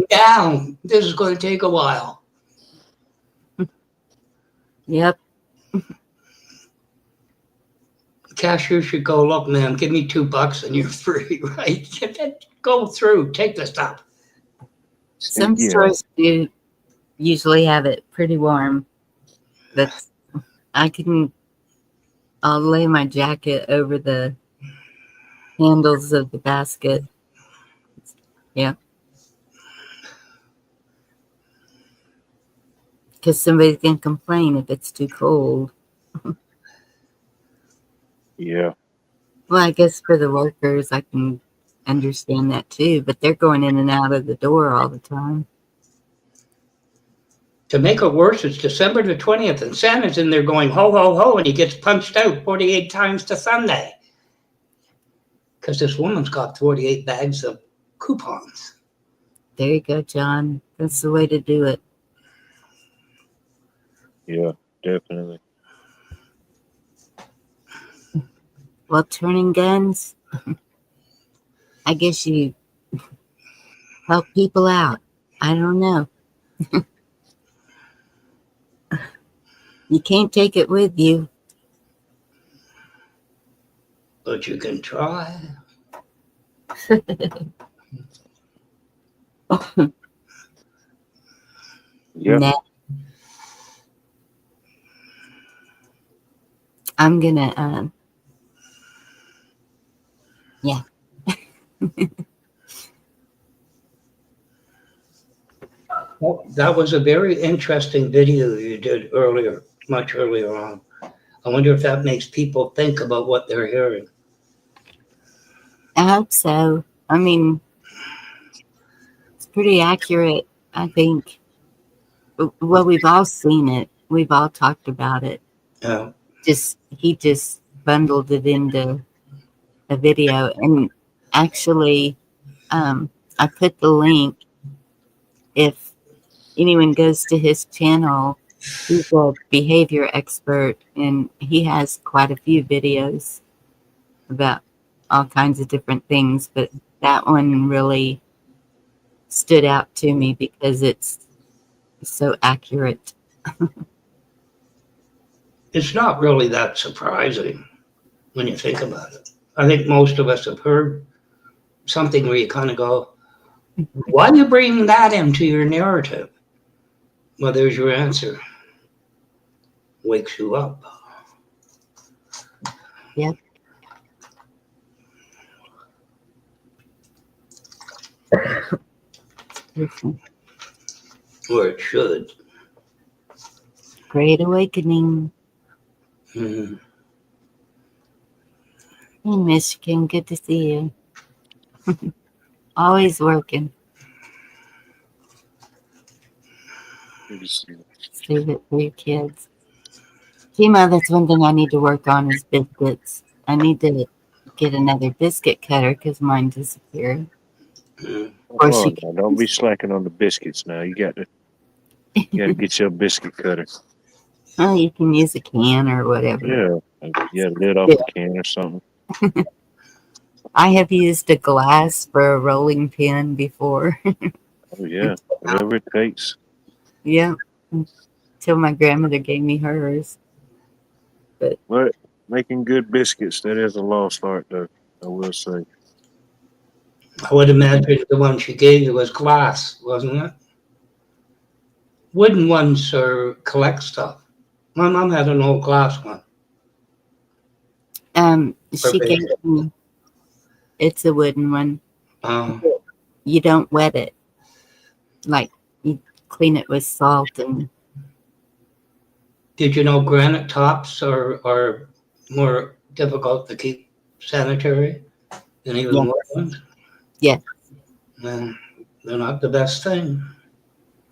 Down. This is going to take a while. Yep. Cashier should go, look, ma'am, give me $2 and you're free, right? Go through, take the stuff. Some stores do usually have it pretty warm. I'll lay my jacket over the handles of the basket. Yeah. Because somebody can complain if it's too cold. Yeah. Well, I guess for the workers, I can understand that too, but they're going in and out of the door all the time. To make it worse, it's December the 20th, and Santa's in there going, ho, ho, ho, and he gets punched out 48 times to Sunday. Because this woman's got 48 bags of coupons. There you go, John. That's the way to do it. Yeah, definitely. Well, turning guns, I guess you help people out. I don't know. You can't take it with you. But you can try. Yeah. Nah. I'm gonna, yeah. Well, that was a very interesting video you did earlier, much earlier on. I wonder if that makes people think about what they're hearing. I hope so. I mean, it's pretty accurate, I think. Well, we've all seen it. We've all talked about it. Yeah. He just bundled it into a video. And actually, I put the link. If anyone goes to his channel, he's a behavior expert, and he has quite a few videos about all kinds of different things. But that one really stood out to me because it's so accurate. It's not really that surprising when you think about it. I think most of us have heard something where you kind of go, why are you bringing that into your narrative? Well, there's your answer. Wakes you up. Yep. Or it should. Great awakening. Mm-hmm. Hey, Michigan, good to see you. Always working. Save it for your kids. Kima, that's one thing I need to work on is biscuits. I need to get another biscuit cutter because mine disappeared. Oh, now, don't be slacking on the biscuits now. You got to get your biscuit cutter. Oh, you can use a can or whatever. Yeah, lid off a can or something. I have used a glass for a rolling pin before. Oh yeah, whatever it takes. Yeah, until my grandmother gave me hers. But making good biscuits, that is a lost art, though, I will say. I would imagine the one she gave you was glass, wasn't it? Wooden ones are collect stuff. My mom had an old glass one. She gave me, it's a wooden one. You don't wet it. Like, you clean it with salt and... Did you know granite tops are more difficult to keep sanitary than even wood ones? Yeah. They're not the best thing.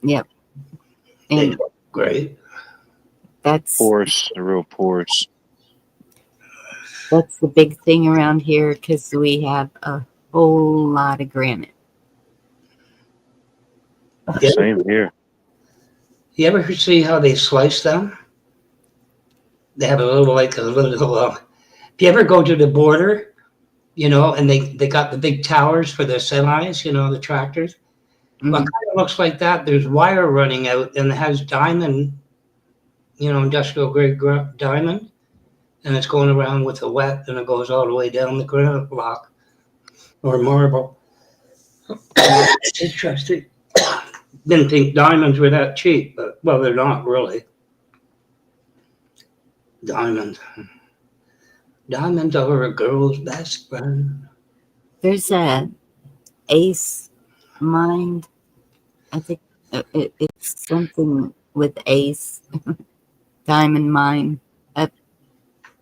Yep. They And look great. that's Porous, real porous. the big thing around here because we have a whole lot of granite. Same here. You ever see how they slice them? They have a little, if you ever go to the border, and they got the big towers for the semis, the tractors. Well, it kind of looks like that. There's wire running out, and it has diamond, industrial grade diamond, and it's going around with the wet, and it goes all the way down the granite block or marble. It's interesting. Didn't think diamonds were that cheap, but well, they're not really. Diamonds are a girl's best friend. There's a Ace mine. I think it's something with Ace diamond mine up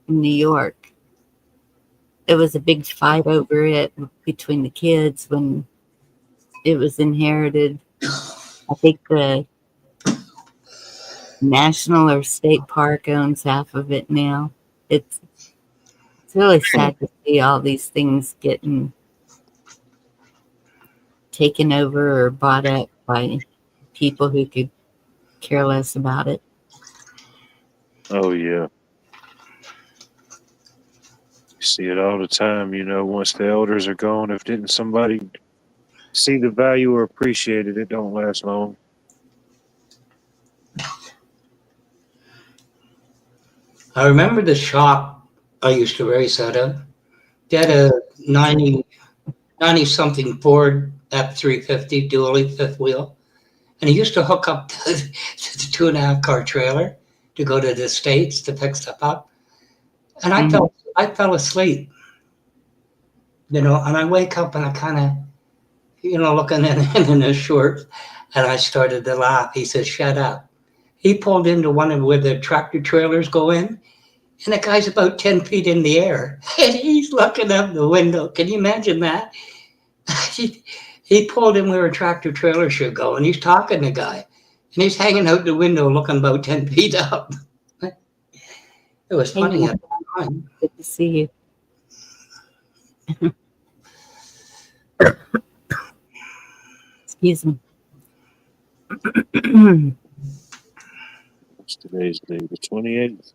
in New York. There was a big fight over it between the kids when it was inherited. I think the national or state park owns half of it now. It's really sad to see all these things getting taken over or bought up by people who could care less about it. Oh yeah. You see it all the time, once the elders are gone, if didn't somebody see the value or appreciate it, it don't last long. I remember the shop I used to race out of. They had a 90 something Ford F350 dually fifth wheel. And he used to hook up to the 2.5 car trailer to go to the States to pick stuff up. And I fell asleep, and I wake up and I kind of, looking in his shorts, and I started to laugh. He said, "Shut up." He pulled into one of where the tractor trailers go in, and the guy's about 10 feet in the air, and he's looking out the window. Can you imagine that? He pulled in where a tractor trailer should go, and he's talking to the guy, and he's hanging out the window looking about 10 feet up. It was funny at the time. Good to see you. Excuse me. What's today's day? The 28th?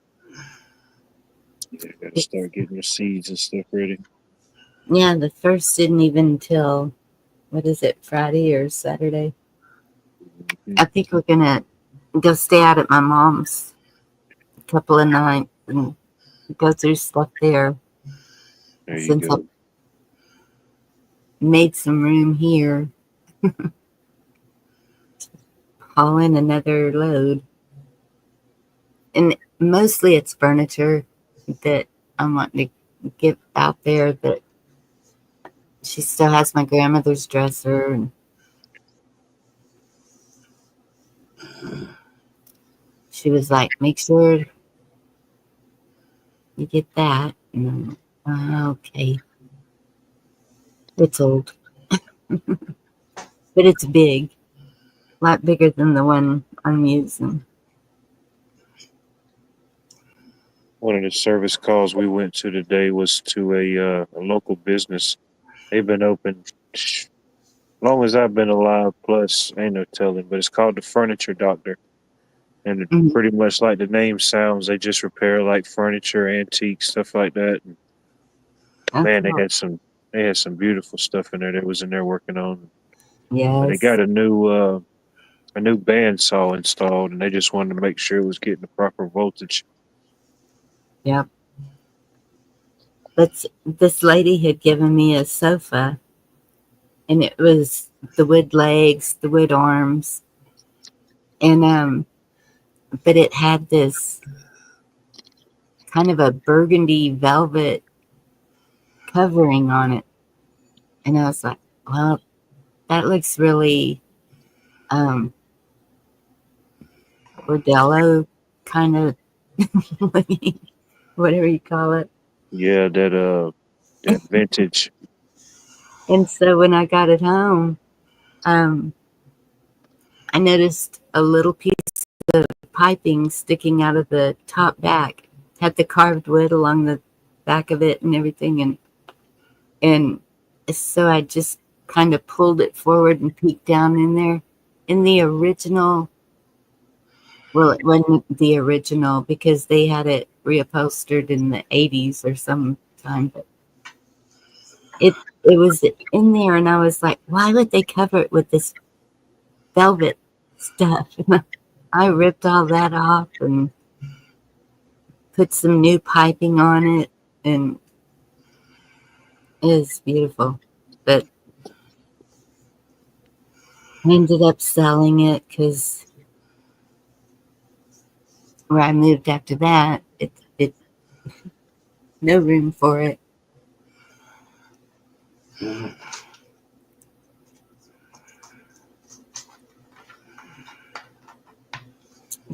Yeah, I gotta start getting your seeds and stuff ready. Yeah, the first didn't even until, what is it, Friday or Saturday? I think we're gonna go stay out at my mom's a couple of nights and go through stuff there. There you Since go. I made some room here, haul in another load. And mostly it's furniture that I'm wanting to get out there, that she still has my grandmother's dresser, and she was like, make sure you get that. And I'm like, okay. It's old. But it's big. A lot bigger than the one I'm using. One of the service calls we went to today was to a local business. They've been open as long as I've been alive, plus ain't no telling, but it's called the Furniture Doctor. And pretty much like the name sounds, they just repair like furniture, antiques, stuff like that. And man, they had some beautiful stuff in there that was in there working on. Yeah. They got a new bandsaw installed, and they just wanted to make sure it was getting the proper voltage. Yep. But this lady had given me a sofa, and it was the wood legs, the wood arms, and but it had this kind of a burgundy velvet covering on it. And I was like, well, that looks really bordello kind of whatever you call it. Yeah, that vintage. And so when I got it home, I noticed a little piece of piping sticking out of the top back. Had the carved wood along the back of it and everything, and so I just kind of pulled it forward and peeked down in there. In the original, well, it wasn't the original because they had it reupholstered in the 80s or some time, but it was in there, and I was like, why would they cover it with this velvet stuff? And I ripped all that off and put some new piping on it, and it was beautiful. But I ended up selling it because where I moved after that, it no room for it.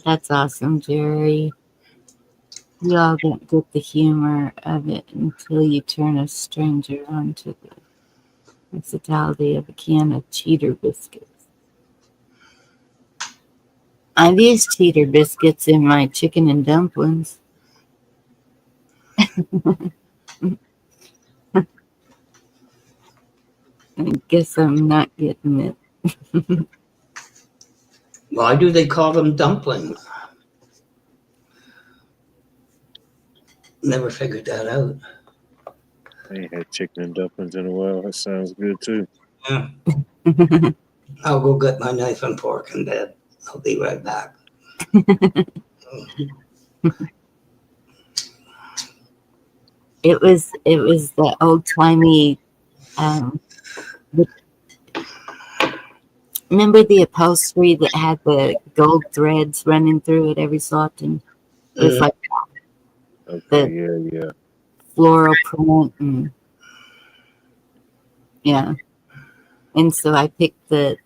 That's awesome, Jerry. You all don't get the humor of it until you turn a stranger onto the versatility of a can of cheater biscuits. I've used cheater biscuits in my chicken and dumplings. I guess I'm not getting it. Why do they call them dumplings? Never figured that out. I ain't had chicken and dumplings in a while. That sounds good too. Yeah. I'll go get my knife and fork in bed. I'll be right back. It was the old timey. Remember the upholstery that had the gold threads running through it every so often? It was like yeah. Floral print, and yeah. And so I picked the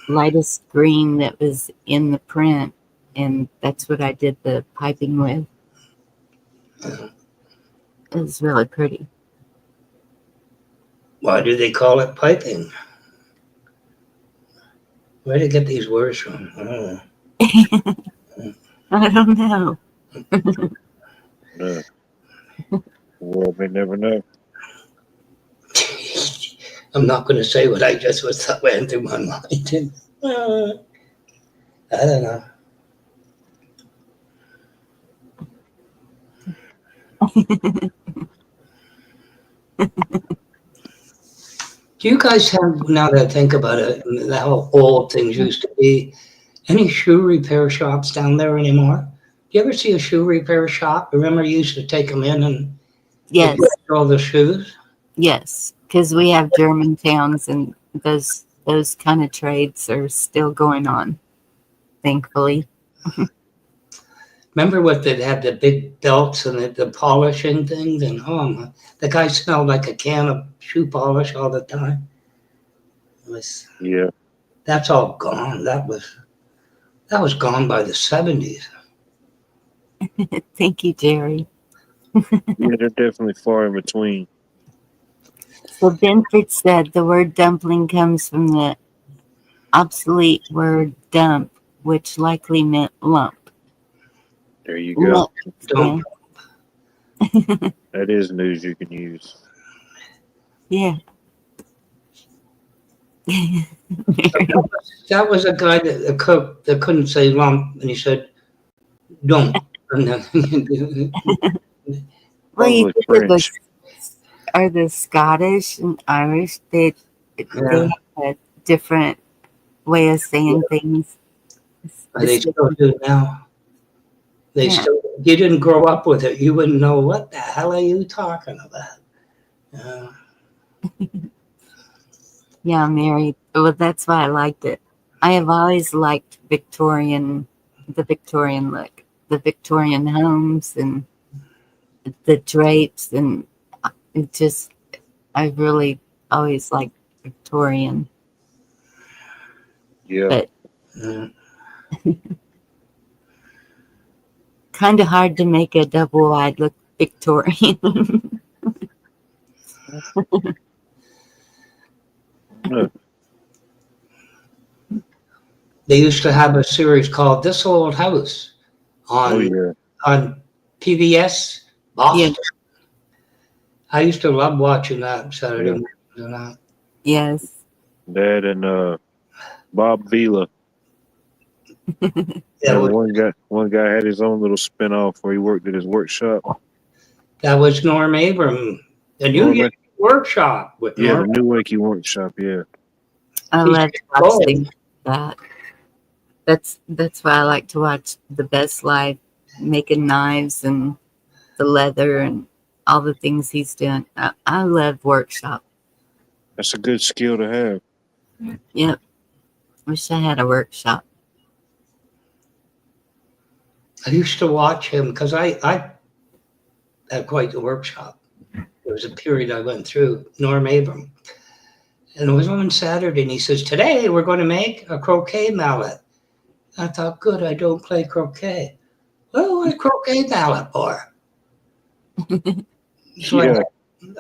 lightest green that was in the print, and that's what I did the piping with. It was really pretty. Why do they call it piping? Where do they get these words from? I don't know. No. Well, we never know. I'm not going to say what I just went through my mind. I don't know. Do you guys have, now that I think about it, and how old things used to be, any shoe repair shops down there anymore? Do you ever see a shoe repair shop? Remember you used to take them in and Yes. all the shoes? Yes, because we have German towns, and those kind of trades are still going on, thankfully. Remember what they had, the big belts and the polishing things, and the guy smelled like a can of shoe polish all the time. Yeah. That's all gone. That was gone by the 70s. Thank you, Jerry. Yeah, they're definitely far in between. So Benford said the word dumpling comes from the obsolete word dump, which likely meant lump. There you go. Lump. That is news you can use. Yeah. That was a guy a cook that couldn't say lump, and he said, "Don't." Well, you are the Scottish and Irish. They have a different way of saying things. They still do now. They still. You didn't grow up with it. You wouldn't know what the hell are you talking about. Yeah, I'm married. Well, that's why I liked it. I have always liked the Victorian look, the Victorian homes and the drapes, and it just, I really always liked Victorian. Yeah. But kind of hard to make a double wide look Victorian. No. They used to have a series called This Old House on PBS Boston. Yeah. I used to love watching that Saturday morning. Yes. That and Bob Vila. Yeah, one guy had his own little spinoff where he worked at his workshop. that was Norm Abram. The New Workshop with Yeah, Norm. the New Wakey Workshop. Yeah. I love to watch things like that. That's why I like to watch The Best Life, making knives and the leather and all the things he's doing. I love workshop. That's a good skill to have. Yep. Wish I had a workshop. I used to watch him because I had quite the workshop. There was a period I went through, Norm Abram. And it was on Saturday, and he says, today we're going to make a croquet mallet. I thought, good, I don't play croquet. Well, what's croquet mallet for? So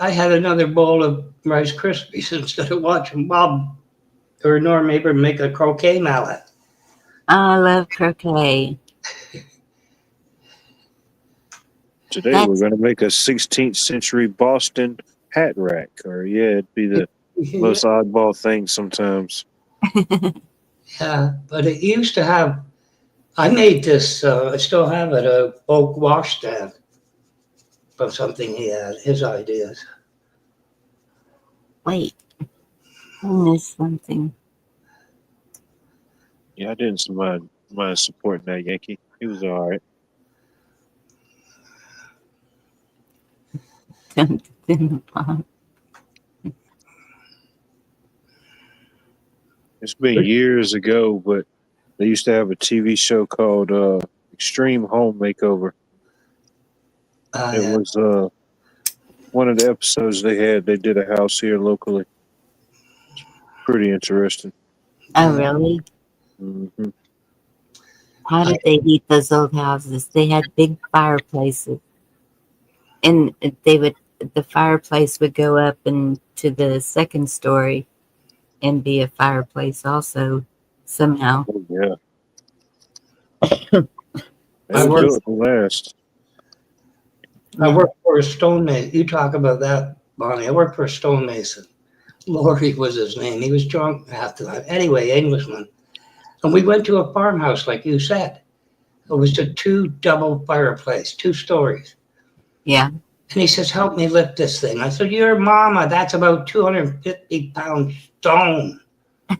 I had another bowl of Rice Krispies instead of watching Bob or Norm Abram make a croquet mallet. I love croquet. Today we're going to make a 16th century Boston hat rack. Or it'd be the most oddball thing sometimes. Yeah, but it used to have. I made this. I still have it. A oak washstand from something he had. His ideas. Wait, I missed something. Yeah, I didn't mind supporting that Yankee. He was all right. It's been years ago, but they used to have a TV show called Extreme Home Makeover. It was one of the episodes they did a house here locally. Pretty interesting. Oh, really? Mm-hmm. How did they heat those old houses? They had big fireplaces, and the fireplace would go up into the second story and be a fireplace also somehow. Oh, yeah. I worked last. I worked for a stonemason. You talk about that, Bonnie. I worked for a stonemason. Laurie was his name. He was drunk half the time. Anyway, Englishman. And we went to a farmhouse, like you said. It was a 2 double fireplace, 2 stories. Yeah. And he says, help me lift this thing. I said, your mama, that's about 250-pound stone. How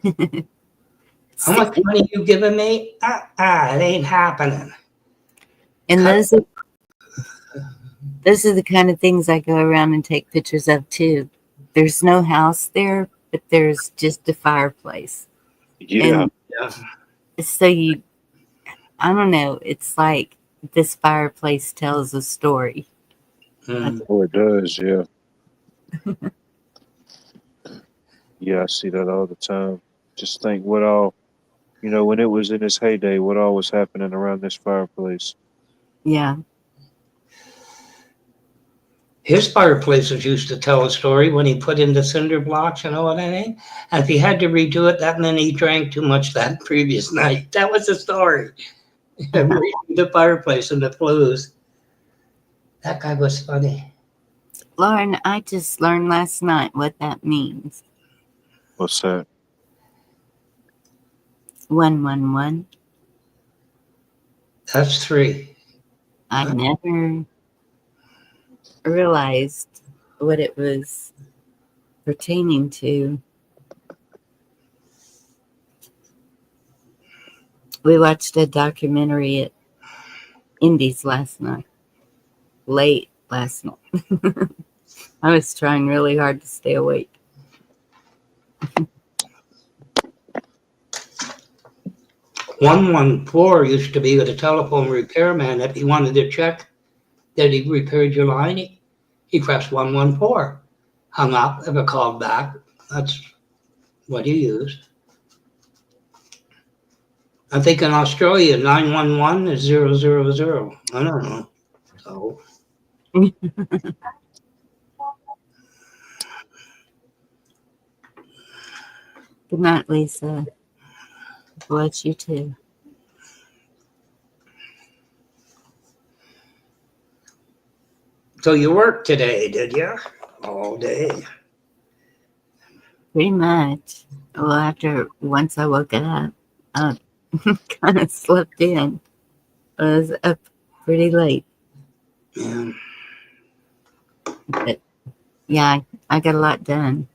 much money you giving me? It ain't happening. And those are the kind of things I go around and take pictures of too. There's no house there, but there's just a fireplace. Yeah. And so I don't know. It's like this fireplace tells a story. Oh, it does. Yeah. Yeah, I see that all the time. Just think what all, when it was in its heyday, what all was happening around this fireplace. Yeah. His fireplaces used to tell a story when he put in the cinder blocks, you know what I mean? And if he had to redo it, that meant he drank too much that previous night. That was the story. The fireplace and the flues. That guy was funny. Lauren, I just learned last night what that means. What's that? 111. That's 3. I never realized what it was pertaining to. We watched a documentary at Indies last night. Late last night. I was trying really hard to stay awake. $114 used to be with a telephone repairman. If he wanted to check that he repaired your line, he pressed 114. Hung up, if it called back. That's what he used. I think in Australia, 911 is 000. I don't know. So. Good night, Lisa. Bless you too. So you worked today, did you? All day. Pretty much. Well, once I woke up, I kind of slept in. I was up pretty late. Yeah. But yeah, I got a lot done.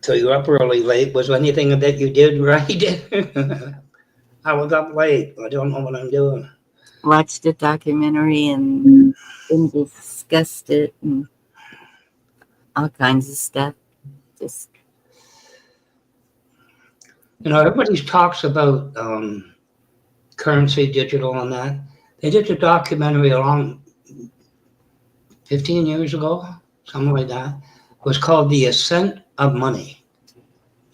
So you're up really late. Was there anything that you did right? I was up late. I don't know what I'm doing. Watched a documentary and discussed it and all kinds of stuff. Just everybody talks about currency, digital, and that. They did a documentary along 15 years ago, something like that. It was called The Ascent of Money,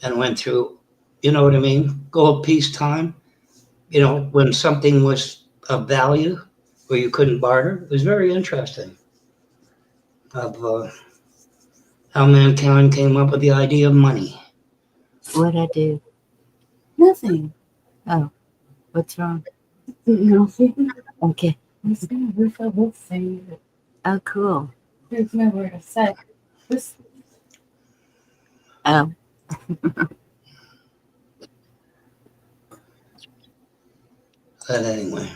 and went through, you know what I mean? Gold peacetime, when something was of value where you couldn't barter. It was very interesting of how mankind came up with the idea of money. what'd I do? Nothing. Oh, what's wrong? Nothing. Okay. It's gonna roof a whole thing. Oh, cool. There's nowhere to set. This. Oh. But anyway.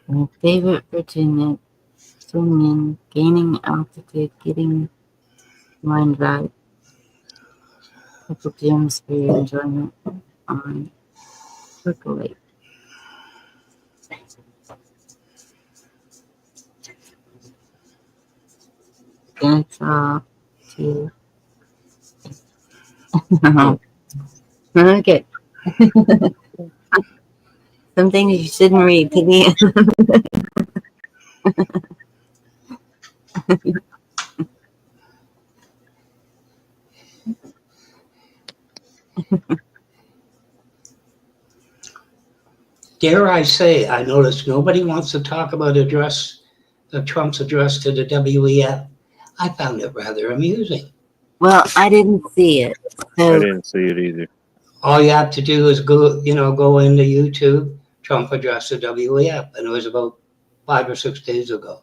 My favorite routine: swimming, gaining altitude, getting mind right. Couple gyms for your enjoyment on percolate. That's all too. Okay. Some things you shouldn't read to the end. Dare I say, I noticed nobody wants to talk about Trump's address to the WEF. I found it rather amusing. Well, I didn't see it. So I didn't see it either. All you have to do is go into YouTube, Trump address to WEF, and it was about 5 or 6 days ago.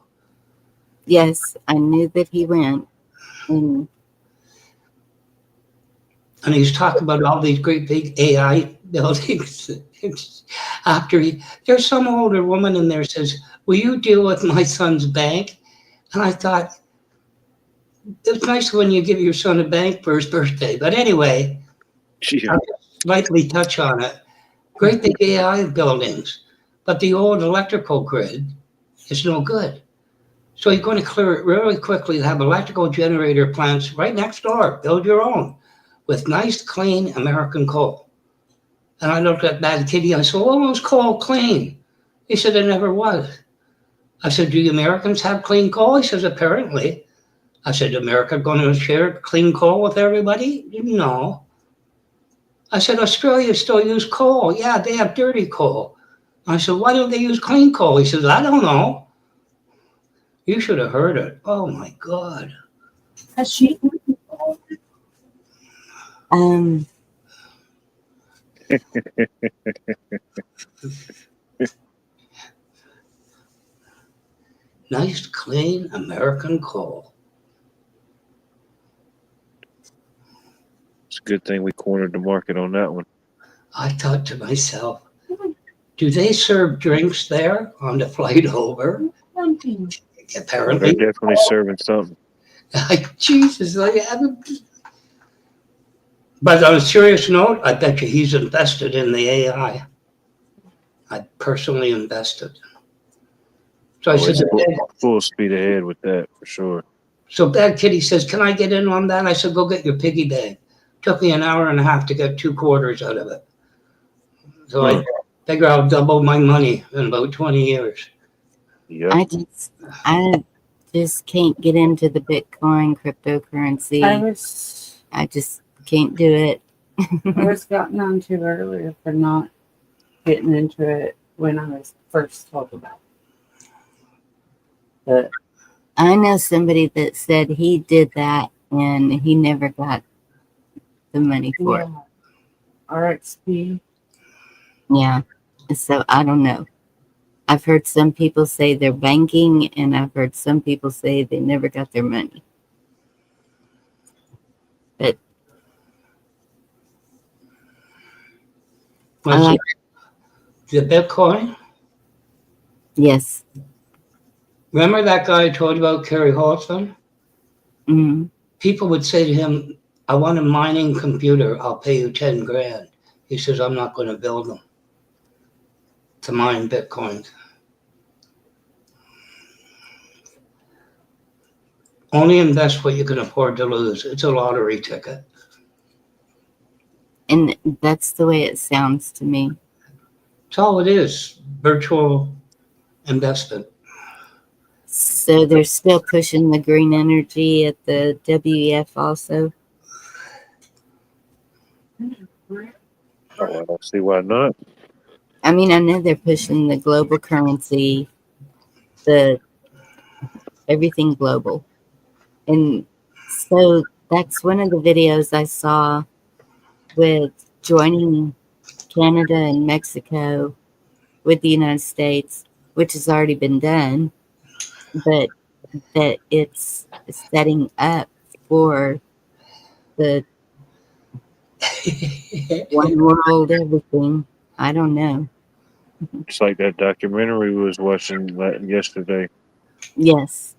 Yes, I knew that he went. And he's talking about all these great big AI buildings. There's some older woman in there says, "Will you deal with my son's bank?" And I thought, it's nice when you give your son a bank for his birthday. But anyway, I'll just lightly touch on it. Great big AI buildings, but the old electrical grid is no good. So you're going to clear it really quickly to have electrical generator plants right next door. Build your own with nice, clean American coal. And I looked at Bad Kitty. I said, "Well, was coal clean?" He said, "It never was." I said, "Do you Americans have clean coal?" He says, "Apparently." I said, "America going to share clean coal with everybody?" No. I said, "Australia still use coal." "Yeah, they have dirty coal." I said, "Why don't they use clean coal?" He says, "I don't know." You should have heard it. Oh my God. Has she? Nice, clean American coal. It's a good thing we cornered the market on that one. I thought to myself, do they serve drinks there on the flight over? Apparently. They're definitely serving something. Like, Jesus. But on a serious note, I bet you he's invested in the AI. I personally invested. So I said, full speed ahead with that for sure. So Bad Kitty says, "Can I get in on that?" I said, "Go get your piggy bank." Took me an hour and a half to get 2 quarters out of it. So I figure I'll double my money in about 20 years. Yep. I just can't get into the Bitcoin cryptocurrency. I just can't do it. I was gotten onto earlier for not getting into it when I was first told about it. But I know somebody that said he did that and he never got the money for it. RXP. Yeah. So I don't know. I've heard some people say they're banking, and I've heard some people say they never got their money. But I Was like, the Bitcoin? yes. Remember that guy I told you about, Kerry Holson? Mm. People would say to him, I want a mining computer. I'll pay you 10 grand. He says, I'm not going to build them to mine Bitcoins. Only invest what you can afford to lose. It's a lottery ticket. And that's the way it sounds to me. That's all it is. Virtual investment. So they're still pushing the green energy at the WEF also? Oh, I don't see why not. I mean, I know they're pushing the global currency, the everything global. And so that's one of the videos I saw with joining Canada and Mexico with the United States, which has already been done, but that it's setting up for the one world everything. I don't know. It's like that documentary we was watching yesterday. Yes.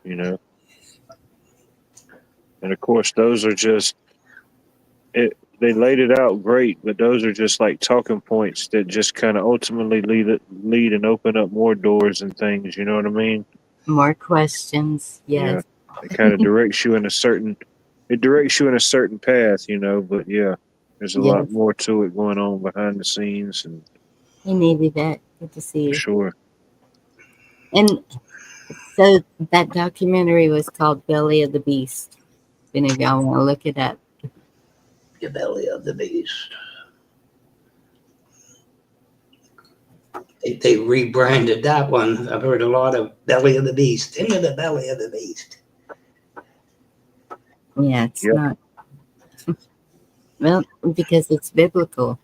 You know, and of course those are just it. They laid it out great, but those are just like talking points that just kind of ultimately lead and open up more doors and things. You know what I mean? More questions. Yeah, Yes. it kind of directs you in a certain path, you know. But yeah, there's a lot Yes. more to it going on behind the scenes, and Hey, Navy Vet. Good to see for you. sure. And so that documentary was called Belly of the Beast. If any of y'all want to look it up. The belly of the beast. They rebranded that one. I've heard a lot of belly of the beast. Into the belly of the beast. Yeah, it's Yep. not. Well, because it's biblical.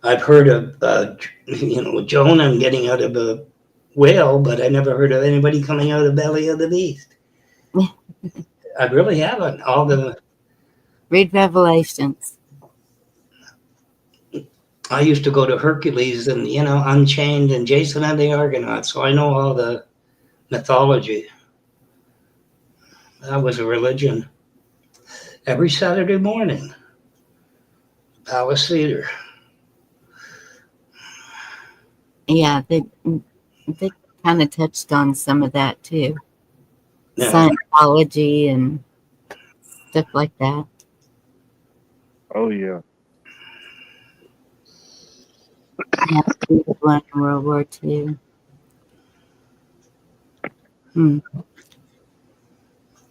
I've heard of, Jonah getting out of a whale, but I never heard of anybody coming out of the belly of the beast. I really haven't. Read Revelations. I used to go to Hercules and, Unchained and Jason and the Argonauts, so I know all the mythology. That was a religion. Every Saturday morning, Palace Theater. Yeah, they kind of touched on some of that too. Yeah. Scientology and stuff like that. Oh yeah. Yeah, one in World War II.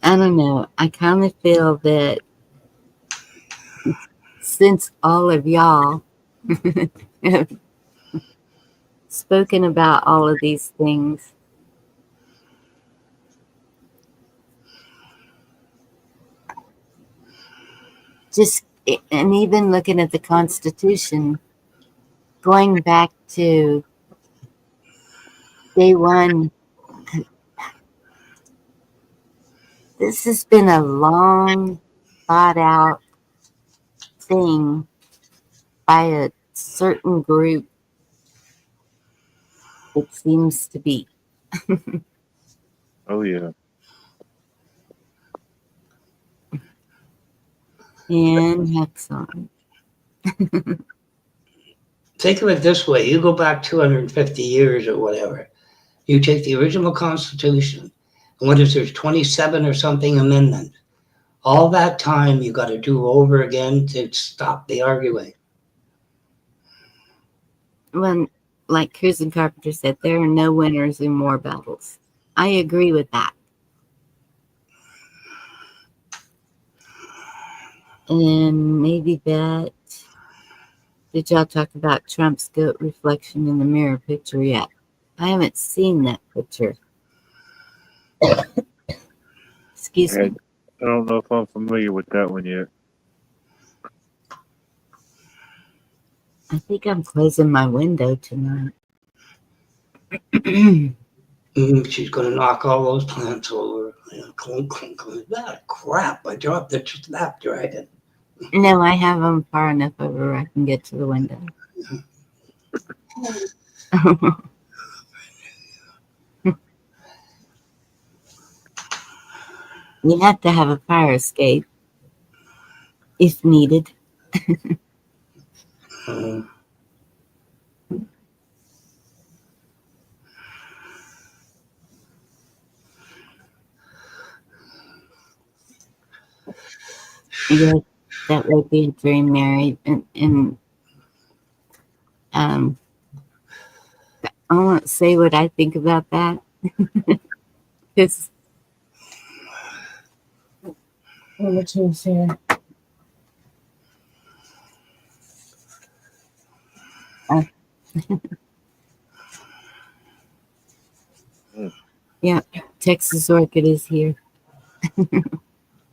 I don't know. I kind of feel that since all of y'all have spoken about all of these things, and even looking at the Constitution, going back to day one, this has been a long, thought out thing by a certain group, it seems to be. Oh yeah. And Hexon. Think of it this way. You go back 250 years or whatever. You take the original Constitution, and what is there, 27 or something amendments? All that time you got to do over again to stop the arguing. Well, like Cruz and Carpenter said, there are no winners in war battles. I agree with that. And maybe that Did y'all talk about Trump's goat reflection in the mirror picture yet? I haven't seen that picture. Excuse me. I don't know if I'm familiar with that one yet. I think I'm closing my window tonight. She's going to knock all those plants over. Clunk, clunk, clunk. That crap. I dropped the snapdragon. No, I have them far enough over where I can get to the window. You have to have a fire escape if needed. Yeah, that would be a dream, Mary. And I won't say what I think about that. Because which is here. Yeah, Texas Orchid is here.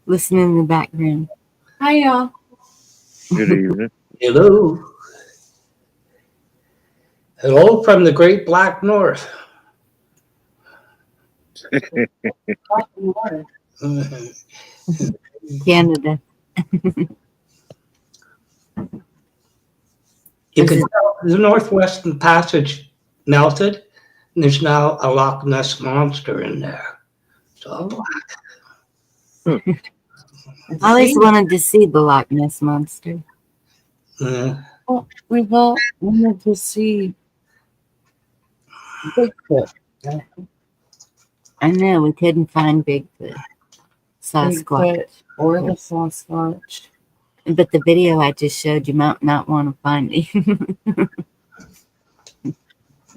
Listen in the background. Hi, y'all. Good evening. Hello. Hello from the Great Black North. Canada. You can tell the Northwestern Passage melted, and there's now a Loch Ness monster in there. It's all black. I always wanted to see the Loch Ness monster. Well, we've all wanted to see Bigfoot. I know, we couldn't find Bigfoot. Sasquatch. Bigfoot or the Sasquatch. But the video I just showed, you might not want to find him.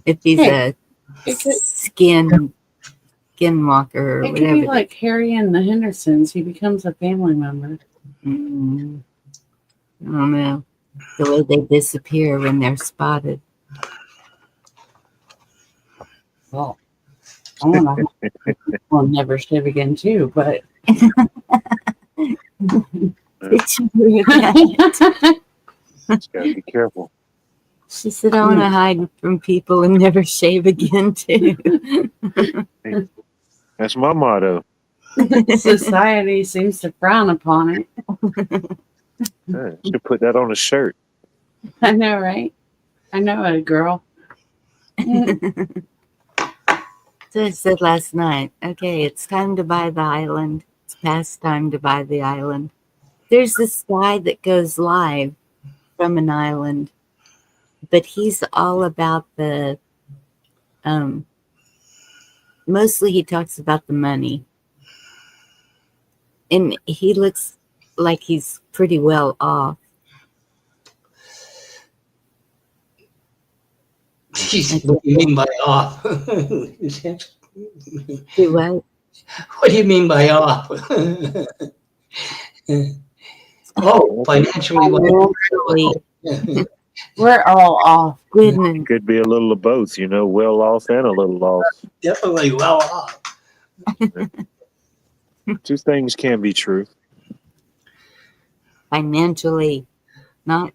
If he's a skinwalker or It whatever. could be like Harry and the Hendersons. He becomes a family member. I don't know. The way they disappear when they're spotted. Well, I want to will never shave again too, but Just gotta be careful. She said, I want to hide from people and never shave again too. That's my motto. society seems to frown upon it. Yeah, you should put that on a shirt. I know, right? I know it, girl. So I said last night, okay, it's time to buy the island. It's past time to buy the island. There's this guy that goes live from an island, but he's all about the, mostly he talks about the money. And he looks like he's pretty well off. What do you mean by off? Do what? What do you mean by off? Oh, financially. We're all off. Goodness. Could be a little of both, you know, well off and a little off. Definitely well off. Two things can be true. Financially, not.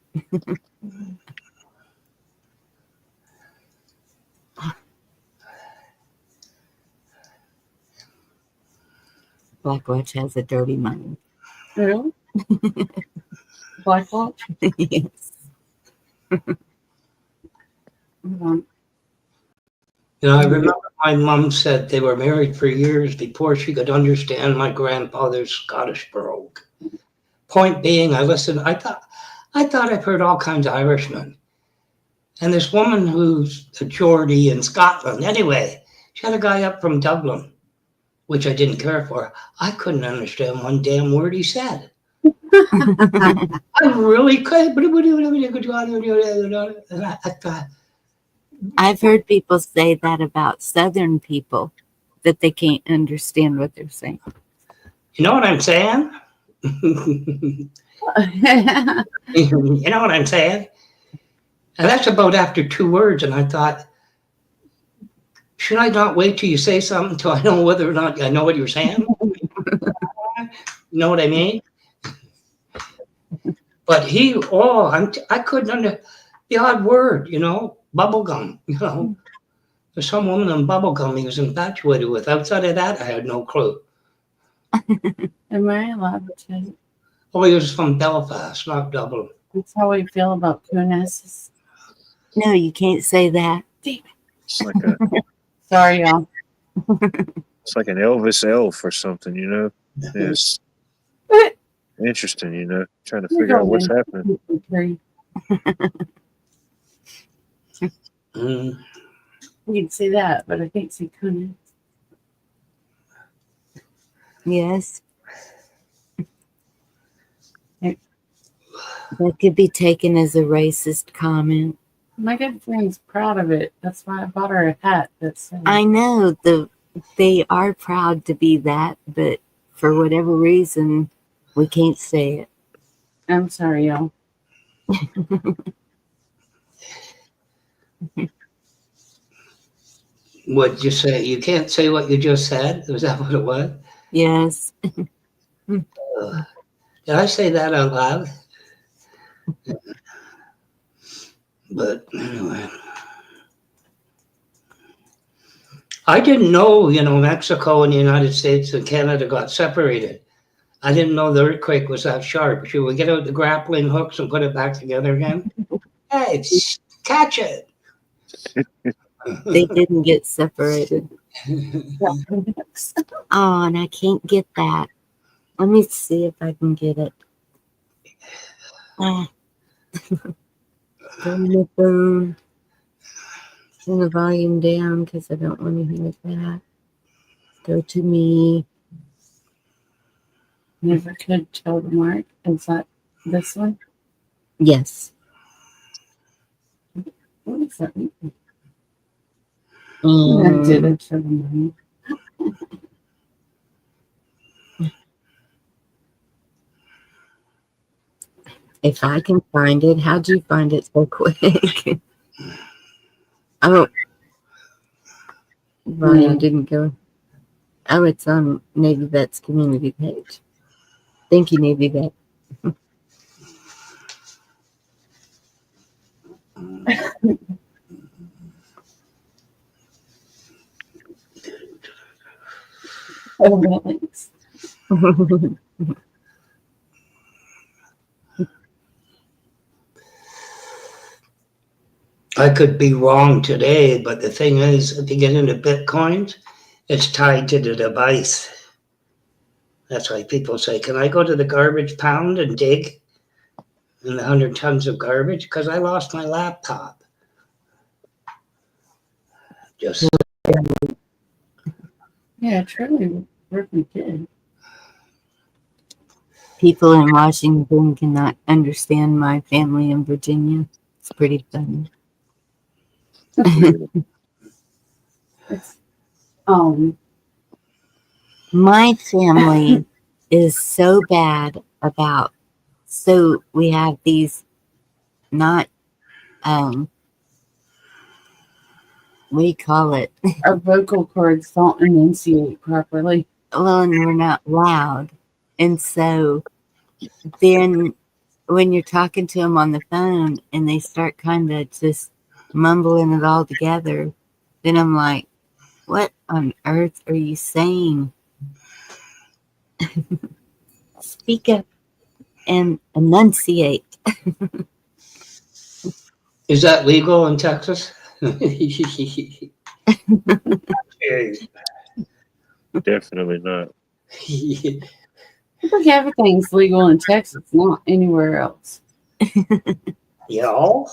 Blackwatch has a dirty mind. Really? Blackwatch? Yes. I remember my mom said they were married for years before she could understand my grandfather's Scottish brogue. Point being, I listened. I thought I've heard all kinds of Irishmen, and this woman who's a Geordie in Scotland. Anyway, she had a guy up from Dublin, which I didn't care for. I couldn't understand one damn word he said. I really could. I've heard people say that about Southern people, that they can't understand what they're saying. You know what I'm saying? You know what I'm saying? And that's about after 2 words. And I thought, should I not wait till you say something till I know whether or not I know what you're saying? You know what I mean? But I couldn't under the odd word, bubblegum, There's some woman in bubblegum he was infatuated with. Outside of that, I had no clue. Am I allowed to? Oh, he was from Belfast, not Dublin. That's how we feel about Kunis. No, you can't say that. It's like a Sorry, y'all. it's like an Elvis elf or something, you know. It's interesting, you know, trying to figure out what's happening. You can see that, but I can't see Kunis. Yes. That could be taken as a racist comment. My good friend's proud of it. That's why I bought her a hat that says. I know they are proud to be that, but for whatever reason, we can't say it. I'm sorry, y'all. What'd you say? You can't say what you just said? Was that what it was? Yes. Did I say that out loud? But anyway. I didn't know, Mexico and the United States and Canada got separated. I didn't know the earthquake was that sharp. Should we get out the grappling hooks and put it back together again? Hey, catch it. They didn't get separated. Oh, and I can't get that. Let me see if I can get it. Turn the phone. Turn the volume down because I don't want to hear that. Go to me. Never could tell the mark. Is that this one? Yes. What is that? I did it for the money. If I can find it, how'd you find it so quick? Oh, Ryan didn't go. Oh, it's on Navy Vet's community page. Thank you, Navy Vet. I could be wrong today, but the thing is, if you get into Bitcoins, it's tied to the device. That's why people say, can I go to the garbage pound and dig in the 100 tons of garbage? Because I lost my laptop. Just yeah, truly working good. People in Washington cannot understand my family in Virginia. It's pretty funny. My family is so bad about, so we have these not, what do you call it? Our vocal cords don't enunciate properly. Well, and we're not loud. And so then when you're talking to them on the phone and they start kind of just mumbling it all together, then I'm like, what on earth are you saying? Speak up and enunciate. Is that legal in Texas? Definitely not. I think everything's legal in Texas, not anywhere else. Y'all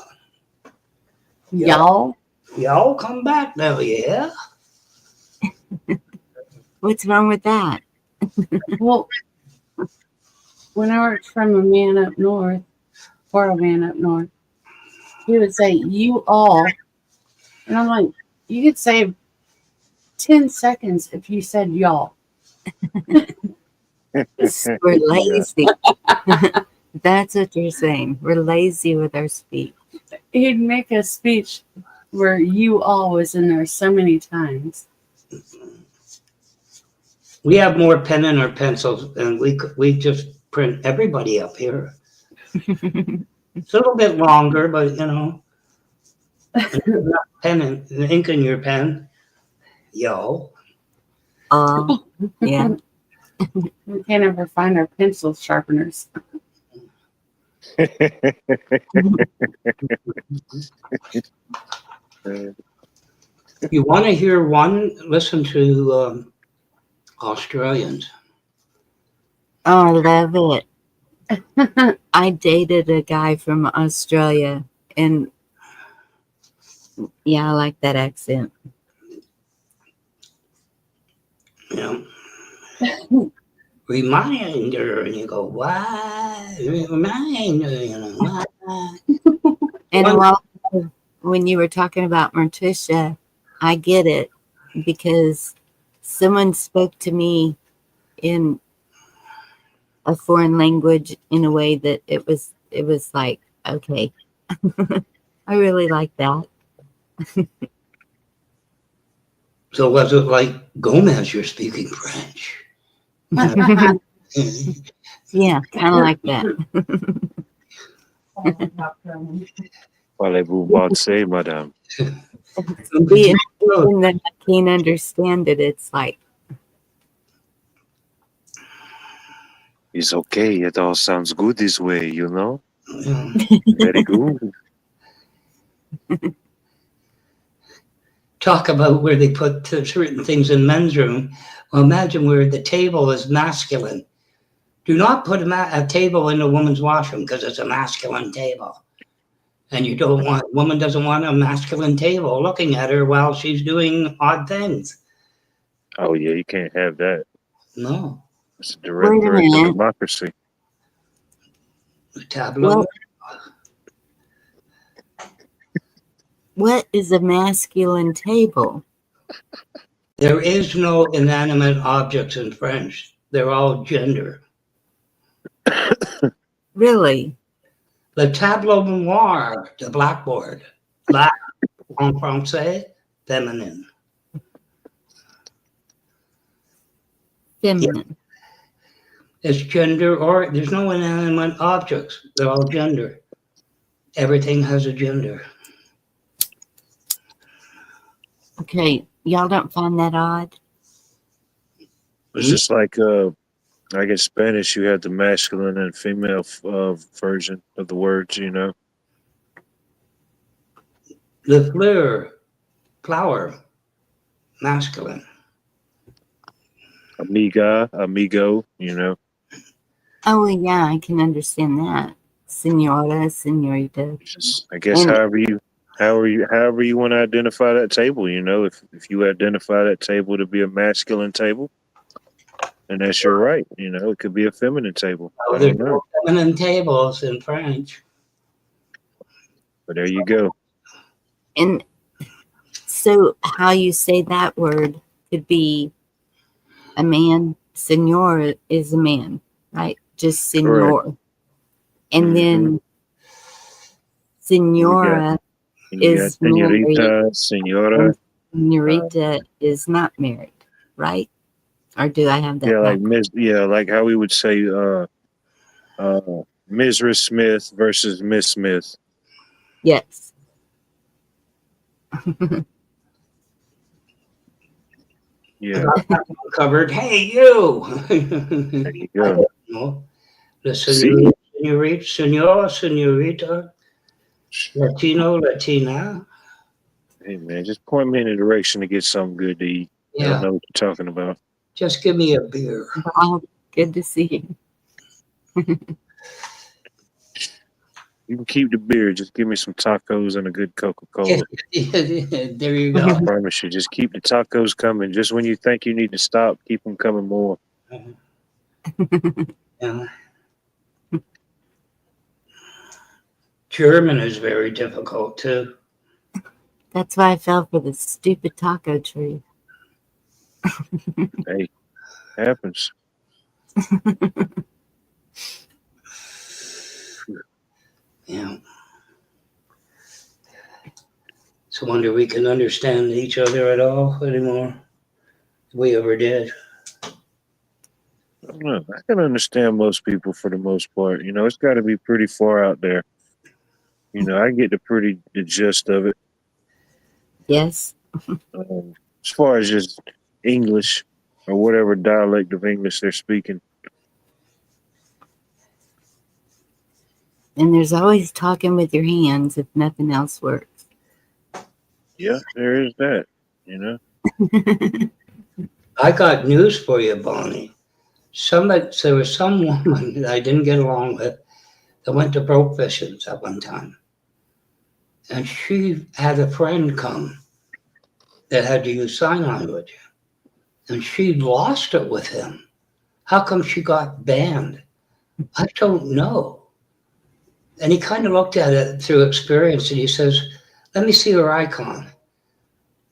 come back now, yeah? What's wrong with that? Well, when I worked from a man up north, he would say, you all. And I'm like, you could save 10 seconds if you said y'all. We're lazy. That's what you're saying. We're lazy with our speech. he'd make a speech where you all was in there so many times. We have more pen in our pencils, and we just print everybody up here. It's a little bit longer, but pen and ink in your pen. Yo. Yeah. We can't ever find our pencil sharpeners. You want to hear one? Listen to Australians. Oh, I love it. I dated a guy from Australia, and yeah, I like that accent. Yeah. Reminder, and you go, why? Reminder, why? And while when you were talking about Morticia, I get it because someone spoke to me in a foreign language in a way that it was like, okay, I really like that. So was it like, Gomez, you're speaking French? Yeah, kind of like that. Parlez-vous français, madame? Being that I can't understand it, it's like, It's okay. It all sounds good this way, you know? Very good. Talk about where they put certain things in men's room. Well, imagine where the table is masculine. Do not put a table in a woman's washroom because it's a masculine table. And woman doesn't want a masculine table looking at her while she's doing odd things. Oh, yeah, you can't have that. No. It's a direct threat to democracy. Tableau. What is a masculine table? There is no inanimate objects in French. They're all gender. Really? Le tableau noir, the blackboard. Black en français, feminine. Feminine. It's gender, or there's no inanimate objects. They're all gender. Everything has a gender. Okay, y'all don't find that odd? It's just like, I guess Spanish, you have the masculine and female version of the words, you know? Le fleur, flower, masculine. Amiga, amigo, you know? Oh, yeah, I can understand that. Senora, senorita. I guess however you want to identify that table, you know, if you identify that table to be a masculine table, and that's your right, you know, it could be a feminine table. Oh, I there's don't know. no feminine tables in French. But there you go. And so how you say that word could be a man. Senor is a man, right? Just senor. Correct. And then senora is señorita, senora. Senorita is not married, right? Or do I have that? Yeah, like like how we would say Mrs. Smith versus Miss Smith. Yes. Yeah. Covered. Hey, you. There you go. The senorita, senorita, Latino, Latina. Hey man, just point me in a direction to get something good to eat. I don't know what you're talking about. Just give me a beer. Oh, good to see you. You can keep the beer. Just give me some tacos and a good Coca-Cola. There you go. I promise you. Just keep the tacos coming. Just when you think you need to stop, keep them coming more. Yeah. German is very difficult too. That's why I fell for the stupid taco tree. Hey, happens. Yeah. It's a wonder we can understand each other at all anymore. We ever did. I don't know. I can understand most people for the most part. You know, it's got to be pretty far out there. You know, I get the gist of it. Yes. As far as just English or whatever dialect of English they're speaking. And there's always talking with your hands if nothing else works. Yeah, there is that, you know. I got news for you, Bonnie. There was some woman that I didn't get along with that went to Broke Visions at one time. And she had a friend come that had to use sign language. And she lost it with him. How come she got banned? I don't know. And he kind of looked at it through experience and he says, let me see her icon.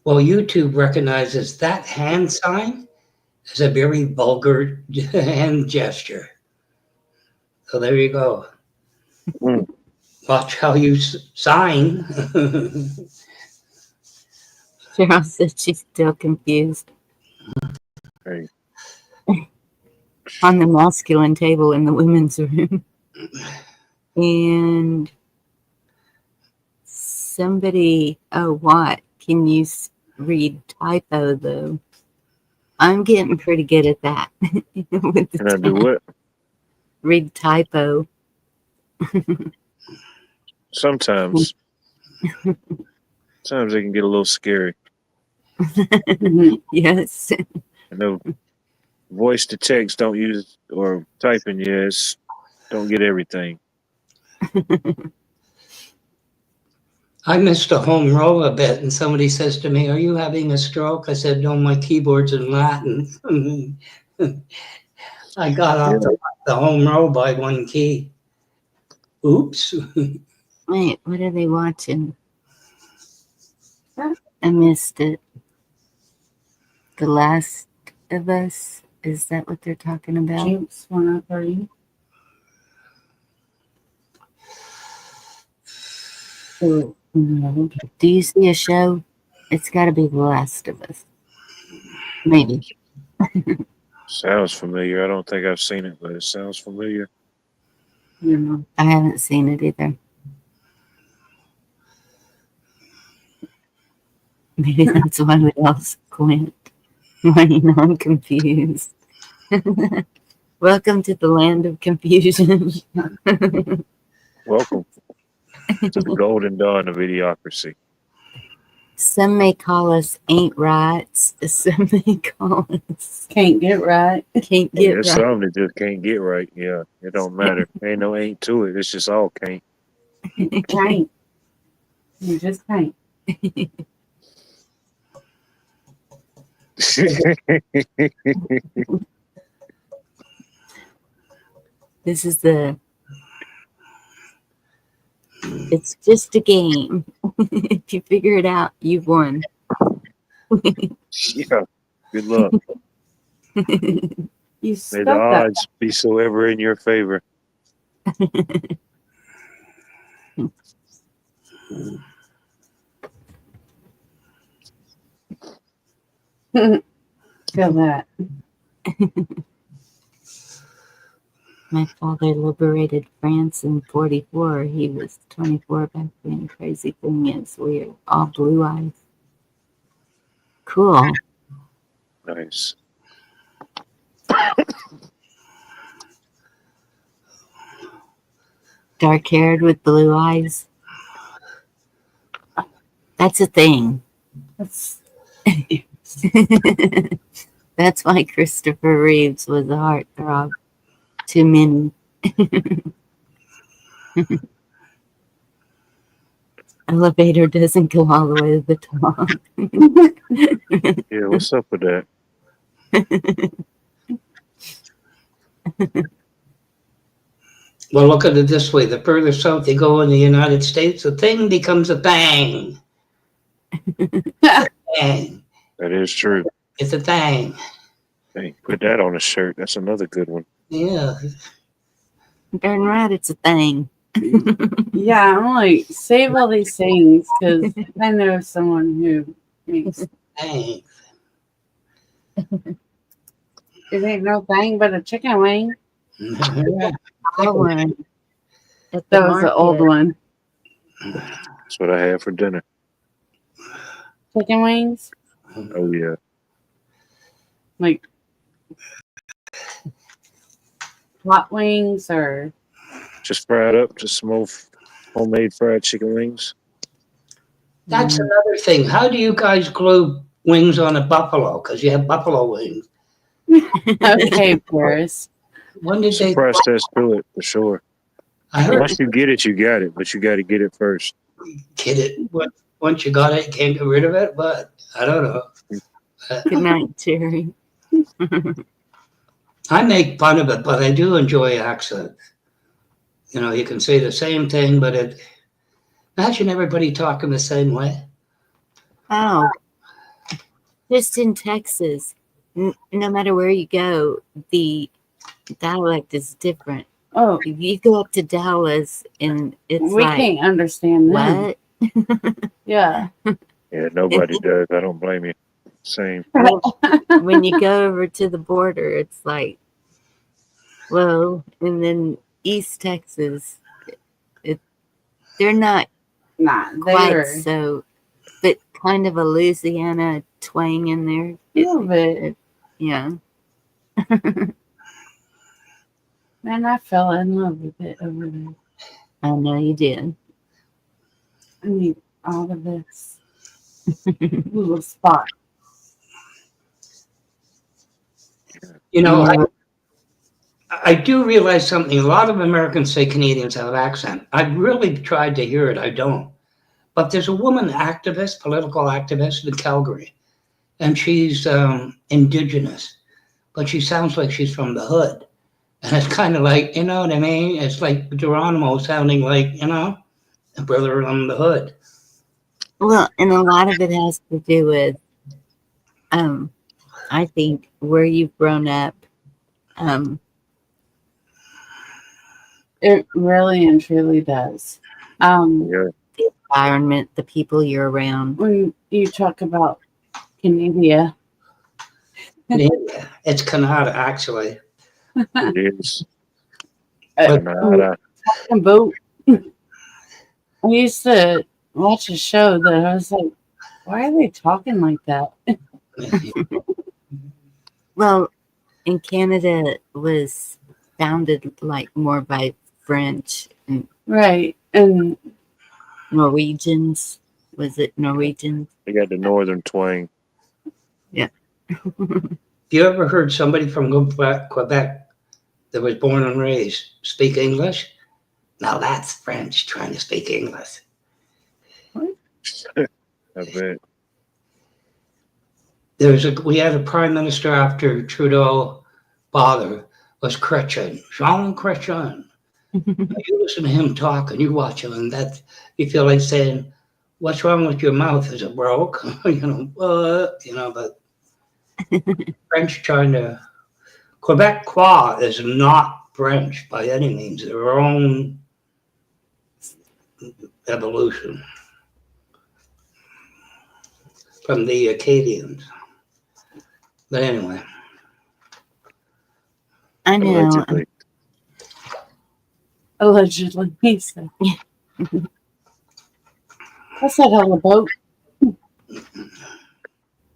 Well, YouTube recognizes that hand sign as a very vulgar hand gesture. So there you go. Watch how you sign. Cheryl said she's still confused. Hey. On the masculine table in the women's room. And somebody, what? Can you read typo though? I'm getting pretty good at that. Can I do what? Read typo. Sometimes. Sometimes they can get a little scary. Yes. I know voice to text don't use, or typing, yes, don't get everything. I missed a home row a bit, and somebody says to me, are you having a stroke? I said, no, my keyboard's in Latin. I got off the home row by one key. Oops. Wait, what are they watching? I missed it. The Last of Us? Is that what they're talking about? Jinx 103. Do you see a show? It's got to be The Last of Us. Maybe. Sounds familiar. I don't think I've seen it, but it sounds familiar. I haven't seen it either. Maybe that's why we all quit. I'm confused. Welcome to the land of confusion. Welcome to the golden dawn of idiocracy. Some may call us ain't rights. Some may call us can't get right. Can't Yeah, get there's right. some that just can't get right. Yeah, it don't matter. Ain't no ain't to it. It's just all can't. Can't. You just can't. This is it's just a game. If you figure it out, you've won. Yeah, good luck. You May the odds be so ever in your favor. Feel that. My father liberated France in 44. He was 24 back then. Crazy thing is, we're all blue eyes. Cool. Nice. Dark haired with blue eyes. That's a thing. That's why Christopher Reeves was a heartthrob to many. Elevator doesn't go all the way to the top. Yeah, what's up with that? Well, look at it this way. The further south you go in the United States, the thing becomes a thing. Thing. That is true. It's a thing. Hey, put that on a shirt. That's another good one. Yeah. Darn right, it's a thing. Yeah, I'm like, save all these things because I know someone who makes. Hey, It ain't no thing but a chicken wing. yeah. That one at the That was the old market. one. That's what I had for dinner. Chicken wings, Oh yeah. like hot wings or Just fried up, just some old homemade fried chicken wings. That's another thing. How do you guys glue wings on a buffalo? Because you have buffalo wings. okay, Paris. When did Some they process to it for sure. I heard Once you get it, you got it, but you got to get it first. get it? Once you got it, you can't get rid of it. But I don't know. Good night, Jerry. I make fun of it, but I do enjoy accents. You know, you can say the same thing, but imagine everybody talking the same way. Oh, just in Texas, no matter where you go, the dialect is different. Oh, You go up to Dallas and it's we like, can't understand them. what? Yeah. Yeah, nobody does. I don't blame you. Same. Well, when you go over to the border, it's like, whoa. And then East Texas, they're not quite they're so, but kind of a Louisiana twang in there. a little bit. Yeah. Man, I fell in love with it over there. I know you did. I need all of this little spot. You know, Yeah. I do realize something. A lot of Americans say Canadians have accent. I've really tried to hear it. I don't. But there's a woman activist, political activist in Calgary, and she's Indigenous, but she sounds like she's from the hood. And it's kind of like, you know what I mean? It's like Geronimo sounding like, you know, a brother from the hood. Well, and a lot of it has to do with, I think, where you've grown up. It really and truly does. Yeah. The environment, the people you're around. When you talk about Canada, It's Canada, actually. It is. Talking about, I used to watch a show that I was like, why are they talking like that? Well, in Canada was founded like more by French and Right. And Norwegians. Was it Norwegian? They got the northern twang. Yeah. Have you ever heard somebody from Quebec that was born and raised speak English? Now that's French trying to speak English. I bet. We had a prime minister after Trudeau father was Chrétien, Jean Chrétien. You listen to him talk and you watch him, and that you feel like saying, "What's wrong with your mouth? Is it broke?" You know, but French trying to Quebecois is not French by any means. Their own evolution from the Acadians. But anyway, I know. Allegedly, he said. I said hello, boat.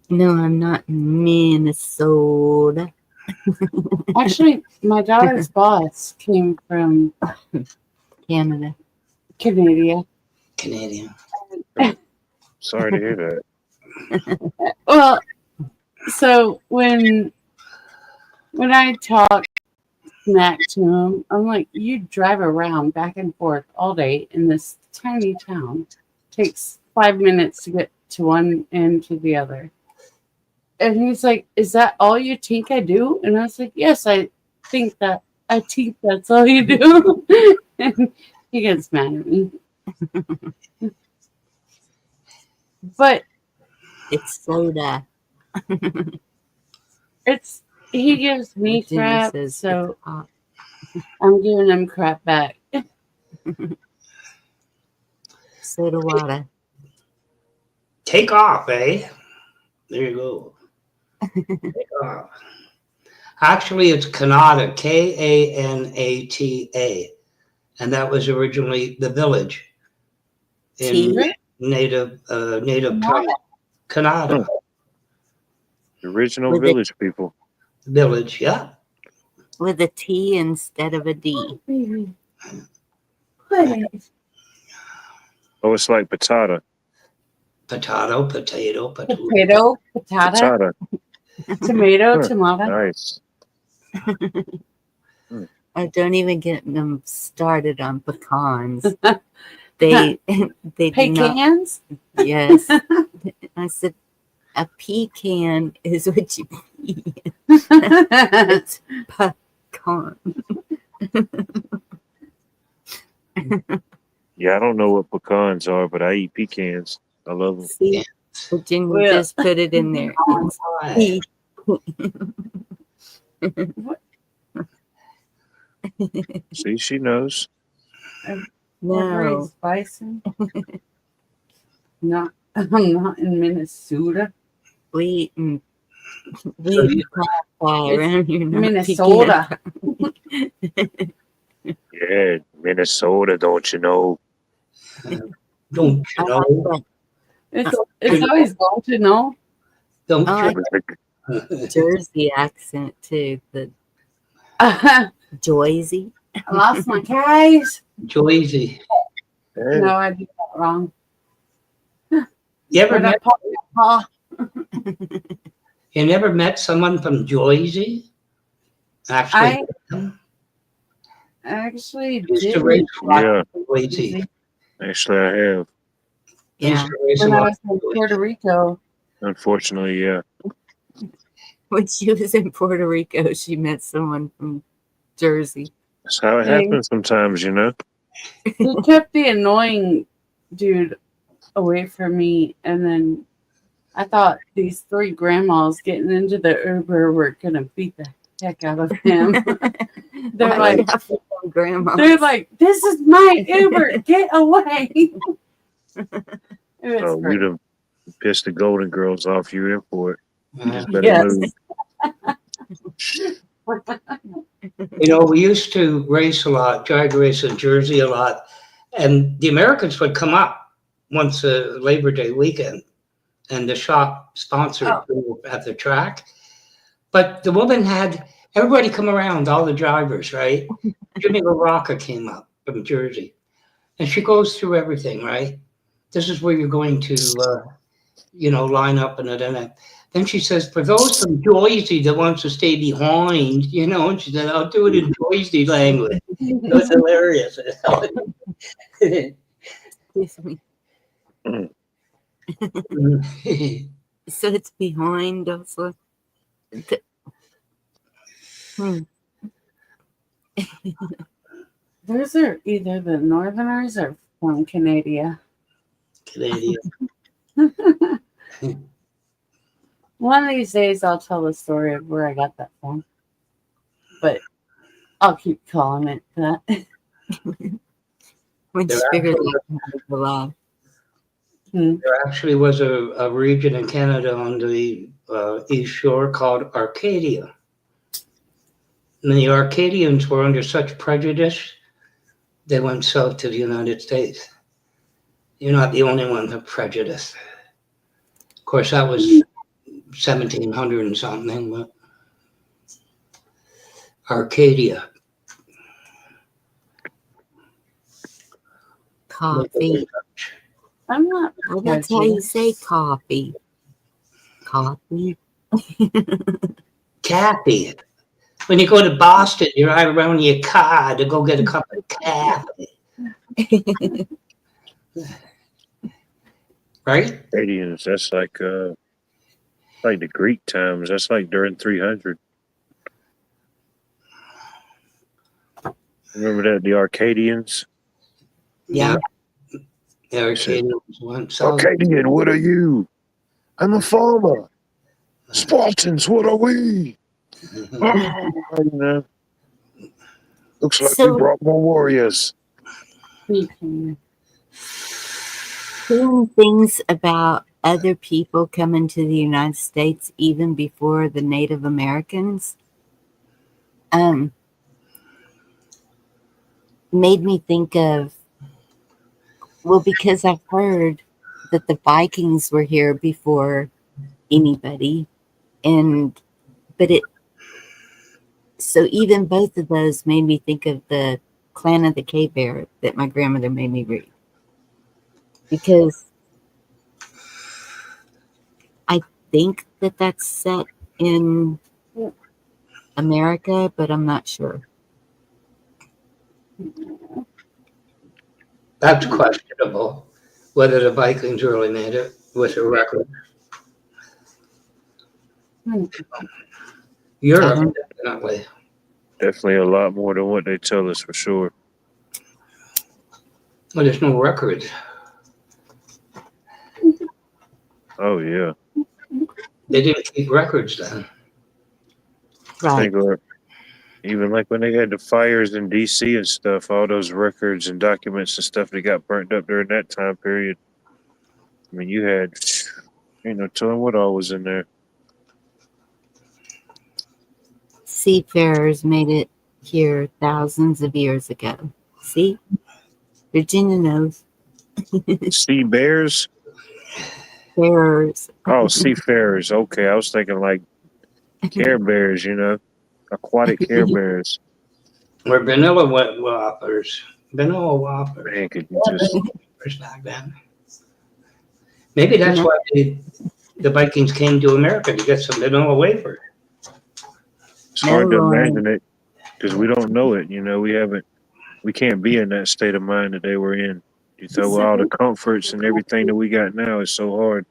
No, I'm not in Minnesota. Actually, my daughter's boss came from Canada. Canada. Canadian. Sorry to hear that. Well, so when I talk smack to him, I'm like, you drive around back and forth all day in this tiny town. Takes 5 minutes to get to one end to the other. And he's like, is that all you think I do? And I was like, yes, I think that's all you do. And he gets mad at me. But it's soda. He gives me crap, so I'm giving him crap back. Soda water. Take off, eh? There you go. Take off. Actually, it's Kanata, Kanata, and that was originally the village in native tongue. Kanata. The original village people. Village, yeah. With a T instead of a D. Oh, it's like patata. Potato, potato, potato. Potato, patata, tomato, tomato. Nice. Oh, don't even get them started on pecans. They do Pecans? not. Yes. I said a pecan is what you eat. It's pecan. Yeah, I don't know what pecans are, but I eat pecans. I love them. See, Virginia just put it in there. It's See, she knows. No. Bison. No, I'm not in Minnesota. We eat pie around here. Minnesota. Yeah, Minnesota, don't you know? Don't you know? It's always good to know. Don't you Jersey accent too. The Joyzy. I lost my keys. Joyzy. No, I did that wrong. You ever met? You never met someone from Joyzy? Actually, Actually used to race a lot Yeah. in Joyzy. Actually, I have. Used to race a when I lot. was in Puerto Rico. Unfortunately, yeah. When she was in Puerto Rico, she met someone from Jersey. That's how it happens sometimes, you know. He kept the annoying dude away from me, and then I thought these three grandmas getting into the Uber were gonna beat the heck out of him. They're like, "This is my Uber, get away!" Oh, you'd have pissed the Golden Girls off. You're in for it. You just better Yes. move. You know, we used to race a lot, drag race in Jersey a lot, and the Americans would come up once a Labor Day weekend, and the shop sponsored at the track. But the woman had everybody come around, all the drivers, right? Jimmy LaRocca came up from Jersey, and she goes through everything, right? This is where you're going to, line up and then. Then she says, for those from Joyzy that wants to stay behind, and she said, I'll do it in Joyzy language. It was hilarious. Excuse me. So it's behind also. Those are either the Northerners or from Canada. One of these days, I'll tell the story of where I got that from. But I'll keep calling it that. When you figure that out. There actually was a region in Canada on the East Shore called Arcadia. And the Arcadians were under such prejudice, they went south to the United States. You're not the only one with prejudice. Of course, that was 1700 and something, but Arcadia. Coffee. I'm not. Well, that's how you say coffee. Coffee. Cappy. When you go to Boston, you're right around your car to go get a cup of coffee. Right? Radians, that's like the Greek times. That's like during 300. Remember that, the Arcadians? Yeah. The Arcadians went south. Arcadian, what are you? I'm a farmer. Spartans, what are we? Looks like we brought more warriors. Hearing things about other people coming to the United States even before the Native Americans made me think of, well, because I've heard that the Vikings were here before anybody, so even both of those made me think of the Clan of the Cave Bear that my grandmother made me read. Because I think that that's set in America, but I'm not sure. That's questionable, whether the Vikings really made it with a record. Europe, definitely. Definitely a lot more than what they tell us for sure. Well, there's no record. Oh yeah. They didn't keep records then. Right. Even like when they had the fires in DC and stuff, all those records and documents and stuff that got burnt up during that time period. I mean, you had, ain't no telling what all was in there. Seafarers made it here thousands of years ago. See? Virginia knows. Sea bears? Farers. Oh, seafarers. Okay, I was thinking like Care Bears, aquatic Care Bears. Or vanilla whoppers. Vanilla whoppers. Man, could you just... back then. Maybe that's why the Vikings came to America, to get some vanilla wafer. It's hard to imagine it because we don't know it. We can't be in that state of mind that they were in. You throw all the comforts and everything that we got now is so hard.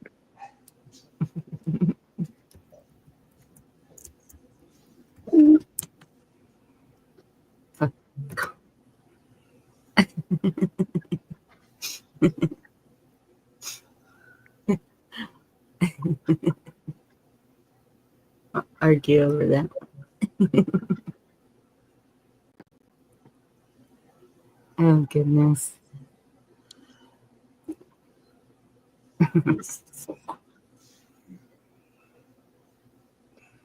Argue over that. Oh, goodness. I'm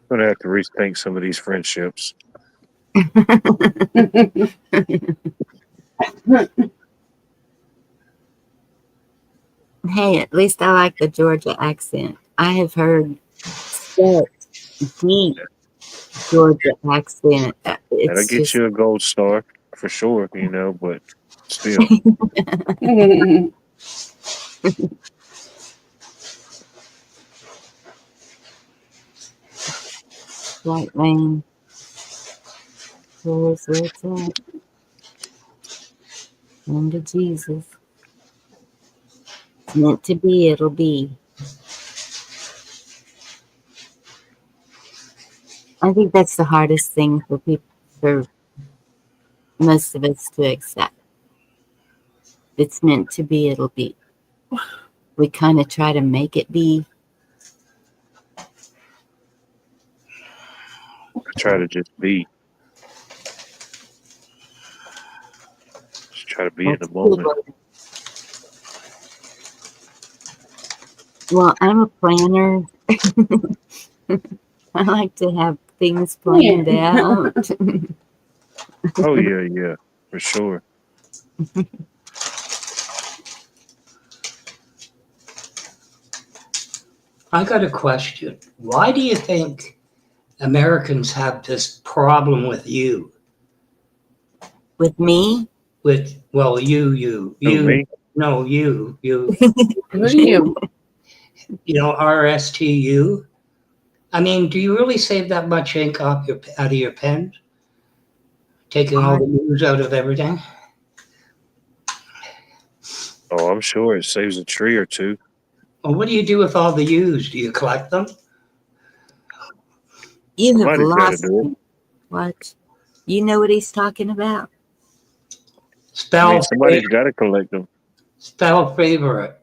gonna have to rethink some of these friendships. Hey, at least I like the Georgia accent. I have heard such deep Georgia accent. That'll get you a gold star for sure, but still. Right lane. Where's where it's at? Into Jesus. It's meant to be, it'll be. I think that's the hardest thing for most of us to accept. It's meant to be, it'll be. We kind of try to make it be. I try to just be. Just try to be in the moment. Well, I'm a planner. I like to have things planned out. Oh, yeah, for sure. I got a question. Why do you think Americans have this problem with you? With me? With, well, you. Me? No, you. Who are you? RSTU. I mean, do you really save that much ink out of your pen? Taking all the news out of everything? Oh, I'm sure it saves a tree or two. Well, what do you do with all the U's? Do you collect them? You have lost me. What? You know what he's talking about? Spell. Somebody's got to collect them. Spell favorite.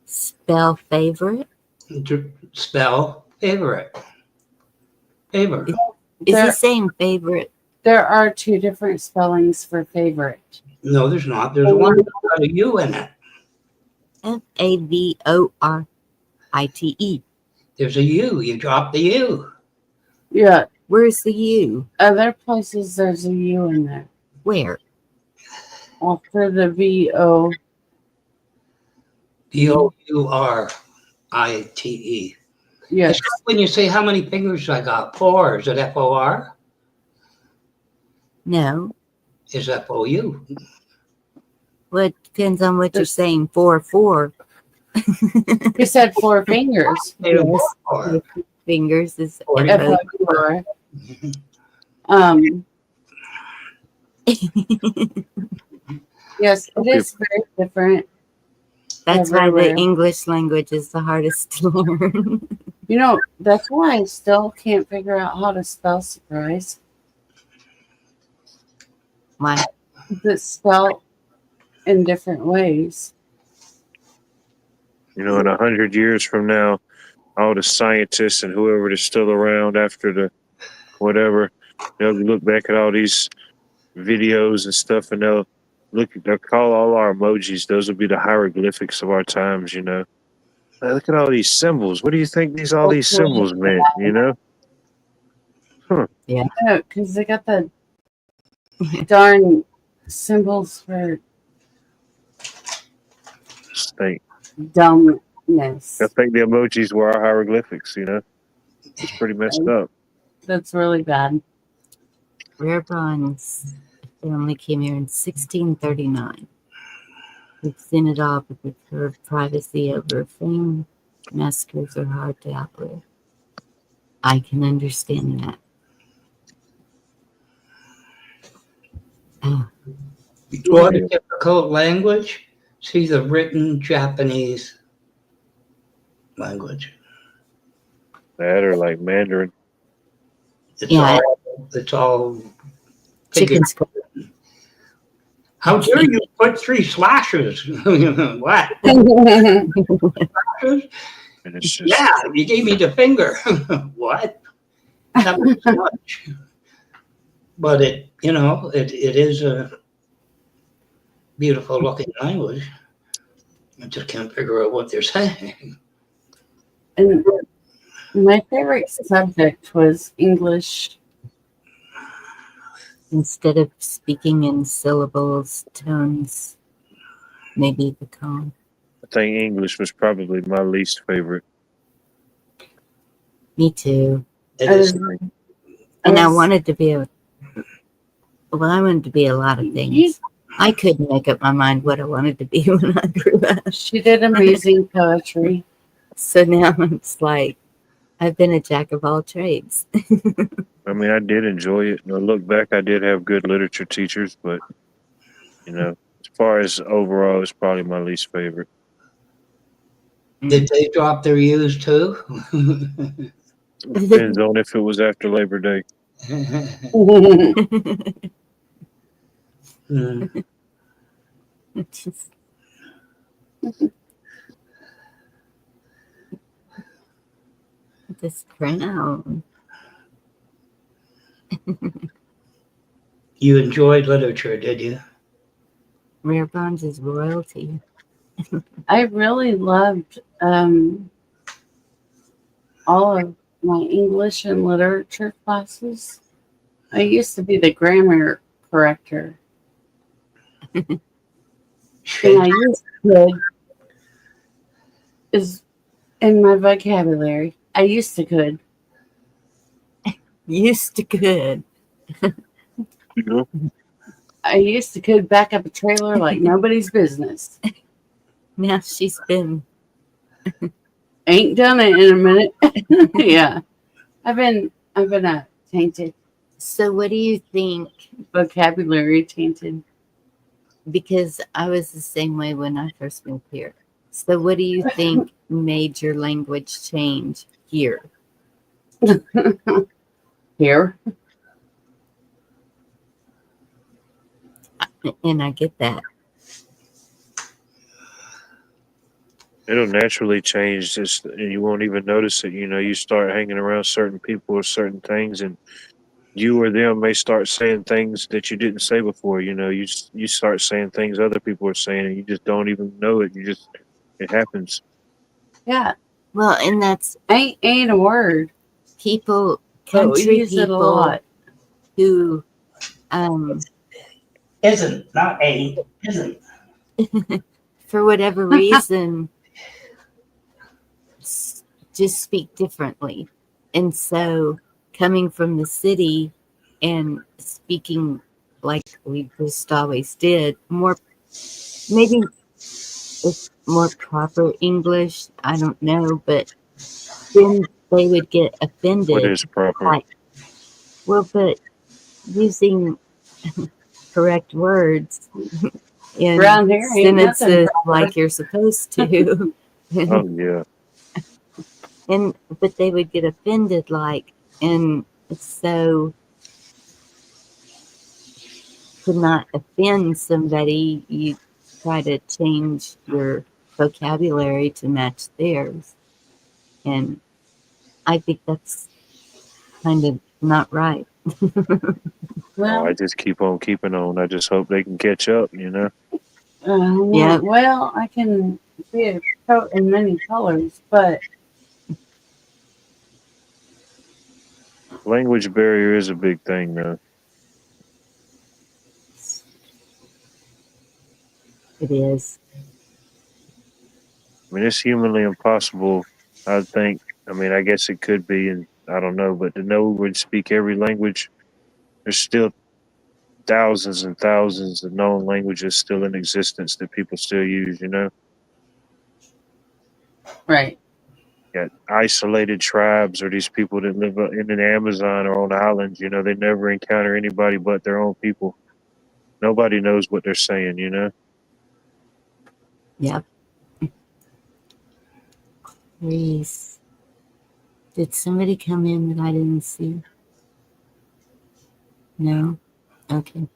Spell favorite? Spell favorite. Favorite. Is he saying favorite? There are two different spellings for favorite. No, there's not. There's one that's got a U in it. Favorite. There's a U. You drop the U. Yeah. Where's the U? Other places there's a U in there. Where? After the VO. VOURITE. Yes. It's like when you say how many fingers I got. 4. Is it FOR? No. Is FOU? Well, it depends on what you're saying. 4. You said 4 fingers. Yes. 4 fingers is FOR. Yes, it is very different. That's why the English language is the hardest to learn. You know, that's why I still can't figure out how to spell surprise. Why? It's spelled in different ways. You know, in 100 years from now, all the scientists and whoever is still around after the whatever, they'll look back at all these videos and stuff, and they'll call all our emojis. Those will be the hieroglyphics of our times. You know, look at all these symbols. What do you think all these symbols meant? You know? Huh. Yeah. Because they got the darn symbols for dumbness. I think the emojis were our hieroglyphics. You know, it's pretty messed up. That's really bad. Rare Bronze family came here in 1639. Represented all but preferred privacy over fame. Massacres are hard to outlive. I can understand that. What a difficult language. See the written Japanese language. That or like Mandarin. It's all chicken. How dare you put 3 slashes? What? And it's just, yeah, you gave me the finger. What? That was too much. But it is a beautiful looking language. I just can't figure out what they're saying. And my favorite subject was English. Instead of speaking in syllables, tones, maybe the calm. I think English was probably my least favorite. Me too. And I wanted to be I wanted to be a lot of things. I couldn't make up my mind what I wanted to be when I grew up. She did amazing poetry. So now it's like, I've been a jack of all trades. I mean, I did enjoy it. You know, look back, I did have good literature teachers, but, you know, as far as overall, it's probably my least favorite. Did they drop their U's too? Depends on if it was after Labor Day. This crown. You enjoyed literature, did you? Rare Bronze is royalty. I really loved all of my English and literature classes. I used to be the grammar corrector. And I used to is in my vocabulary. I used to could. Used to could. I used to could back up a trailer like nobody's business. Now she's been ain't done it in a minute. Yeah. I've been tainted. So what do you think? Vocabulary tainted. Because I was the same way when I first moved here. So what do you think made your language change here? Here? And I get that. It'll naturally change. Just you won't even notice it. You know, you start hanging around certain people or certain things, and you or them may start saying things that you didn't say before. You know, you start saying things other people are saying, and you just don't even know it. It happens. Yeah. Well, and that's ain't a word. People, But we country use it a people lot. who Isn't, not ain't, isn't. for whatever reason just speak differently. And so coming from the city and speaking like we just always did, maybe it's more proper English, I don't know, but then they would get offended. What is proper? Like, well, but using correct words in Around here ain't nothing sentences proper. like you're supposed to. Oh yeah. But they would get offended, like, and so to not offend somebody, you try to change your vocabulary to match theirs. And I think that's kind of not right. Oh, I just keep on keeping on. I just hope they can catch up, you know? Yeah. Well, I can see a coat in many colors, but Language barrier is a big thing, though. It is. I mean, it's humanly impossible, I think. I mean, I guess it could be, and I don't know, but to know and speak every language, there's still thousands and thousands of known languages still in existence that people still use, you know? right. Got isolated tribes or these people that live in the Amazon or on islands, you know, they never encounter anybody but their own people. Nobody knows what they're saying, you know? Yep. Please. Did somebody come in that I didn't see? No? Okay.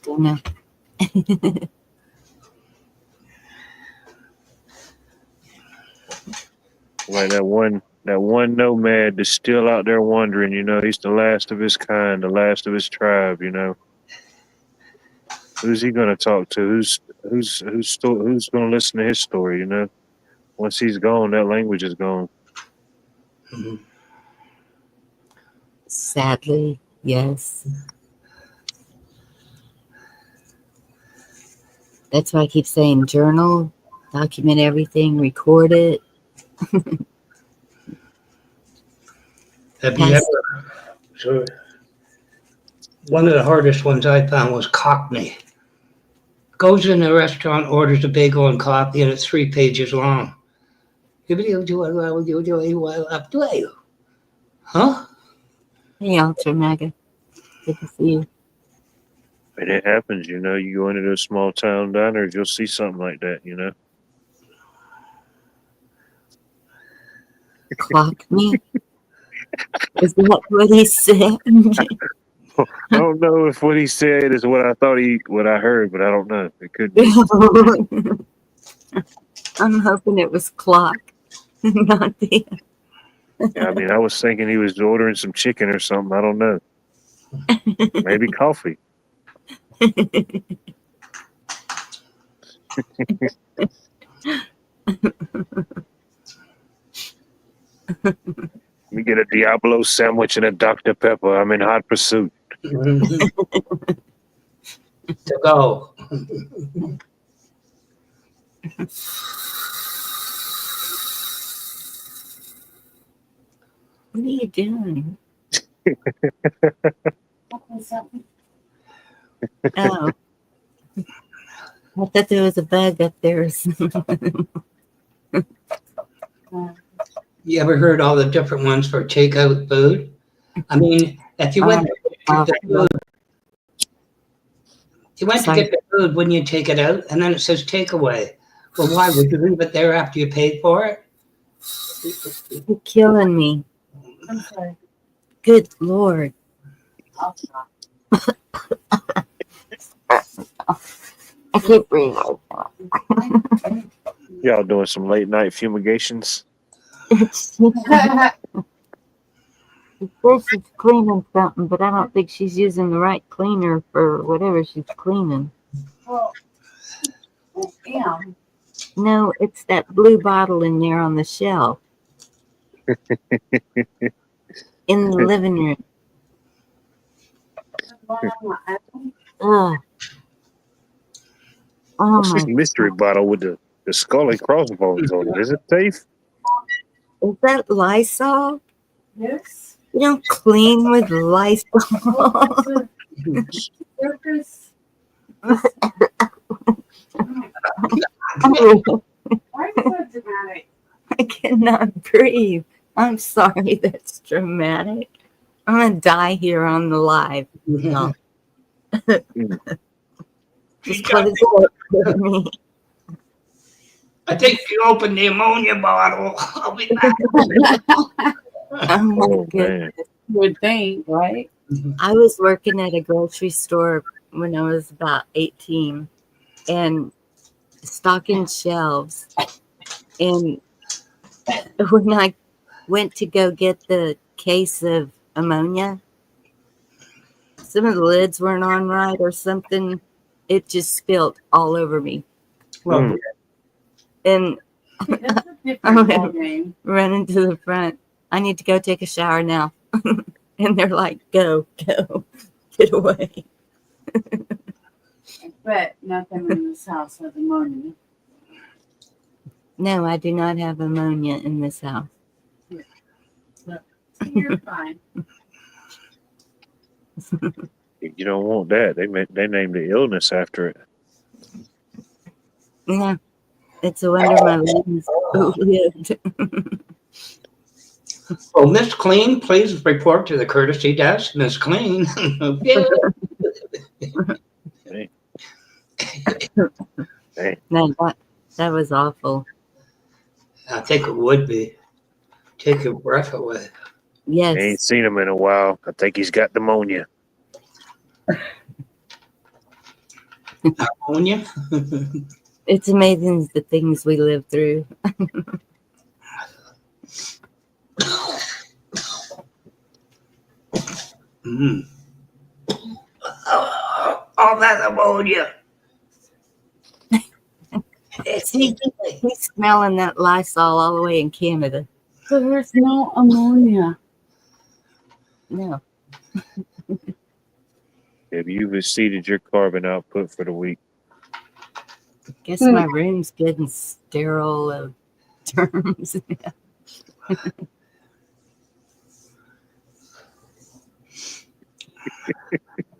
Don't know. Like that one nomad that's still out there wandering, you know, he's the last of his kind, the last of his tribe, you know. Who's he gonna talk to? Who's gonna listen to his story, you know? Once he's gone, that language is gone. Sadly, yes. That's why I keep saying journal, document everything, record it. Have you ever? So, one of the hardest ones I found was Cockney. Goes in a restaurant, orders a bagel and coffee, and it's 3 pages long. Huh? Hey, Ultra Mega. Good to see you. And it happens, you know, you go into those small town diners, you'll see something like that, you know. Clock me? Is that what he said? I don't know if what he said is what I heard, but I don't know. It could be. I'm hoping it was clock, not the. Yeah, I mean, I was thinking he was ordering some chicken or something. I don't know. Maybe coffee. Let me get a Diablo sandwich and a Dr. Pepper. I'm in hot pursuit. To go. What are you doing? Oh. I thought there was a bug up there. You ever heard all the different ones for takeout food? I mean, if you went to get the food, get the food, wouldn't you take it out? And then it says takeaway. Well, why would you leave it there after you paid for it? You're killing me. I'm sorry. Good Lord. I can't breathe. Y'all doing some late night fumigations? She says she's cleaning something, but I don't think she's using the right cleaner for whatever she's cleaning. Well, I am. No, it's that blue bottle in there on the shelf in the living room. Ugh. Oh What's this my mystery bottle with the skull and crossbones on it? Is it safe? Is that Lysol? Yes. You don't clean with Lysol. Circus. Why is that dramatic? I cannot breathe. I'm sorry, that's dramatic. I'm gonna die here on the live. No. Just close it up for me. I think you opened the ammonia bottle. I'll be back. Oh my goodness. You would think, right? I was working at a grocery store when I was about 18 and stocking shelves. And when I went to go get the case of ammonia, some of the lids weren't on right or something. It just spilled all over me. Well, And That's a I different went ballgame. running to the front. I need to go take a shower now. And they're like, go, get away. But nothing in this house has ammonia. No, I do not have ammonia in this house. So you're fine. You don't want that. They named the illness after it. Yeah, it's a wonder my lungs lived. Oh, Miss Clean, please report to the courtesy desk. Miss Clean. Yeah. Hey. No, that was awful. I think it would be. Take your breath away. Yes. I ain't seen him in a while. I think he's got pneumonia. Ammonia? It's amazing the things we live through. Mm. All that ammonia. See, he's smelling that Lysol all the way in Canada. So there's no ammonia. No. Have you exceeded your carbon output for the week? Guess my room's good and sterile of germs.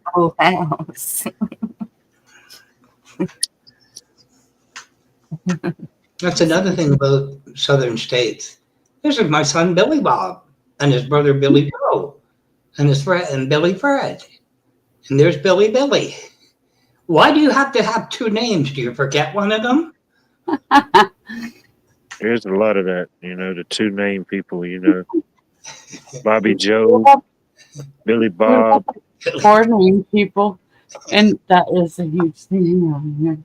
Whole house. That's another thing about southern states. This is my son Billy Bob and his brother Billy Joe and his friend and Billy Fred. And there's Billy Billy. Why do you have to have two names? Do you forget one of them? There's a lot of that, the two name people, Bobby Joe, Billy Bob. Four name people. And that is a huge thing around here.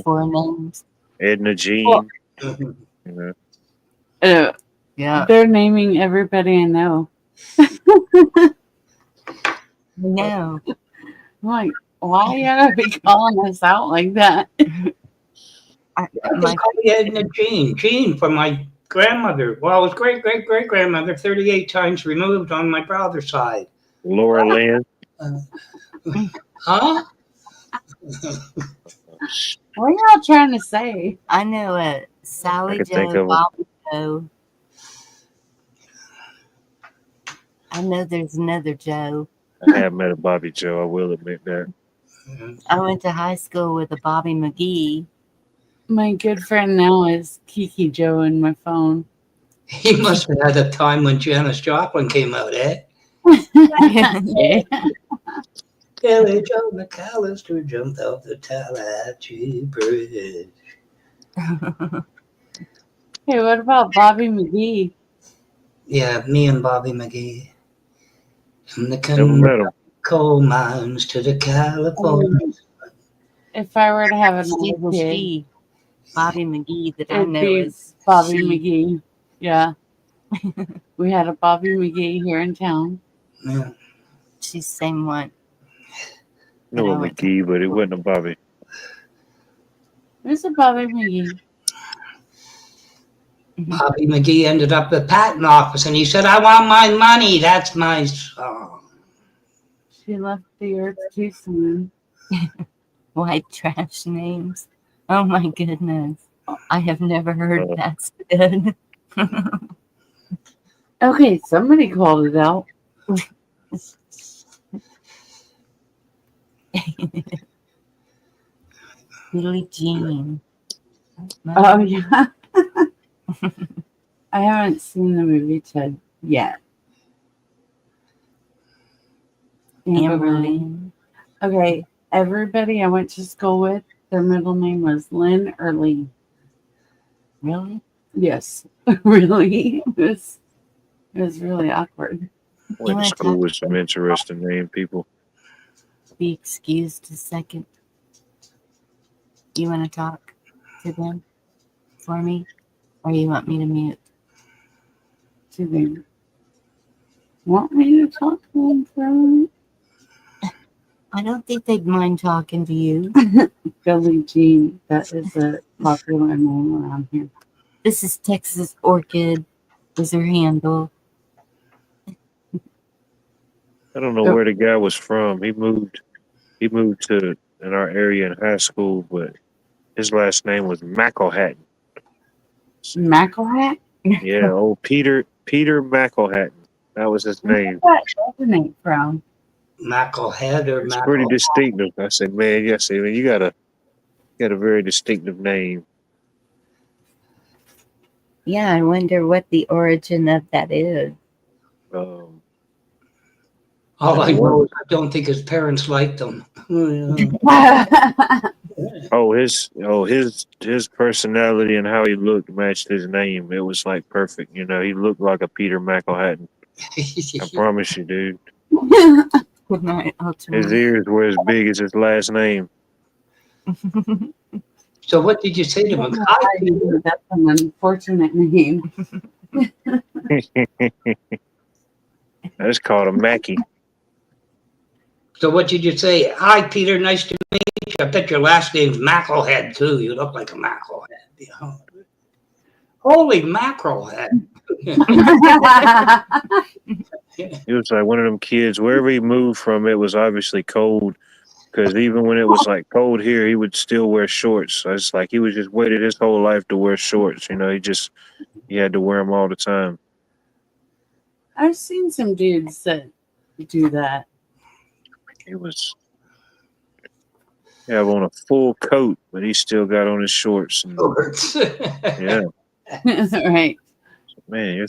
Four names. Edna Jean. Yeah. They're naming everybody I know. No. I'm like, why you gotta be calling us out like that? I just call me Edna Jean. Jean from my grandmother. Well, it was great-great-great-grandmother, 38 times removed on my father's side. Laura Lynn. Huh? What are y'all trying to say? I know Sally Joe, Bobby Joe. I know there's another Joe. I have met a Bobby Joe, I will admit that. I went to high school with a Bobby McGee. My good friend now is Kiki Joe in my phone. He must have had a time when Janis Joplin came out, eh? Yeah. Billy Joe McAllister jumped off the Tallahatchie Bridge. Hey, what about Bobby McGee? Yeah, me and Bobby McGee. From the coal mines to the California. If I were to have another kid, Bobby McGee that I it'd know be is Bobby she. McGee. Yeah. We had a Bobby McGee here in town. Yeah. She's the same one. No, a McGee, but it wasn't a Bobby. There's a Bobby McGee. Bobby McGee ended up at the patent office and he said, I want my money. That's my song. She left the earth too soon. White trash names. Oh my goodness. I have never heard that said. Okay, somebody called it out. Billie Jean. Oh, yeah. I haven't seen the movie Ted yet. Amberlynn. Okay, everybody I went to school with, their middle name was Lynn or Lee. Really? Yes, really. It was really awkward. Went to school with some interesting name people. Be excused a second. You want to talk to them for me? Or you want me to mute? To them. Want me to talk to them for me? I don't think they'd mind talking to you. Billie Jean. That is a popular name around here. This is Texas Orchid. Is her handle. I don't know where the guy was from. He moved to in our area in high school, but his last name was McElhatton. McElhat? Yeah, old Peter Mackelhatton. That was his name. Where's that resonate from? Mackelhead or It's pretty distinctive. I said, man, you got a very distinctive name. Yeah, I wonder what the origin of that is. All I know is I don't think his parents liked him. His personality and how he looked matched his name. It was like perfect. You know, he looked like a Peter McElhatton. I promise you, dude. Good night. His ears were as big as his last name. So what did you say to him? That's an unfortunate name. I just called him Mackie. So what did you say? Hi, Peter. Nice to meet you. I bet your last name's Mackelhead, too. You look like a Mackelhead. You know? Holy mackerelhead. He was like one of them kids. Wherever he moved from, it was obviously cold. Because even when it was like cold here, he would still wear shorts. So it's like he was just waited his whole life to wear shorts. You know, he had to wear them all the time. I've seen some dudes that do that. He have on a full coat, but he still got on his shorts. And, yeah. Right. Man, your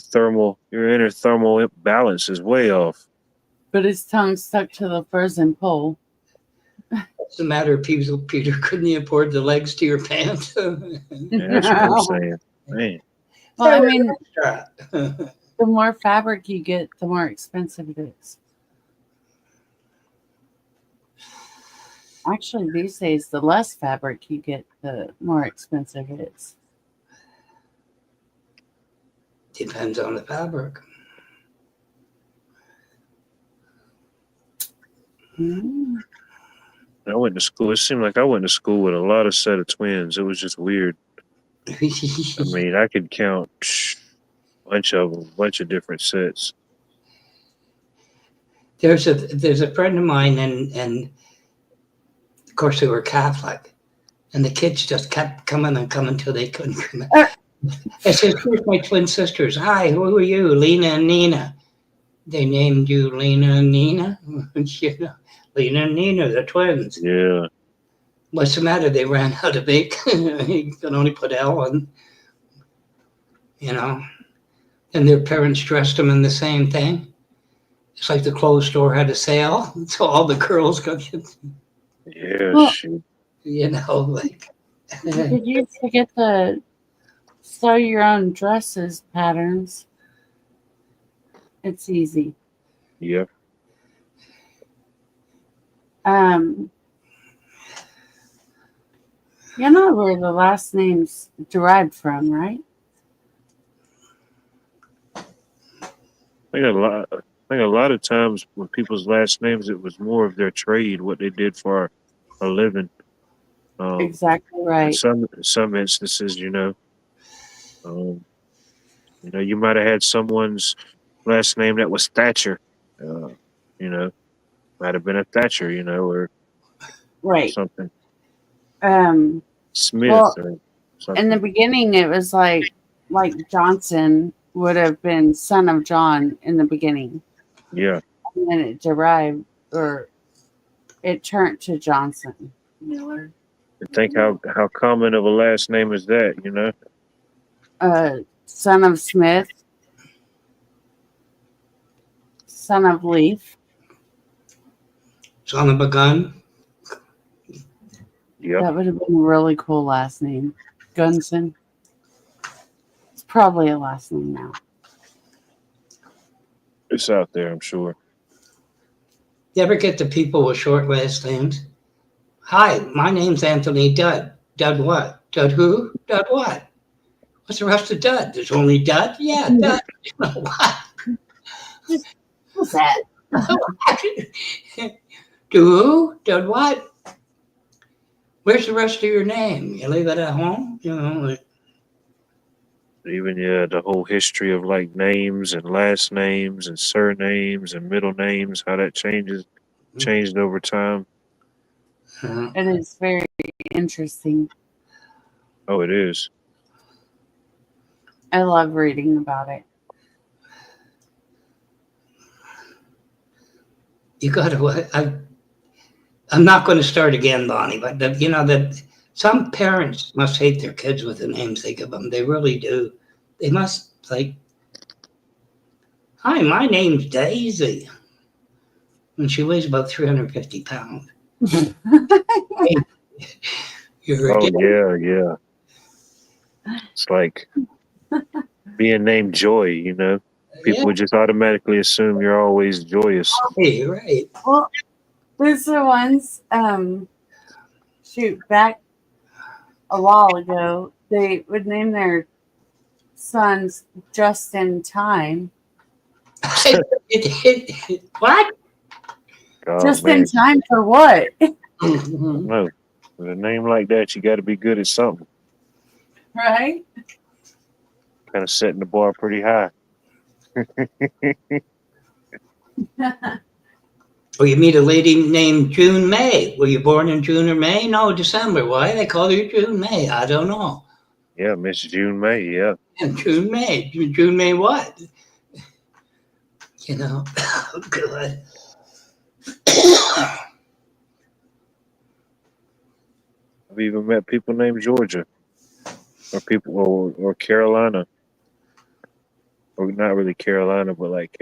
inner thermal balance is way off. But his tongue stuck to the frozen pole. What's the matter, Peter? Couldn't you afford the legs to your pants? Yeah, that's what I'm saying. Man. Well, I mean, the more fabric you get, the more expensive it is. Actually, these days, the less fabric you get, the more expensive it is. Depends on the fabric. I went to school. It seemed like I went to school with a lot of set of twins. It was just weird. I mean, I could count a bunch of different sets. There's a friend of mine, and of course they were Catholic, and the kids just kept coming until they couldn't come. I said, "Here's my twin sisters. Hi, who are you? Lena and Nina." They named you Lena and Nina. You know, Lena and Nina, the twins. Yeah. What's the matter? They ran out of ink. You can only put L on. You know, and their parents dressed them in the same thing. It's like the clothes store had a sale, so all the girls got. Yeah, well, shoot. You know, like. Did you forget the sew your own dresses patterns? It's easy. Yeah. You know where the last name's derived from, right? I think a lot of times when people's last names, it was more of their trade, what they did for a living. Exactly In right. some instances, um, you might have had someone's last name that was Thatcher. Uh, you know, might have been a Thatcher, or Right. something Um. Smith Well, or in the something. beginning, it was like Johnson would have been son of John in the beginning, Yeah, and then it derived or it turned to Johnson. Miller. and think how common of a last name is that. Son of Smith, son of Leaf. Son of a gun. Yep, That would have been a really cool last name. Gunson. It's probably a last name now. it's out there, I'm sure. You ever get the people with short last names? Hi, my name's Anthony Dudd. Dudd what? Dudd who? Dudd what? What's the rest of Dudd? There's only Dudd? Yeah, Dudd. What? What's that? Do who? Dudd what? Where's the rest of your name? You leave it at home? Even the whole history of like names and last names and surnames and middle names, how that changed over time. It is very interesting. Oh, it is. I love reading about it. You got to. I'm not going to start again, Bonnie, but that some parents must hate their kids with the names they give them. They really do. They must hi, my name's Daisy. And she weighs about 350 pounds. You're Oh yeah. It's like being named Joy. People would just automatically assume you're always joyous. Right. Well, there's the ones, back a while ago, they would name their sons just in time. What? Oh, just man. in time for what? No, with a name like that, you got to be good at something. Right? Kind of setting the bar pretty high. Or you meet a lady named June May. Were you born in June or May? No, December. Why they call you June May? I don't know. Yeah, Miss June May. Yeah. June May. June May what? Oh, good. I've even met people named Georgia, or Carolina, or not really Carolina, but like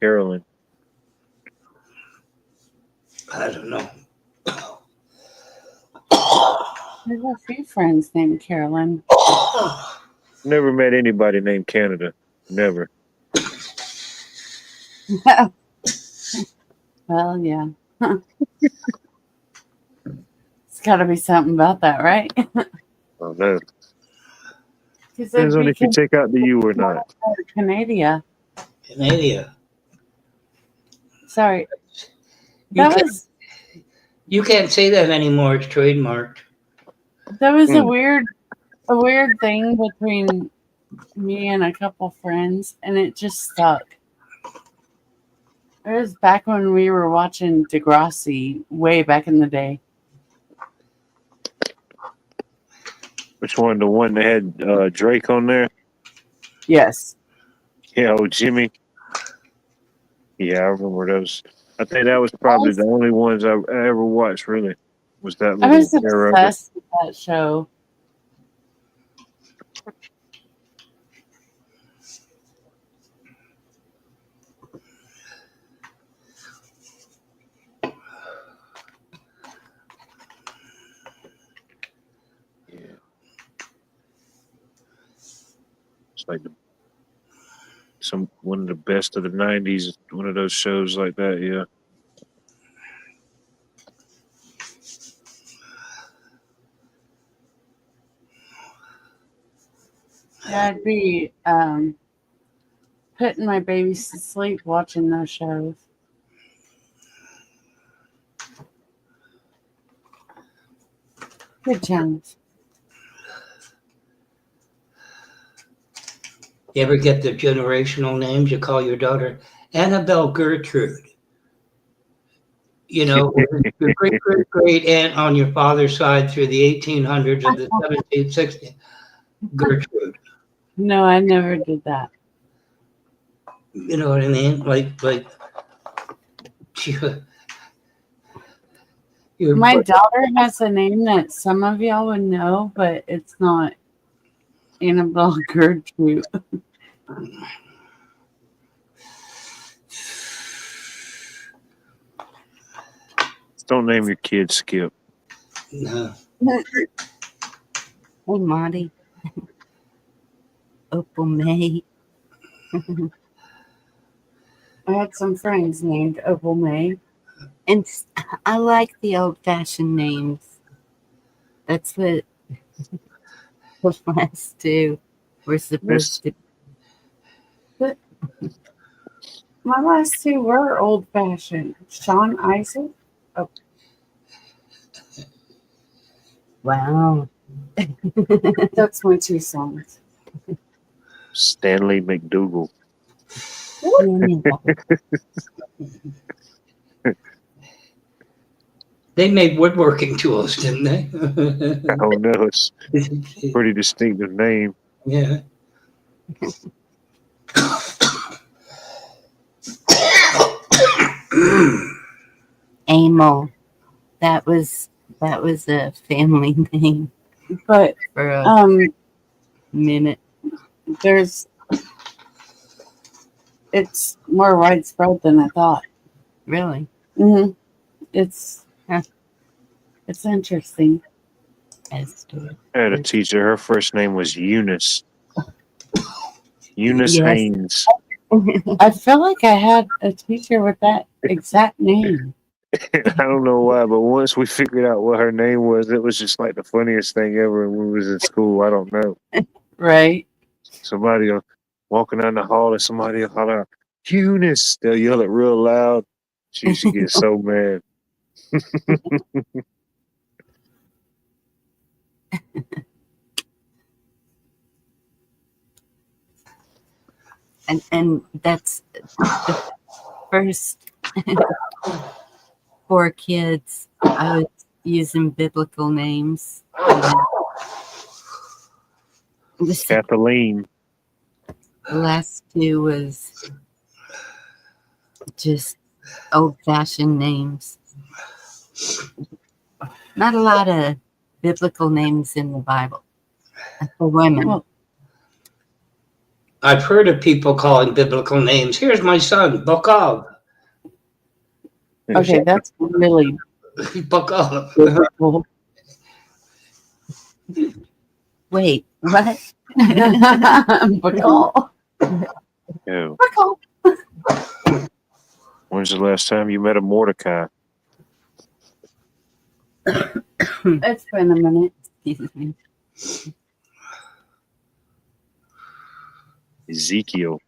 Carolyn. I don't know. There's a few friends named Carolyn. Never met anybody named Canada. Never. Well, yeah. It's got to be something about that, right? Oh no. Depends on if you take out the U or not. Canada. Canada. Sorry. You can't say that anymore. It's trademarked. That was a weird thing between me and a couple friends, and it just stuck. It was back when we were watching Degrassi, way back in the day. Which one? The one that had Drake on there? Yes. Yeah, Jimmy. Yeah, I remember those. I think that was probably the only ones I ever watched, really. Was that I little was era of it. obsessed with that show. Yeah. It's like one of the best of the '90s. One of those shows like that. Yeah. Yeah, it'd be putting my babies to sleep watching those shows. Good chance. You ever get the generational names? You call your daughter Annabelle Gertrude. You know, your great aunt on your father's side through the 1800s or the 1760s, Gertrude. No, I never did that. You know what I mean? My daughter has a name that some of y'all would know, but it's not Annabelle Gertrude. Don't name your kid Skip. No. Hey, Monty. Opal May. I had some friends named Opal May. And I like the old-fashioned names. That's what the last two were supposed to be. But my last two were old-fashioned. Sean Isaac. Oh. Wow. That's my two songs. Stanley McDougal. They made woodworking tools, didn't they? I don't know. It's a pretty distinctive name. Yeah. Amo. That was a family name. But for a minute. It's more widespread than I thought. Really? Mm-hmm. It's interesting. I had a teacher. Her first name was Eunice. Eunice Haynes. I feel like I had a teacher with that exact name. I don't know why, but once we figured out what her name was, it was just like the funniest thing ever when we was in school. I don't know. Right. Somebody walking down the hall and somebody will holler, Eunice. They'll yell it real loud. She used to get so mad. And that's the first 4 kids. I was using biblical names. Kathleen. The last 2 was just old-fashioned names. Not a lot of biblical names in the Bible for women. Well, I've heard of people calling biblical names. Here's my son, Bokov. Okay, that's really Bokov. Wait, what? Bokov. Ew. When's the last time you met a Mordecai? It's been a minute. Excuse me. Ezekiel.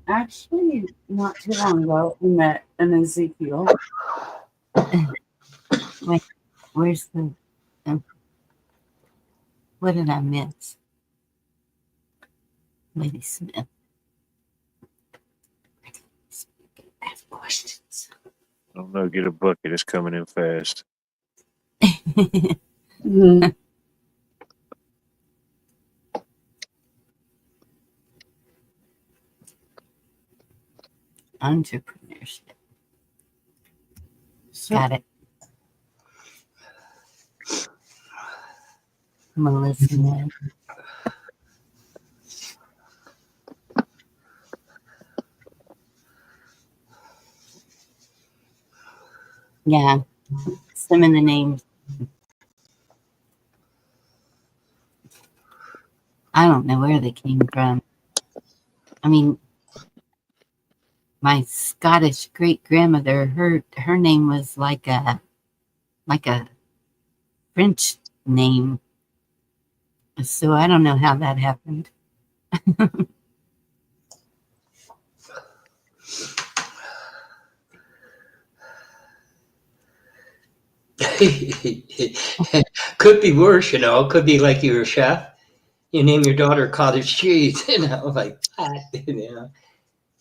Actually, not too long ago, we met an Ezekiel. Wait, where's the? What did I miss? Lady Smith. Ask questions. I don't know. Get a bucket. It's coming in fast. Entrepreneurship. Got it. Melissa. Yeah, some of the names. I don't know where they came from. I mean, my Scottish great grandmother, her name was like a French name. So I don't know how that happened. Could be worse, you know. Could be like you're a chef. You name your daughter cottage cheese, you know, like that. You know,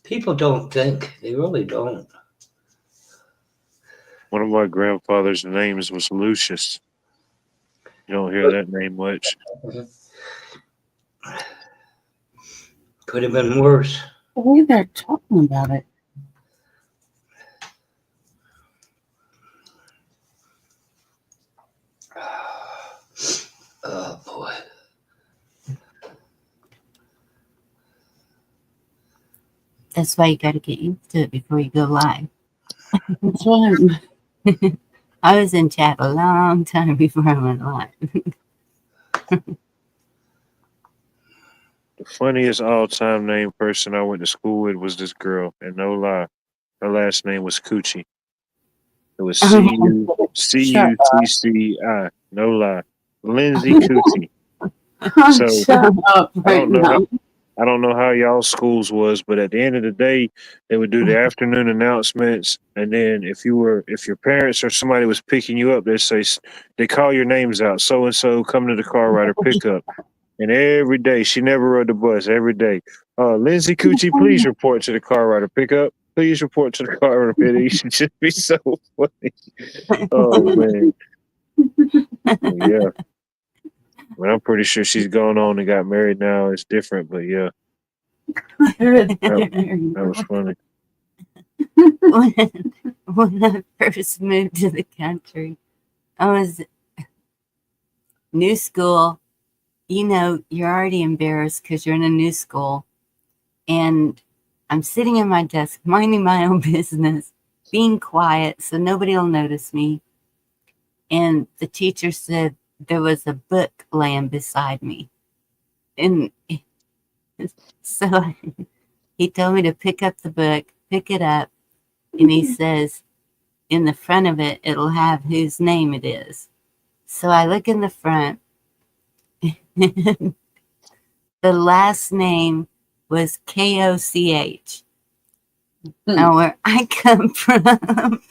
people don't think. They really don't. One of my grandfather's names was Lucius. You don't hear that name much. Could have been worse. The way they're talking about it. Oh boy. That's why you got to get used to it before you go live. That's what I was in chat a long time before I went live. The funniest all-time name person I went to school with was this girl, and no lie, her last name was Coochie. It was C-U-C-C-I. No lie, Lindsay Coochie. So Shut up right now. I don't know how y'all schools was, but at the end of the day, they would do the afternoon announcements, and then if your parents or somebody was picking you up, they call your names out. So and so, come to the car rider pickup. And every day, she never rode the bus. Every day, Lindsay Coochie, please report to the car rider pickup. Please report to the car rider pickup. You should just be so funny. Oh man, yeah. But I'm pretty sure she's gone on and got married now. It's different, but yeah. That was funny. When I first moved to the country, I was new school. You know, you're already embarrassed because you're in a new school. And I'm sitting at my desk, minding my own business, being quiet so nobody will notice me. And the teacher said there was a book laying beside me. And so he told me to pick up the book, pick it up, and he says, in the front of it, it'll have whose name it is. So I look in the front. The last name was Koch. Now, where I come from.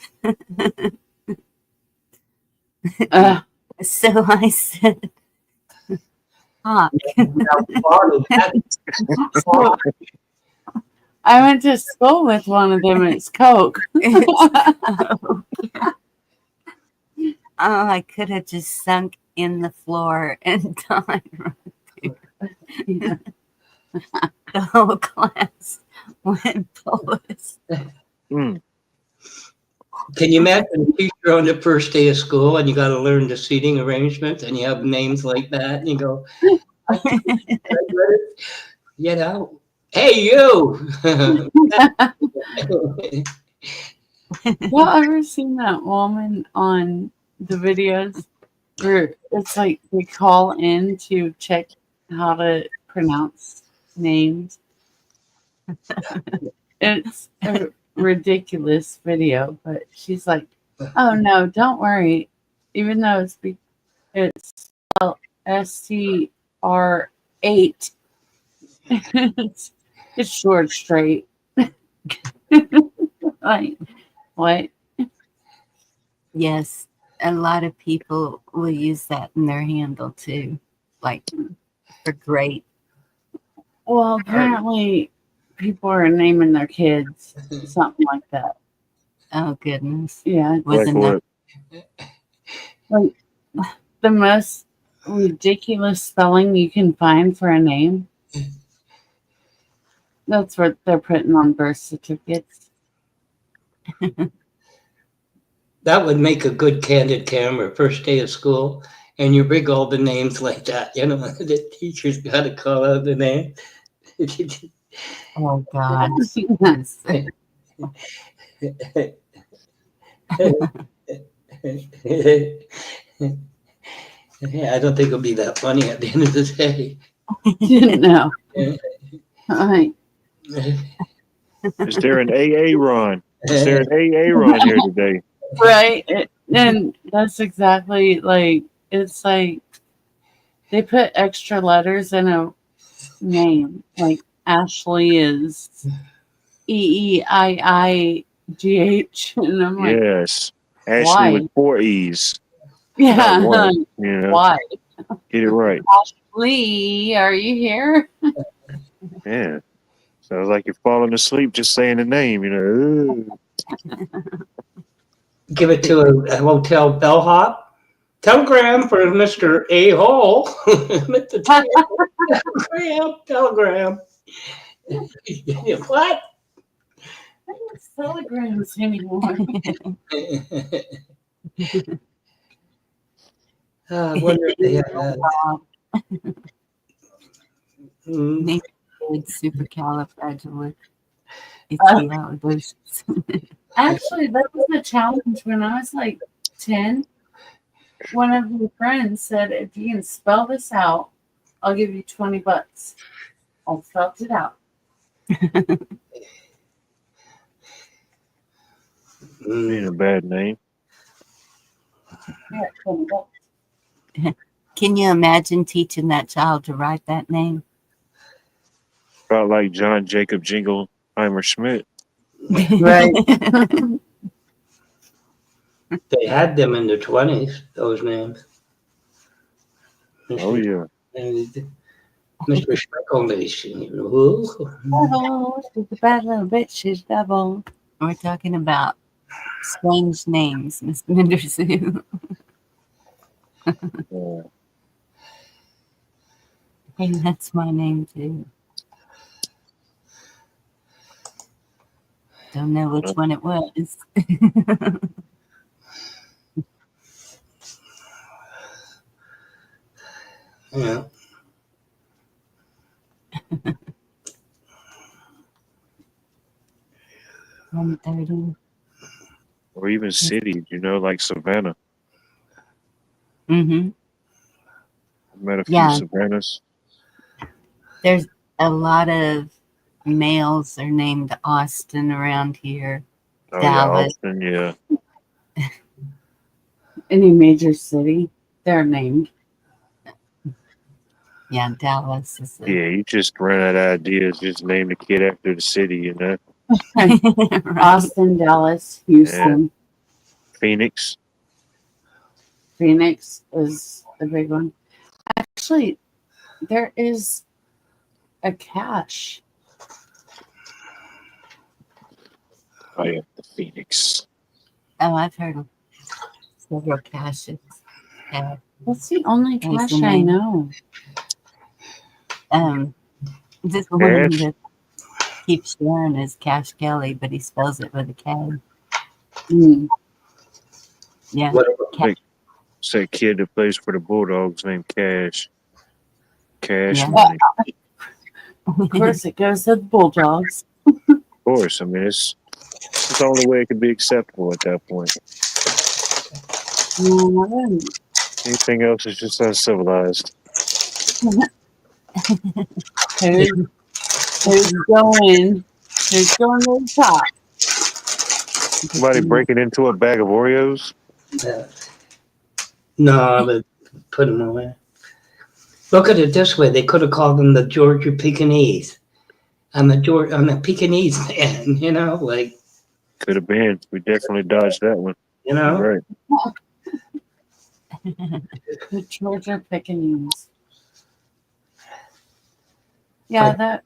So I said, Hawk. I went to school with one of them. It's Coke. Oh, I could have just sunk in the floor and died right there. The whole class went ballistic. Can you imagine a teacher on the first day of school and you got to learn the seating arrangement and you have names like that and you go, you know, hey, you. Y'all ever seen that woman on the videos where it's like they call in to check how to pronounce names? It's a ridiculous video, but she's like, "Oh no, don't worry." Even though it's spelled STR8, it's short straight. Like what? Yes, a lot of people will use that in their handle too, like for great. Well, apparently people are naming their kids something like that. Oh goodness! Yeah, Wasn't like the most ridiculous spelling you can find for a name. That's what they're putting on birth certificates. That would make a good candid camera, first day of school, and you bring all the names like that. You know, the teacher's got to call out the name. Oh God! Yeah, I don't think it'll be that funny at the end of the day. No. Is there an AA Ron? Is there an AA Ron here today? Right. And that's exactly like, it's like they put extra letters in a name. Like Ashley is EEIIGH. And I'm like, Yes. Ashley Why? with 4 E's. Yeah. Not one, you know. Why? Get it right. Ashley, are you here? Yeah. Sounds like you're falling asleep just saying the name, you know. Give it to a hotel bellhop. Telegram for Mr. A-Hole. Telegram. What? I don't telegrams anymore. I wonder if they have that. Maybe it's supercalifragilisticexpialidocious. Actually, that was a challenge when I was like 10. One of my friends said, if you can spell this out, I'll give you $20. I spelled it out. Ain't a bad name. Yeah, $20. Can you imagine teaching that child to write that name? About like John Jacob Jingleheimer Schmidt. Right. They had them in the 20s, those names. Oh, yeah. Mr. Speculation. Oh, she's a bad little bitch. She's double. We're talking about strange names, Miss Menderson. Yeah. Hey, that's my name too. Don't know which one it was. Yeah. 1:30. Or even cities, you know, like Savannah. Mm-hmm. I met a few Yeah. Savannahs. There's a lot of males are named Austin around here. Oh, Dallas. yeah, Austin, yeah. Any major city, they're named. Yeah, Dallas is Yeah, you just run out of ideas. Just name the kid after the city, you know. Austin, Dallas, Houston. Yeah. Phoenix. Phoenix is a big one. Actually, there is a cache. Oh, yeah, the Phoenix. Oh, I've heard of several caches. Yeah. That's the only There's the cache I name. know. This one that keeps sharing is Cash Kelly, but he spells it with a K. Mm. Yeah. It's that kid that plays for the Bulldogs named Cash. Cash Yeah. Money. Of course, it goes to the Bulldogs. Of course. I mean, it's the only way it can be acceptable at that point. Anything else is just uncivilized. Who's going? Who's going to the top? Somebody breaking into a bag of Oreos? No, but put them away. Look at it this way. They could have called them the Georgia Pekingese. I'm a Pekingese fan, you know, like. Could have been. We definitely dodged that one. You know? Right. The Georgia Pekingese. Yeah, that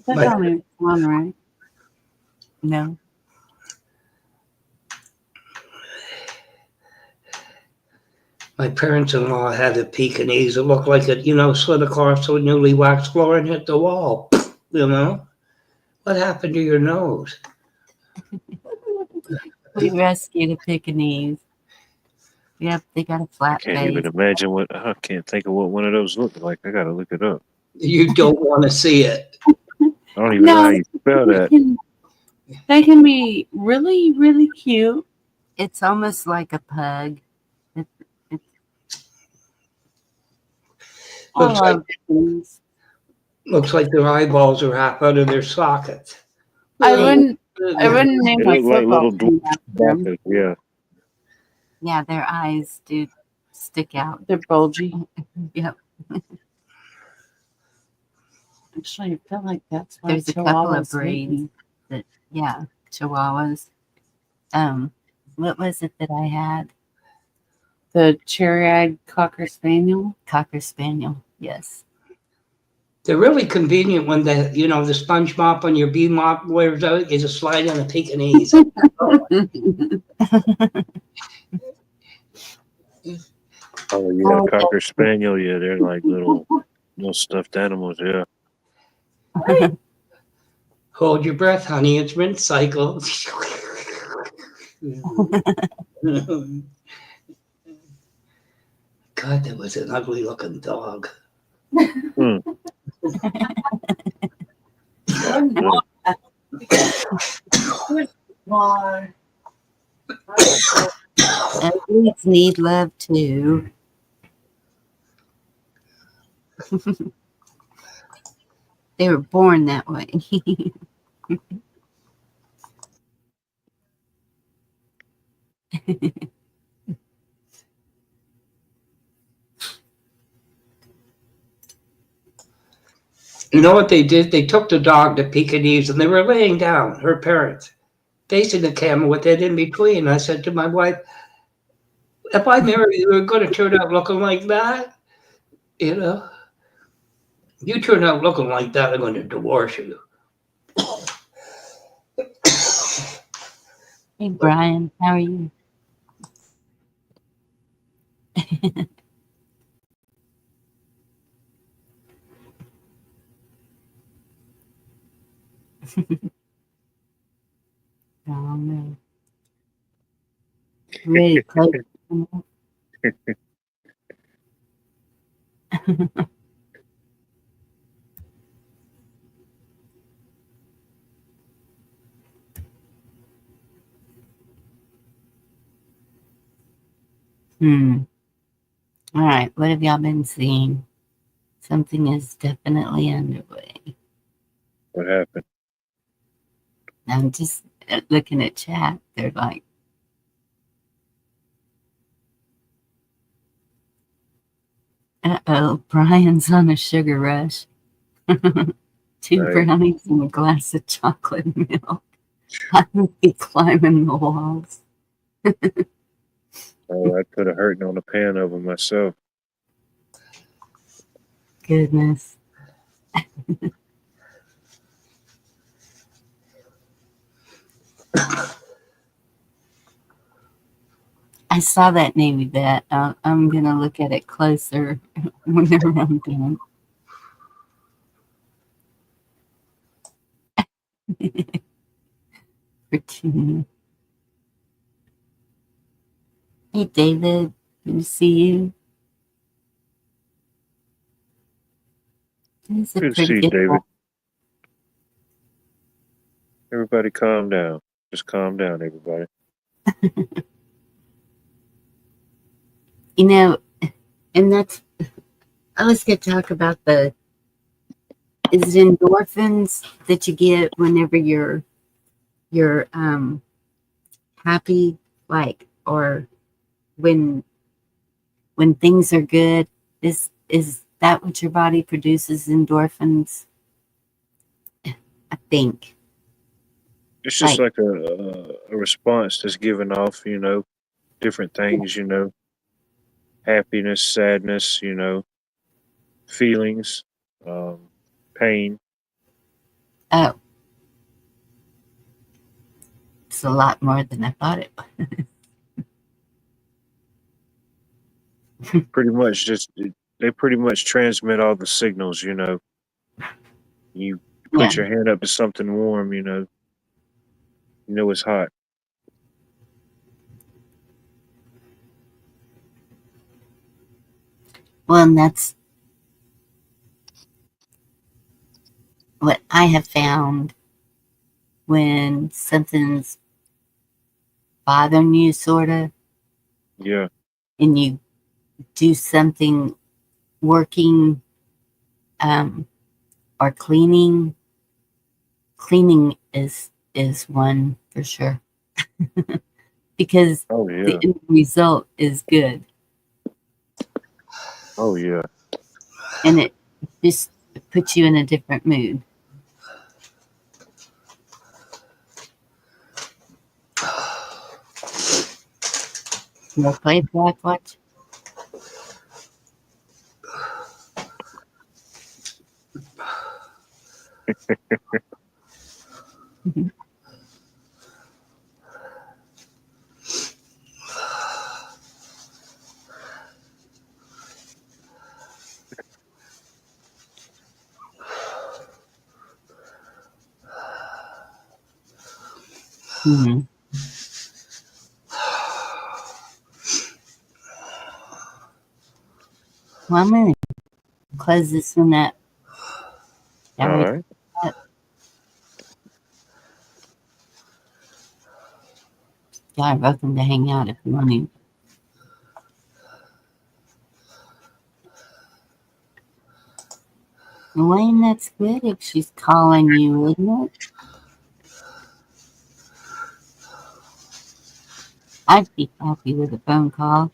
don't even sound right. No. My parents-in-law had a Pekingese. It looked like it, slid across the newly waxed floor and hit the wall. You know? What happened to your nose? We rescued a Pekingese. Yep, they got a flat I can't face. even imagine I can't think of what one of those looked like. I gotta look it up. You don't want to see it. I don't even know how you spell that. They can be really, really cute. It's almost like a pug. Looks like their eyeballs are half out of their sockets. I wouldn't name They my look like football little team after them. dwarfs. Yeah. Yeah, their eyes do stick out. They're bulgy. Yep. Actually, I feel like that's why There's a couple of Chihuahuas hate breeds me. that, Chihuahuas. what was it that I had? The cherry-eyed Cocker Spaniel. Cocker Spaniel, yes. They're really convenient when the sponge mop on your bee mop wears out. You just slide in a Pekingese. Oh yeah, Cocker Spaniel. Yeah, they're like little stuffed animals. Yeah. Hold your breath, honey. It's rinse cycle. God, that was an ugly looking dog. Hmm. Athletes need love too. They were born that way. You know what they did? They took the dog to Pekingese and they were laying down, her parents, facing the camera with it in between. I said to my wife, if I marry you, you're going to turn out looking like that. You know, you turn out looking like that, I'm going to divorce you. Hey, Brian, how are you? Oh, no. Ready to play? All right, what have y'all been seeing? Something is definitely underway. What happened? I'm just looking at chat. They're like, uh-oh, Brian's on a sugar rush. 2 Right. brownies and a glass of chocolate milk. I would be climbing the walls. Oh, I put a hurting on a pan of them myself. Goodness. I saw that Navy bat. I'm going to look at it closer whenever I'm done. Virginia. Hey, David. Good to see you. It's a Good to pretty see you, good David. one. Everybody calm down. Just calm down, everybody. You know, and that's, I was going to talk about is it endorphins that you get whenever you're happy, like, or when things are good? Is that what your body produces, endorphins? I think. It's just like a response that's given off, different things, happiness, sadness, feelings, pain. Oh, it's a lot more than I thought it was. Pretty much they pretty much transmit all the signals, You put your hand up to something warm, you know it's hot. Well, and that's what I have found when something's bothering you, sort of, Yeah. and you do something working or cleaning. Cleaning is one for sure. Because Oh yeah. the end result is good. Oh yeah. And it just puts you in a different mood. We'll play Black Watch. Mm-hmm. Well, I'm going to close this one up. All right. Y'all are welcome to hang out if you want to. Wayne, that's good if she's calling you, wouldn't it? I'd be happy with a phone call.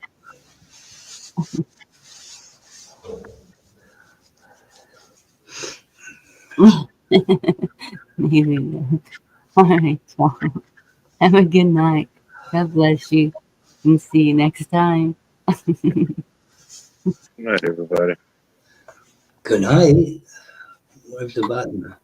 Maybe. All right, y'all. Have a good night. God bless you. And see you next time. Good night, everybody. Good night. Where's the button?